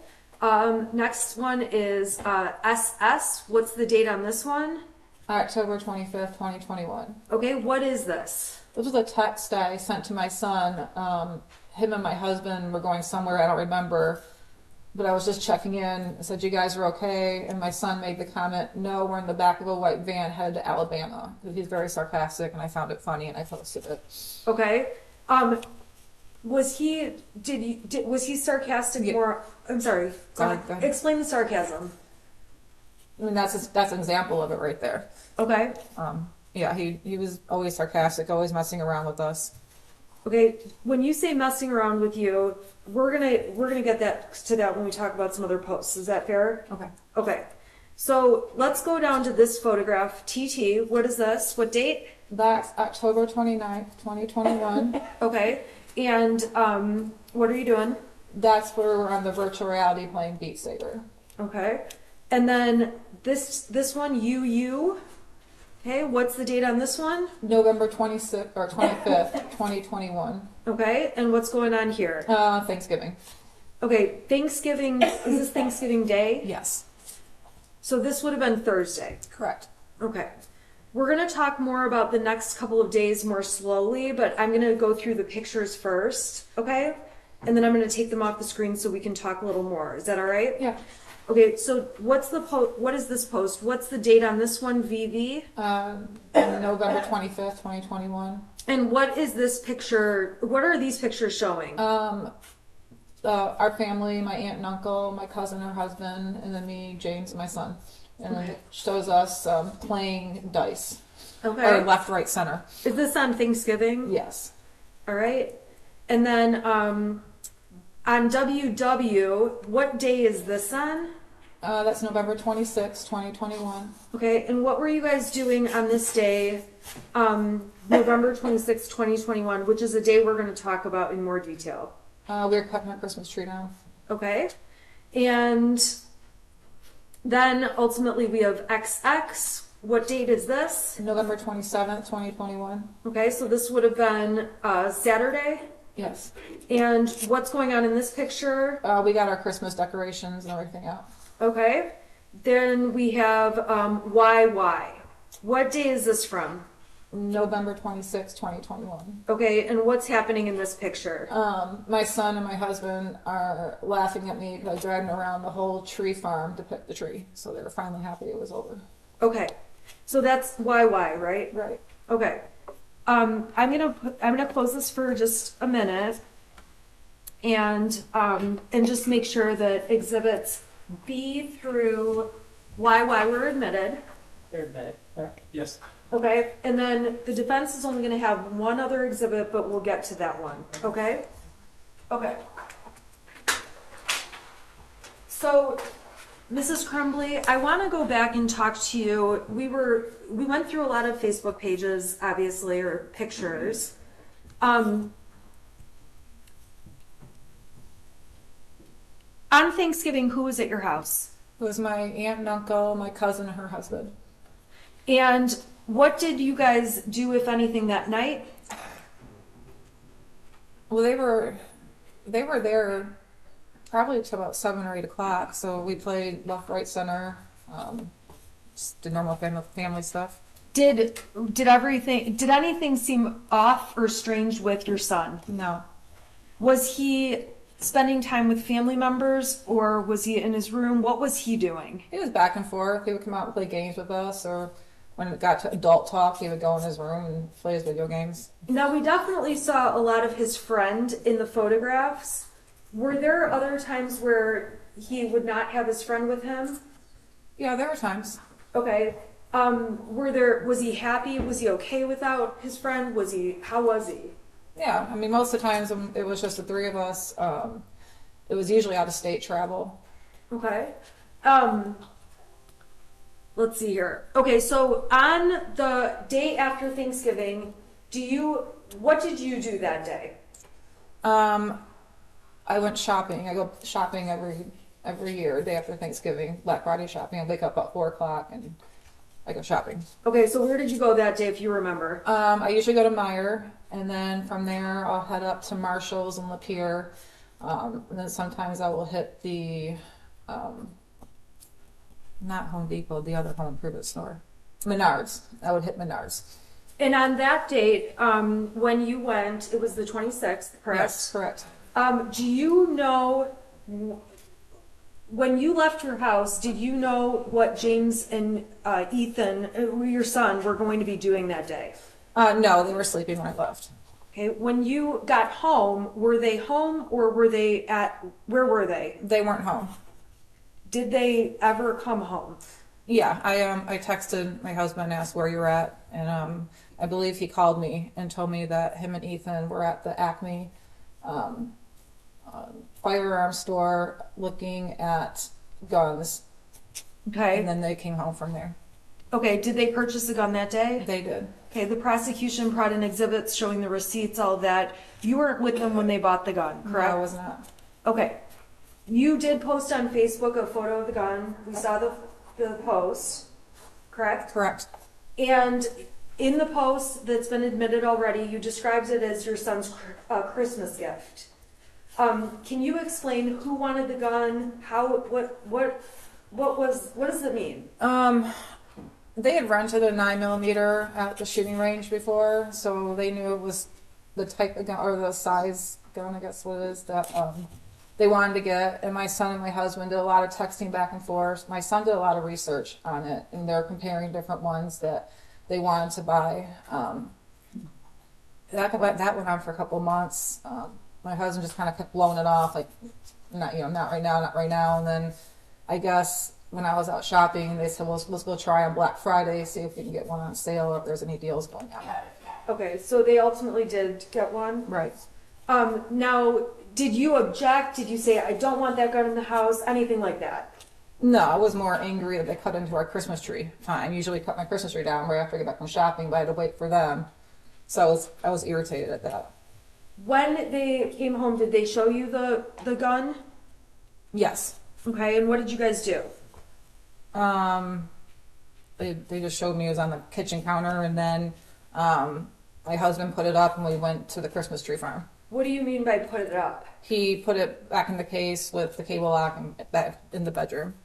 Next one is SS. What's the date on this one? October 25th, 2021. Okay, what is this? This was a text I sent to my son. Him and my husband were going somewhere, I don't remember, but I was just checking in. I said, you guys are okay? And my son made the comment, no, we're in the back of a white van headed to Alabama. He's very sarcastic, and I found it funny, and I posted it. Okay. Was he sarcastic Yeah. more? I'm sorry. Go ahead. Explain the sarcasm. I mean, that's an example of it right there. Okay. Yeah, he was always sarcastic, always messing around with us. Okay. When you say messing around with you, we're gonna get to that when we talk about some other posts. Is that fair? Okay. Okay. So let's go down to this photograph. TT. What is this? What date? That's October 29th, 2021. Okay. And what are you doing? That's where we're on the virtual reality playing Beat Saber. Okay. And then this one, UU. Okay, what's the date on this one? November 26th or 25th, 2021. Okay, and what's going on here? Thanksgiving. Okay, Thanksgiving, is this Thanksgiving Day? Yes. So this would have been Thursday. Correct. Okay. We're going to talk more about the next couple of days more slowly, but I'm going to go through the pictures first, okay? And then I'm going to take them off the screen so we can talk a little more. Is that all right? Yeah. Okay, so what is this post? What's the date on this one, VV? November 25th, 2021. And what is this picture? What are these pictures showing? Our family, my aunt and uncle, my cousin, her husband, and then me, James, and my son. And then it shows us playing dice. Okay. Or left, right, center. Is this on Thanksgiving? Yes. All right. And then on WW, what day is this on? That's November 26th, 2021. Okay, and what were you guys doing on this day, November 26th, 2021, which is a day we're going to talk about in more detail? We were cutting our Christmas tree down. Okay, and then ultimately we have XX. What date is this? November 27th, 2021. Okay, so this would have been Saturday. Yes. And what's going on in this picture? We got our Christmas decorations and everything out. Okay. Then we have YY. What day is this from? November 26th, 2021. Okay, and what's happening in this picture? My son and my husband are laughing at me because I dragged them around the whole tree farm to pick the tree. So they were finally happy it was over. Okay, so that's YY, right? Right. Okay. I'm gonna close this for just a minute, and just make sure that exhibits B through YY were admitted. They're admitted. Yes. Okay, and then the defense is only gonna have one other exhibit, but we'll get to that one. Okay. Okay. So, Mrs. Crumbley, I want to go back and talk to you. We went through a lot of Facebook pages, obviously, or pictures. On Thanksgiving, who was at your house? It was my aunt and uncle, my cousin, and her husband. And what did you guys do, if anything, that night? Well, they were there probably till about 7 or 8 o'clock. So we played left, right, center, just the normal family stuff. Did anything seem off or strange with your son? No. Was he spending time with family members, or was he in his room? What was he doing? He was back and forth. He would come out and play games with us, or when it got to adult talk, he would go in his room and play his video games. Now, we definitely saw a lot of his friend in the photographs. Were there other times where he would not have his friend with him? Yeah, there were times. Okay. Was he happy? Was he okay without his friend? How was he? Yeah, I mean, most of the times it was just the three of us. It was usually out of state travel. Okay. Let's see here. Okay, so on the day after Thanksgiving, what did you do that day? I went shopping. I go shopping every year, day after Thanksgiving, Black Friday shopping. I wake up at 4 o'clock and I go shopping. Okay, so where did you go that day, if you remember? I usually go to Meijer, and then from there I'll head up to Marshall's and Lapeer. And then sometimes I will hit the, not Home Depot, the other home improvement store. Menards. I would hit Menards. And on that date, when you went, it was the 26th, correct? Yes, correct. Do you know, when you left your house, did you know what James and Ethan, your son, were going to be doing that day? No, they were sleeping when I left. Okay, when you got home, were they home or were they where were they? They weren't home. Did they ever come home? Yeah, I texted my husband, asked where you were at, and I believe he called me and told me that him and Ethan were at the Acme firearm store looking at guns. Okay. And then they came home from there. Okay, did they purchase a gun that day? They did. Okay, the prosecution brought in exhibits showing the receipts, all that. You weren't with them when they bought the gun, correct? No, I was not. Okay. You did post on Facebook a photo of the gun. We saw the post, correct? Correct. And in the post that's been admitted already, you described it as your son's Christmas gift. Can you explain who wanted the gun? What does it mean? They had rented a 9mm at the shooting range before, so they knew it was the type of gun, or the size gun, I guess what it is, that they wanted to get. And my son and my husband did a lot of texting back and forth. My son did a lot of research on it, and they're comparing different ones that they wanted to buy. That went on for a couple of months. My husband just kind of kept blowing it off, like, not right now. And then I guess when I was out shopping, they said, well, let's go try on Black Friday, see if we can get one on sale or if there's any deals going on. Okay, so they ultimately did get one? Right. Now, did you object? Did you say, I don't want that gun in the house? Anything like that? No, I was more angry that they cut into our Christmas tree. I usually cut my Christmas tree down right after I get back from shopping, but I had to wait for them. So I was irritated at that. When they came home, did they show you the gun? Yes. Okay, and what did you guys do? They just showed me it was on the kitchen counter, and then my husband put it up and we went to the Christmas tree farm. What do you mean by put it up? He put it back in the case with the cable lock and back in the bedroom.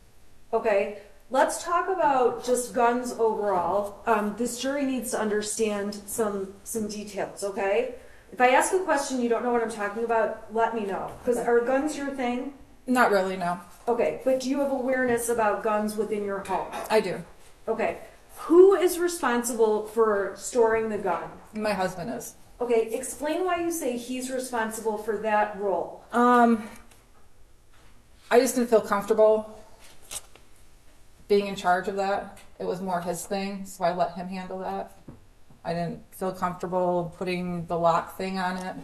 Okay, let's talk about just guns overall. This jury needs to understand some details, okay? If I ask a question you don't know what I'm talking about, let me know. Because are guns your thing? Not really, no. Okay, but do you have awareness about guns within your home? I do. Okay, who is responsible for storing the gun? My husband is. Okay, explain why you say he's responsible for that role. I just didn't feel comfortable being in charge of that. It was more his thing, so I let him handle that. I didn't feel comfortable putting the lock thing on it.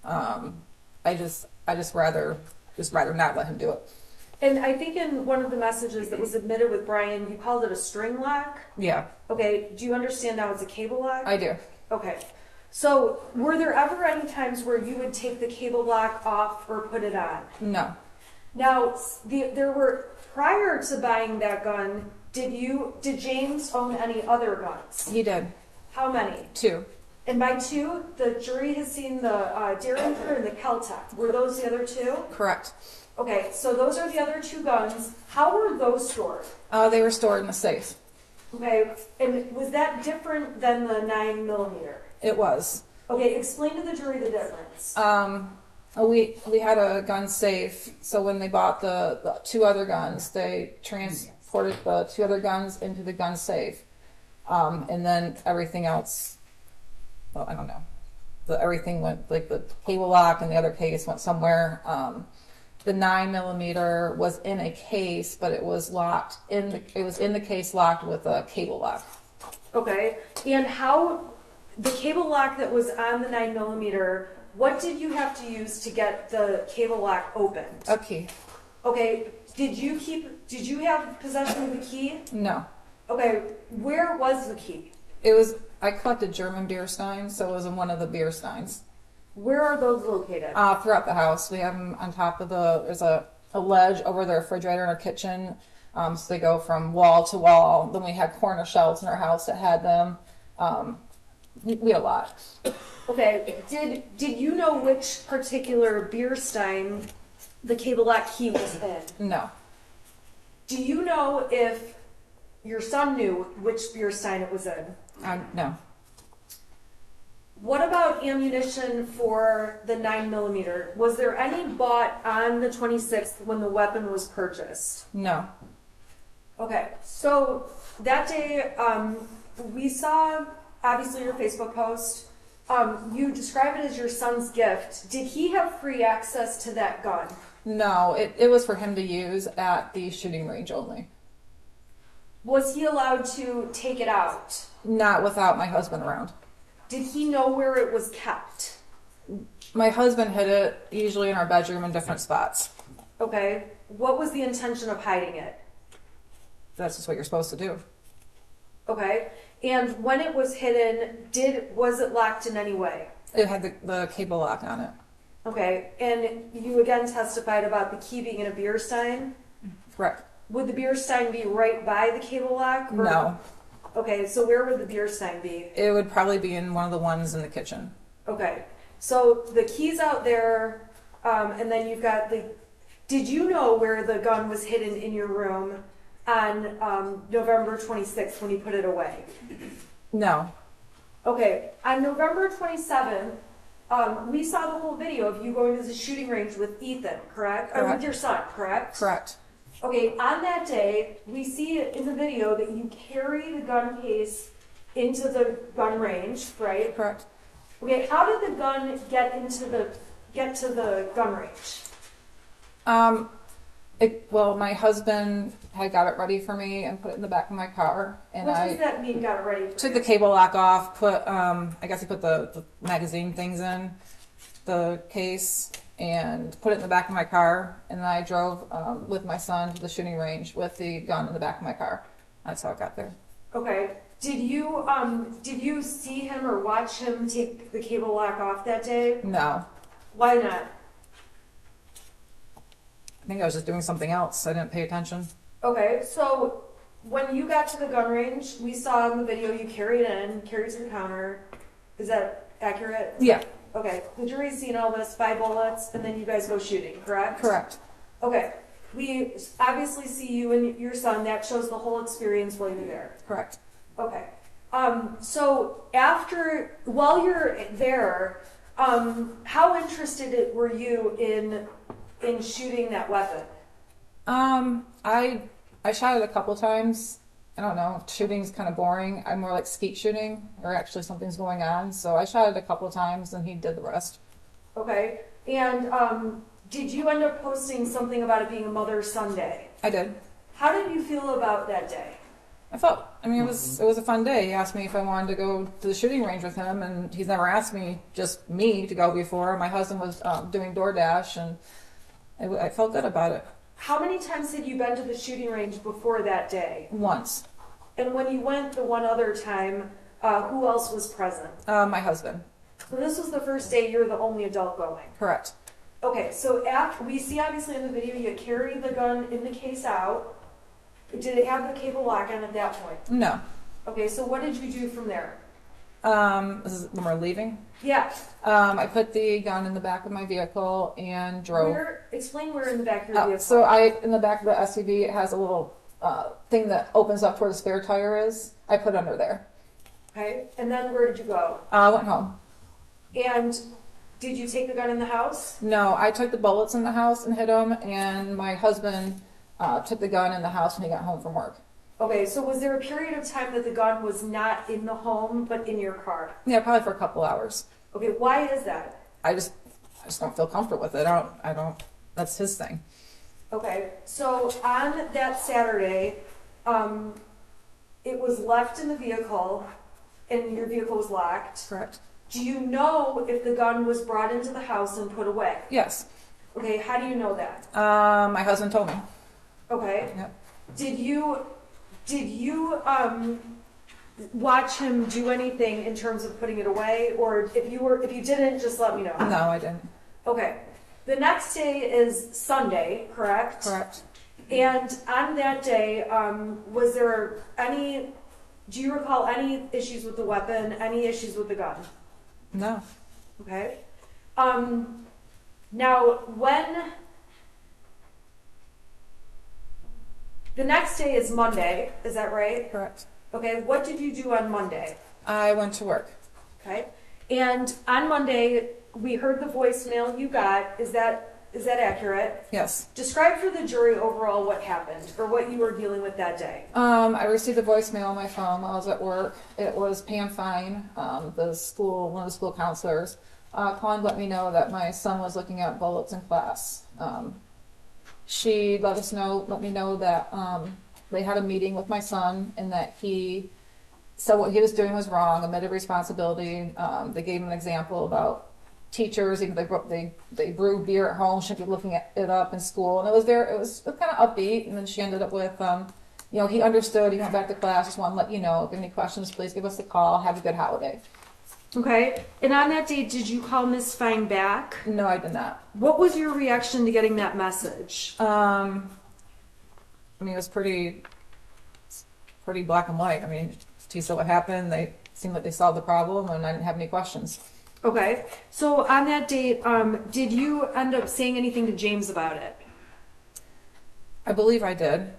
I just rather not let him do it. And I think in one of the messages that was submitted with Brian, you called it a string lock. Yeah. Okay, do you understand now it's a cable lock? I do. Okay. So were there ever any times where you would take the cable lock off or put it on? No. Now, there were, prior to buying that gun, did James own any other guns? He did. How many? 2. And by 2, the jury has seen the Derringer and the Keltec. Were those the other 2? Correct. Okay, so those are the other 2 guns. How were those stored? They were stored in the safe. Okay, and was that different than the 9mm? It was. Okay, explain to the jury the difference. We had a gun safe, so when they bought the 2 other guns, they transported the 2 other guns into the gun safe. And then everything else, well, I don't know. Everything went, like the cable lock and the other case went somewhere. The 9mm was in a case, but it was locked it was in the case locked with a cable lock. Okay, and how, the cable lock that was on the 9mm, what did you have to use to get the cable lock opened? A key. Okay, did you have possession of the key? No. Okay, where was the key? I collected German beer steins, so it was in one of the beer steins. Where are those located? Throughout the house. We have them on top of there's a ledge over the refrigerator in our kitchen. So they go from wall to wall. Then we had corner shelves in our house that had them. We had a lot. Okay, did you know which particular beer stein the cable lock key was in? No. Do you know if your son knew which beer stein it was in? No. What about ammunition for the 9mm? Was there any bought on the 26th when the weapon was purchased? No. Okay, so that day, we saw, obviously, your Facebook post. You describe it as your son's gift. Did he have free access to that gun? No, it was for him to use at the shooting range only. Was he allowed to take it out? Not without my husband around. Did he know where it was kept? My husband hid it usually in our bedroom in different spots. Okay, what was the intention of hiding it? That's just what you're supposed to do. Okay, and when it was hidden, was it locked in any way? It had the cable lock on it. Okay, and you again testified about the key being in a beer stein? Correct. Would the beer stein be right by the cable lock? Or... No. Okay, so where would the beer stein be? It would probably be in one of the ones in the kitchen. Okay, so the key's out there, and then you've got the... Did you know where the gun was hidden in your room on November 26th when you put it away? No. Okay, on November 27th, we saw the whole video of you going to the shooting range with Ethan, correct? Or with your son, correct? Correct. Okay, on that day, we see it in the video that you carry the gun case into the gun range, right? Correct. Okay, how did the gun get to the gun range? Well, my husband had got it ready for me and put it in the back of my car, and What does that mean, got it ready for took you? the cable lock off, put I guess he put the magazine things in the case and put it in the back of my car, and then I drove with my son to the shooting range with the gun in the back of my car. That's how it got there. Okay. Did you see him or watch him take the cable lock off that day? No. Why not? I think I was just doing something else. I didn't pay attention. Okay, so when you got to the gun range, we saw in the video you carried it to the counter. Is that accurate? Yeah. Okay, the jury's seen all this, 5 bullets, and then you guys go shooting, correct? Correct. Okay, we obviously see you and your son. That shows the whole experience while you're there. Correct. Okay. So while you're there, how interested were you in shooting that weapon? I shot it a couple times. I don't know. Shooting's kind of boring. I'm more like skeet shooting, or actually something's going on. So I shot it a couple times, and he did the rest. Okay. And did you end up posting something about it being a Mother's-Son Day? I did. How did you feel about that day? It was a fun day. He asked me if I wanted to go to the shooting range with him, and he's never asked just me to go before. My husband was doing DoorDash, and I felt good about it. How many times had you been to the shooting range before that day? Once. And when you went the one other time, who else was present? My husband. So this was the first day you're the only adult going? Correct. Okay, so after we see obviously in the video you carry the gun in the case out. Did it have the cable lock on at that point? No. Okay, so what did you do from there? This is when we're leaving. Yeah. I put the gun in the back of my vehicle and drove. Explain where in the back of your vehicle. So in the back of the SUV, it has a little thing that opens up where the spare tire is. I put it under there. Okay, and then where did you go? I went home. And did you take the gun in the house? No, I took the bullets in the house and hid them, and my husband took the gun in the house when he got home from work. Okay, so was there a period of time that the gun was not in the home but in your car? Yeah, probably for a couple hours. Okay, why is that? I just don't feel comfortable with it. I don't. That's his thing. Okay, so on that Saturday, it was left in the vehicle, and your vehicle was locked. Correct. Do you know if the gun was brought into the house and put away? Yes. Okay, how do you know that? My husband told me. Okay. Yep. Did you watch him do anything in terms of putting it away? Or if you didn't, just let me know. No, I didn't. Okay. The next day is Sunday, correct? Correct. And on that day, was there any, do you recall any issues with the weapon, any issues with the gun? No. Okay. Now, when the next day is Monday, is that right? Correct. Okay, what did you do on Monday? I went to work. Okay. And on Monday, we heard the voicemail you got. Is that accurate? Yes. Describe for the jury overall what happened or what you were dealing with that day. I received a voicemail on my phone while I was at work. It was Pam Fine, one of the school counselors, calling to let me know that my son was looking at bullets in class. She let me know that they had a meeting with my son and that he said what he was doing was wrong, admitted responsibility. They gave him an example about teachers, even they brew beer at home, should be looking it up in school, and it was kind of upbeat. And then she ended up with, he understood. He went back to class. Just want to let you know, if you have any questions, please give us a call. Have a good holiday. Okay. And on that day, did you call Miss Fine back? No, I did not. What was your reaction to getting that message? I mean, it was pretty black and white. I mean, she said what happened. They seemed like they solved the problem, and I didn't have any questions. Okay. So on that date, did you end up saying anything to James about it? I believe I did.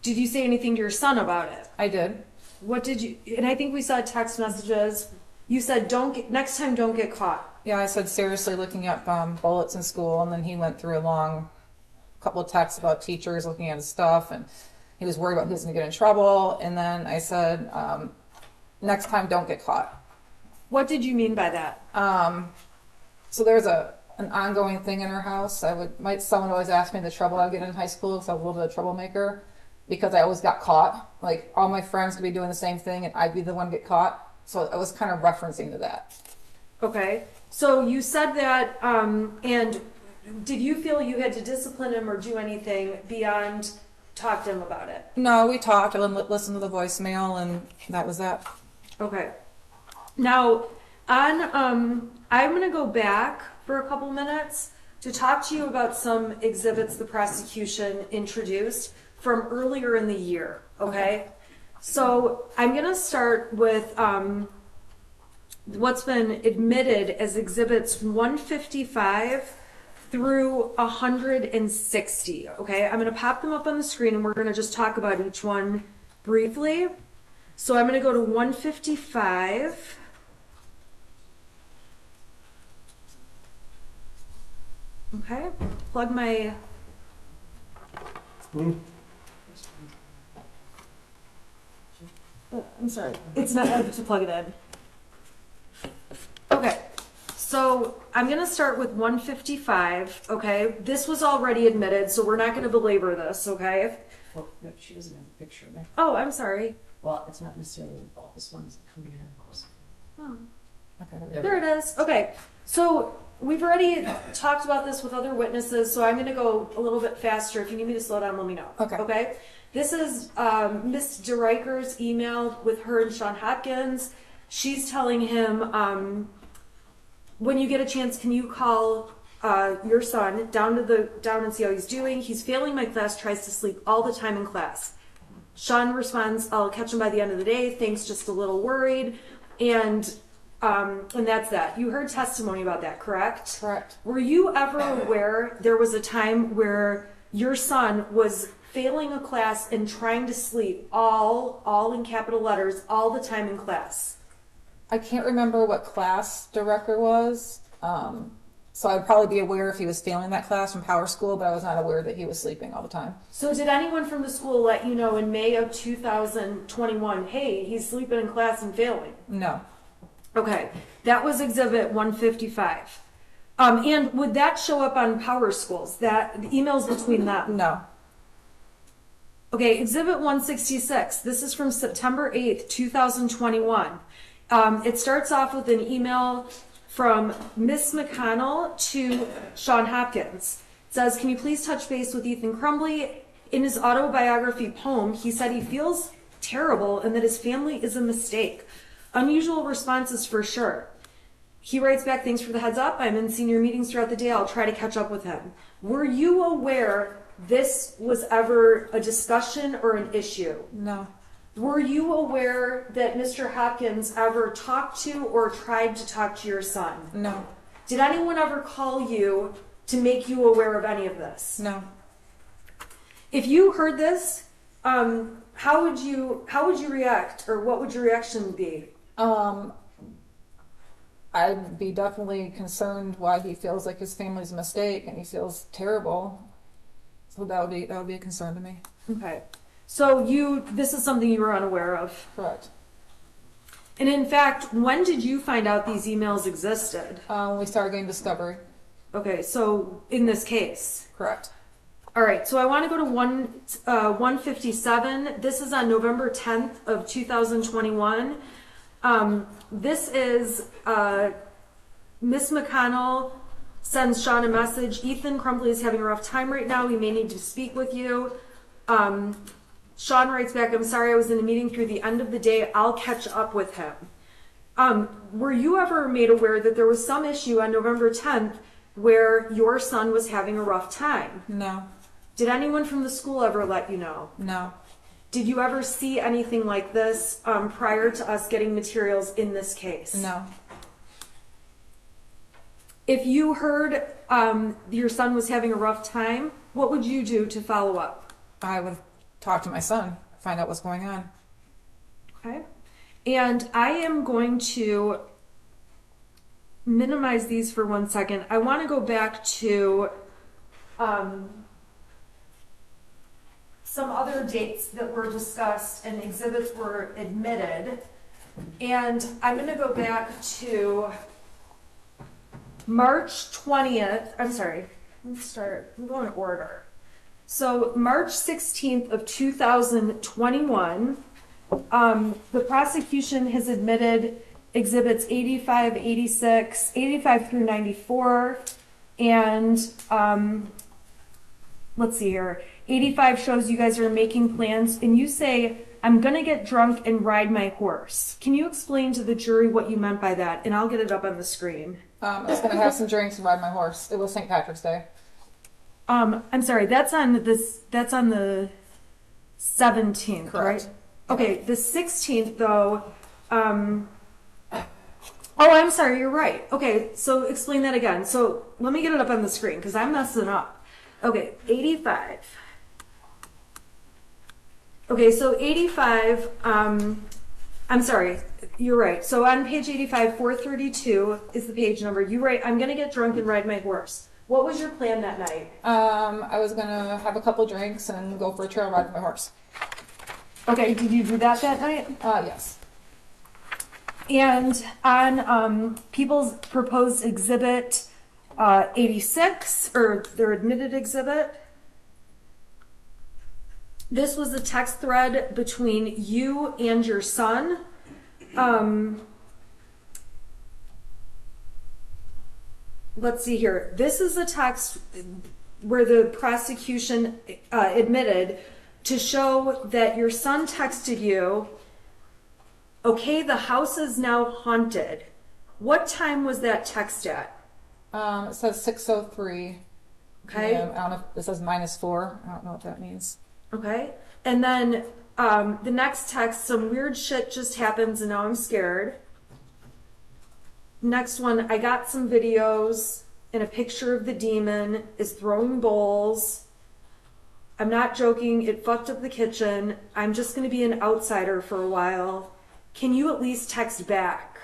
Did you say anything to your son about it? I did. What did you, and I think we saw text messages. You said, next time don't get caught. Yeah, I said seriously looking up bullets in school, and then he went through a long couple of texts about teachers looking at his stuff, and he was worried about who's going to get in trouble. And then I said, next time don't get caught. What did you mean by that? So there's an ongoing thing in our house. Someone always asked me the trouble I would get in high school because I was a little bit of a troublemaker, because I always got caught. Like, all my friends could be doing the same thing and I'd be the one to get caught. So I was kind of referencing to that. Okay. So you said that, and did you feel you had to discipline him or do anything beyond talk to him about it? No, we talked. I listened to the voicemail, and that was that. Okay. Now, I'm going to go back for a couple minutes to talk to you about some exhibits the prosecution introduced from earlier in the year, okay? So I'm going to start with what's been admitted as exhibits 155 through 160, okay? I'm going to pop them up on the screen, and we're going to just talk about each one briefly. So I'm going to go to 155. Okay, plug my... I'm sorry, it's not to plug it in. Okay, so I'm going to start with 155, okay? This was already admitted, so we're not going to belabor this, okay? Well, no, she doesn't have a picture of it. Oh, I'm sorry. Well, it's not necessarily all this one's coming in close. Oh. Okay. There it is. Okay, so we've already talked about this with other witnesses, so I'm going to go a little bit faster. If you need me to slow down, let me know. Okay. Okay. This is Miss DeRiker's email with her and Sean Hopkins. She's telling him, when you get a chance, can you call your son down and see how he's doing? He's failing my class, tries to sleep all the time in class. Sean responds, I'll catch him by the end of the day. Thanks, just a little worried. And that's that. You heard testimony about that, correct? Correct. Were you ever aware there was a time where your son was failing a class and trying to sleep, all in capital letters, all the time in class? I can't remember what class director was. So I'd probably be aware if he was failing that class from Power School, but I was not aware that he was sleeping all the time. So did anyone from the school let you know in May of 2021, hey, he's sleeping in class and failing? No. Okay, that was exhibit 155. And would that show up on Power Schools, the emails between them? No. Okay, exhibit 166. This is from September 8th, 2021. It starts off with an email from Miss McConnell to Sean Hopkins. It says, can you please touch base with Ethan Crumbley? In his autobiography poem, he said he feels terrible and that his family is a mistake. Unusual responses for sure. He writes back, thanks for the heads up. I'm in senior meetings throughout the day. I'll try to catch up with him. Were you aware this was ever a discussion or an issue? No. Were you aware that Mr. Hopkins ever talked to or tried to talk to your son? No. Did anyone ever call you to make you aware of any of this? No. If you heard this, how would you react, or what would your reaction be? I'd be definitely concerned why he feels like his family's a mistake and he feels terrible. So that would be a concern to me. Okay. So this is something you were unaware of. Correct. And in fact, when did you find out these emails existed? We started getting discovery. Okay, so in this case. Correct. All right, so I want to go to 157. This is on November 10th of 2021. This is Miss McConnell sends Sean a message. Ethan Crumbley is having a rough time right now. We may need to speak with you. Sean writes back, I'm sorry I was in a meeting through the end of the day. I'll catch up with him. Were you ever made aware that there was some issue on November 10th where your son was having a rough time? No. Did anyone from the school ever let you know? No. Did you ever see anything like this prior to us getting materials in this case? No. If you heard your son was having a rough time, what would you do to follow up? I would talk to my son, find out what's going on. Okay. And I am going to minimize these for 1 second. I want to go back to some other dates that were discussed and exhibits were admitted. And I'm going to go back to March 20th. I'm sorry. I'm going in order. So March 16th of 2021, the prosecution has admitted exhibits 85, 86, 85 through 94, and let's see here. 85 shows you guys are making plans, and you say, I'm gonna get drunk and ride my horse. Can you explain to the jury what you meant by that? And I'll get it up on the screen. I was gonna have some drinks and ride my horse. It was St. Patrick's Day. I'm sorry, that's on the 17th, Correct. right? Okay, the 16th though, oh, I'm sorry, you're right. Okay, so explain that again. So let me get it up on the screen because I'm messing up. Okay, 85. Okay, so 85, I'm sorry, you're right. So on page 85, 432 is the page number. You write, I'm gonna get drunk and ride my horse. What was your plan that night? I was gonna have a couple drinks and go for a trail ride with my horse. Okay, did you do that night? Yes. And on people's proposed exhibit 86, or their admitted exhibit, this was a text thread between you and your son. Let's see here. This is a text where the prosecution admitted to show that your son texted you, okay, the house is now haunted. What time was that text at? It says 6:03. Okay. I don't know if it says -4. I don't know what that means. Okay. And then the next text, some weird shit just happens and now I'm scared. Next one, I got some videos and a picture of the demon is throwing bowls. I'm not joking, it fucked up the kitchen. I'm just going to be an outsider for a while. Can you at least text back?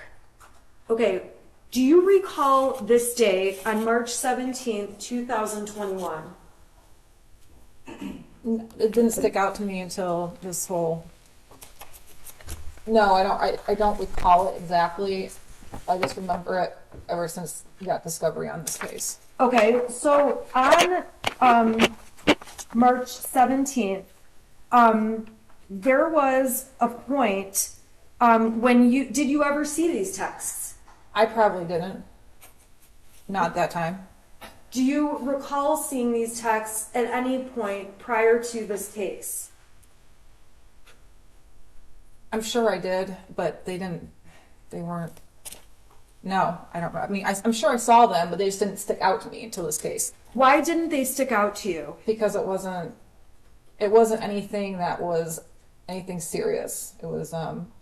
Okay, do you recall this day on March 17th, 2021? It didn't stick out to me until this whole. No, I don't. I don't recall it exactly. I just remember it ever since we got discovery on this case. Okay, so on March 17th, there was a point when did you ever see these texts? I probably didn't. Not that time. Do you recall seeing these texts at any point prior to this case? I'm sure I did, but they weren't, no, I don't, I mean, I'm sure I saw them, but they just didn't stick out to me until this case. Why didn't they stick out to you? Because it wasn't anything that was anything serious. It was,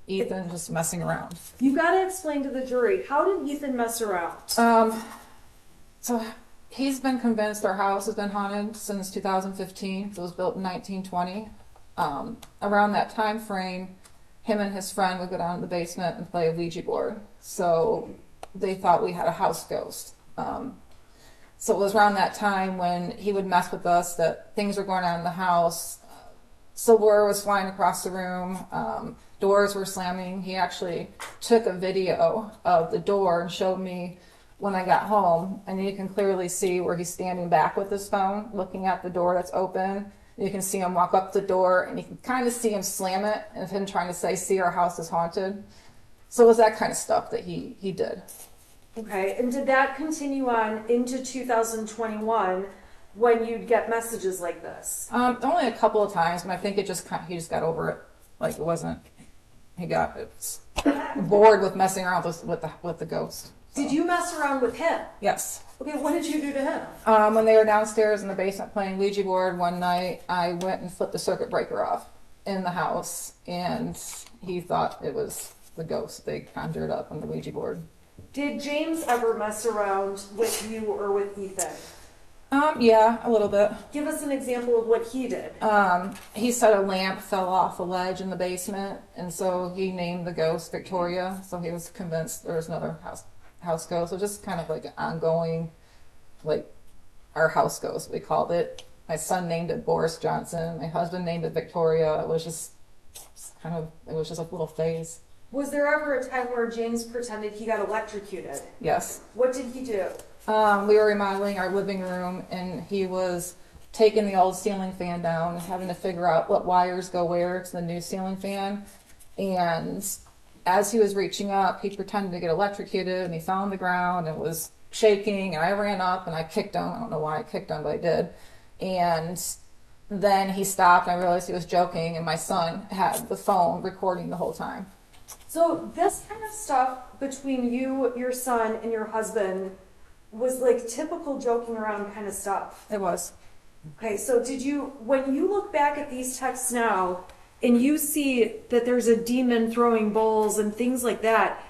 Ethan just messing around. You gotta explain to the jury, how did Ethan mess around? So he's been convinced our house has been haunted since 2015. So it was built in 1920. Around that time frame, him and his friend would go down to the basement and play a Ouija board. So they thought we had a house ghost. So it was around that time when he would mess with us that things were going on in the house. Silverware was flying across the room. Doors were slamming. He actually took a video of the door and showed me when I got home, and you can clearly see where he's standing back with his phone, looking at the door that's open. You can see him walk up the door, and you can kind of see him slam it, and him trying to say, "See, our house is haunted." So it was that kind of stuff that he did. Okay, and did that continue on into 2021 when you'd get messages like this? Only a couple of times, but I think he just got over it. Like it wasn't. He got bored with messing around with the ghost. Did you mess around with him? Yes. Okay, what did you do to him? When they were downstairs in the basement playing Ouija board one night, I went and flipped the circuit breaker off in the house, and he thought it was the ghost they conjured up on the Ouija board. Did James ever mess around with you or with Ethan? Yeah, a little bit. Give us an example of what he did. He said a lamp fell off a ledge in the basement, and so he named the ghost Victoria, so he was convinced there was another house ghost. So just kind of like an ongoing, like our house ghost, we called it. My son named it Boris Johnson. My husband named it Victoria. It was just a little phase. Was there ever a time where James pretended he got electrocuted? Yes. What did he do? We were remodeling our living room, and he was taking the old ceiling fan down and having to figure out what wires go where to the new ceiling fan. And as he was reaching up, he pretended to get electrocuted, and he fell on the ground and was shaking, and I ran up and I kicked him. I don't know why I kicked him, but I did. And then he stopped, and I realized he was joking, and my son had the phone recording the whole time. So this kind of stuff between you, your son, and your husband was like typical joking around kind of stuff. It was. Okay, so when you look back at these texts now and you see that there's a demon throwing bowls and things like that,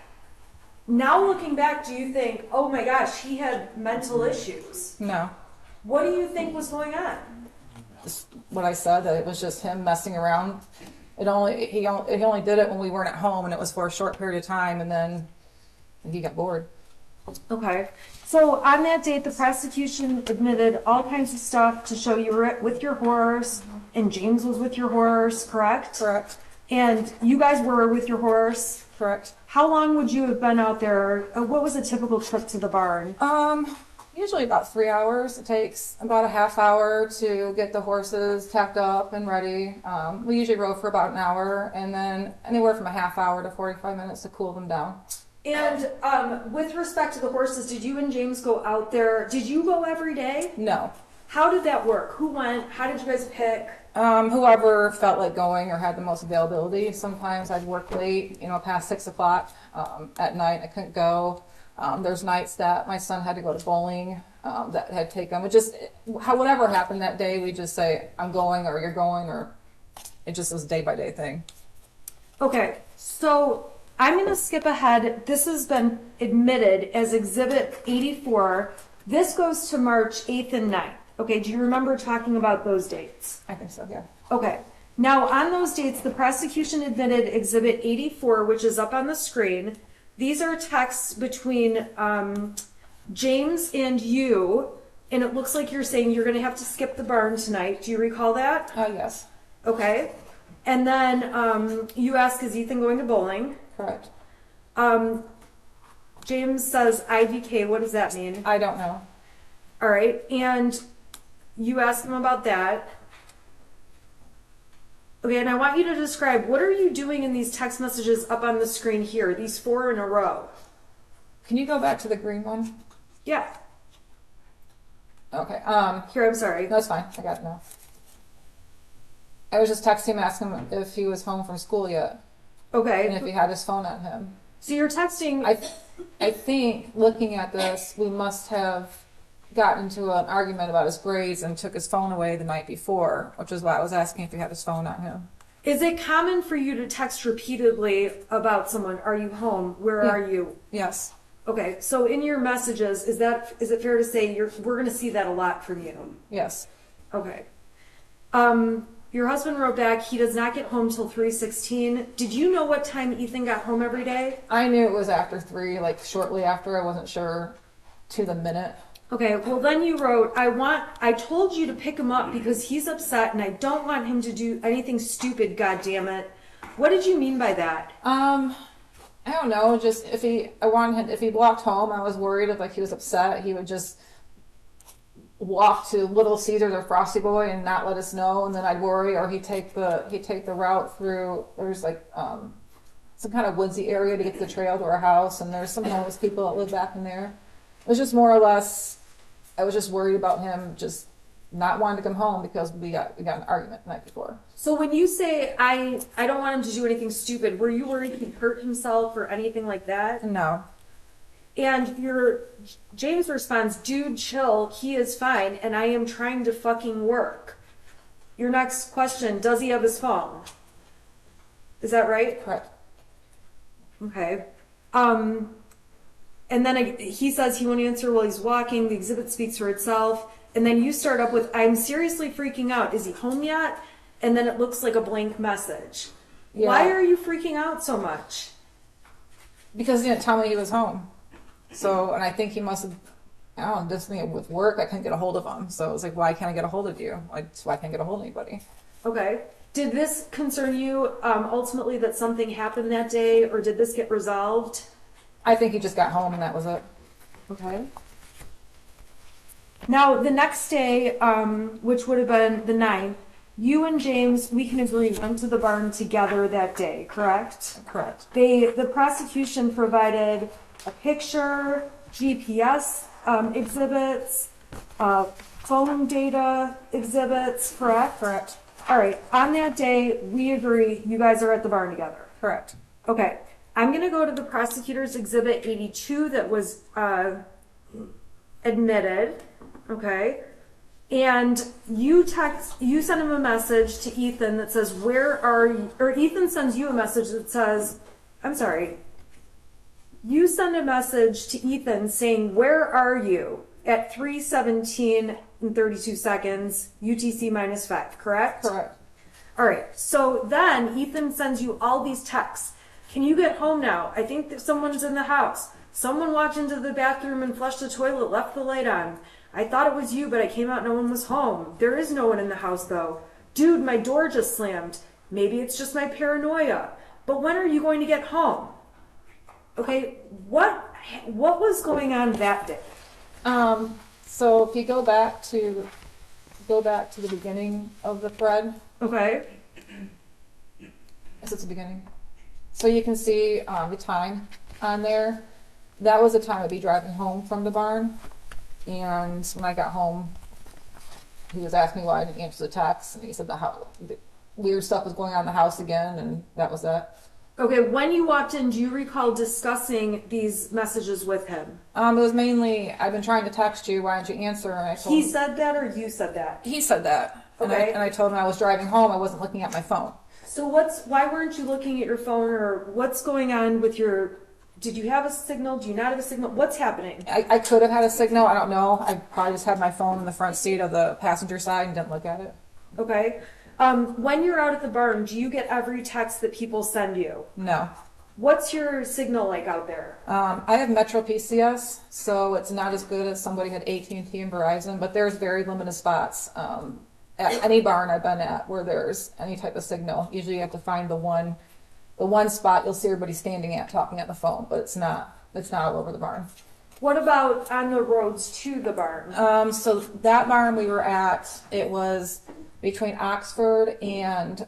now looking back, do you think, oh my gosh, he had mental issues? No. What do you think was going on? Just what I said, that it was just him messing around. He only did it when we weren't at home, and it was for a short period of time, and then he got bored. Okay. So on that date, the prosecution admitted all kinds of stuff to show you were with your horse, and James was with your horse, correct? Correct. And you guys were with your horse? Correct. How long would you have been out there? What was a typical trip to the barn? Usually about 3 hours. It takes about a half hour to get the horses tacked up and ready. We usually rode for about an hour, and then anywhere from a half hour to 45 minutes to cool them down. And with respect to the horses, did you and James go out there? Did you go every day? No. How did that work? Who went? How did you guys pick? Whoever felt like going or had the most availability. Sometimes I'd work late, past 6 o'clock at night. I couldn't go. There's nights that my son had to go to bowling that had taken. Whatever happened that day, we just say, I'm going, or you're going, or it just was a day-by-day thing. Okay, so I'm going to skip ahead. This has been admitted as Exhibit 84. This goes to March 8th and 9th. Okay, do you remember talking about those dates? I think so, yeah. Okay. Now, on those dates, the prosecution admitted Exhibit 84, which is up on the screen. These are texts between James and you, and it looks like you're saying you're going to have to skip the barn tonight. Do you recall that? Yes. Okay. And then you ask, is Ethan going to bowling? Correct. James says IDK. What does that mean? I don't know. All right. And you ask him about that. Okay, and I want you to describe, what are you doing in these text messages up on the screen here, these 4 in a row? Can you go back to the green one? Yeah. Okay. Here, I'm sorry. That's fine. I got it now. I was just texting him, asking him if he was home from school yet. and Okay, if he had his phone on him. so you're texting, I think, looking at this, we must have gotten into an argument about his grades and took his phone away the night before, which is why I was asking if he had his phone on him. is it common for you to text repeatedly about someone? Are you home? Where Yeah. are you? Yes. Okay, so in your messages, is it fair to say we're gonna see that a lot from you? Yes. Okay. Your husband wrote back, he does not get home till 3:16. Did you know what time Ethan got home every day? I knew it was after 3, like shortly after. I wasn't sure to the minute. Okay, well then you wrote, I told you to pick him up because he's upset and I don't want him to do anything stupid, God damn it. What did you mean by that? I don't know. Just if he walked home, I was worried if like he was upset, he would just walk to Little Caesars or Frosty Boy and not let us know, and then I'd worry, or he'd take the route through. There's like some kind of woodsy area to get to the trail to our house, and there's some homeless people that live back in there. It was just more or less. I was just worried about him just not wanting to come home because we got an argument the night before. So when you say, I don't want him to do anything stupid, were you worried he'd hurt himself or anything like that? No. And James responds, dude, chill, he is fine, and I am trying to fucking work. Your next question, does he have his phone? Is that right? Correct. Okay. And then he says he won't answer while he's walking. The exhibit speaks for itself. And then you start up with, I'm seriously freaking out. Is he home yet? And then it looks like a blank message. Yeah. Why are you freaking out so much? Because he didn't tell me he was home. So, and I think he must have, I don't know, just with work, I couldn't get a hold of him. So it was like, why can't I get a hold of you? Why can't I get a hold of anybody? Okay. Did this concern you ultimately that something happened that day, or did this get resolved? I think he just got home and that was it. Okay. Now, the next day, which would have been the 9th, you and James, we can agree, went to the barn together that day, correct? Correct. The prosecution provided a picture, GPS exhibits, phone data exhibits, correct? Correct. All right, on that day, we agree you guys are at the barn together. Correct. Okay, I'm gonna go to the prosecutor's exhibit 82 that was admitted, okay? And you send him a message to Ethan that says, where are you, or Ethan sends you a message that says, I'm sorry, you send a message to Ethan saying, where are you at 3:17 and 32 seconds, UTC -5, correct? Correct. All right, so then Ethan sends you all these texts. Can you get home now? I think that someone's in the house. Someone walked into the bathroom and flushed the toilet, left the light on. I thought it was you, but I came out, no one was home. There is no one in the house though. Dude, my door just slammed. Maybe it's just my paranoia. But when are you going to get home? Okay, what was going on that day? So if you go back to the beginning of the thread. Okay. Is it the beginning? So you can see the time on there. That was the time I'd be driving home from the barn. And when I got home, he was asking me why I didn't answer the text, and he said the weird stuff was going on in the house again, and that was that. Okay, when you walked in, do you recall discussing these messages with him? It was mainly, I've been trying to text you, why don't you answer? And I told He him, said that or you said that? he said that. Okay. And I told him I was driving home, I wasn't looking at my phone. So why weren't you looking at your phone, or what's going on with did you have a signal? Do you not have a signal? What's happening? I could have had a signal, I don't know. I probably just had my phone in the front seat of the passenger side and didn't look at it. Okay. When you're out at the barn, do you get every text that people send you? No. What's your signal like out there? I have Metro PCS, so it's not as good as somebody had AT&T and Verizon, but there's very limited spots at any barn I've been at where there's any type of signal. Usually you have to find the one spot you'll see everybody standing at talking at the phone, but it's not all over the barn. What about on the roads to the barn? So that barn we were at, it was between Oxford and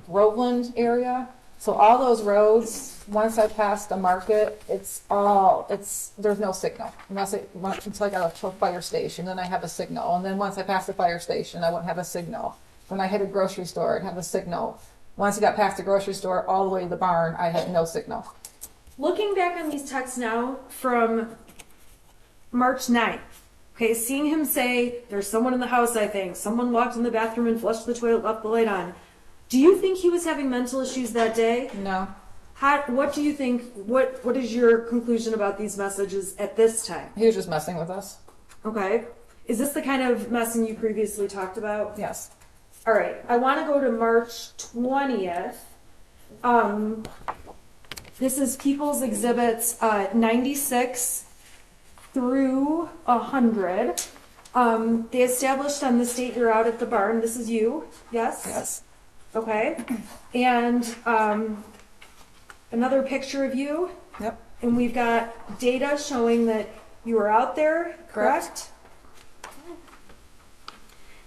Groveland area. So all those roads, once I passed the market, there's no signal until I got to a fire station. Then I have a signal, and then once I pass the fire station, I won't have a signal. When I hit a grocery store, I'd have a signal. Once he got past the grocery store, all the way to the barn, I had no signal. Looking back on these texts now from March 9th, okay, seeing him say, there's someone in the house, I think. Someone walked in the bathroom and flushed the toilet, left the light on. Do you think he was having mental issues that day? No. What do you think, what is your conclusion about these messages at this time? He was just messing with us. Okay. Is this the kind of messing you previously talked about? Yes. All right. I want to go to March 20th. This is People's Exhibits 96 through 100. They established on this date you're out at the barn. This is you, yes? Yes. Okay. And another picture of you. Yep. And we've got data showing that you were out there, correct?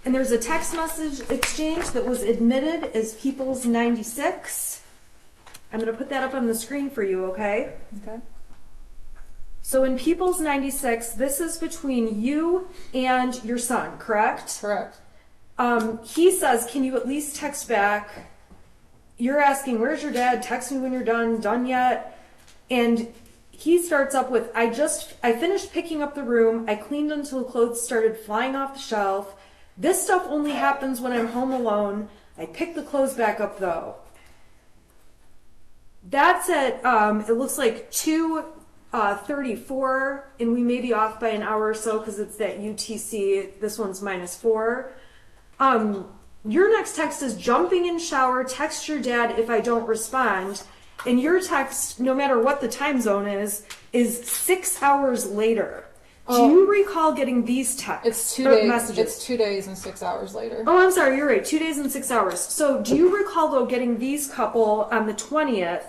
And there's a text message exchange that was admitted as People's 96. I'm going to put that up on the screen for you, okay? Okay. So in People's 96, this is between you and your son, correct? Correct. He says, can you at least text back? You're asking, where's your dad? Text me when you're done yet? And he starts up with, I finished picking up the room. I cleaned until clothes started flying off the shelf. This stuff only happens when I'm home alone. I picked the clothes back up though. That's at, it looks like 2:34, and we may be off by an hour or so because it's that UTC. This one's -4. Your next text is jumping in shower, text your dad if I don't respond. And your text, no matter what the time zone is 6 hours later. Do you recall getting these texts? It's 2 days. Messages? It's 2 days and 6 hours later. Oh, I'm sorry, you're right. 2 days and 6 hours. So do you recall, though, getting these couple on the 20th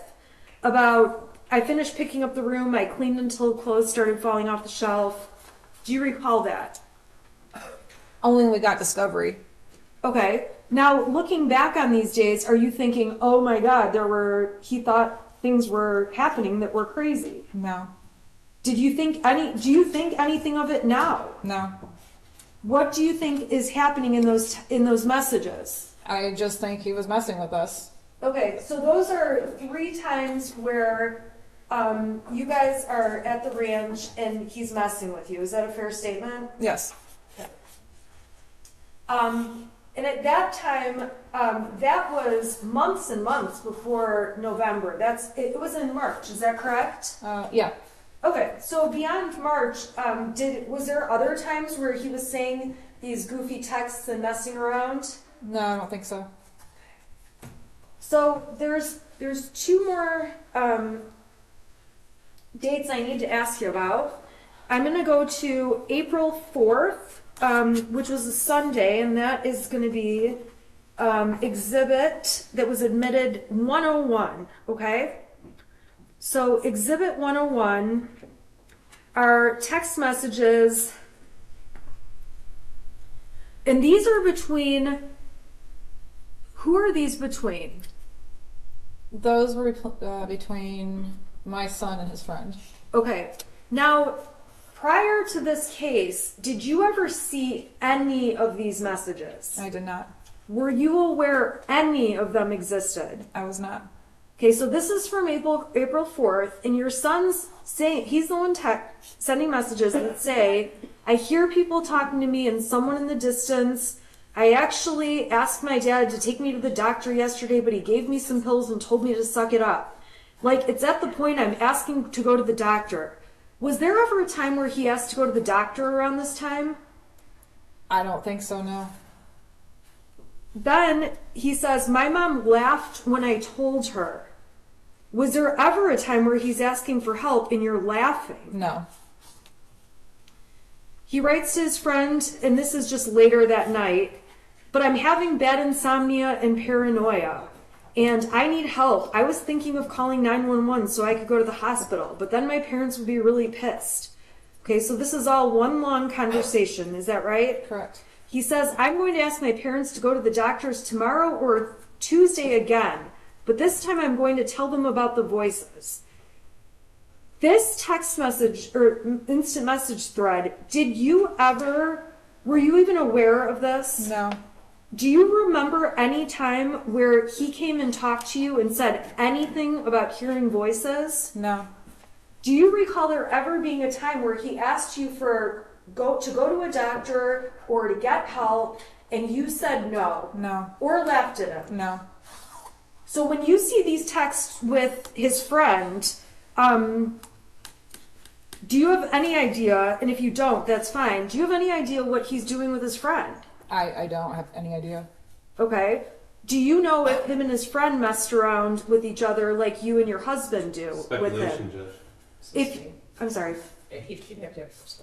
about, I finished picking up the room, I cleaned until clothes started falling off the shelf. Do you recall that? Only when we got Discovery. Okay. Now, looking back on these days, are you thinking, oh my God, he thought things were happening that were crazy? No. Do you think anything of it now? No. What do you think is happening in those messages? I just think he was messing with us. Okay, so those are 3 times where you guys are at the ranch and he's messing with you. Is that a fair statement? Yes. And at that time, that was months and months before November. It was in March. Is that correct? Yeah. Okay, so beyond March, was there other times where he was saying these goofy texts and messing around? No, I don't think so. So there's 2 more dates I need to ask you about. I'm going to go to April 4th, which was a Sunday, and that is going to be exhibit that was admitted 101, okay? So exhibit 101 are text messages, and these are between, who are these between? Those were between my son and his friend. Okay, now prior to this case, did you ever see any of these messages? I did not. Were you aware any of them existed? I was not. Okay, so this is from April 4th, and your son's saying, he's the one sending messages that say, I hear people talking to me and someone in the distance. I actually asked my dad to take me to the doctor yesterday, but he gave me some pills and told me to suck it up. Like, it's at the point I'm asking to go to the doctor. Was there ever a time where he asked to go to the doctor around this time? I don't think so, no. Then he says, my mom laughed when I told her. Was there ever a time where he's asking for help and you're laughing? No. He writes to his friend, and this is just later that night, but I'm having bad insomnia and paranoia, and I need help. I was thinking of calling 911 so I could go to the hospital, but then my parents would be really pissed. Okay, so this is all one long conversation. Is that right? Correct. He says, I'm going to ask my parents to go to the doctors tomorrow or Tuesday again, but this time I'm going to tell them about the voices. This text message or instant message thread, were you even aware of this? No. Do you remember any time where he came and talked to you and said anything about hearing voices? No, Do you recall there ever being a time where he asked you to go to a doctor or to get help and you said no? no, Or laughed at him? no. So when you see these texts with his friend, do you have any idea, and if you don't, that's fine, do you have any idea what he's doing with his friend? I don't have any idea. Okay. Do you know if him and his friend messed around with each other like you and your husband do with him? Judge. If I'm sorry. He'd have to have first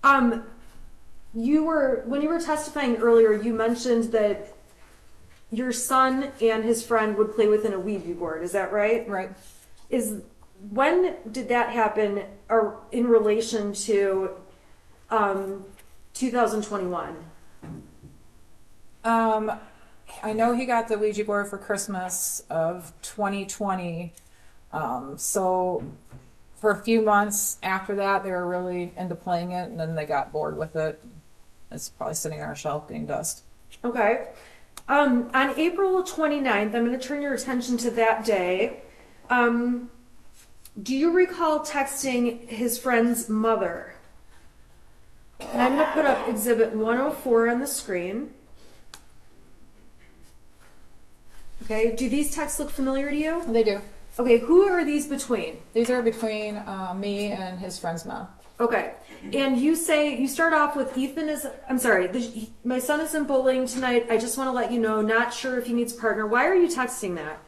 knowledge. When you were testifying earlier, you mentioned that your son and his friend would play within a Ouija board. Is that right? Right. When did that happen, or in relation to 2021? I know he got the Ouija board for Christmas of 2020. So for a few months after that, they were really into playing it, and then they got bored with it. It's probably sitting on our shelf getting dust. Okay. On April 29th, I'm going to turn your attention to that day. Do you recall texting his friend's mother? And I'm going to put up Exhibit 104 on the screen. Okay, do these texts look familiar to you? They do. Okay, who are these between? These are between me and his friend's mom. Okay, and you start off with my son is in bowling tonight. I just want to let you know, not sure if he needs a partner. Why are you texting that?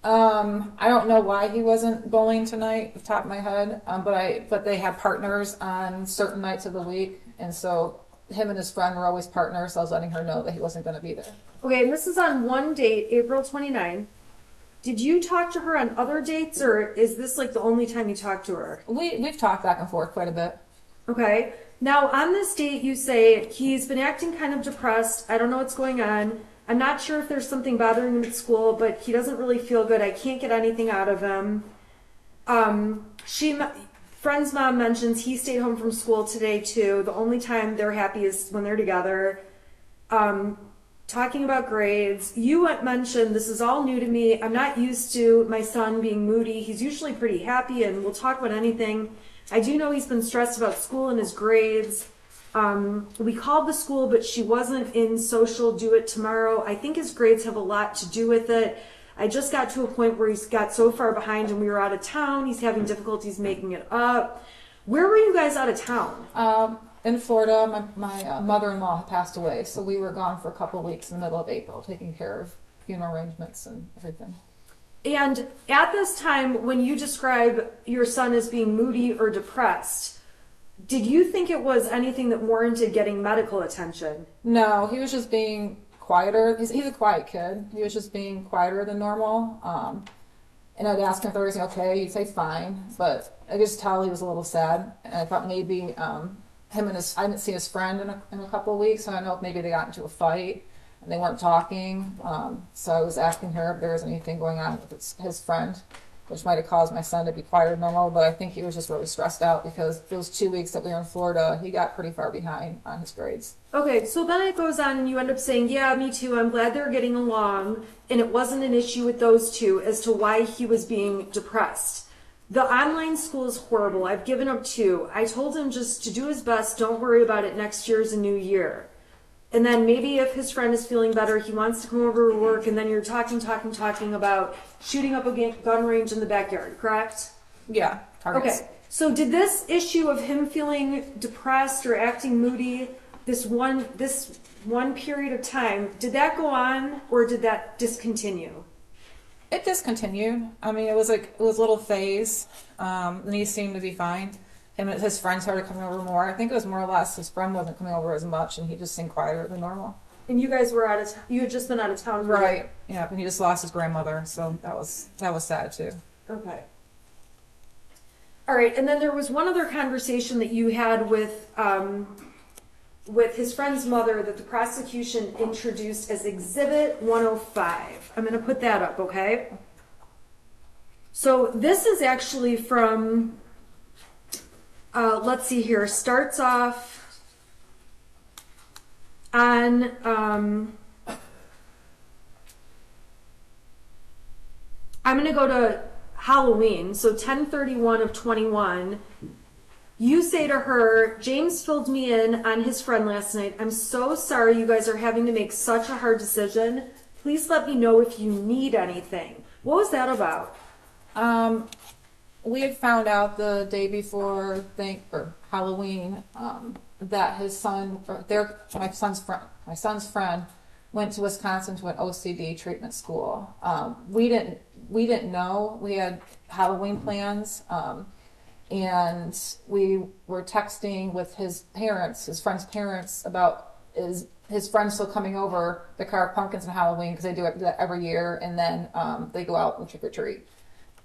I don't know why he wasn't bowling tonight, off the top of my head. But they had partners on certain nights of the week, and so him and his friend were always partners. So I was letting her know that he wasn't going to be there. Okay, and this is on one date, April 29th. Did you talk to her on other dates, or is this like the only time you talked to her? We've talked back and forth quite a bit. Okay. Now, on this date, you say he's been acting kind of depressed. I don't know what's going on. I'm not sure if there's something bothering him at school, but he doesn't really feel good. I can't get anything out of him. Friend's mom mentions he stayed home from school today too. The only time they're happy is when they're together. Talking about grades, you mentioned this is all new to me. I'm not used to my son being moody. He's usually pretty happy and will talk about anything. I do know he's been stressed about school and his grades. We called the school, but she wasn't in social do it tomorrow. I think his grades have a lot to do with it. I just got to a point where he's got so far behind and we were out of town. He's having difficulties making it up. Where were you guys out of town? In Florida, my mother-in-law had passed away, so we were gone for a couple of weeks in the middle of April, taking care of funeral arrangements and everything. And at this time, when you describe your son as being moody or depressed, did you think it was anything that warranted getting medical attention? No, he was just being quieter. He's a quiet kid. He was just being quieter than normal. And I'd ask him if everything was okay. He'd say fine, but I could just tell he was a little sad. And I thought maybe I didn't see his friend in a couple of weeks, so I don't know if maybe they got into a fight and they weren't talking. So I was asking her if there was anything going on with his friend, which might have caused my son to be quieter than normal, but I think he was just really stressed out because those 2 weeks that we were in Florida, he got pretty far behind on his grades. Okay, so then it goes on and you end up saying, yeah, me too, I'm glad they're getting along, and it wasn't an issue with those two as to why he was being depressed. The online school is horrible. I've given up too. I told him just to do his best, don't worry about it, next year's a new year. And then maybe if his friend is feeling better, he wants to come over to work, and then you're talking about shooting up a gun range in the backyard, correct? Yeah, targets. Okay, so did this issue of him feeling depressed or acting moody, this one period of time, did that go on or did that discontinue? It discontinued. I mean, it was a little phase. Then he seemed to be fine. Him and his friends started coming over more. I think it was more or less his friend wasn't coming over as much, and he just seemed quieter than normal. And you guys were you had just been out of town, right? Yeah, and he just lost his grandmother, so that was sad too. Okay. All right, and then there was one other conversation that you had with his friend's mother that the prosecution introduced as Exhibit 105. I'm going to put that up, okay? So this is actually from let's see here, starts off on, I'm gonna go to Halloween, so 10/31 of 21. You say to her, James filled me in on his friend last night. I'm so sorry you guys are having to make such a hard decision. Please let me know if you need anything. What was that about? We had found out the day before Halloween that his son, my son's friend, went to Wisconsin to an OCD treatment school. We didn't know we had Halloween plans, and we were texting with his parents, his friend's parents, about his friend still coming over to carve pumpkins on Halloween because they do that every year, and then they go out and trick or treat.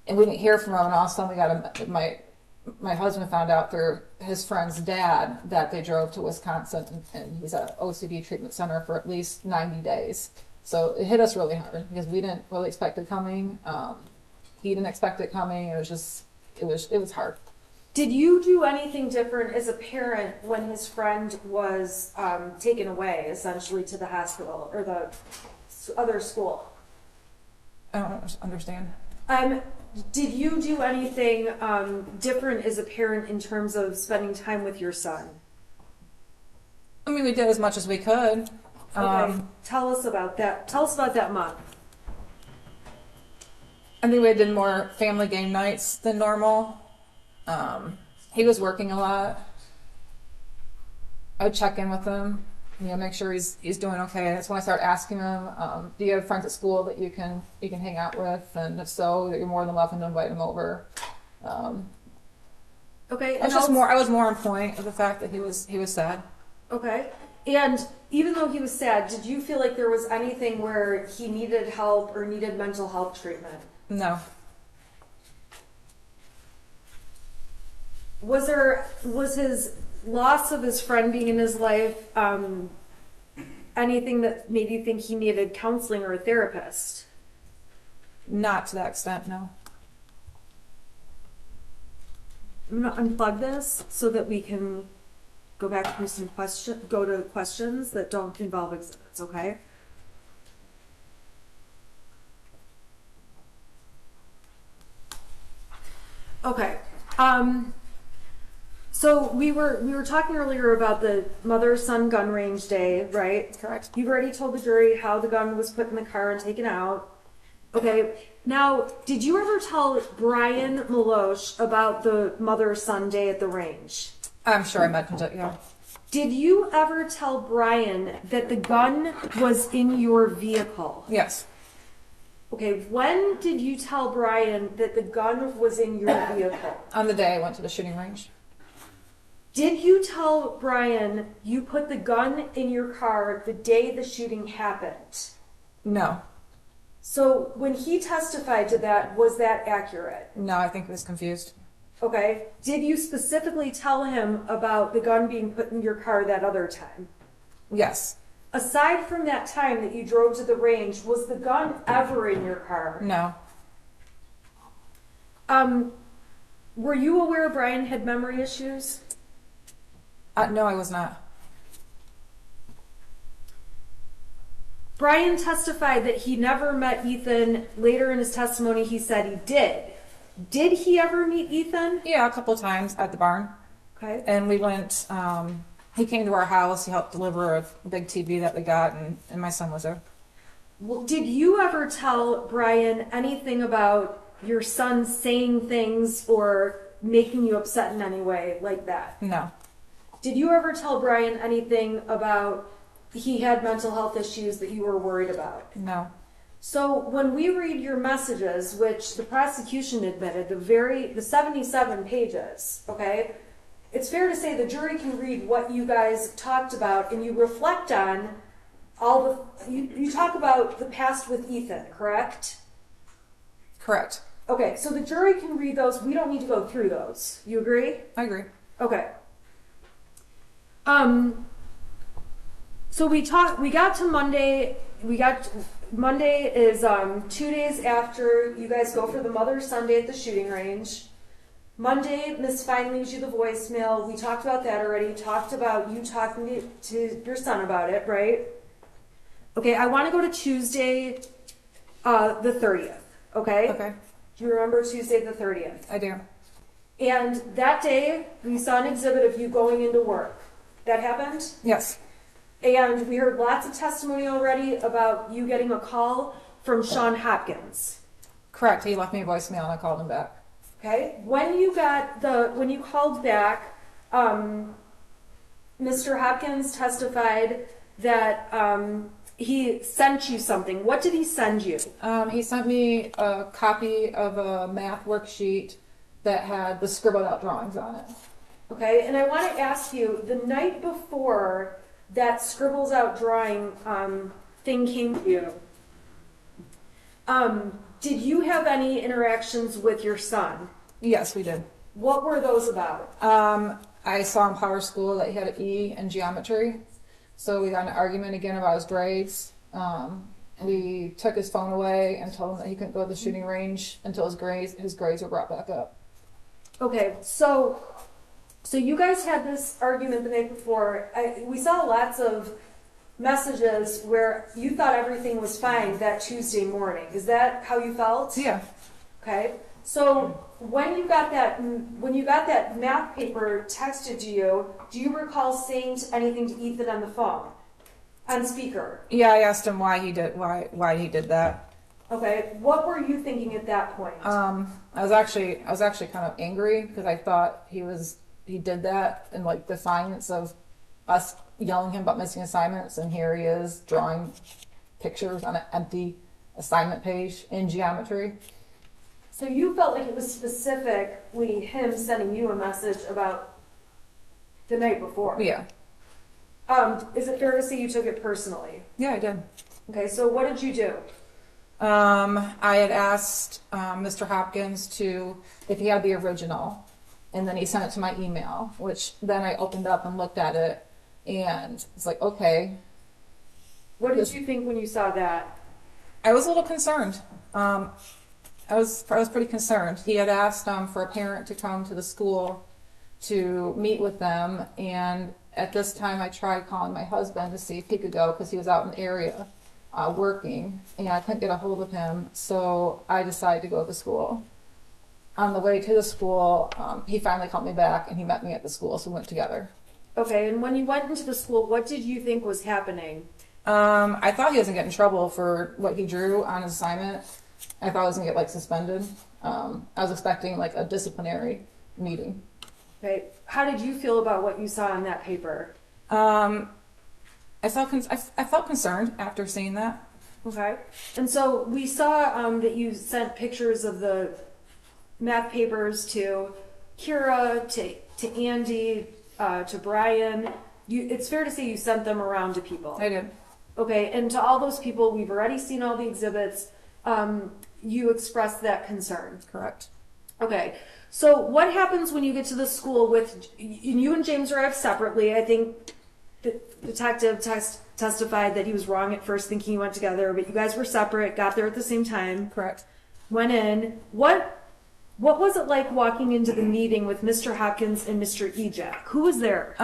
And we didn't hear from him, and all of a sudden we got my husband found out through his friend's dad that they drove to Wisconsin, and he's at OCD treatment center for at least 90 days. So it hit us really hard because we didn't really expect it coming. He didn't expect it coming. It was hard. Did you do anything different as a parent when his friend was taken away, essentially, to the hospital or the other school? I don't understand. Did you do anything different as a parent in terms of spending time with your son? I mean, we did as much as we could. Okay. Tell us about that. Tell us about that month. I think we did more family game nights than normal. He was working a lot. I would check in with him, make sure he's doing okay. That's when I started asking him, do you have friends at school that you can hang out with? And if so, you're more than welcome to invite him over. Okay. I was more on point of the fact that he was sad. Okay. And even though he was sad, did you feel like there was anything where he needed help or needed mental health treatment? No. Was his loss of his friend being in his life anything that made you think he needed counseling or a therapist? Not to that extent, no. I'm gonna unplug this so that we can go back through go to questions that don't involve exhibits, okay? Okay. So we were talking earlier about the mother-son gun range day, right? Correct. You've already told the jury how the gun was put in the car and taken out. Okay. Now, did you ever tell Brian Maloche about the mother-son day at the range? I'm sure I mentioned it, yeah. Did you ever tell Brian that the gun was in your vehicle? Yes. Okay, when did you tell Brian that the gun was in your vehicle? On the day I went to the shooting range. Did you tell Brian you put the gun in your car the day the shooting happened? No. So when he testified to that, was that accurate? No, I think he was confused. Okay. Did you specifically tell him about the gun being put in your car that other time? Yes. Aside from that time that you drove to the range, was the gun ever in your car? No. Were you aware Brian had memory issues? No, I was not. Brian testified that he never met Ethan. Later in his testimony, he said he did. Did he ever meet Ethan? Yeah, a couple of times at the barn. Okay. And we went, he came to our house, he helped deliver a big TV that we got, and my son was there. Well, did you ever tell Brian anything about your son saying things or making you upset in any way like that? No. Did you ever tell Brian anything about he had mental health issues that you were worried about? No. So when we read your messages, which the prosecution admitted, the 77 pages, okay, it's fair to say the jury can read what you guys talked about and you reflect on you talk about the past with Ethan, correct? Correct. Okay, so the jury can read those. We don't need to go through those. You agree? I agree. Okay. So we got to Monday. Monday is 2 days after you guys go for the Mother's Sunday at the shooting range. Monday, Miss Fine leaves you the voicemail. We talked about that already. Talked about you talking to your son about it, right? Okay, I want to go to Tuesday, the 30th. Okay? Okay, Do you remember Tuesday the 30th? I do. And that day, we saw an exhibit of you going into work. That happened? Yes. And we heard lots of testimony already about you getting a call from Sean Hopkins. Correct. He left me a voicemail and I called him back. Okay? When you called back, Mr. Hopkins testified that he sent you something. What did he send you? He sent me a copy of a math worksheet that had the scribbled out drawings on it. Okay, and I want to ask you, the night before that scribbles out drawing thing came to you, did you have any interactions with your son? Yes, we did. What were those about? I saw in Power School that he had an E in geometry. So we got in an argument again about his grades. We took his phone away and told him that he couldn't go to the shooting range until his grades were brought back up. Okay, so you guys had this argument the night before. We saw lots of messages where you thought everything was fine that Tuesday morning. Is that how you felt? Yeah. Okay. So when you got that math paper texted to you, do you recall saying anything to Ethan on the phone, on speaker? Yeah, I asked him why he did that. Okay. What were you thinking at that point? I was actually kind of angry because I thought he did that in like defiance of us yelling him about missing assignments, and here he is drawing pictures on an empty assignment page in geometry. So you felt like it was specifically him sending you a message about the night before? Yeah. Is it fair to say you took it personally? Yeah, I did. Okay, so what did you do? I had asked Mr. Hopkins if he had the original, and then he sent it to my email, which then I opened up and looked at it, and it's like, okay. What did you think when you saw that? I was a little concerned. I was pretty concerned. He had asked for a parent to come to the school to meet with them, and at this time I tried calling my husband to see if he could go because he was out in the area working, and I couldn't get a hold of him, so I decided to go to the school. On the way to the school, he finally called me back, and he met me at the school, so we went together. Okay, and when you went into the school, what did you think was happening? I thought he was going to get in trouble for what he drew on his assignment. I thought I was going to get suspended. I was expecting a disciplinary meeting. Okay, how did you feel about what you saw on that paper? I felt concerned after seeing that. Okay, and so we saw that you sent pictures of the math papers to Kira, to Andy, to Brian. It's fair to say you sent them around to people. I did. Okay, and to all those people, we've already seen all the exhibits. You expressed that concern. Correct. Okay, so what happens when you get to the school with you and James arrived separately? I think the detective testified that he was wrong at first, thinking you went together, but you guys were separate, got there at the same time. Correct. Went in. What was it like walking into the meeting with Mr. Hopkins and Mr. Ejak? Who was there?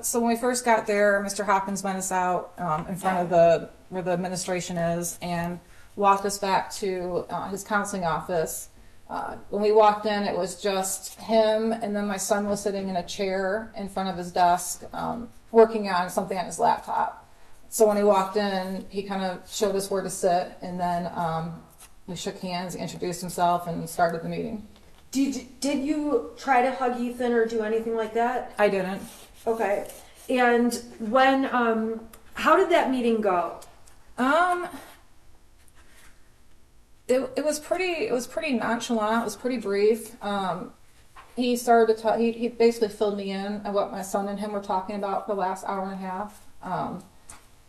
So when we first got there, Mr. Hopkins met us out in front of where the administration is and walked us back to his counseling office. When we walked in, it was just him, and then my son was sitting in a chair in front of his desk working on something on his laptop. So when he walked in, he kind of showed us where to sit, and then we shook hands, he introduced himself, and started the meeting. Did you try to hug Ethan or do anything like that? I didn't. Okay. And when, how did that meeting go? It was pretty nonchalant. It was pretty brief. He started to talk. He basically filled me in on what my son and him were talking about for the last hour and a half.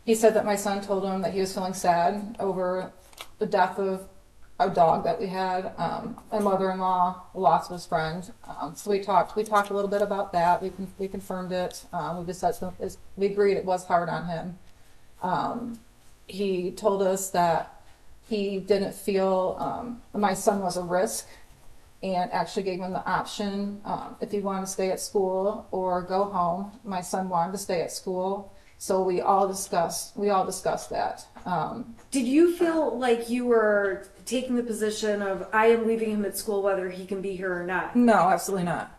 He said that my son told him that he was feeling sad over the death of a dog that we had. My mother-in-law lost his friend. So we talked a little bit about that. We confirmed it. We just said we agreed it was hard on him. He told us that he didn't feel my son was a risk and actually gave him the option if he wanted to stay at school or go home. My son wanted to stay at school, so we all discussed that. Did you feel like you were taking the position of I am leaving him at school whether he can be here or not? No, absolutely not.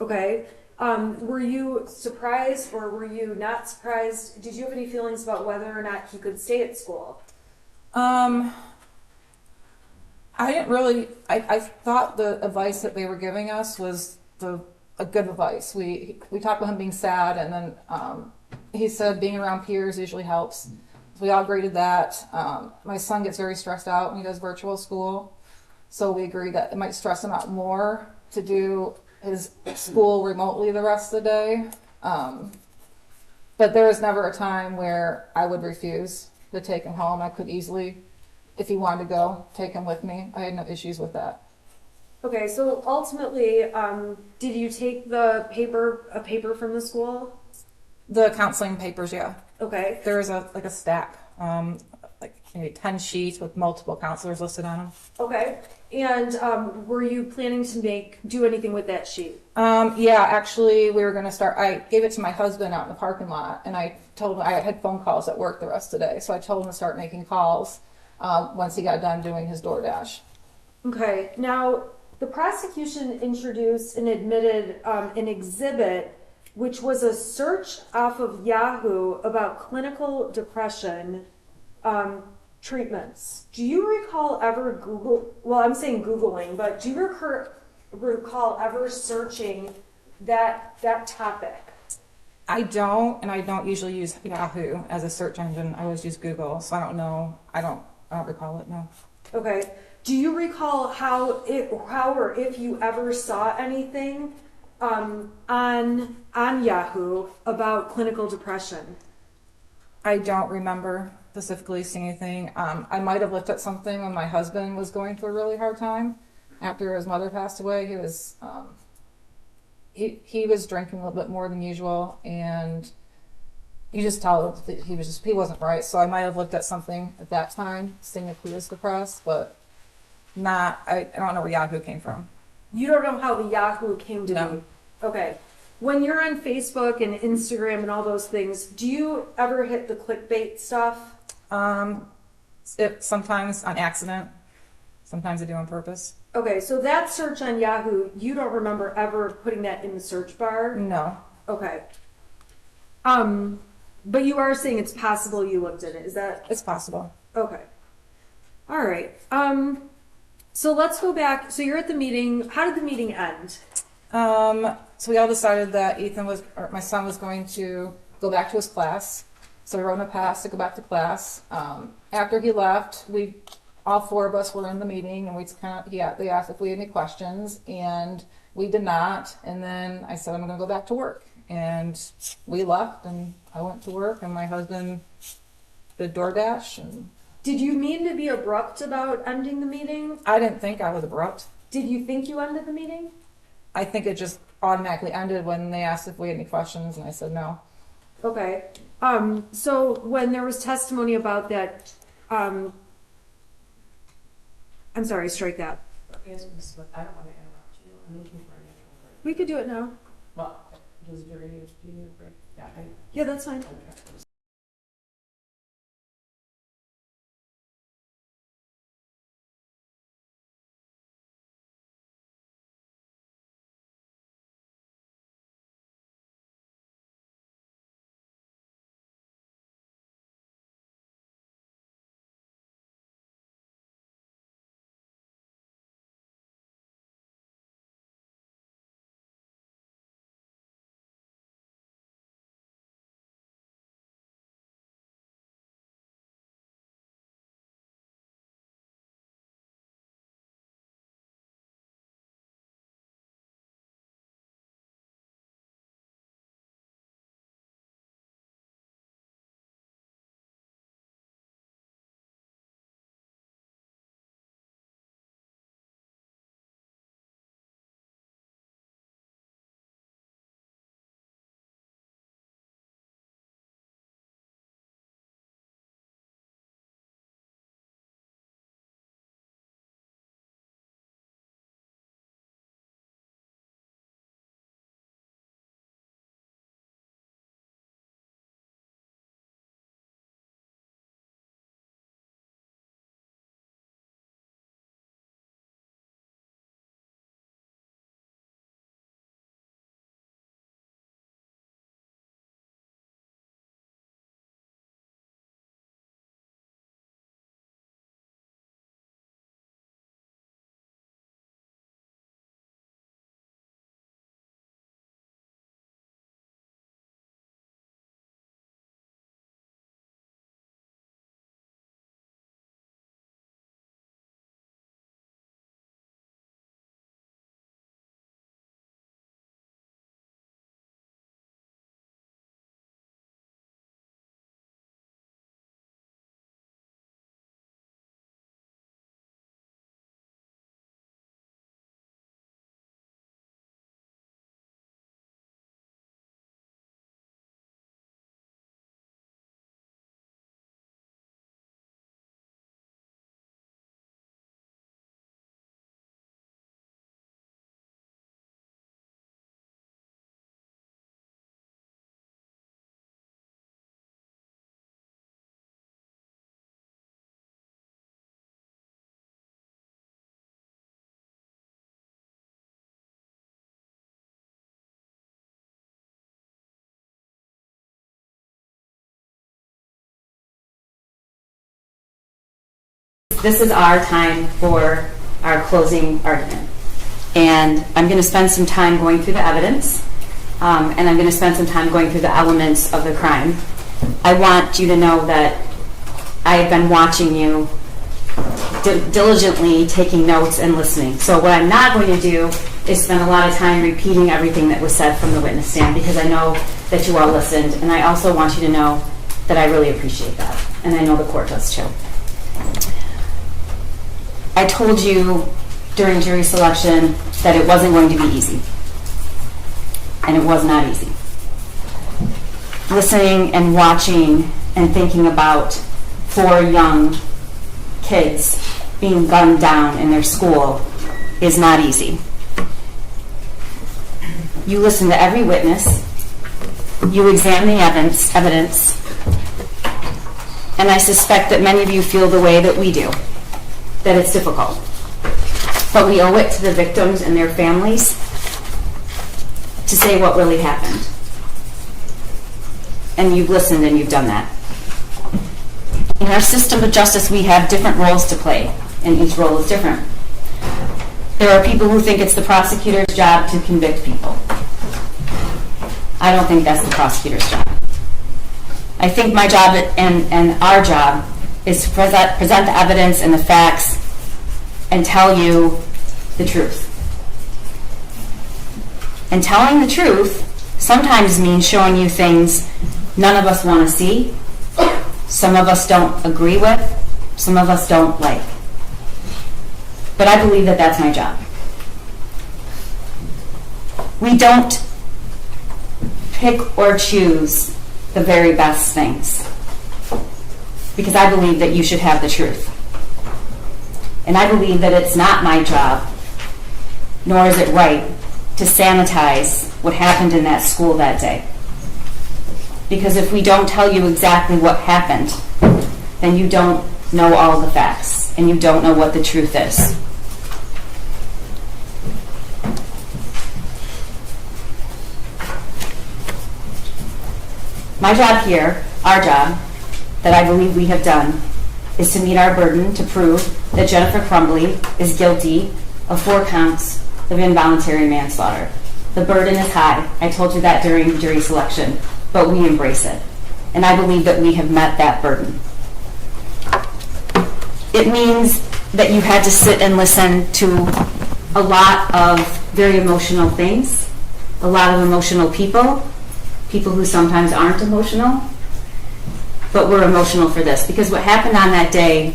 Okay. Were you surprised or were you not surprised? Did you have any feelings about whether or not he could stay at school? I didn't really. I thought the advice that they were giving us was a good advice. We talked about him being sad, and then he said being around peers usually helps. So we all agreed to that. My son gets very stressed out when he does virtual school, so we agreed that it might stress him out more to do his school remotely the rest of the day. But there was never a time where I would refuse to take him home. I could easily, if he wanted to go, take him with me. I had no issues with that. Okay, so ultimately, did you take a paper from the school? The counseling papers, yeah. Okay. There was a stack, like maybe 10 sheets with multiple counselors listed on them. Okay. And were you planning to do anything with that sheet? Yeah, actually, we were going to start. I gave it to my husband out in the parking lot, and I told him I had phone calls at work the rest of the day, so I told him to start making calls once he got done doing his DoorDash. Okay. Now, the prosecution introduced and admitted an exhibit, which was a search off of Yahoo about clinical depression treatments. Do you recall ever I'm saying Googling, but do you recall ever searching that topic? I don't, and I don't usually use Yahoo as a search engine. I always use Google, so I don't know. I don't recall it, no. Okay. Do you recall how or if you ever saw anything on Yahoo about clinical depression? I don't remember specifically seeing anything. I might have looked at something when my husband was going through a really hard time after his mother passed away. He was he was drinking a little bit more than usual, and you just tell that he wasn't right. So I might have looked at something at that time, seeing if he was depressed, but not. I don't know where Yahoo came from. You don't know how the Yahoo came to No. be? Okay. When you're on Facebook and Instagram and all those things, do you ever hit the clickbait stuff? Sometimes on accident. Sometimes I do on purpose. Okay, so that search on Yahoo, you don't remember ever putting that in the search bar? No. Okay. But you are saying it's possible you looked at it. Is that? It's possible. Okay. All right. So let's go back. So you're at the meeting. How did the meeting end? So we all decided that my son was going to go back to his class. So we wrote him a pass to go back to class. After he left, all four of us were in the meeting, and they asked if we had any questions, and we did not. And then I said, I'm going to go back to work. And we left, and I went to work, and my husband did DoorDash. And Did you mean to be abrupt about ending the meeting? I didn't think I was abrupt. Did you think you ended the meeting? I think it just automatically ended when they asked if we had any questions, and I said no. Okay. So when there was testimony about that, I'm sorry, strike that. Yes, Ms. Smith, I don't want to interrupt you. I'm looking for an actual break. We could do it now. Well, do you need a break? Yeah, Yeah, that's fine. okay. this is our time for our closing argument. And I'm going to spend some time going through the evidence, and I'm going to spend some time going through the elements of the crime. I want you to know that I have been watching you diligently, taking notes and listening. So what I'm not going to do is spend a lot of time repeating everything that was said from the witness stand, because I know that you all listened, and I also want you to know that I really appreciate that, and I know the court does too. I told you during jury selection that it wasn't going to be easy, and it was not easy. Listening and watching and thinking about 4 young kids being gunned down in their school is not easy. You listen to every witness, you examine the evidence, and I suspect that many of you feel the way that we do, that it's difficult. But we owe it to the victims and their families to say what really happened. And you've listened and you've done that. In our system of justice, we have different roles to play, and each role is different. There are people who think it's the prosecutor's job to convict people. I don't think that's the prosecutor's job. I think my job and our job is to present the evidence and the facts and tell you the truth. And telling the truth sometimes means showing you things none of us want to see, some of us don't agree with, some of us don't like. But I believe that that's my job. We don't pick or choose the very best things, because I believe that you should have the truth. And I believe that it's not my job, nor is it right, to sanitize what happened in that school that day. Because if we don't tell you exactly what happened, then you don't know all the facts, and you don't know what the truth is. My job here, our job, that I believe we have done, is to meet our burden to prove that Jennifer Crumbley is guilty of 4 counts of involuntary manslaughter. The burden is high. I told you that during jury selection, but we embrace it. And I believe that we have met that burden. It means that you had to sit and listen to a lot of very emotional things, a lot of emotional people who sometimes aren't emotional, but we're emotional for this. Because what happened on that day,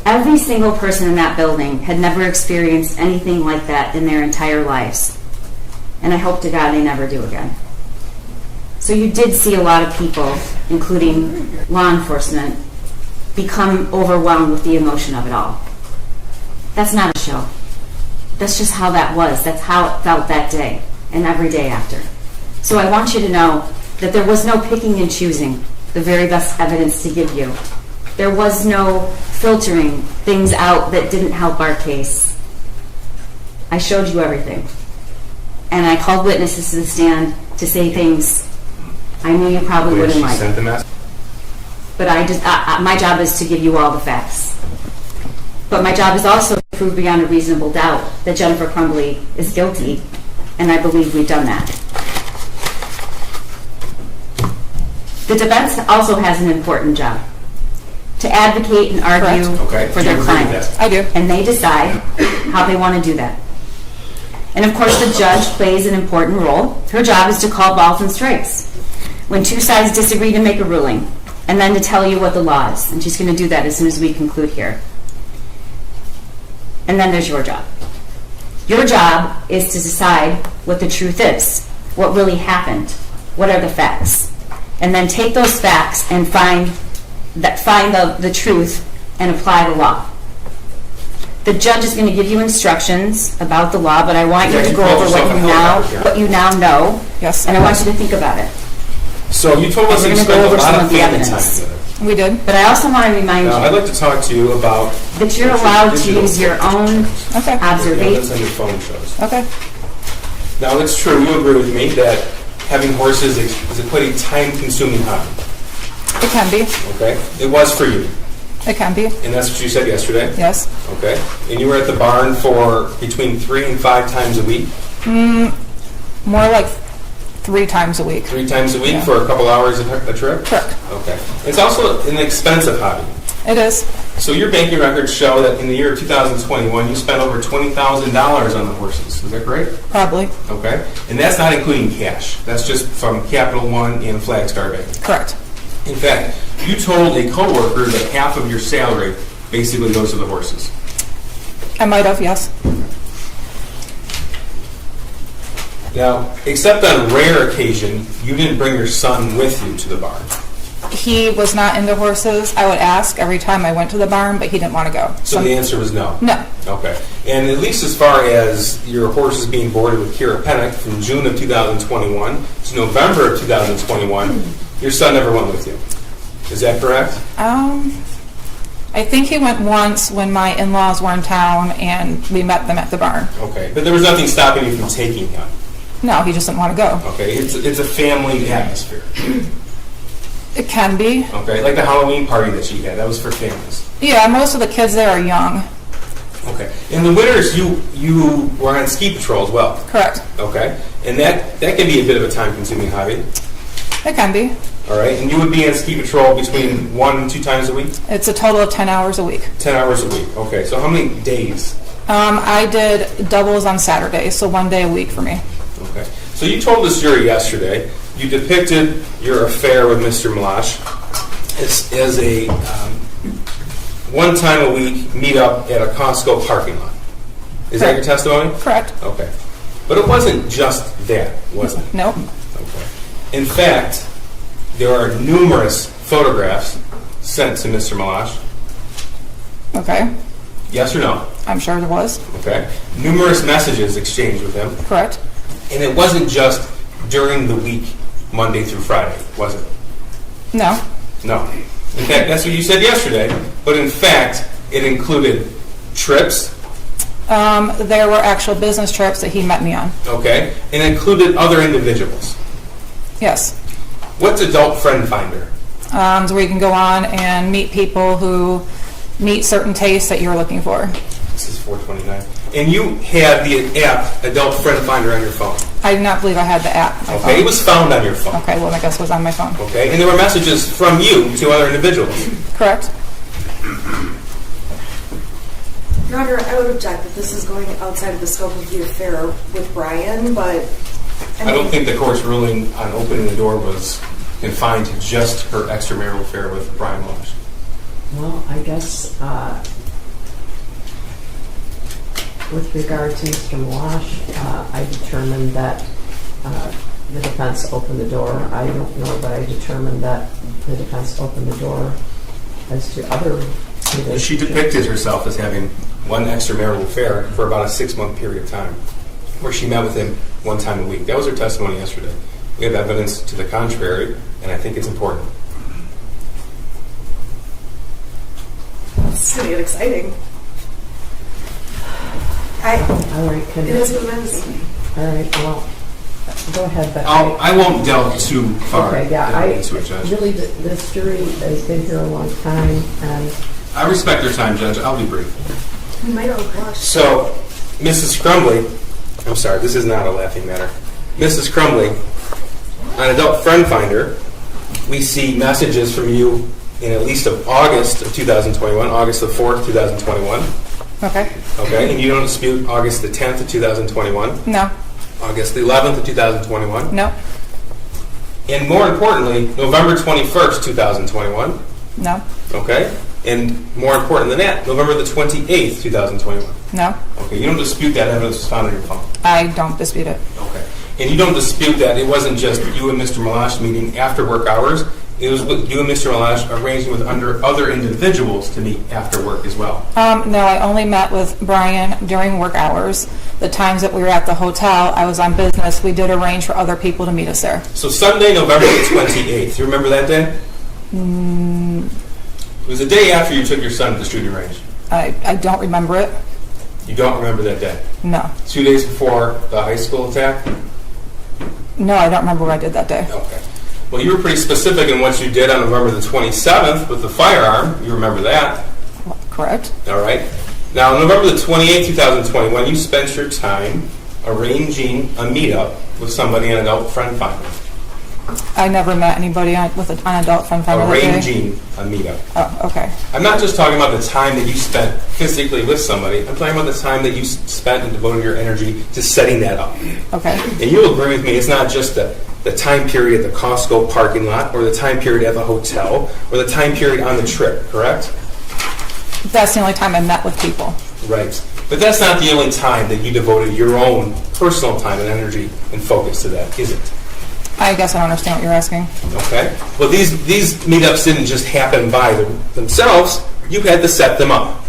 every single person in that building had never experienced anything like that in their entire lives. And I hope to God they never do again. So you did see a lot of people, including law enforcement, become overwhelmed with the emotion of it all. That's not a show. That's just how that was. That's how it felt that day and every day after. So I want you to know that there was no picking and choosing the very best evidence to give you. There was no filtering things out that didn't help our case. I showed you everything. And I called witnesses to the stand to say things I knew you probably wouldn't like. But my job is to give you all the facts. But my job is also to prove beyond a reasonable doubt that Jennifer Crumbley is guilty, and I believe we've done that. The defense also has an important job, to advocate and argue for their client. I do. And they decide how they want to do that. And of course, the judge plays an important role. Her job is to call balls and strikes when 2 sides disagree, to make a ruling, and then to tell you what the law is. And she's going to do that as soon as we conclude here. And then there's your job. Your job is to decide what the truth is, what really happened, what are the facts, and then take those facts and find the truth and apply the law. The judge is going to give you instructions about the law, but I want you to go over what you now know, Yes. and I want you to think about it. So you told us And you we're spent gonna a go over lot some of of the family time evidence. together. We did. But I also want to remind Now, I'd you like to talk to you about that you're allowed to use your own Okay. the evidence observation. on your phone shows. Okay. Now, it's true, you agree with me that having horses is quite a time-consuming hobby. It can be. Okay. It was for you. It can be. And that's what you said yesterday? Yes. Okay. And you were at the barn for between 3 and 5 times a week? More like 3 times a week. 3 times a week Yeah. for a couple hours a trip? Correct. Okay. It's also an expensive hobby. It is. So your banking records show that in the year 2021, you spent over $20,000 on the horses. Is that correct? Probably. Okay. And that's not including cash. That's just from Capital One and Flagstar Bank. Correct. In fact, you told a coworker that half of your salary basically goes to the horses. I might have, yes. Now, except on rare occasion, you didn't bring your son with you to the barn. He was not into horses. I would ask every time I went to the barn, but he didn't want to go. So the answer was no? No. Okay. And at least as far as your horses being boarded with Kira Pennock from June of 2021 to November of 2021, your son never went with you. Is that correct? I think he went once when my in-laws were in town and we met them at the barn. Okay. But there was nothing stopping you from taking him? No, he just didn't want to go. Okay. It's a family atmosphere. It can be. Okay. Like the Halloween party that she had. That was for families. Yeah, most of the kids there are young. Okay. In the winters, you were on ski patrol as well? Correct. Okay. And that can be a bit of a time-consuming hobby. It can be. All right. And you would be on ski patrol between 1 and 2 times a week? It's a total of 10 hours a week. 10 hours a week. Okay. So how many days? I did doubles on Saturdays, so 1 day a week for me. Okay. So you told this jury yesterday, you depicted your affair with Mr. Malash as a one time a week meet up at a Costco parking lot. Is that your testimony? Correct. Okay. But it wasn't just that, was it? No. Okay. In fact, there are numerous photographs sent to Mr. Malash. Okay. Yes or no? I'm sure there was. Okay. Numerous messages exchanged with him. Correct. And it wasn't just during the week, Monday through Friday, was it? No. No. In fact, that's what you said yesterday. But in fact, it included trips. There were actual business trips that he met me on. Okay. And included other individuals. Yes. What's Adult Friend Finder? So where you can go on and meet people who meet certain tastes that you're looking for. This is 429. And you had the app Adult Friend Finder on your phone. I do not believe I had the app on my Okay. phone. It was found on your phone. Okay, well, I guess it was on my phone. Okay. And there were messages from you to other individuals. Correct. Your Honor, I would object that this is going outside of the scope of the affair with Brian, but I don't think the court's ruling on opening the door was confined to just her extramarital affair with Brian Walsh. Well, I guess with regard to Mr. Malash, I determined that the defense opened the door. I don't know, but I determined that the defense opened the door as to other relationships. She depicted herself as having one extramarital affair for about a 6-month period of time, where she met with him 1 time a week. That was her testimony yesterday. We have evidence to the contrary, and I think it's important. it's going to get exciting. All right, It is what it is. all right, well, go ahead, but I won't delve too far okay, yeah, into it, Judge. really, this jury has been here a long time, and I respect your time, Judge. I'll be brief. We might all blush. So, Mrs. Crumbley, I'm sorry, this is not a laughing matter. Mrs. Crumbley, on Adult Friend Finder, we see messages from you in at least of August of 2021, August the 4th, 2021. Okay. Okay, and you don't dispute August the 10th of 2021, No. August the 11th of 2021, No. and more importantly, November 21st, 2021. No. Okay, and more important than that, November the 28th, 2021. No. Okay, you don't dispute that evidence was found on your phone. I don't dispute it. Okay. And you don't dispute that it wasn't just you and Mr. Malash meeting after work hours. It was with you and Mr. Malash arranging with other individuals to meet after work as well. No, I only met with Brian during work hours. The times that we were at the hotel, I was on business. We did arrange for other people to meet us there. So Sunday, November the 28th. You remember that day? It was the day after you took your son to the shooting range. I don't remember it. You don't remember that day? No. 2 days before the high school attack? No, I don't remember what I did that day. Okay. Well, you were pretty specific in what you did on November the 27th with the firearm. You remember that. Correct. All right. Now, on November the 28th, 2021, you spent your time arranging a meetup with somebody on Adult Friend Finder. I never met anybody with an adult friend finder that day. Arranging a meetup. Oh, okay. I'm not just talking about the time that you spent physically with somebody. I'm talking about the time that you spent and devoted your energy to setting that up. Okay. And you'll agree with me, it's not just the time period at the Costco parking lot or the time period at the hotel or the time period on the trip, correct? That's the only time I met with people. Right. But that's not the only time that you devoted your own personal time and energy and focus to that, is it? I guess I don't understand what you're asking. Okay. Well, these meetups didn't just happen by themselves. You had to set them up.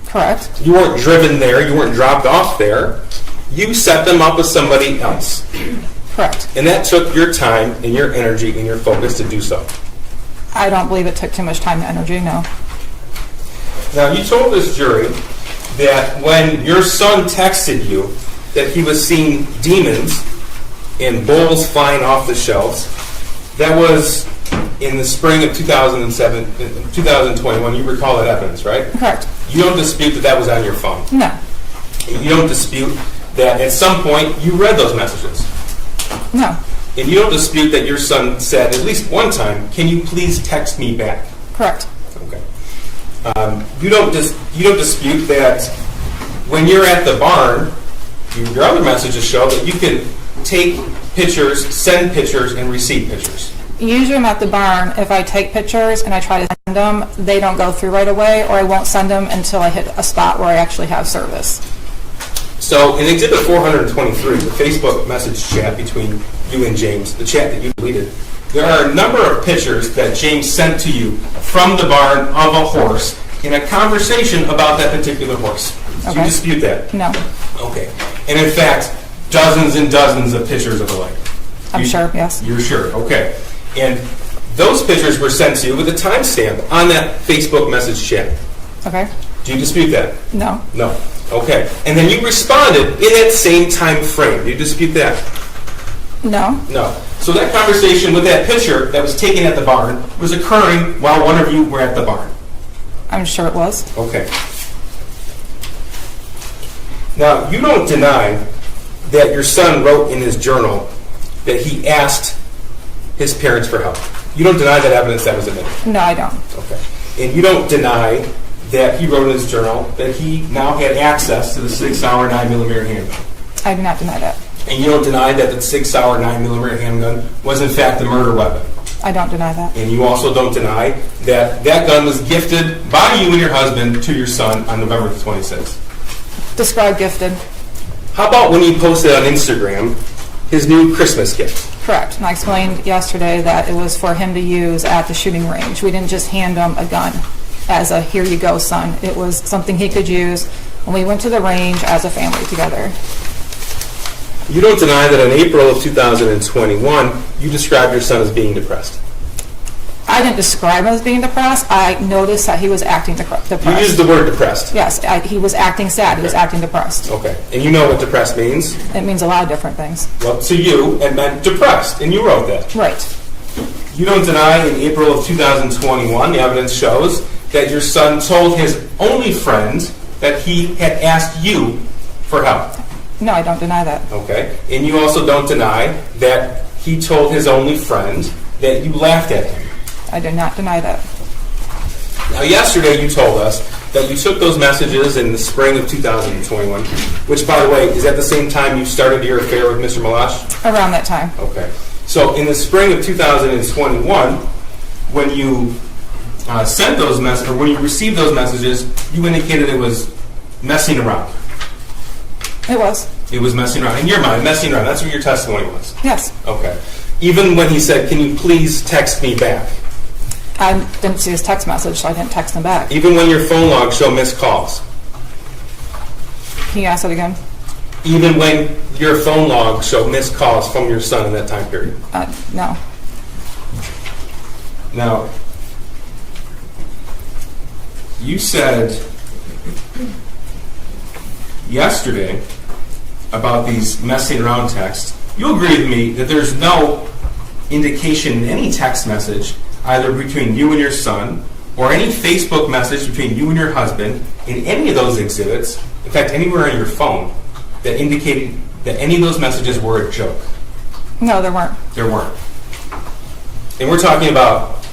Correct. You weren't driven there. You weren't dropped off there. You set them up with somebody else. Correct. And that took your time and your energy and your focus to do so. I don't believe it took too much time and energy, no. Now, you told this jury that when your son texted you that he was seeing demons and bowls flying off the shelves, that was in the spring of 2021. You recall that evidence, right? Correct. You don't dispute that that was on your phone. No. You don't dispute that at some point you read those messages. No. And you don't dispute that your son said at least one time, "Can you please text me back?" Correct. Okay. You don't dispute that when you're at the barn, your other messages show that you can take pictures, send pictures, and receive pictures. Usually I'm at the barn. If I take pictures and I try to send them, they don't go through right away, or I won't send them until I hit a spot where I actually have service. So in Exhibit 423, the Facebook message chat between you and James, the chat that you deleted, there are a number of pictures that James sent to you from the barn of a horse in a conversation about that particular horse. Do you dispute that? No. Okay. And in fact, dozens and dozens of pictures of the like. I'm sure, yes. You're sure, okay. And those pictures were sent to you with a timestamp on that Facebook message chat. Okay. Do you dispute that? No. No. Okay. And then you responded in that same time frame. Do you dispute that? No. No. So that conversation with that picture that was taken at the barn was occurring while one of you were at the barn. I'm sure it was. Okay. Now, you don't deny that your son wrote in his journal that he asked his parents for help. You don't deny that evidence that was admitted. No, I don't. Okay. And you don't deny that he wrote in his journal that he now had access to the 6-hour 9mm handgun. I do not deny that. And you don't deny that the 6-hour 9mm handgun was in fact a murder weapon. I don't deny that. And you also don't deny that that gun was gifted by you and your husband to your son on November the 26th. Describe gifted. How about when he posted on Instagram his new Christmas gift? Correct. And I explained yesterday that it was for him to use at the shooting range. We didn't just hand him a gun as a here you go, son. It was something he could use when we went to the range as a family together. You don't deny that in April of 2021, you described your son as being depressed. I didn't describe him as being depressed. I noticed that he was acting depressed. You used the word depressed. Yes, he was acting sad. He was acting depressed. Okay. And you know what depressed means? It means a lot of different things. Well, to you, it meant depressed, and you wrote that. Right. You don't deny in April of 2021, the evidence shows, that your son told his only friend that he had asked you for help. No, I don't deny that. Okay. And you also don't deny that he told his only friend that you laughed at him. I do not deny that. Now, yesterday you told us that you took those messages in the spring of 2021, which, by the way, is at the same time you started your affair with Mr. Malash? Around that time. Okay. So in the spring of 2021, when you sent those messages, or when you received those messages, you indicated it was messing around. It was. It was messing around. In your mind, messing around. That's what your testimony was. Yes. Okay. Even when he said, "Can you please text me back?" I didn't see his text message, so I didn't text him back. Even when your phone logs show missed calls? Can you ask that again? Even when your phone logs show missed calls from your son in that time period? No. Now, you said yesterday about these messing around texts. You agree with me that there's no indication in any text message, either between you and your son, or any Facebook message between you and your husband, in any of those exhibits, in fact, anywhere on your phone, that indicated that any of those messages were a joke? No, there weren't. There weren't. And we're talking about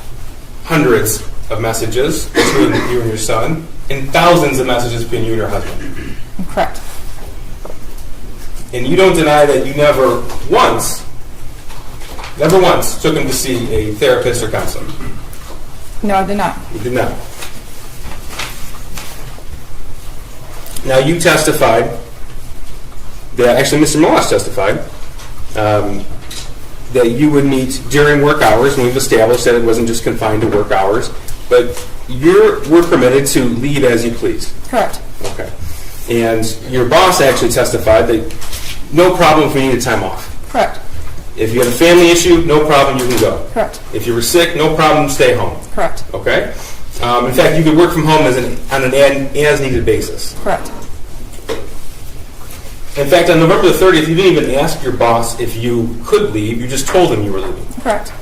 hundreds of messages between you and your son, and thousands of messages between you and your husband. Correct. And you don't deny that you never once took him to see a therapist or counselor. No, I did not. You did not. Now you testified that, actually Mr. Moss testified, that you would meet during work hours, and we've established that it wasn't just confined to work hours, but you were permitted to leave as you please. Correct. Okay. And your boss actually testified that no problem if you needed time off. Correct. If you had a family issue, no problem, you can go. Correct. If you were sick, no problem, stay home. Correct. Okay? In fact, you could work from home on an as-needed basis. Correct. In fact, on November the 30th, you didn't even ask your boss if you could leave. You just told him you were leaving. Correct.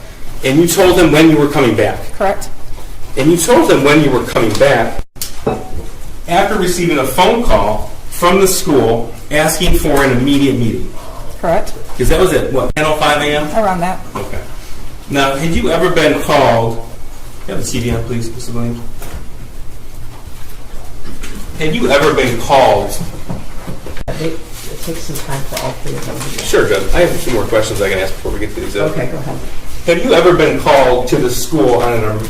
And you told him when you were coming back. Correct. And you told him when you were coming back after receiving a phone call from the school asking for an immediate meeting. Correct. Because that was at, what, 10:05 a.m.? Around that. Okay. Now, had you ever been called... You have the TV on, please, Mr. Williams. Had you ever been called... It takes some time for all three of them. Sure, Judge. I have a few more questions I can ask before we get to these. Okay, go ahead. Have you ever been called to the school on an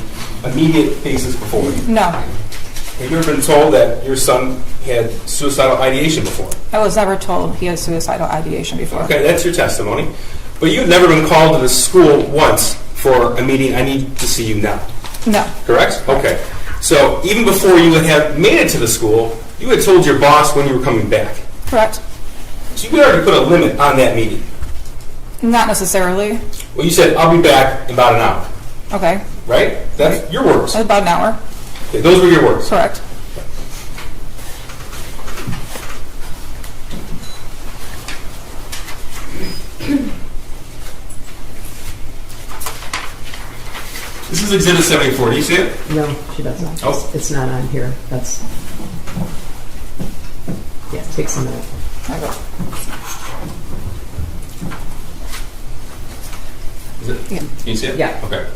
immediate basis before? No. Have you ever been told that your son had suicidal ideation before? I was never told he had suicidal ideation before. Okay, that's your testimony. But you've never been called to the school once for a meeting, I need to see you now. No. Correct? Okay. So even before you had made it to the school, you had told your boss when you were coming back. Correct. So you could already put a limit on that meeting. Not necessarily. Well, you said, I'll be back in about an hour. Okay. Right? That's your words. About an hour. Okay, those were your words. Correct. This is Exhibit 74. Do you see it? No, she doesn't. Oh. It's not on here. That's... Yeah, it takes a minute. Okay. Is it? Yeah. Can you see it? Yeah. Okay.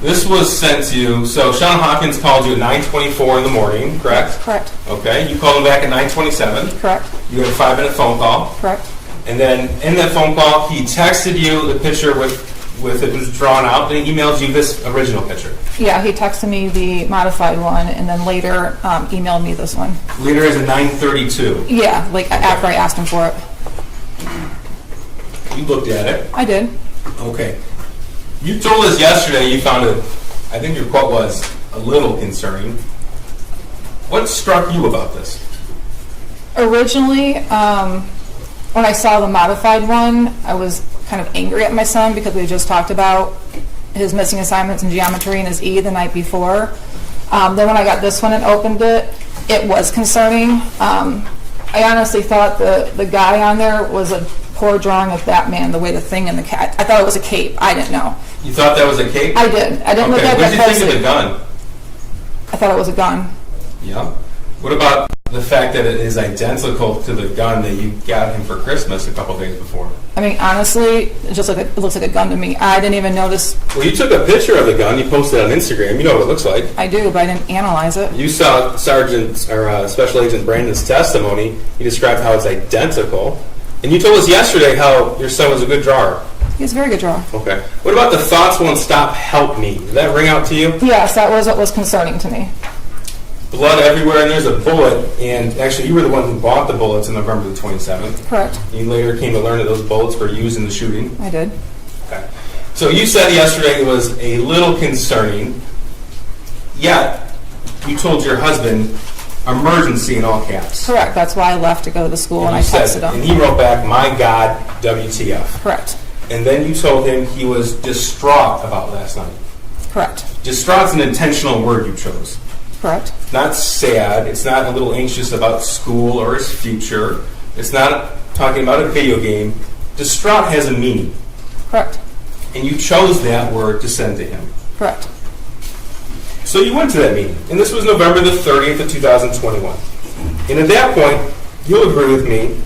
This was sent to you. So Sean Hawkins called you at 9:24 in the morning, correct? Correct. Okay. You called him back at 9:27. Correct. You had a 5-minute phone call. Correct. And then in that phone call, he texted you the picture with it was drawn out, and he emailed you this original picture. Yeah, he texted me the modified one, and then later emailed me this one. Later is at 9:32. Yeah, like after I asked him for it. You looked at it. I did. Okay. You told us yesterday you found it, I think your quote was, a little concerning. What struck you about this? Originally, when I saw the modified one, I was kind of angry at my son because we just talked about his missing assignments in geometry and his E the night before. Then when I got this one and opened it, it was concerning. I honestly thought the guy on there was a poor drawing of Batman, the way the thing and the cat. I thought it was a cape. I didn't know. You thought that was a cape? I did. I didn't look at What that did you think closely. of the gun? I thought it was a gun. Yeah. What about the fact that it is identical to the gun that you got him for Christmas a couple days before? I mean, honestly, it looks like a gun to me. I didn't even notice. Well, you took a picture of the gun. You posted it on Instagram. You know what it looks like. I do, but I didn't analyze it. You saw Sergeant or Special Agent Brandon's testimony. He described how it's identical. And you told us yesterday how your son was a good drawer. He's a very good drawer. Okay. What about the thoughts won't stop, help me? Did that ring out to you? Yes, that was what was concerning to me. Blood everywhere, and there's a bullet. And actually, you were the one who bought the bullets on November the 27th. Correct. You later came to learn that those bullets were used in the shooting. I did. Okay. So you said yesterday it was a little concerning, yet you told your husband emergency in all caps. Correct. That's why I left to go to the school, and I texted him. And he wrote back, my God, WTF. Correct. And then you told him he was distraught about last night. Correct. Distraught's an intentional word you chose. Correct. Not sad. It's not a little anxious about school or his future. It's not talking about a video game. Distraught has a meaning. Correct. And you chose that word to send to him. Correct. So you went to that meeting, and this was November the 30th of 2021. And at that point, you'll agree with me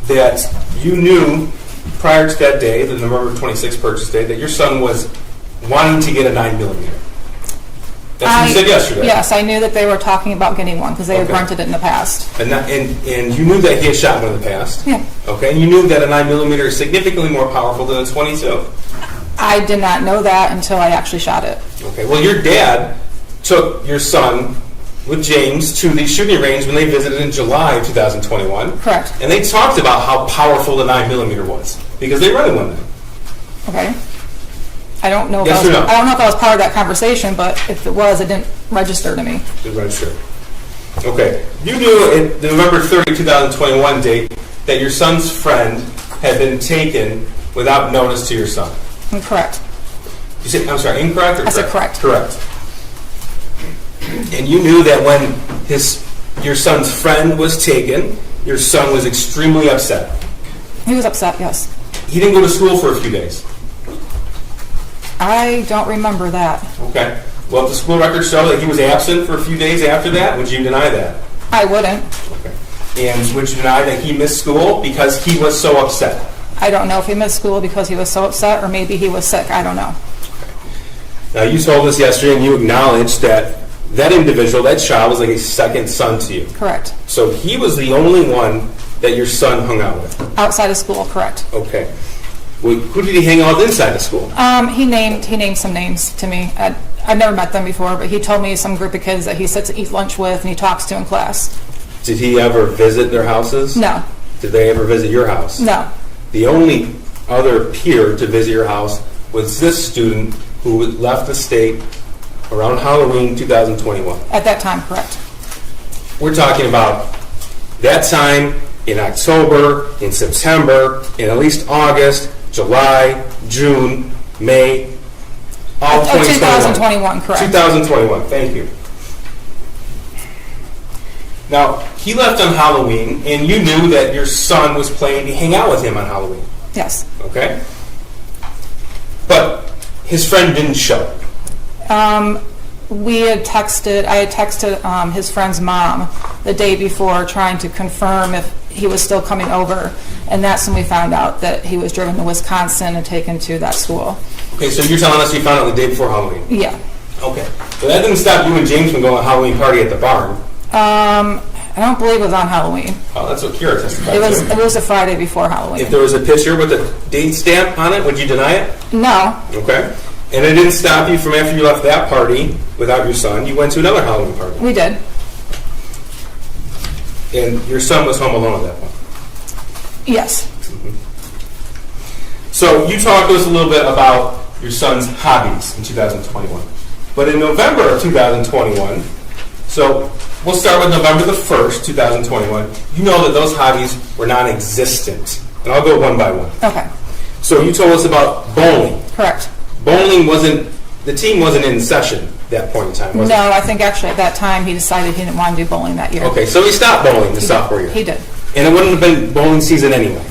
that you knew prior to that day, the November 26th purchase day, that your son was wanting to get a 9mm. That's what you said yesterday. Yes, I knew that they were talking about getting one because they had Okay. rented it in the past. And you knew that he had shot one in the past. Yeah. Okay, and you knew that a 9mm is significantly more powerful than a 22. I did not know that until I actually shot it. Okay, well, your dad took your son with James to the shooting range when they visited in July of 2021. Correct. And they talked about how powerful the 9mm was because they rented one then. Okay. I don't know. Yes or no? I don't know if I was part of that conversation, but if it was, it didn't register to me. Didn't register. Okay. You knew at the November 30, 2021 date that your son's friend had been taken without notice to your son. Correct. You said, I'm sorry, incorrect or I said correct? correct. And you knew that when your son's friend was taken, your son was extremely upset. He was upset, yes. He didn't go to school for a few days. I don't remember that. Okay. Well, if the school records show that he was absent for a few days after that, would you deny that? I wouldn't. Okay. And would you deny that he missed school because he was so upset? I don't know if he missed school because he was so upset or maybe he was sick. I don't know. Now, you told us yesterday and you acknowledged that that individual, that child, was like a second son to you. Correct. So he was the only one that your son hung out with? Outside of school, correct. Okay. Well, who did he hang out with inside of school? He named some names to me. I've never met them before, but he told me some group of kids that he sits and eats lunch with and he talks to in class. Did he ever visit their houses? No. Did they ever visit your house? No. The only other peer to visit your house was this student who left the state around Halloween 2021. At that time, correct. We're talking about that time in October, in September, in at least August, July, June, May, all 2021, correct. 2021, thank you. Now, he left on Halloween, and you knew that your son was planning to hang out with him on Halloween. Yes. Okay? But his friend didn't show. I had texted his friend's mom the day before trying to confirm if he was still coming over, and that's when we found out that he was driven to Wisconsin and taken to that school. Okay, so you're telling us you found out the day before Halloween? Yeah. Okay. So that didn't stop you and James from going to a Halloween party at the barn. I don't believe it was on Halloween. Oh, that's what Kira testified It was a Friday before Halloween. If there was a picture with a date stamp on it, would you deny it? No. Okay. And it didn't stop you from after you left that party without your son, you went to another Halloween party. We did. And your son was home alone at that point. Yes. Mm-hmm. So you talked to us a little bit about your son's hobbies in 2021. But in November of 2021, so we'll start with November the 1st, 2021, you know that those hobbies were non-existent. And I'll go one by one. Okay. So you told us about bowling. Correct. Bowling the team wasn't in session at that point in time, was it? No, I think actually at that time he decided he didn't want to do bowling that year. Okay, so he stopped bowling the sophomore year. He did. And it wouldn't have been bowling season anyway.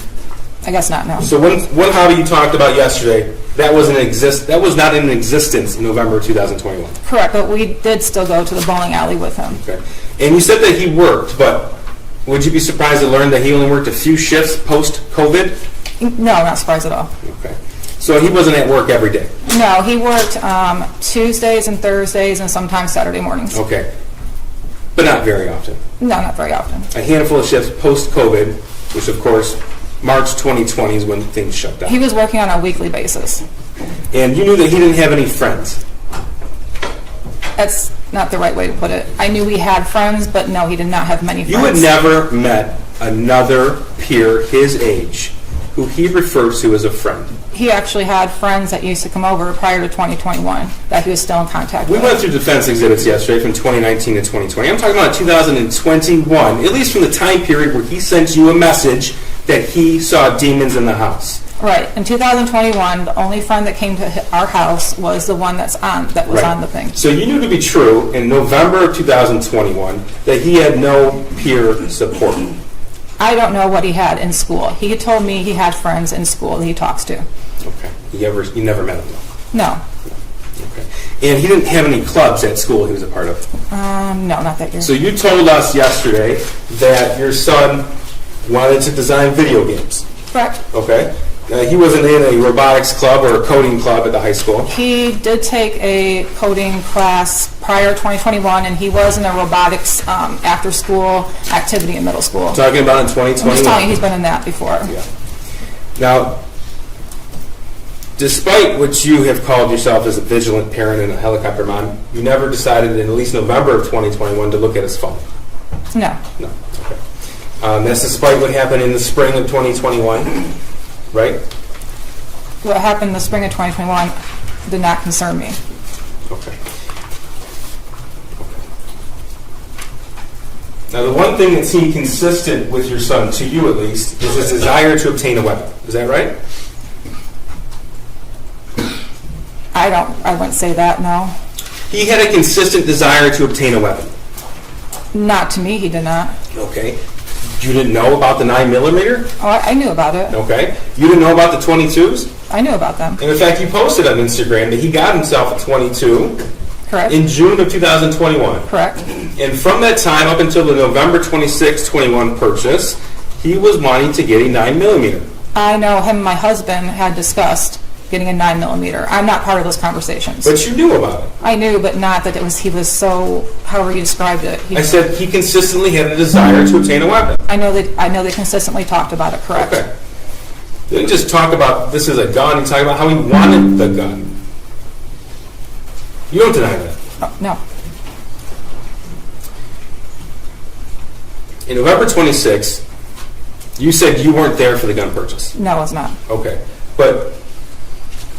I guess not, no. So one hobby you talked about yesterday, that was not in existence in November 2021. Correct, but we did still go to the bowling alley with him. Okay. And you said that he worked, but would you be surprised to learn that he only worked a few shifts post-COVID? No, not surprised at all. Okay. So he wasn't at work every day? No, he worked Tuesdays and Thursdays and sometimes Saturday mornings. Okay. But not very often? No, not very often. A handful of shifts post-COVID, which of course March 2020 is when things shut down. He was working on a weekly basis. And you knew that he didn't have any friends? That's not the right way to put it. I knew he had friends, but no, he did not have many friends. You had never met another peer his age who he refers to as a friend? He actually had friends that used to come over prior to 2021 that he was still in contact with. We went through defense exhibits yesterday from 2019 to 2020. I'm talking about 2021, at least from the time period where he sent you a message that he saw demons in the house. Right. In 2021, the only friend that came to our house was the one that was on the thing. So you knew to be true in November of 2021 that he had no peer support. I don't know what he had in school. He told me he had friends in school that he talks to. Okay. You never met him though? No. Okay. And he didn't have any clubs at school he was a part of? No, not that year. So you told us yesterday that your son wanted to design video games. Correct. Okay. He wasn't in a robotics club or a coding club at the high school. He did take a coding class prior to 2021, and he was in a robotics after-school activity in middle school. Talking about in 2021. I'm just telling you, he's been in that before. Yeah. Now, despite what you have called yourself as a vigilant parent and a helicopter mom, you never decided in at least November of 2021 to look at his phone. No. No. Okay. That's despite what happened in the spring of 2021, right? What happened in the spring of 2021 did not concern me. Okay. Now, the one thing that seemed consistent with your son, to you at least, is his desire to obtain a weapon. Is that right? I wouldn't say that, no. He had a consistent desire to obtain a weapon. Not to me, he did not. Okay. You didn't know about the 9mm? Oh, I knew about it. Okay. You didn't know about the 22s? I knew about them. And in fact, you posted on Instagram that he got himself a 22 Correct. in June of 2021. Correct. And from that time up until the November 26, 21 purchase, he was wanting to get a 9mm. I know him and my husband had discussed getting a 9mm. I'm not part of those conversations. But you knew about it. I knew, but not that he was so, however you described it. I said he consistently had a desire to obtain a weapon. I know they consistently talked about it, correct. Okay. They didn't just talk about this is a gun, he talked about how he wanted the gun. You don't deny that. Oh, no. In November 26, you said you weren't there for the gun purchase. No, I was not. Okay. But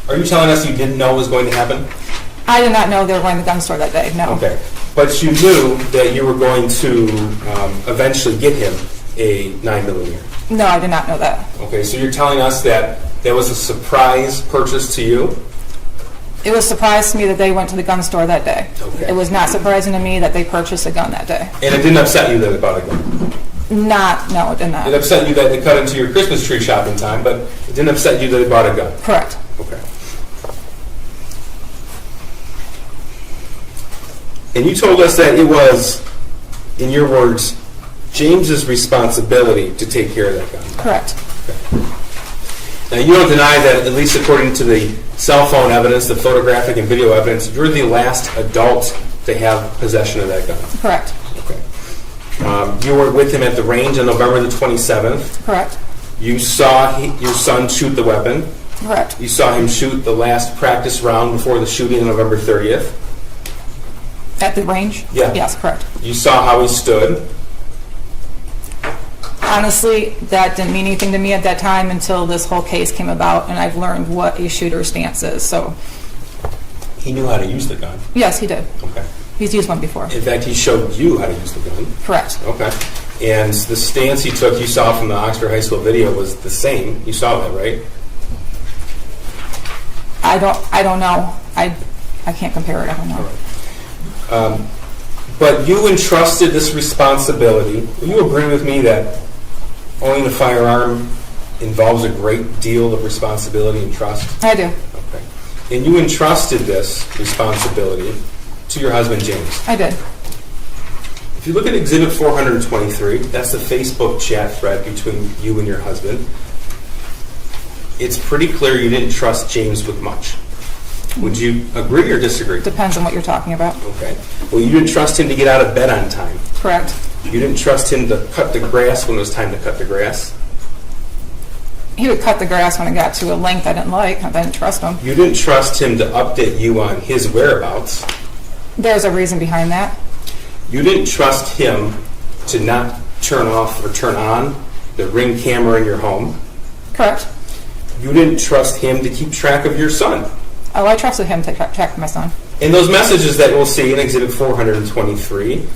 are you telling us you didn't know it was going to happen? I did not know they were going to the gun store that day, no. Okay. But you knew that you were going to eventually get him a 9mm. No, I did not know that. Okay, so you're telling us that that was a surprise purchase to you? It was a surprise to me that they went to the gun store that day. Okay. It was not surprising to me that they purchased a gun that day. And it didn't upset you that they bought a gun? No, it did not. It upset you that they cut into your Christmas tree shopping time, but it didn't upset you that they bought a gun? Correct. Okay. And you told us that it was, in your words, James's responsibility to take care of that gun. Correct. Okay. Now, you don't deny that, at least according to the cell phone evidence, the photographic and video evidence, you're the last adult to have possession of that gun. Correct. Okay. You were with him at the range on November the 27th. Correct. You saw your son shoot the weapon. Correct. You saw him shoot the last practice round before the shooting on November 30th. At the range? Yeah. Yes, correct. You saw how he stood. Honestly, that didn't mean anything to me at that time until this whole case came about, and I've learned what a shooter's stance is. So, He knew how to use the gun. yes, he did. Okay. He's used one before. In fact, he showed you how to use the gun. Correct. Okay. And the stance he took, you saw from the Oxford High School video, was the same. You saw that, right? I don't know. I can't compare it. I don't know. But you entrusted this responsibility. Will you agree with me that owning a firearm involves a great deal of responsibility and trust? I do. Okay. And you entrusted this responsibility to your husband, James. I did. If you look at Exhibit 423, that's the Facebook chat thread between you and your husband. It's pretty clear you didn't trust James with much. Would you agree or disagree? Depends on what you're talking about. Okay. Well, you didn't trust him to get out of bed on time. Correct. You didn't trust him to cut the grass when it was time to cut the grass. He would cut the grass when it got to a length I didn't like. I didn't trust him. You didn't trust him to update you on his whereabouts. There's a reason behind that. You didn't trust him to not turn off or turn on the Ring camera in your home. Correct. You didn't trust him to keep track of your son. Oh, I trusted him to check my son. And those messages that we'll see in Exhibit 423,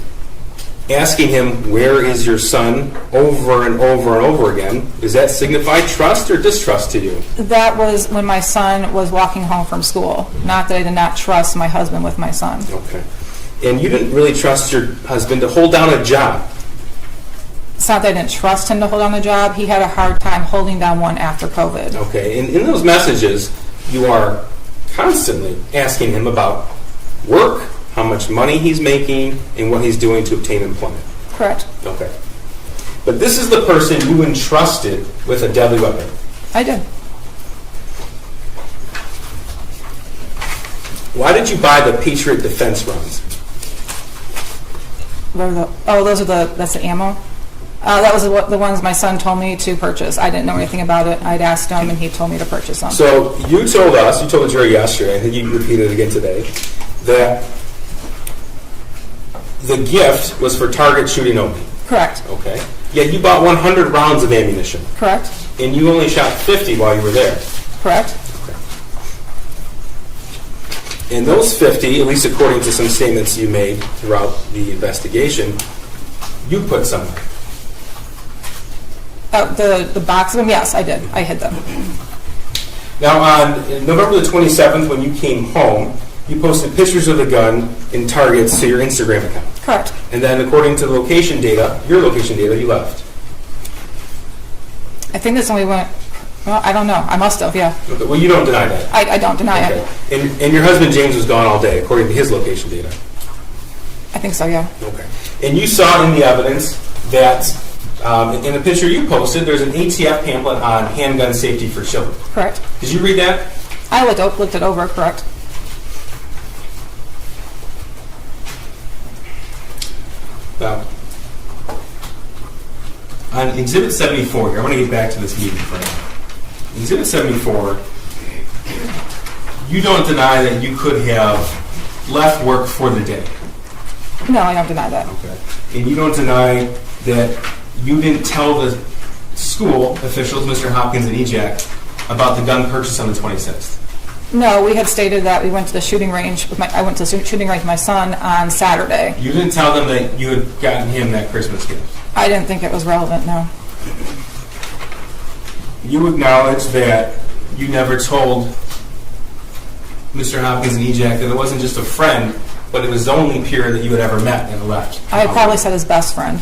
asking him, where is your son, over and over and over again, does that signify trust or distrust to you? That was when my son was walking home from school. Not that I did not trust my husband with my son. Okay. And you didn't really trust your husband to hold down a job. It's not that I didn't trust him to hold down the job. He had a hard time holding down one after COVID. Okay, and in those messages, you are constantly asking him about work, how much money he's making, and what he's doing to obtain employment. Correct. Okay. But this is the person you entrusted with a deadly weapon. I did. Why did you buy the Patriot defense rounds? That's the ammo? That was the ones my son told me to purchase. I didn't know anything about it. I'd asked him, and he told me to purchase them. So you told the jury yesterday, I think you repeated it again today, that the gift was for target shooting only. Correct. Okay. Yet you bought 100 rounds of ammunition. Correct. And you only shot 50 while you were there. Correct. Okay. And those 50, at least according to some statements you made throughout the investigation, you put somewhere. The box of them, yes, I did. I hid them. Now, on November the 27th, when you came home, you posted pictures of the gun and targets to your Instagram account. Correct. And then, according to the location data, your location data, you left. I think that's when we went. Well, I don't know. I must have, yeah. Okay. Well, you don't deny that. I don't deny it. And your husband James was gone all day, according to his location data. I think so, yeah. Okay. And you saw in the evidence that in the picture you posted, there's an ATF pamphlet on handgun safety for children. Correct. Did you read that? I looked it over, correct. Now, on Exhibit 74 here, I want to get back to this meeting for now. Exhibit 74, you don't deny that you could have left work for the day. No, I don't deny that. Okay. And you don't deny that you didn't tell the school officials, Mr. Hopkins and EJAC, about the gun purchase on the 26th. No, we had stated that we went to the shooting range. I went to the shooting range with my son on Saturday. You didn't tell them that you had gotten him that Christmas gift. I didn't think it was relevant, no. You acknowledge that you never told Mr. Hopkins and EJAC that it wasn't just a friend, but it was the only peer that you had ever met and left. I had probably said his best friend.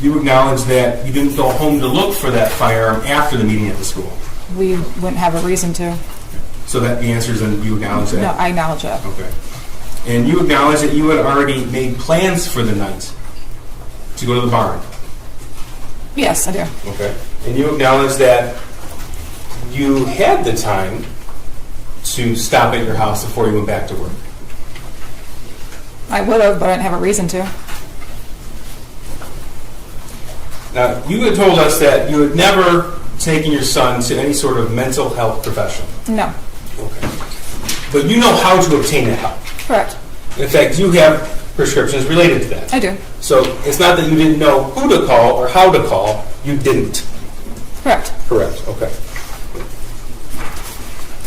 You acknowledge that you didn't go home to look for that firearm after the meeting at the school. We wouldn't have a reason to. So that the answer is, and you acknowledge that? No, I acknowledge that. Okay. And you acknowledge that you had already made plans for the night to go to the barn? Yes, I do. Okay. And you acknowledge that you had the time to stop at your house before you went back to work? I would have, but I didn't have a reason to. Now, you had told us that you had never taken your son to any sort of mental health professional. No. Okay. But you know how to obtain that help. Correct. In fact, you have prescriptions related to that. I do. So it's not that you didn't know who to call or how to call. You didn't. Correct. Correct. Okay.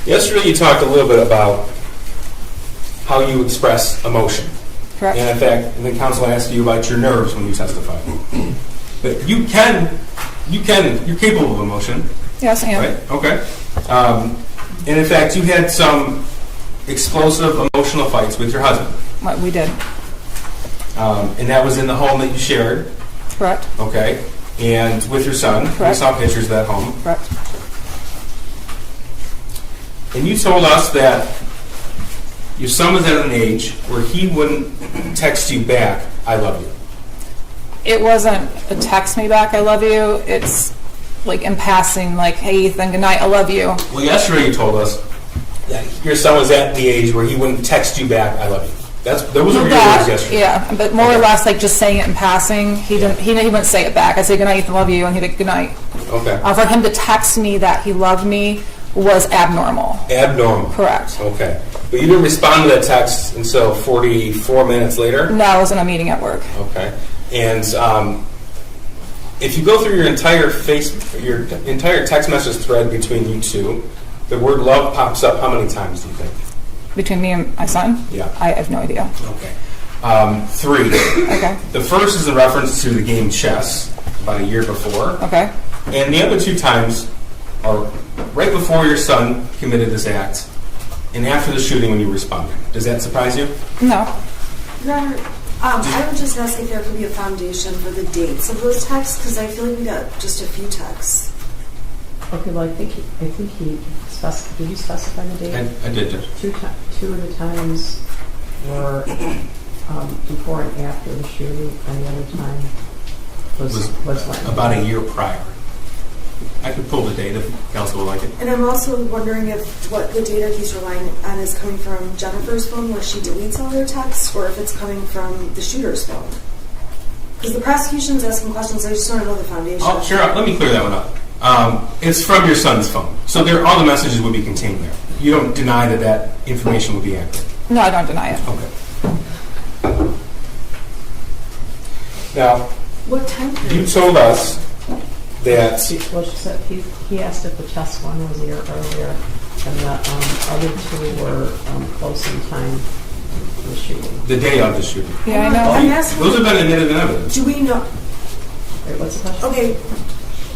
Yesterday you talked a little bit about how you express emotion. Correct. And in fact, the counsel asked you about your nerves when you testified. But you're capable of emotion. Yes, I am. Right? Okay. And in fact, you had some explosive emotional fights with your husband. What we did. And that was in the home that you shared. Correct. Okay. And with your son. Correct. We saw pictures of that home. Correct. And you told us that your son was at an age where he wouldn't text you back, I love you. It wasn't a text me back, I love you. It's like in passing, like, hey, Ethan, good night, I love you. Well, yesterday you told us that your son was at the age where he wouldn't text you back, I love you. Those were your words yesterday. Yeah, but more or less like just saying it in passing. He wouldn't say it back. I say good night, Ethan, love you, and he'd be good night. Okay. For him to text me that he loved me was abnormal. Abnormal. Correct. Okay. But you didn't respond to that text until 44 minutes later? No, I was in a meeting at work. Okay. And if you go through your entire text message thread between you two, the word love pops up how many times do you think? Between me and my son? Yeah. I have no idea. Okay. 3. Okay. The first is in reference to the game chess about a year before. Okay. And the other 2 times are right before your son committed this act and after the shooting when you responded. Does that surprise you? No. I would just ask if there could be a foundation for the dates of those texts, because I feel like we got just a few texts. Okay, well, I think he did you specify the date? I did, Judge. Two of the times were before and after the shooting, and the other time was when? About a year prior. I could pull the data if council would like it. And I'm also wondering if what the data he's relying on is coming from Jennifer's phone where she deletes all her texts, or if it's coming from the shooter's phone. Because the prosecution's asking questions, I just want to know the foundation. Oh, sure. Let me clear that one up. It's from your son's phone. So all the messages would be contained there. You don't deny that information would be accurate? No, I don't deny it. Okay. Now, What time period? you told us that... Well, she said he asked if the chest one was a year earlier, and the other two were close in time to the shooting. The day of the shooting. Yeah, I know. I'm asking, Those have been admitted in evidence. do we know? Wait, what's the question? Okay,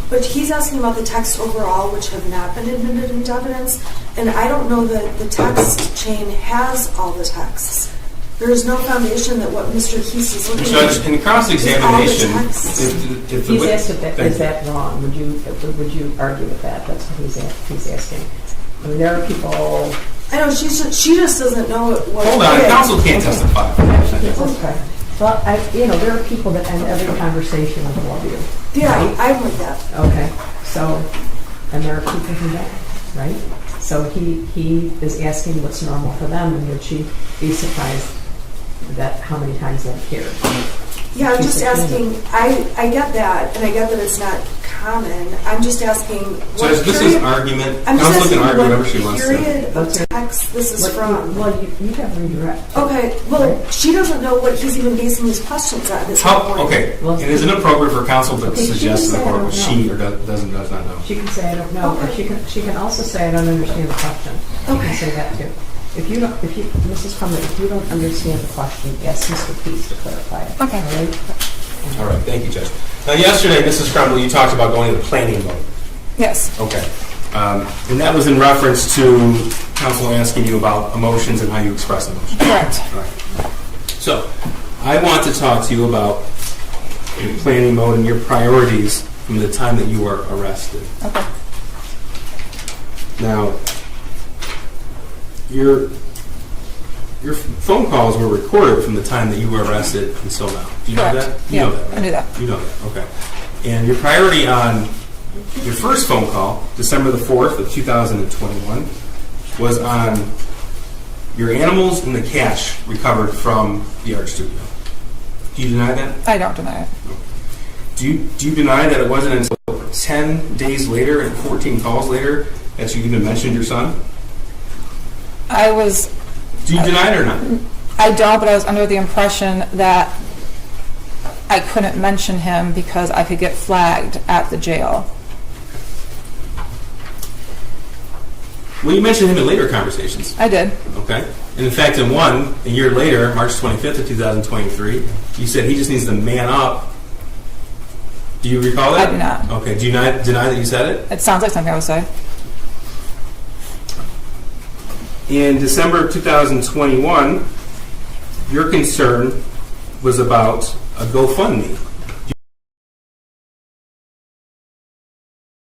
but he's asking about the text overall, which have not been admitted into evidence, and I don't know that the text chain has all the texts. There is no foundation that what Mr. Heese is looking Judge, at. in cross-examination, All the texts. if He's asked is that wrong? Would you argue with that? That's what he's asking. I mean, there are people. I know she just doesn't know what. Hold on, counsel can't testify. Okay. Well, there are people that end every conversation with love you. Yeah, right? I'm with that. Okay. So, and there are people who don't, right? So he is asking what's normal for them, and would she be surprised that how many times that appeared? Yeah, I'm just asking, I get that, and I get that it's not common. I'm just asking what Judge, this is argument. I'm just Counsel asking can argue what whatever she wants to. period of text this is from. Well, you have redirect. Okay, well, she doesn't know what he's even basing these questions on. Okay, it is inappropriate for counsel to Okay, suggest to the court what she or does not know. She can say I don't know, or she can also say I don't understand the question. She can say that too. Mrs. Crumbley, if you don't understand the question, ask Mr. Peace to clarify it. Okay. All right? All right, thank you, Judge. Now, yesterday, Mrs. Crumbley, you talked about going into planning mode. Yes. Okay. And that was in reference to counsel asking you about emotions and how you express emotions. Correct. All right. So, I want to talk to you about your planning mode and your priorities from the time that you were arrested. Okay. Now, your phone calls were recorded from the time that you were arrested until now. Do you know that? You know that, right? I knew that. You know that, okay. And your priority on your first phone call, December the 4th of 2021, was on your animals and the cash recovered from the art studio. Do you deny that? I don't deny it. Do you deny that it wasn't until 10 days later and 14 calls later that you even mentioned your son? Do you deny it or not? I don't, but I was under the impression that I couldn't mention him because I could get flagged at the jail. Well, you mentioned him in later conversations. I did. Okay. And in fact, in one, a year later, March 25th of 2023, you said he just needs to man up. Do you recall that? I do not. Okay. Do you not deny that you said it? It sounds like something I would say. In December of 2021, your concern was about a GoFundMe. Do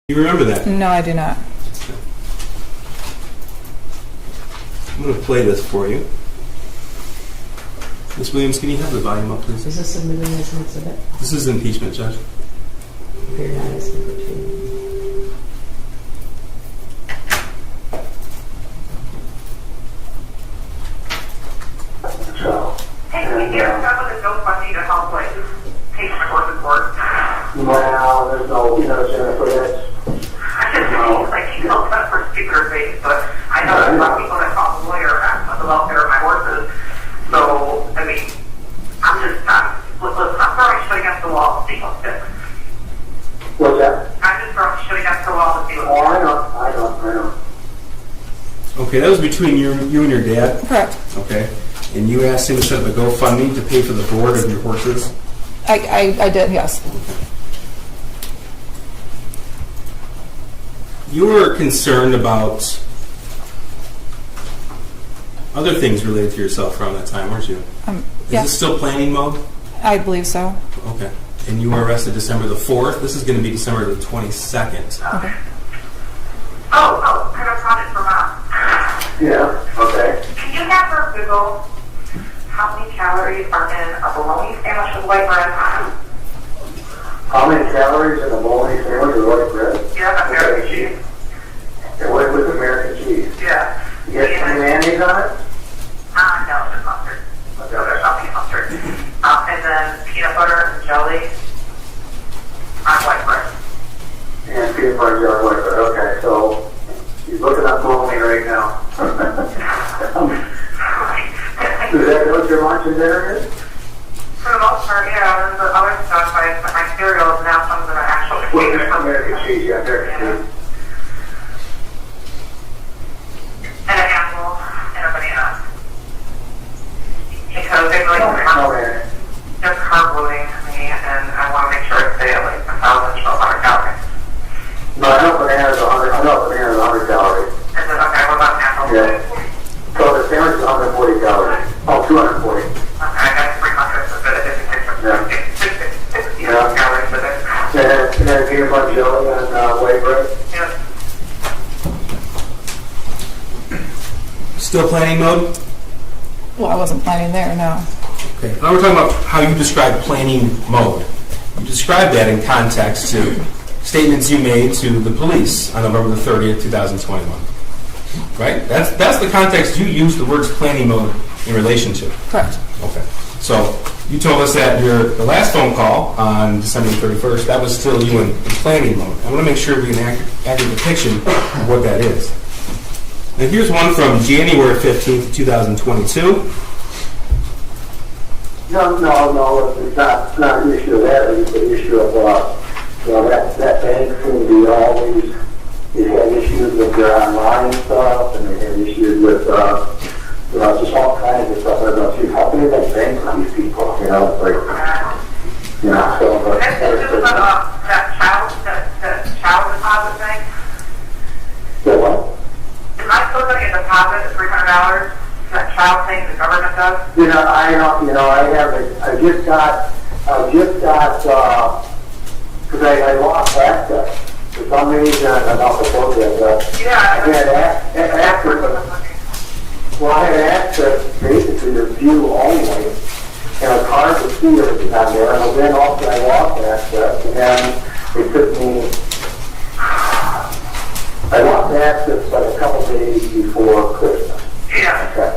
you remember that? No, I do not. I'm going to play this for you. Ms. Williams, can you have the volume up, please? Is this submitted as an exhibit? This is impeachment, Judge. Very nice. Number 2. Hey, we hear some of the GoFundMe to help, like, pay for course support. Well, there's no, Jennifer, that's... I just mean, like, you know, that's for speaker base, but I know there's a lot of people that call the lawyer ask us about their my horses. So, I mean, I'm throwing shit against the wall to see what's fixed. What's that? I'm just throwing shit against the wall to see what's Oh, fixed. I know. Okay, that was between you and your dad? Correct. Okay. And you asked him to set up a GoFundMe to pay for the board of your horses? I did, yes. You were concerned about other things related to yourself around that time, weren't you? Is Yeah, this still planning mode? I believe so. Okay. And you were arrested December the 4th. This is going to be December the 22nd. Okay. Oh, I got a project for Mom. Yeah, okay. Can you have her Google how many calories are in a bologna sandwich with white bread? How many calories in a bologna sandwich with white bread? Yeah, American cheese. And what with American cheese? Yeah. You get some mayonnaise on it? No, just mustard. So there's nothing mustard. And then peanut butter and jelly on white bread. And peanut butter and jelly white bread. Okay, so he's looking up bologna right now. Is that what your lunch and dinner is? For the most part, yeah. There's the other stuff, my cereal is now some of the actual Well, American cheese, yeah, American cheese. And an apple and a banana. Because they really they're carb loading me, and I want to make sure I stay at like 1,000 to 1,200 calories. No, I know bananas are 100 calories. Is it okay? What about an apple? Yeah. So the sandwich is 140 calories. Oh, 240. Okay, I got 300, so that it doesn't take from 60 calories with it. And then peanut butter jelly and white bread. Yeah. Still planning mode? Well, I wasn't planning there, no. Okay. Now we're talking about how you describe planning mode. You describe that in context to statements you made to the police on November the 30th, 2021. Right? That's the context you use the words planning mode in relation to. Correct. Okay. So you told us that the last phone call on December 31st, that was still you in planning mode. I want to make sure we can accurate depiction of what that is. And here's one from January 15th, 2022. No, it's not an issue of that. It's an issue of, that bank seemed to be always, they had issues with their online stuff, and they had issues with, just all kinds of stuff. I don't know, geez, how can they bank with these people? It's like, so. This is about that child deposit thing. Yeah, what? Am I still going to get a deposit of $300? That child thing the government does? I just got, because I lost access. For some reason, I'm not supposed to Yeah. I had access basically to view only, and a card to see everything on there, and then also I lost access, and then it took me, I lost access like a couple days before Christmas. Yeah. Okay.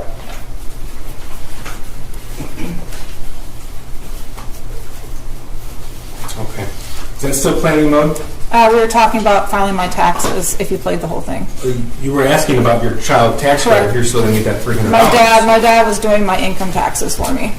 Okay. Is that still planning mode? We were talking about filing my taxes if you played the whole thing. You were asking about your child tax credit. Correct. You're still going to get that $300. My dad was doing my income taxes for me.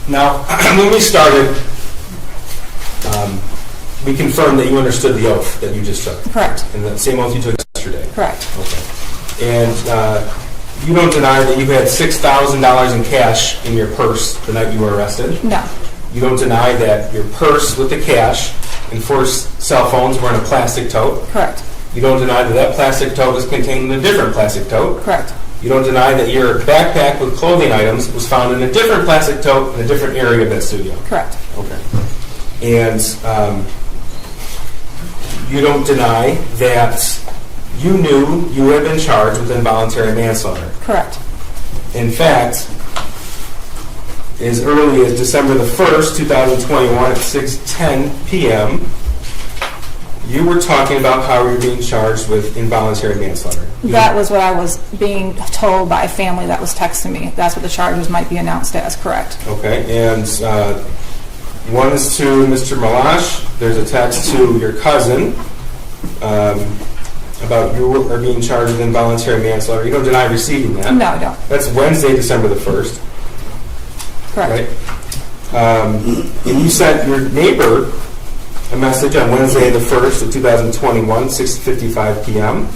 Now, when we started, we confirmed that you understood the oath that you just took. Correct. And the same oath you took yesterday. Correct. Okay. And you don't deny that you had $6,000 in cash in your purse the night you were arrested? No. You don't deny that your purse with the cash and 4 cell phones were in a plastic tote? Correct. You don't deny that that plastic tote was contained in a different plastic tote? Correct. You don't deny that your backpack with clothing items was found in a different plastic tote in a different area of that studio? Correct. Okay. And you don't deny that you knew you had been charged with involuntary manslaughter? Correct. In fact, as early as December the 1st, 2021 at 6:10 p.m., you were talking about how you were being charged with involuntary manslaughter. That was what I was being told by a family that was texting me. That's what the charges might be announced as, correct. Okay, and one is to Mr. Malash. There's a text to your cousin about you are being charged with involuntary manslaughter. You don't deny receiving that? No, I don't. That's Wednesday, December the 1st. Correct. Right? And you sent your neighbor a message on Wednesday the 1st of 2021, 6:55 p.m.,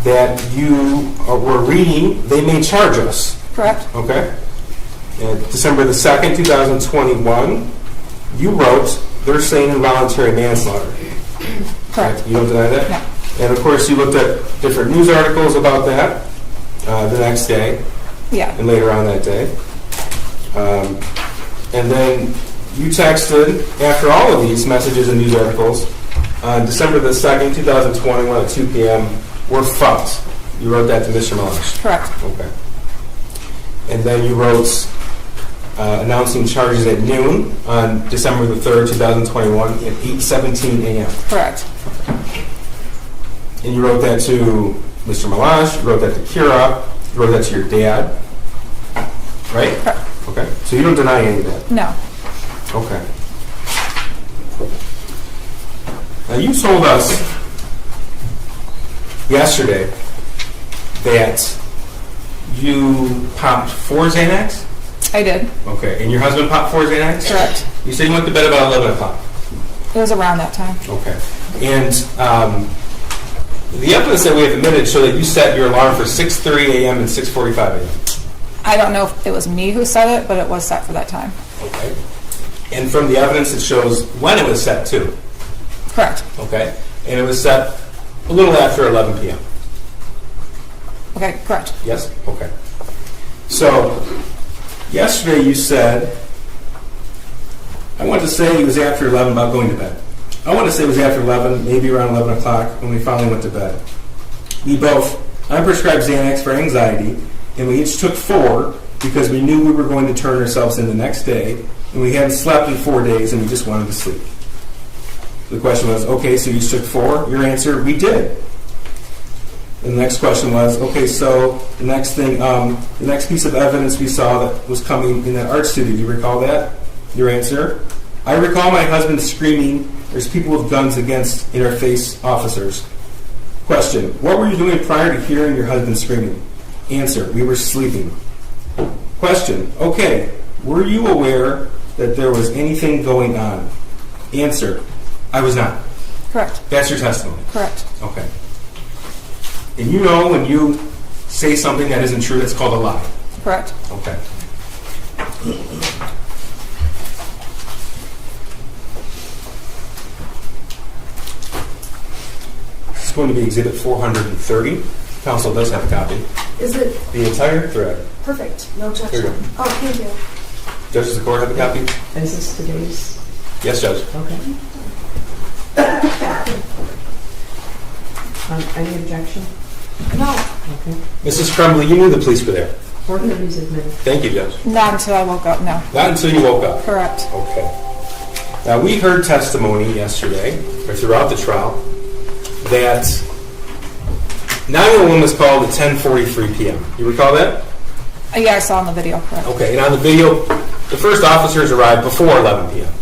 that you were reading, they may charge us Correct. Okay. And December the 2nd, 2021, you wrote, they're saying involuntary manslaughter. Correct. You don't deny that? No. And of course, you looked at different news articles about that the next day Yeah. and later on that day. And then you texted, after all of these messages and news articles, on December the 2nd, 2021 at 2 p.m., we're fucked. You wrote that to Mr. Melash. Correct. Okay. And then you wrote announcing charges at noon on December the 3rd, 2021 at 8:17 a.m. Correct. And you wrote that to Mr. Melash, you wrote that to Kira, you wrote that to your dad, right? Correct. Okay. So you don't deny any of that? No. Okay. Now you told us yesterday that you popped 4 Xanax? I did. Okay. And your husband popped 4 Xanax? Correct. You said you went to bed about 11 o'clock. It was around that time. Okay. And the evidence that we have admitted show that you set your alarm for 6:30 a.m. and 6:45 a.m. I don't know if it was me who set it, but it was set for that time. Okay. And from the evidence, it shows when it was set too. Correct. Okay. And it was set a little after 11 p.m. Okay, correct. Yes? Okay. So, yesterday you said, I want to say it was after 11 about going to bed. I want to say it was after 11, maybe around 11 o'clock when we finally went to bed. I prescribed Xanax for anxiety, and we each took 4 because we knew we were going to turn ourselves in the next day, and we hadn't slept in 4 days, and we just wanted to sleep. The question was, okay, so you each took 4? Your answer, we did. And the next question was, okay, so the next thing, the next piece of evidence we saw that was coming in that art studio, do you recall that? Your answer? I recall my husband screaming, "There's people with guns against in-our-face officers." Question, what were you doing prior to hearing your husband screaming? Answer, we were sleeping. Question, okay, were you aware that there was anything going on? Answer, I was not. Correct. That's your testimony? Correct. Okay. And you know when you say something that isn't true, that's called a lie. Correct. Okay. This is going to be Exhibit 430. Council does have a copy. Is it The entire thread. perfect? No Here you objection. go. Oh, thank you. Judges of the court have a copy? Is this today's? Yes, Judge. Okay. Any objection? No. Okay. Mrs. Crumbley, you knew the police were there. 430 is admitted. Thank you, Judge. Not until I woke up, no. Not until you woke up. Correct. Okay. Now, we heard testimony yesterday, or throughout the trial, that 911 was called at 10:43 p.m. You recall that? Yeah, I saw in the video, correct. Okay, and on the video, the first officers arrived before 11 p.m.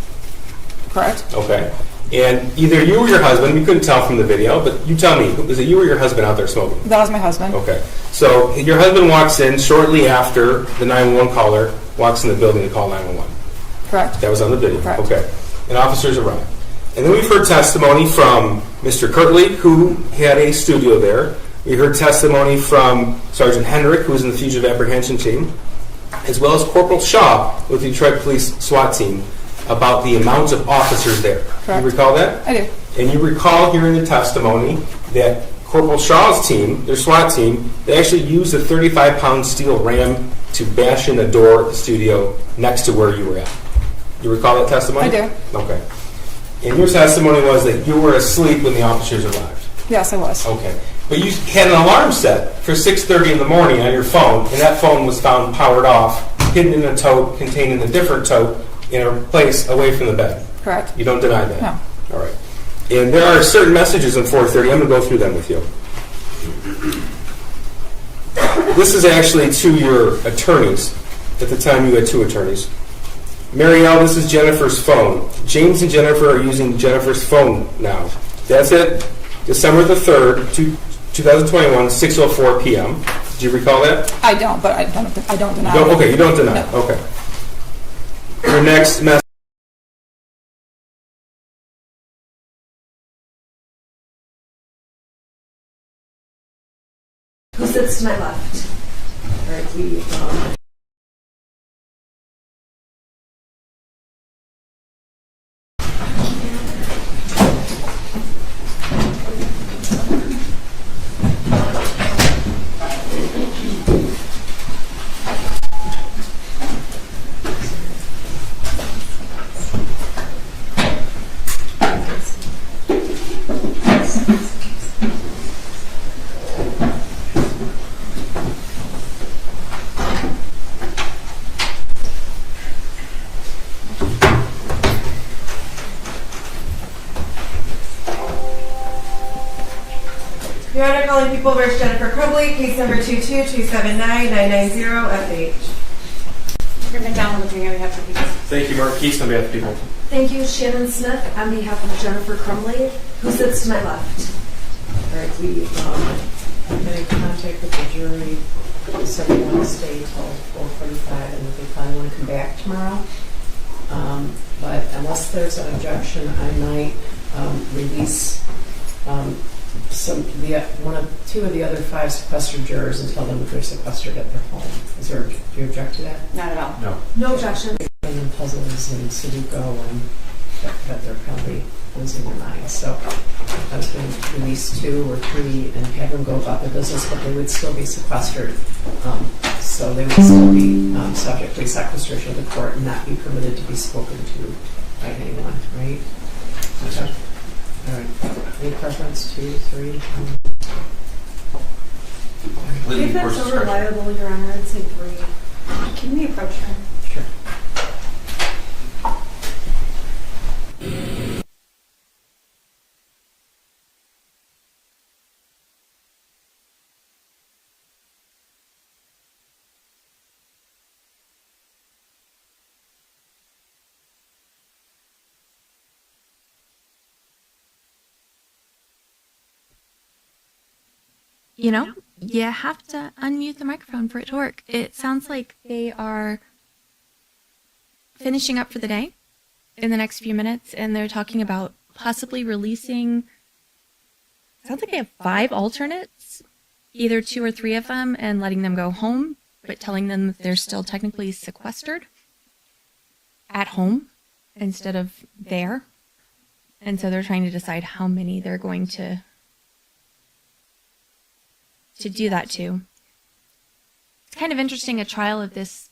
Correct. Okay. And either you or your husband, we couldn't tell from the video, but you tell me, was it you or your husband out there smoking? That was my husband. Okay. So your husband walks in shortly after the 911 caller walks in the building to call 911. Correct. That was on the video. Correct. Okay. And officers arrived. And then we've heard testimony from Mr. Kirtley, who had a studio there. We heard testimony from Sergeant Hendrick, who was in the fugitive apprehension team, as well as Corporal Shaw with the Detroit Police SWAT team, about the amount of officers there. Correct. You recall that? I do. And you recall hearing the testimony that Corporal Shaw's team, their SWAT team, they actually used a 35-pound steel ram to bash in a door at the studio next to where you were at. You recall that testimony? I do. Okay. And your testimony was that you were asleep when the officers arrived. Yes, I was. Okay. But you had an alarm set for 6:30 in the morning on your phone, and that phone was found powered off, hidden in a tote, contained in a different tote, in a place away from the bed. Correct. You don't deny that? No. All right. And there are certain messages in 430. I'm going to go through them with you. This is actually to your attorneys. At the time, you had 2 attorneys. Marielle, this is Jennifer's phone. James and Jennifer are using Jennifer's phone now. That's it. December the 3rd, 2021, 6:04 p.m. Do you recall that? I don't, but I don't deny You don't, it. okay, you don't deny it. No. Okay. Your next message. Who sits to my left? All right, we, Your Honor, calling People vs. Jennifer Crumbley, case number 2279990FH. Mr. McDonald, appearing on behalf of the people. Thank you, Mark Keith, on behalf of people. Thank you, Shannon Smith, on behalf of Jennifer Crumbley, who sits to my left. all right, we, have been in contact with the jury. They said they want to stay till 4:45 and that they probably want to come back tomorrow. But unless there's an objection, I might release two of the other 5 sequestered jurors and tell them that they're sequestered at their home. Do you object to that? Not at all. No. No objection. And then puzzles and Sudoku and that they're probably losing their minds. So I was going to release 2 or 3 and have them go about their business, but they would still be sequestered. So they would still be subject to sequestration of the court and not be permitted to be spoken to by anyone, right? Okay. All right. Any preference? 2, 3? If it's so reliable, Your Honor, I'd say 3. Can we approach her? Sure. You know, you have to unmute the microphone for it to work. It sounds like they are finishing up for the day in the next few minutes, and they're talking about possibly releasing, sounds like they have 5 alternates, either 2 or 3 of them, and letting them go home, but telling them that they're still technically sequestered at home instead of there. And so they're trying to decide how many they're going to do that to. It's kind of interesting, a trial of this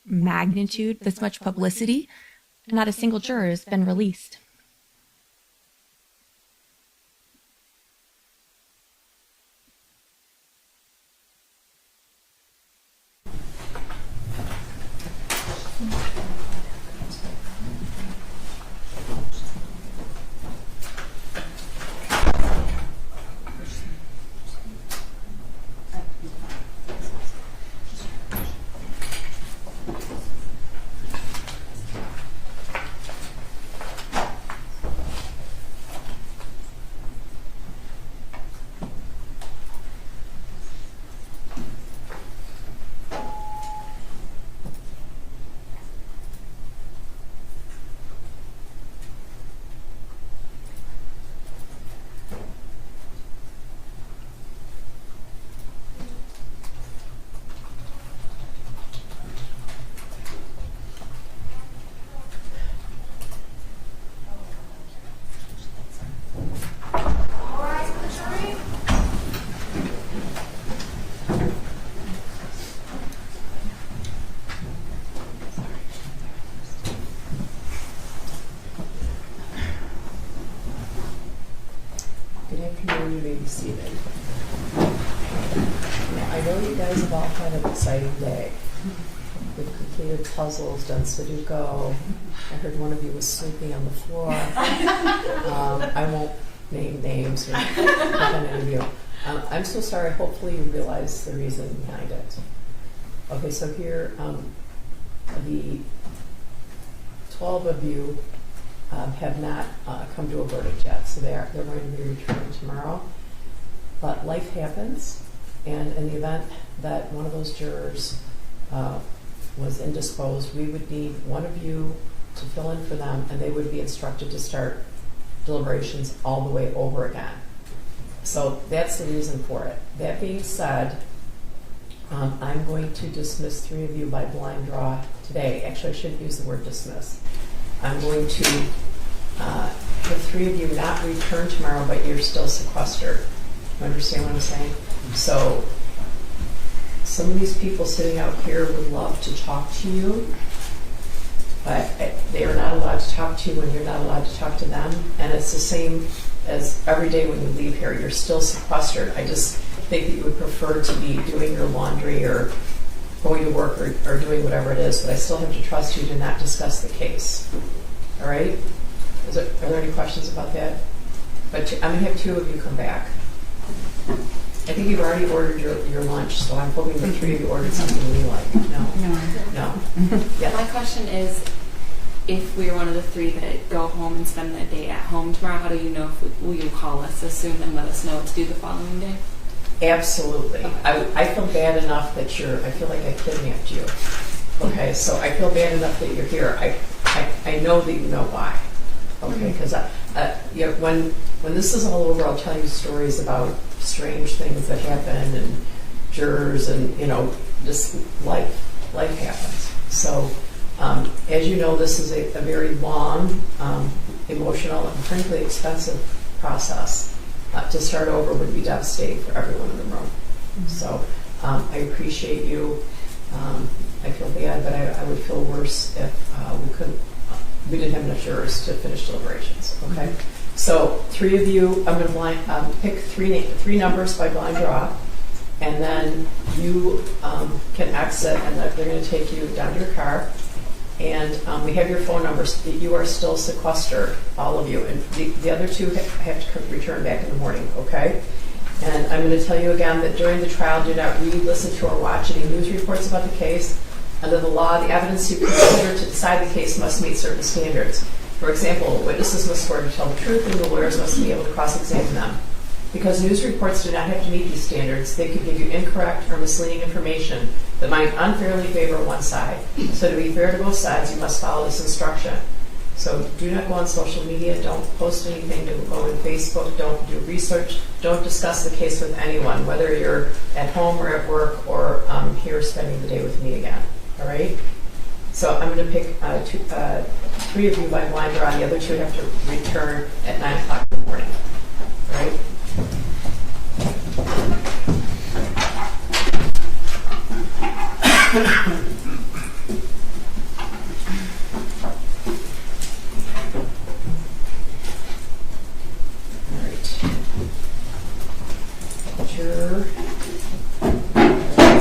magnitude, this much publicity, and not a single juror has been released. Good afternoon, you may be seated. Now, I know you guys have all had an exciting day. We've completed puzzles, done Sudoku. I heard one of you was sleeping on the floor. I won't name names or pick on any of you. I'm so sorry. Hopefully you realize the reason behind it. Okay, so here, the 12 of you have not come to a verdict yet, so they're going to be returning tomorrow. But life happens, and in the event that one of those jurors was indisposed, we would need one of you to fill in for them, and they would be instructed to start deliberations all the way over again. So that's the reason for it. That being said, I'm going to dismiss 3 of you by blind draw today. Actually, I shouldn't use the word dismiss. I'm going to have 3 of you not return tomorrow, but you're still sequestered. You understand what I'm saying? So some of these people sitting out here would love to talk to you, but they are not allowed to talk to you when you're not allowed to talk to them. And it's the same as every day when you leave here. You're still sequestered. I just think that you would prefer to be doing your laundry or going to work or doing whatever it is, but I still have to trust you to not discuss the case. All right? Are there any questions about that? But I'm going to have 2 of you come back. I think you've already ordered your lunch, so I'm hoping that 3 of you ordered something you like. No? No. Yeah. My question is, if we are one of the 3 that go home and spend the day at home tomorrow, how do you know if will you call us as soon and let us know what to do the following day? Absolutely. I feel bad enough that I feel like I kidnapped you. Okay, so I feel bad enough that you're here. I know that you know why. Okay, because you know, when this is all over, I'll tell you stories about strange things that happen and jurors and, you know, just life happens. So as you know, this is a very long, emotional, and frankly expensive process. To start over would be devastating for everyone in the room. So I appreciate you. I feel bad, but I would feel worse if we didn't have enough jurors to finish deliberations. Okay, so 3 of you, I'm going to pick three numbers by blind draw, and then you can exit, and they're going to take you down to your car. And we have your phone numbers. You are still sequestered, all of you, and the other 2 have to return back in the morning. Okay. And I'm going to tell you again that during the trial, do not read, listen to, or watch any news reports about the case. Under the law, the evidence you consider to decide the case must meet certain standards. For example, witnesses must swear to tell the truth, and the lawyers must be able to cross-examine them. Because news reports do not have to meet these standards, they could give you incorrect or misleading information that might unfairly favor one side. So to be fair to both sides, you must follow this instruction. So do not go on social media, don't post anything, don't go on Facebook, don't do research, don't discuss the case with anyone, whether you're at home or at work or here spending the day with me again. All right? So I'm going to pick 3 of you by blind draw. The other 2 have to return at 9 o'clock in the morning. All right? All right. Juror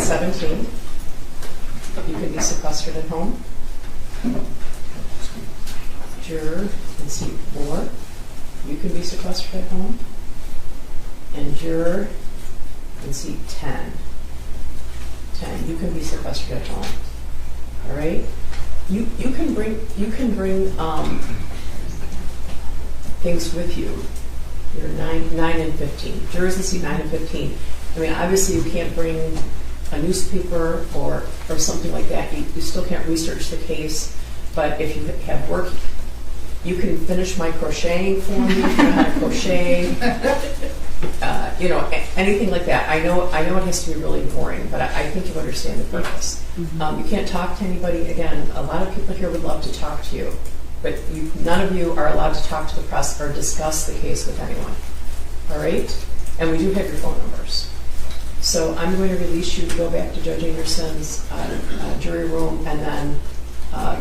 17. You can be sequestered at home. Juror in seat 4. You can be sequestered at home. And juror in seat 10. You can be sequestered at home. All right. You can bring things with you. You're 9 and 15. Jurors in seat 9 and 15. I mean, obviously you can't bring a newspaper or something like that. You still can't research the case. But if you have work, you can finish my crocheting for me. You know how to crochet. You know, anything like that. I know it has to be really boring, but I think you understand the purpose. Mm-hmm. You can't talk to anybody. Again, a lot of people here would love to talk to you, but none of you are allowed to talk to the press or discuss the case with anyone. All right? And we do have your phone numbers. So I'm going to release you to go back to Judge Anderson's jury room, and then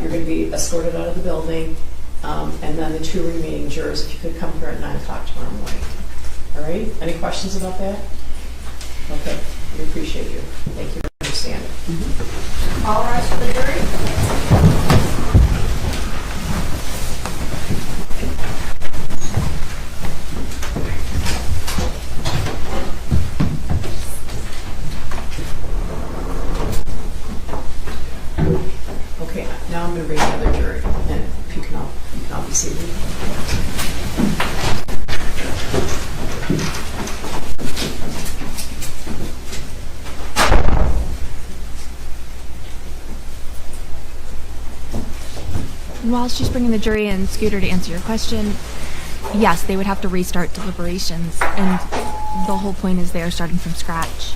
you're going to be escorted out of the building, and then the 2 remaining jurors, if you could come here at 9 o'clock tomorrow morning. All right? Any questions about that? Okay. We appreciate you. Thank you for understanding. Mm-hmm. All rise for the jury. Okay, now I'm going to read another jury, and if you can all be seated. While she's bringing the jury in, Scooter, to answer your question, yes, they would have to restart deliberations. And the whole point is they are starting from scratch.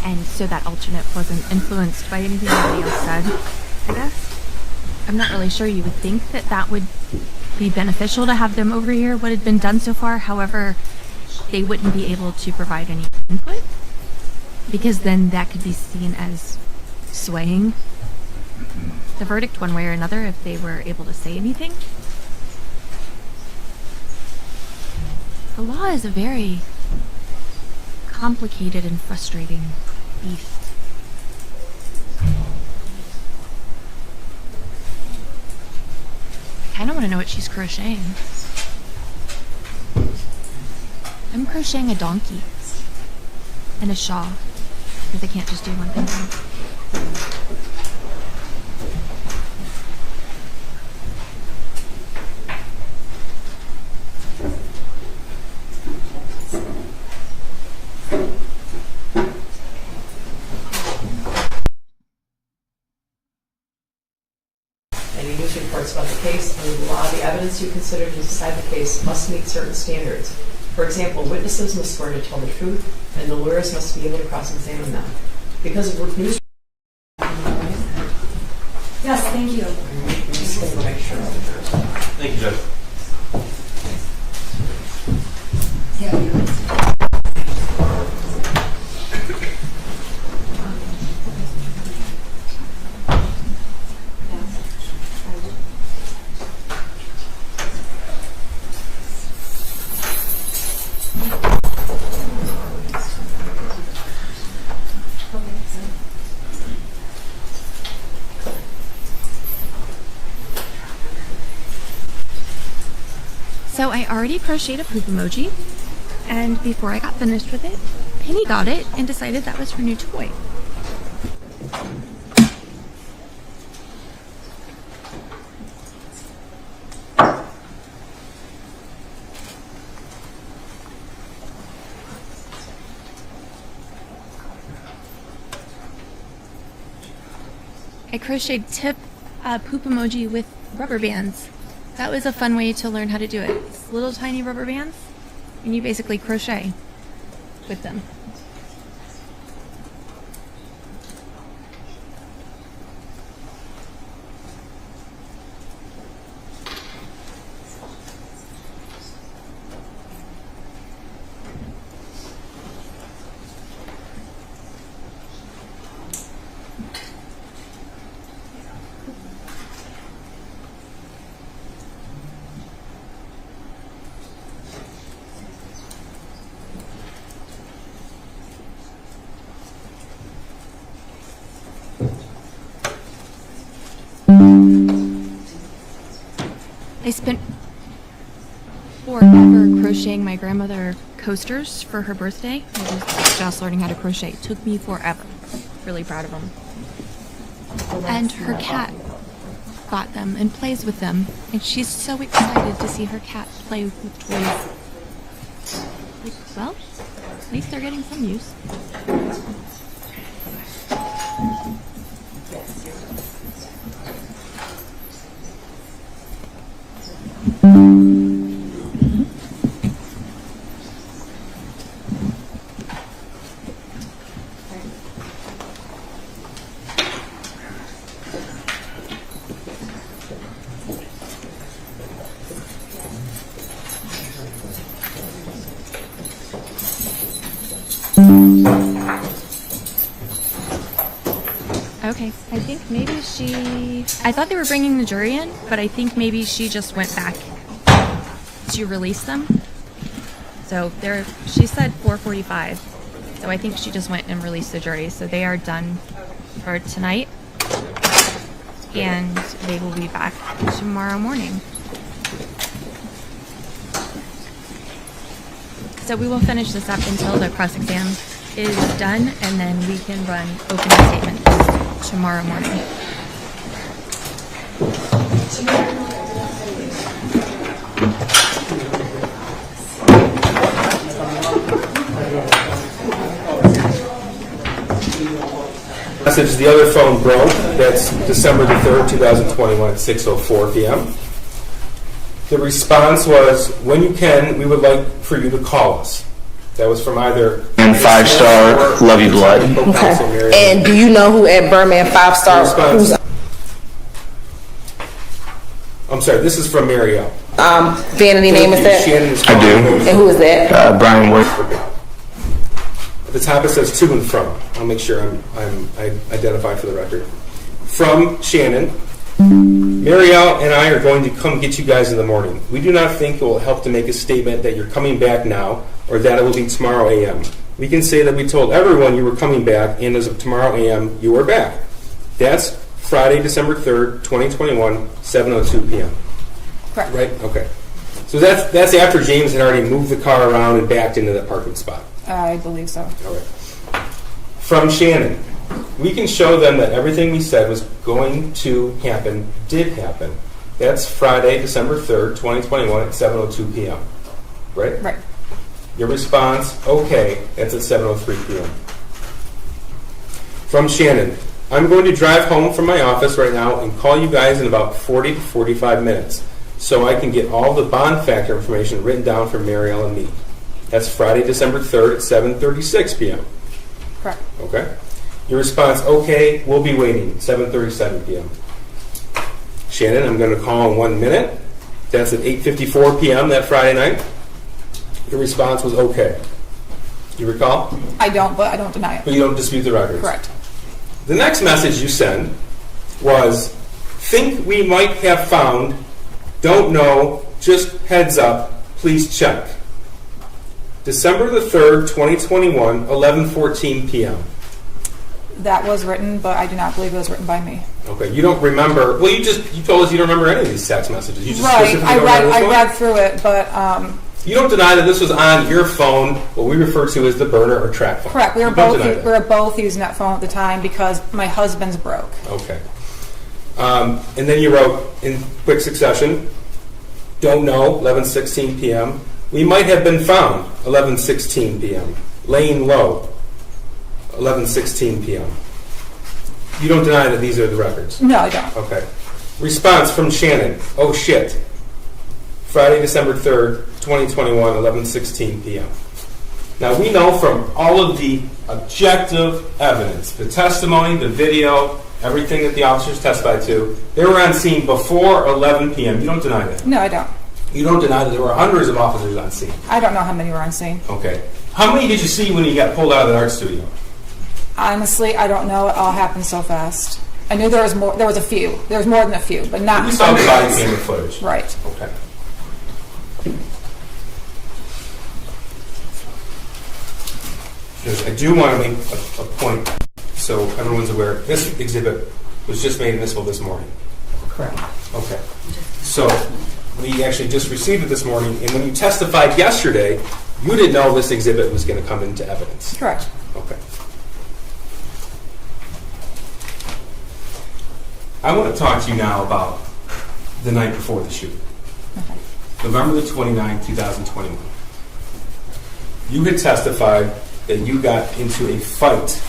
And so that alternate wasn't influenced by anything anybody else said, I guess. I'm not really sure. You would think that that would be beneficial to have them overhear what had been done so far. However, they wouldn't be able to provide any input, because then that could be seen as swaying the verdict one way or another if they were able to say anything. The law is a very complicated and frustrating beast. I kind of want to know what she's crocheting. I'm crocheting a donkey and a shawl, because they can't just do one thing. Any news reports about the case and the law, the evidence you consider to decide the case must meet certain standards. For example, witnesses must swear to tell the truth, and the lawyers must be able to cross-examine them. Because of news. Yes, thank you. Just going to make sure. Thank you, Judge. So I already crocheted a poop emoji, and before I got finished with it, Penny got it and decided that was her new toy. I crocheted tip poop emoji with rubber bands. That was a fun way to learn how to do it. It's little tiny rubber bands, and you basically crochet with them. I spent forever crocheting my grandmother coasters for her birthday. I was just learning how to crochet. It took me forever. Really proud of them. And her cat got them and plays with them. And she's so excited to see her cat play with toys. Like, well, at least they're getting some use. Okay, I think maybe I thought they were bringing the jury in, but I think maybe she just went back to release them. So she said 4:45, so I think she just went and released the jury. So they are done for tonight, and they will be back tomorrow morning. So we will finish this up until the cross-exam is done, and then we can run opening statements tomorrow morning. Message, the other phone broke. That's December the 3rd, 2021 at 6:04 p.m. The response was, when you can, we would like for you to call us. That was from either... And 5-star, Love You Blood. Okay. And do you know who at Berman 5-star? Who's I'm sorry, this is from Marielle. vanity name is that? Shannon is I do. And who is that? Brian Wood. At the top it says to and from. I'll make sure I identify for the record. From Shannon, Marielle and I are going to come get you guys in the morning. We do not think it will help to make a statement that you're coming back now or that it will be tomorrow a.m. We can say that we told everyone you were coming back, and as of tomorrow a.m., you are back. That's Friday, December 3rd, 2021, 7:02 p.m. Correct. Right? Okay. So that's after James had already moved the car around and backed into that parking spot. I believe so. All right. From Shannon, we can show them that everything we said was going to happen did happen. That's Friday, December 3rd, 2021 at 7:02 p.m. Right? Right. Your response, okay, that's at 7:03 p.m. From Shannon, I'm going to drive home from my office right now and call you guys in about 40 to 45 minutes so I can get all the bond factor information written down for Marielle and me. That's Friday, December 3rd at 7:36 p.m. Correct. Okay? Your response, okay, we'll be waiting, 7:37 p.m. Shannon, I'm going to call in 1 minute. That's at 8:54 p.m. that Friday night. Your response was okay. You recall? I don't, but I don't deny it. But you don't dispute the records. Correct. The next message you send was, think we might have found, don't know, just heads up, please check. December the 3rd, 2021, 11:14 p.m. That was written, but I do not believe it was written by me. Okay, you don't remember. Well, you told us you don't remember any of these text messages. You just Right. specifically don't remember this I one? read through it, but You don't deny that this was on your phone, what we refer to as the burner or track phone. correct. We You were don't deny that. both using that phone at the time because my husband's broke. Okay. And then you wrote in quick succession, don't know, 11:16 p.m. We might have been found, 11:16 p.m. Laying low, 11:16 p.m. You don't deny that these are the records? No, I don't. Okay. Response from Shannon, oh shit. Friday, December 3rd, 2021, 11:16 p.m. Now, we know from all of the objective evidence, the testimony, the video, everything that the officers testified to, they were on scene before 11 p.m. You don't deny that? No, I don't. You don't deny that there were hundreds of officers on scene? I don't know how many were on scene. Okay. How many did you see when you got pulled out of the art studio? Honestly, I don't know. It all happened so fast. I knew there was more. There was a few. There was more than a few, but not. You saw the body hundreds. camera footage? Right. Okay. Because I do want to make a point so everyone's aware. This exhibit was just made admissible this morning. Correct. Okay. So we actually just received it this morning, and when you testified yesterday, you didn't know this exhibit was going to come into evidence. Correct. Okay. I want to talk to you now about the night before the shooting. Okay. November the 29th, 2021. You had testified that you got into a fight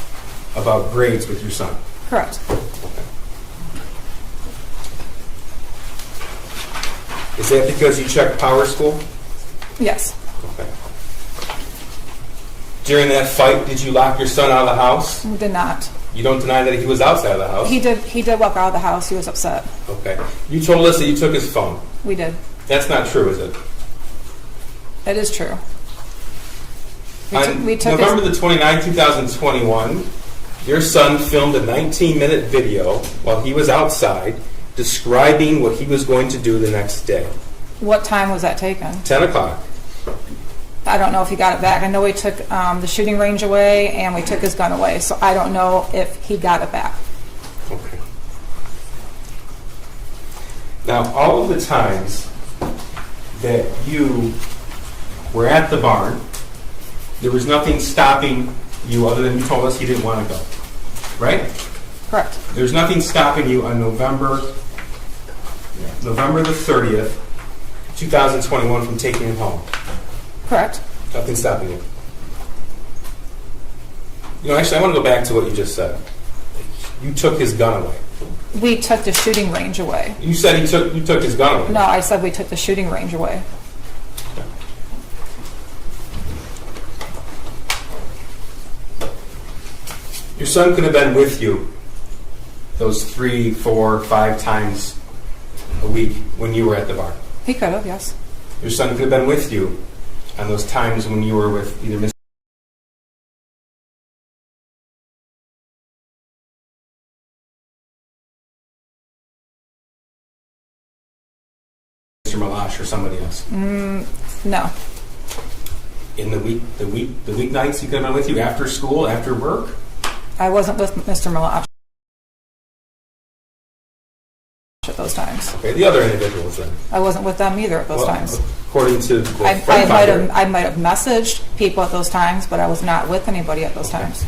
about grades with your son. Correct. Is that because you checked Power School? Yes. Okay. During that fight, did you lock your son out of the house? We did not. You don't deny that he was outside of the house? He did. He did walk out of the house. He was upset. Okay. You told us that you took his phone. We did. That's not true, is it? It is true. On we took November the 29th, 2021, your son filmed a 19-minute video while he was outside describing what he was going to do the next day. What time was that taken? 10 o'clock. I don't know if he got it back. I know we took the shooting range away and we took his gun away, so I don't know if he got it back. Okay. Now, all of the times that you were at the barn, there was nothing stopping you other than you told us he didn't want to go. Right? Correct. There's nothing stopping you on November the 30th, 2021 from taking him home. Correct. Nothing stopping you. You know, actually, I want to go back to what you just said. You took his gun away. We took the shooting range away. You said you took his gun away. No, I said we took the shooting range away. Your son could have been with you those 3, 4, 5 times a week when you were at the bar. He could have, yes. Your son could have been with you on those times when you were with either Mr. Malash or somebody else. No. In the weeknights, he could have been with you after school, after work. I wasn't with Mr. Malash at those times. Okay, the other individuals then. I wasn't with them either at those times. According to the I friend finder, might have messaged people at those times, but I was not with anybody at those times.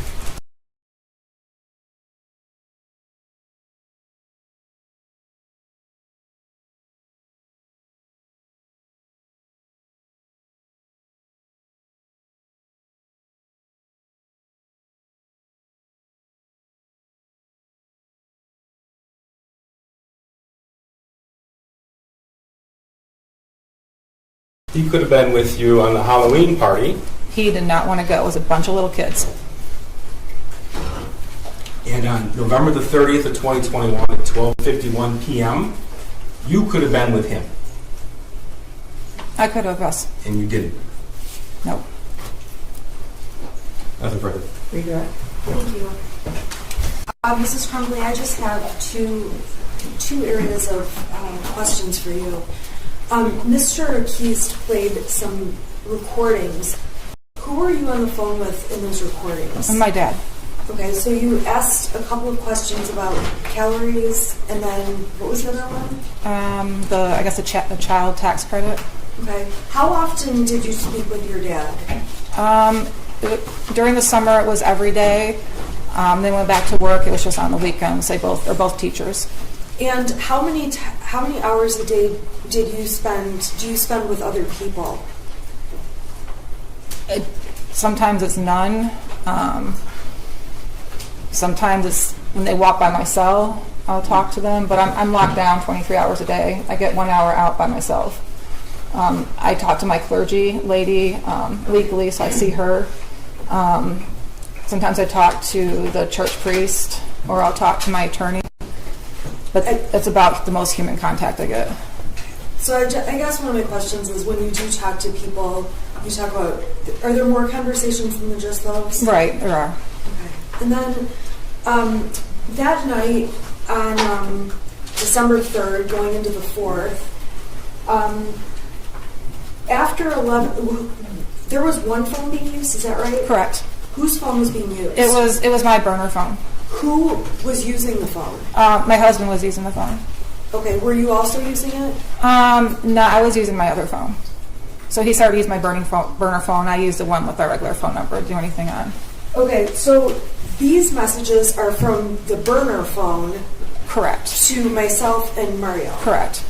he could have been with you on the Halloween party. He did not want to go. It was a bunch of little kids. And on November the 30th of 2021 at 12:51 p.m., you could have been with him. I could have, yes. And you didn't. No. Nothing further. Redirect. Thank you. Mrs. Crumbley, I just have two areas of questions for you. Mr. Keast played some recordings. Who were you on the phone with in those recordings? And my dad. Okay, so you asked a couple of questions about calories, and then what was the other one? The child tax credit. Okay. How often did you speak with your dad? During the summer, it was every day. They went back to work. It was just on the weekends. They're both teachers. And how many hours a day do you spend with other people? Sometimes it's none. Sometimes it's when they walk by my cell, I'll talk to them. But I'm locked down 23 hours a day. I get 1 hour out by myself. I talk to my clergy lady weekly, so I see her. Sometimes I talk to the church priest, or I'll talk to my attorney. But it's about the most human contact I get. So I guess one of my questions is, when you do talk to people, you talk about, are there more conversations than just those? Right, there are. Okay. And then that night on December 3rd, going into the 4th, after 11, there was one phone being used, is that right? Correct. Whose phone was being used? It was my burner phone. Who was using the phone? My husband was using the phone. Okay, were you also using it? No, I was using my other phone. So he started using my burner phone. I used the one with our regular phone number to do anything on. Okay, so these messages are from the burner phone. Correct. To myself and Mario. Correct.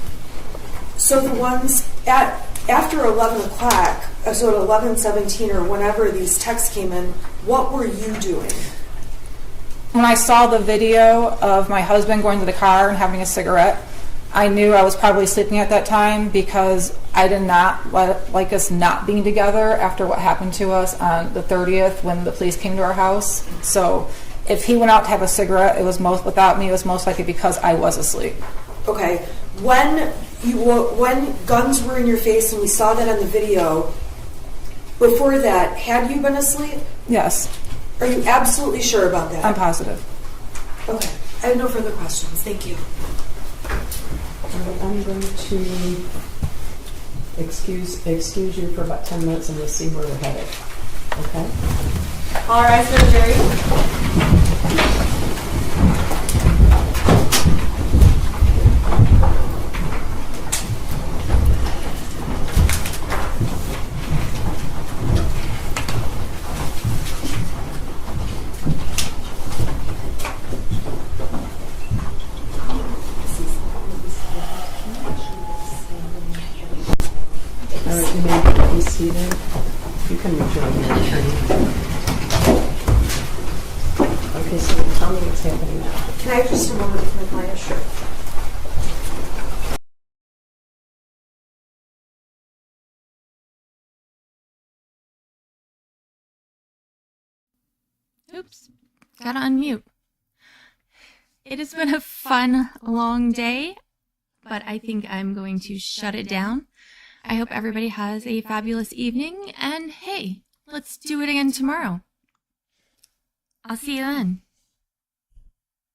So the ones after 11 o'clock, so at 11:17 or whenever these texts came in, what were you doing? When I saw the video of my husband going to the car and having a cigarette, I knew I was probably sleeping at that time, because I did not like us not being together after what happened to us on the 30th when the police came to our house. So if he went out to have a cigarette, it was most likely because I was asleep. Okay, when guns were in your face and we saw that on the video, before that, had you been asleep? Yes. Are you absolutely sure about that? I'm positive. Okay, I have no further questions. Thank you. I'm going to excuse you for about 10 minutes, and we'll see where we're headed. Okay? All rise for the jury. All right, you may be seated. You can rejoin your attorney. Okay, so tell me what's happening now. Can I have just a moment with my client? Sure. Oops. Gotta unmute. It has been a fun, long day, but I think I'm going to shut it down. I hope everybody has a fabulous evening, and hey, let's do it again tomorrow. I'll see you then.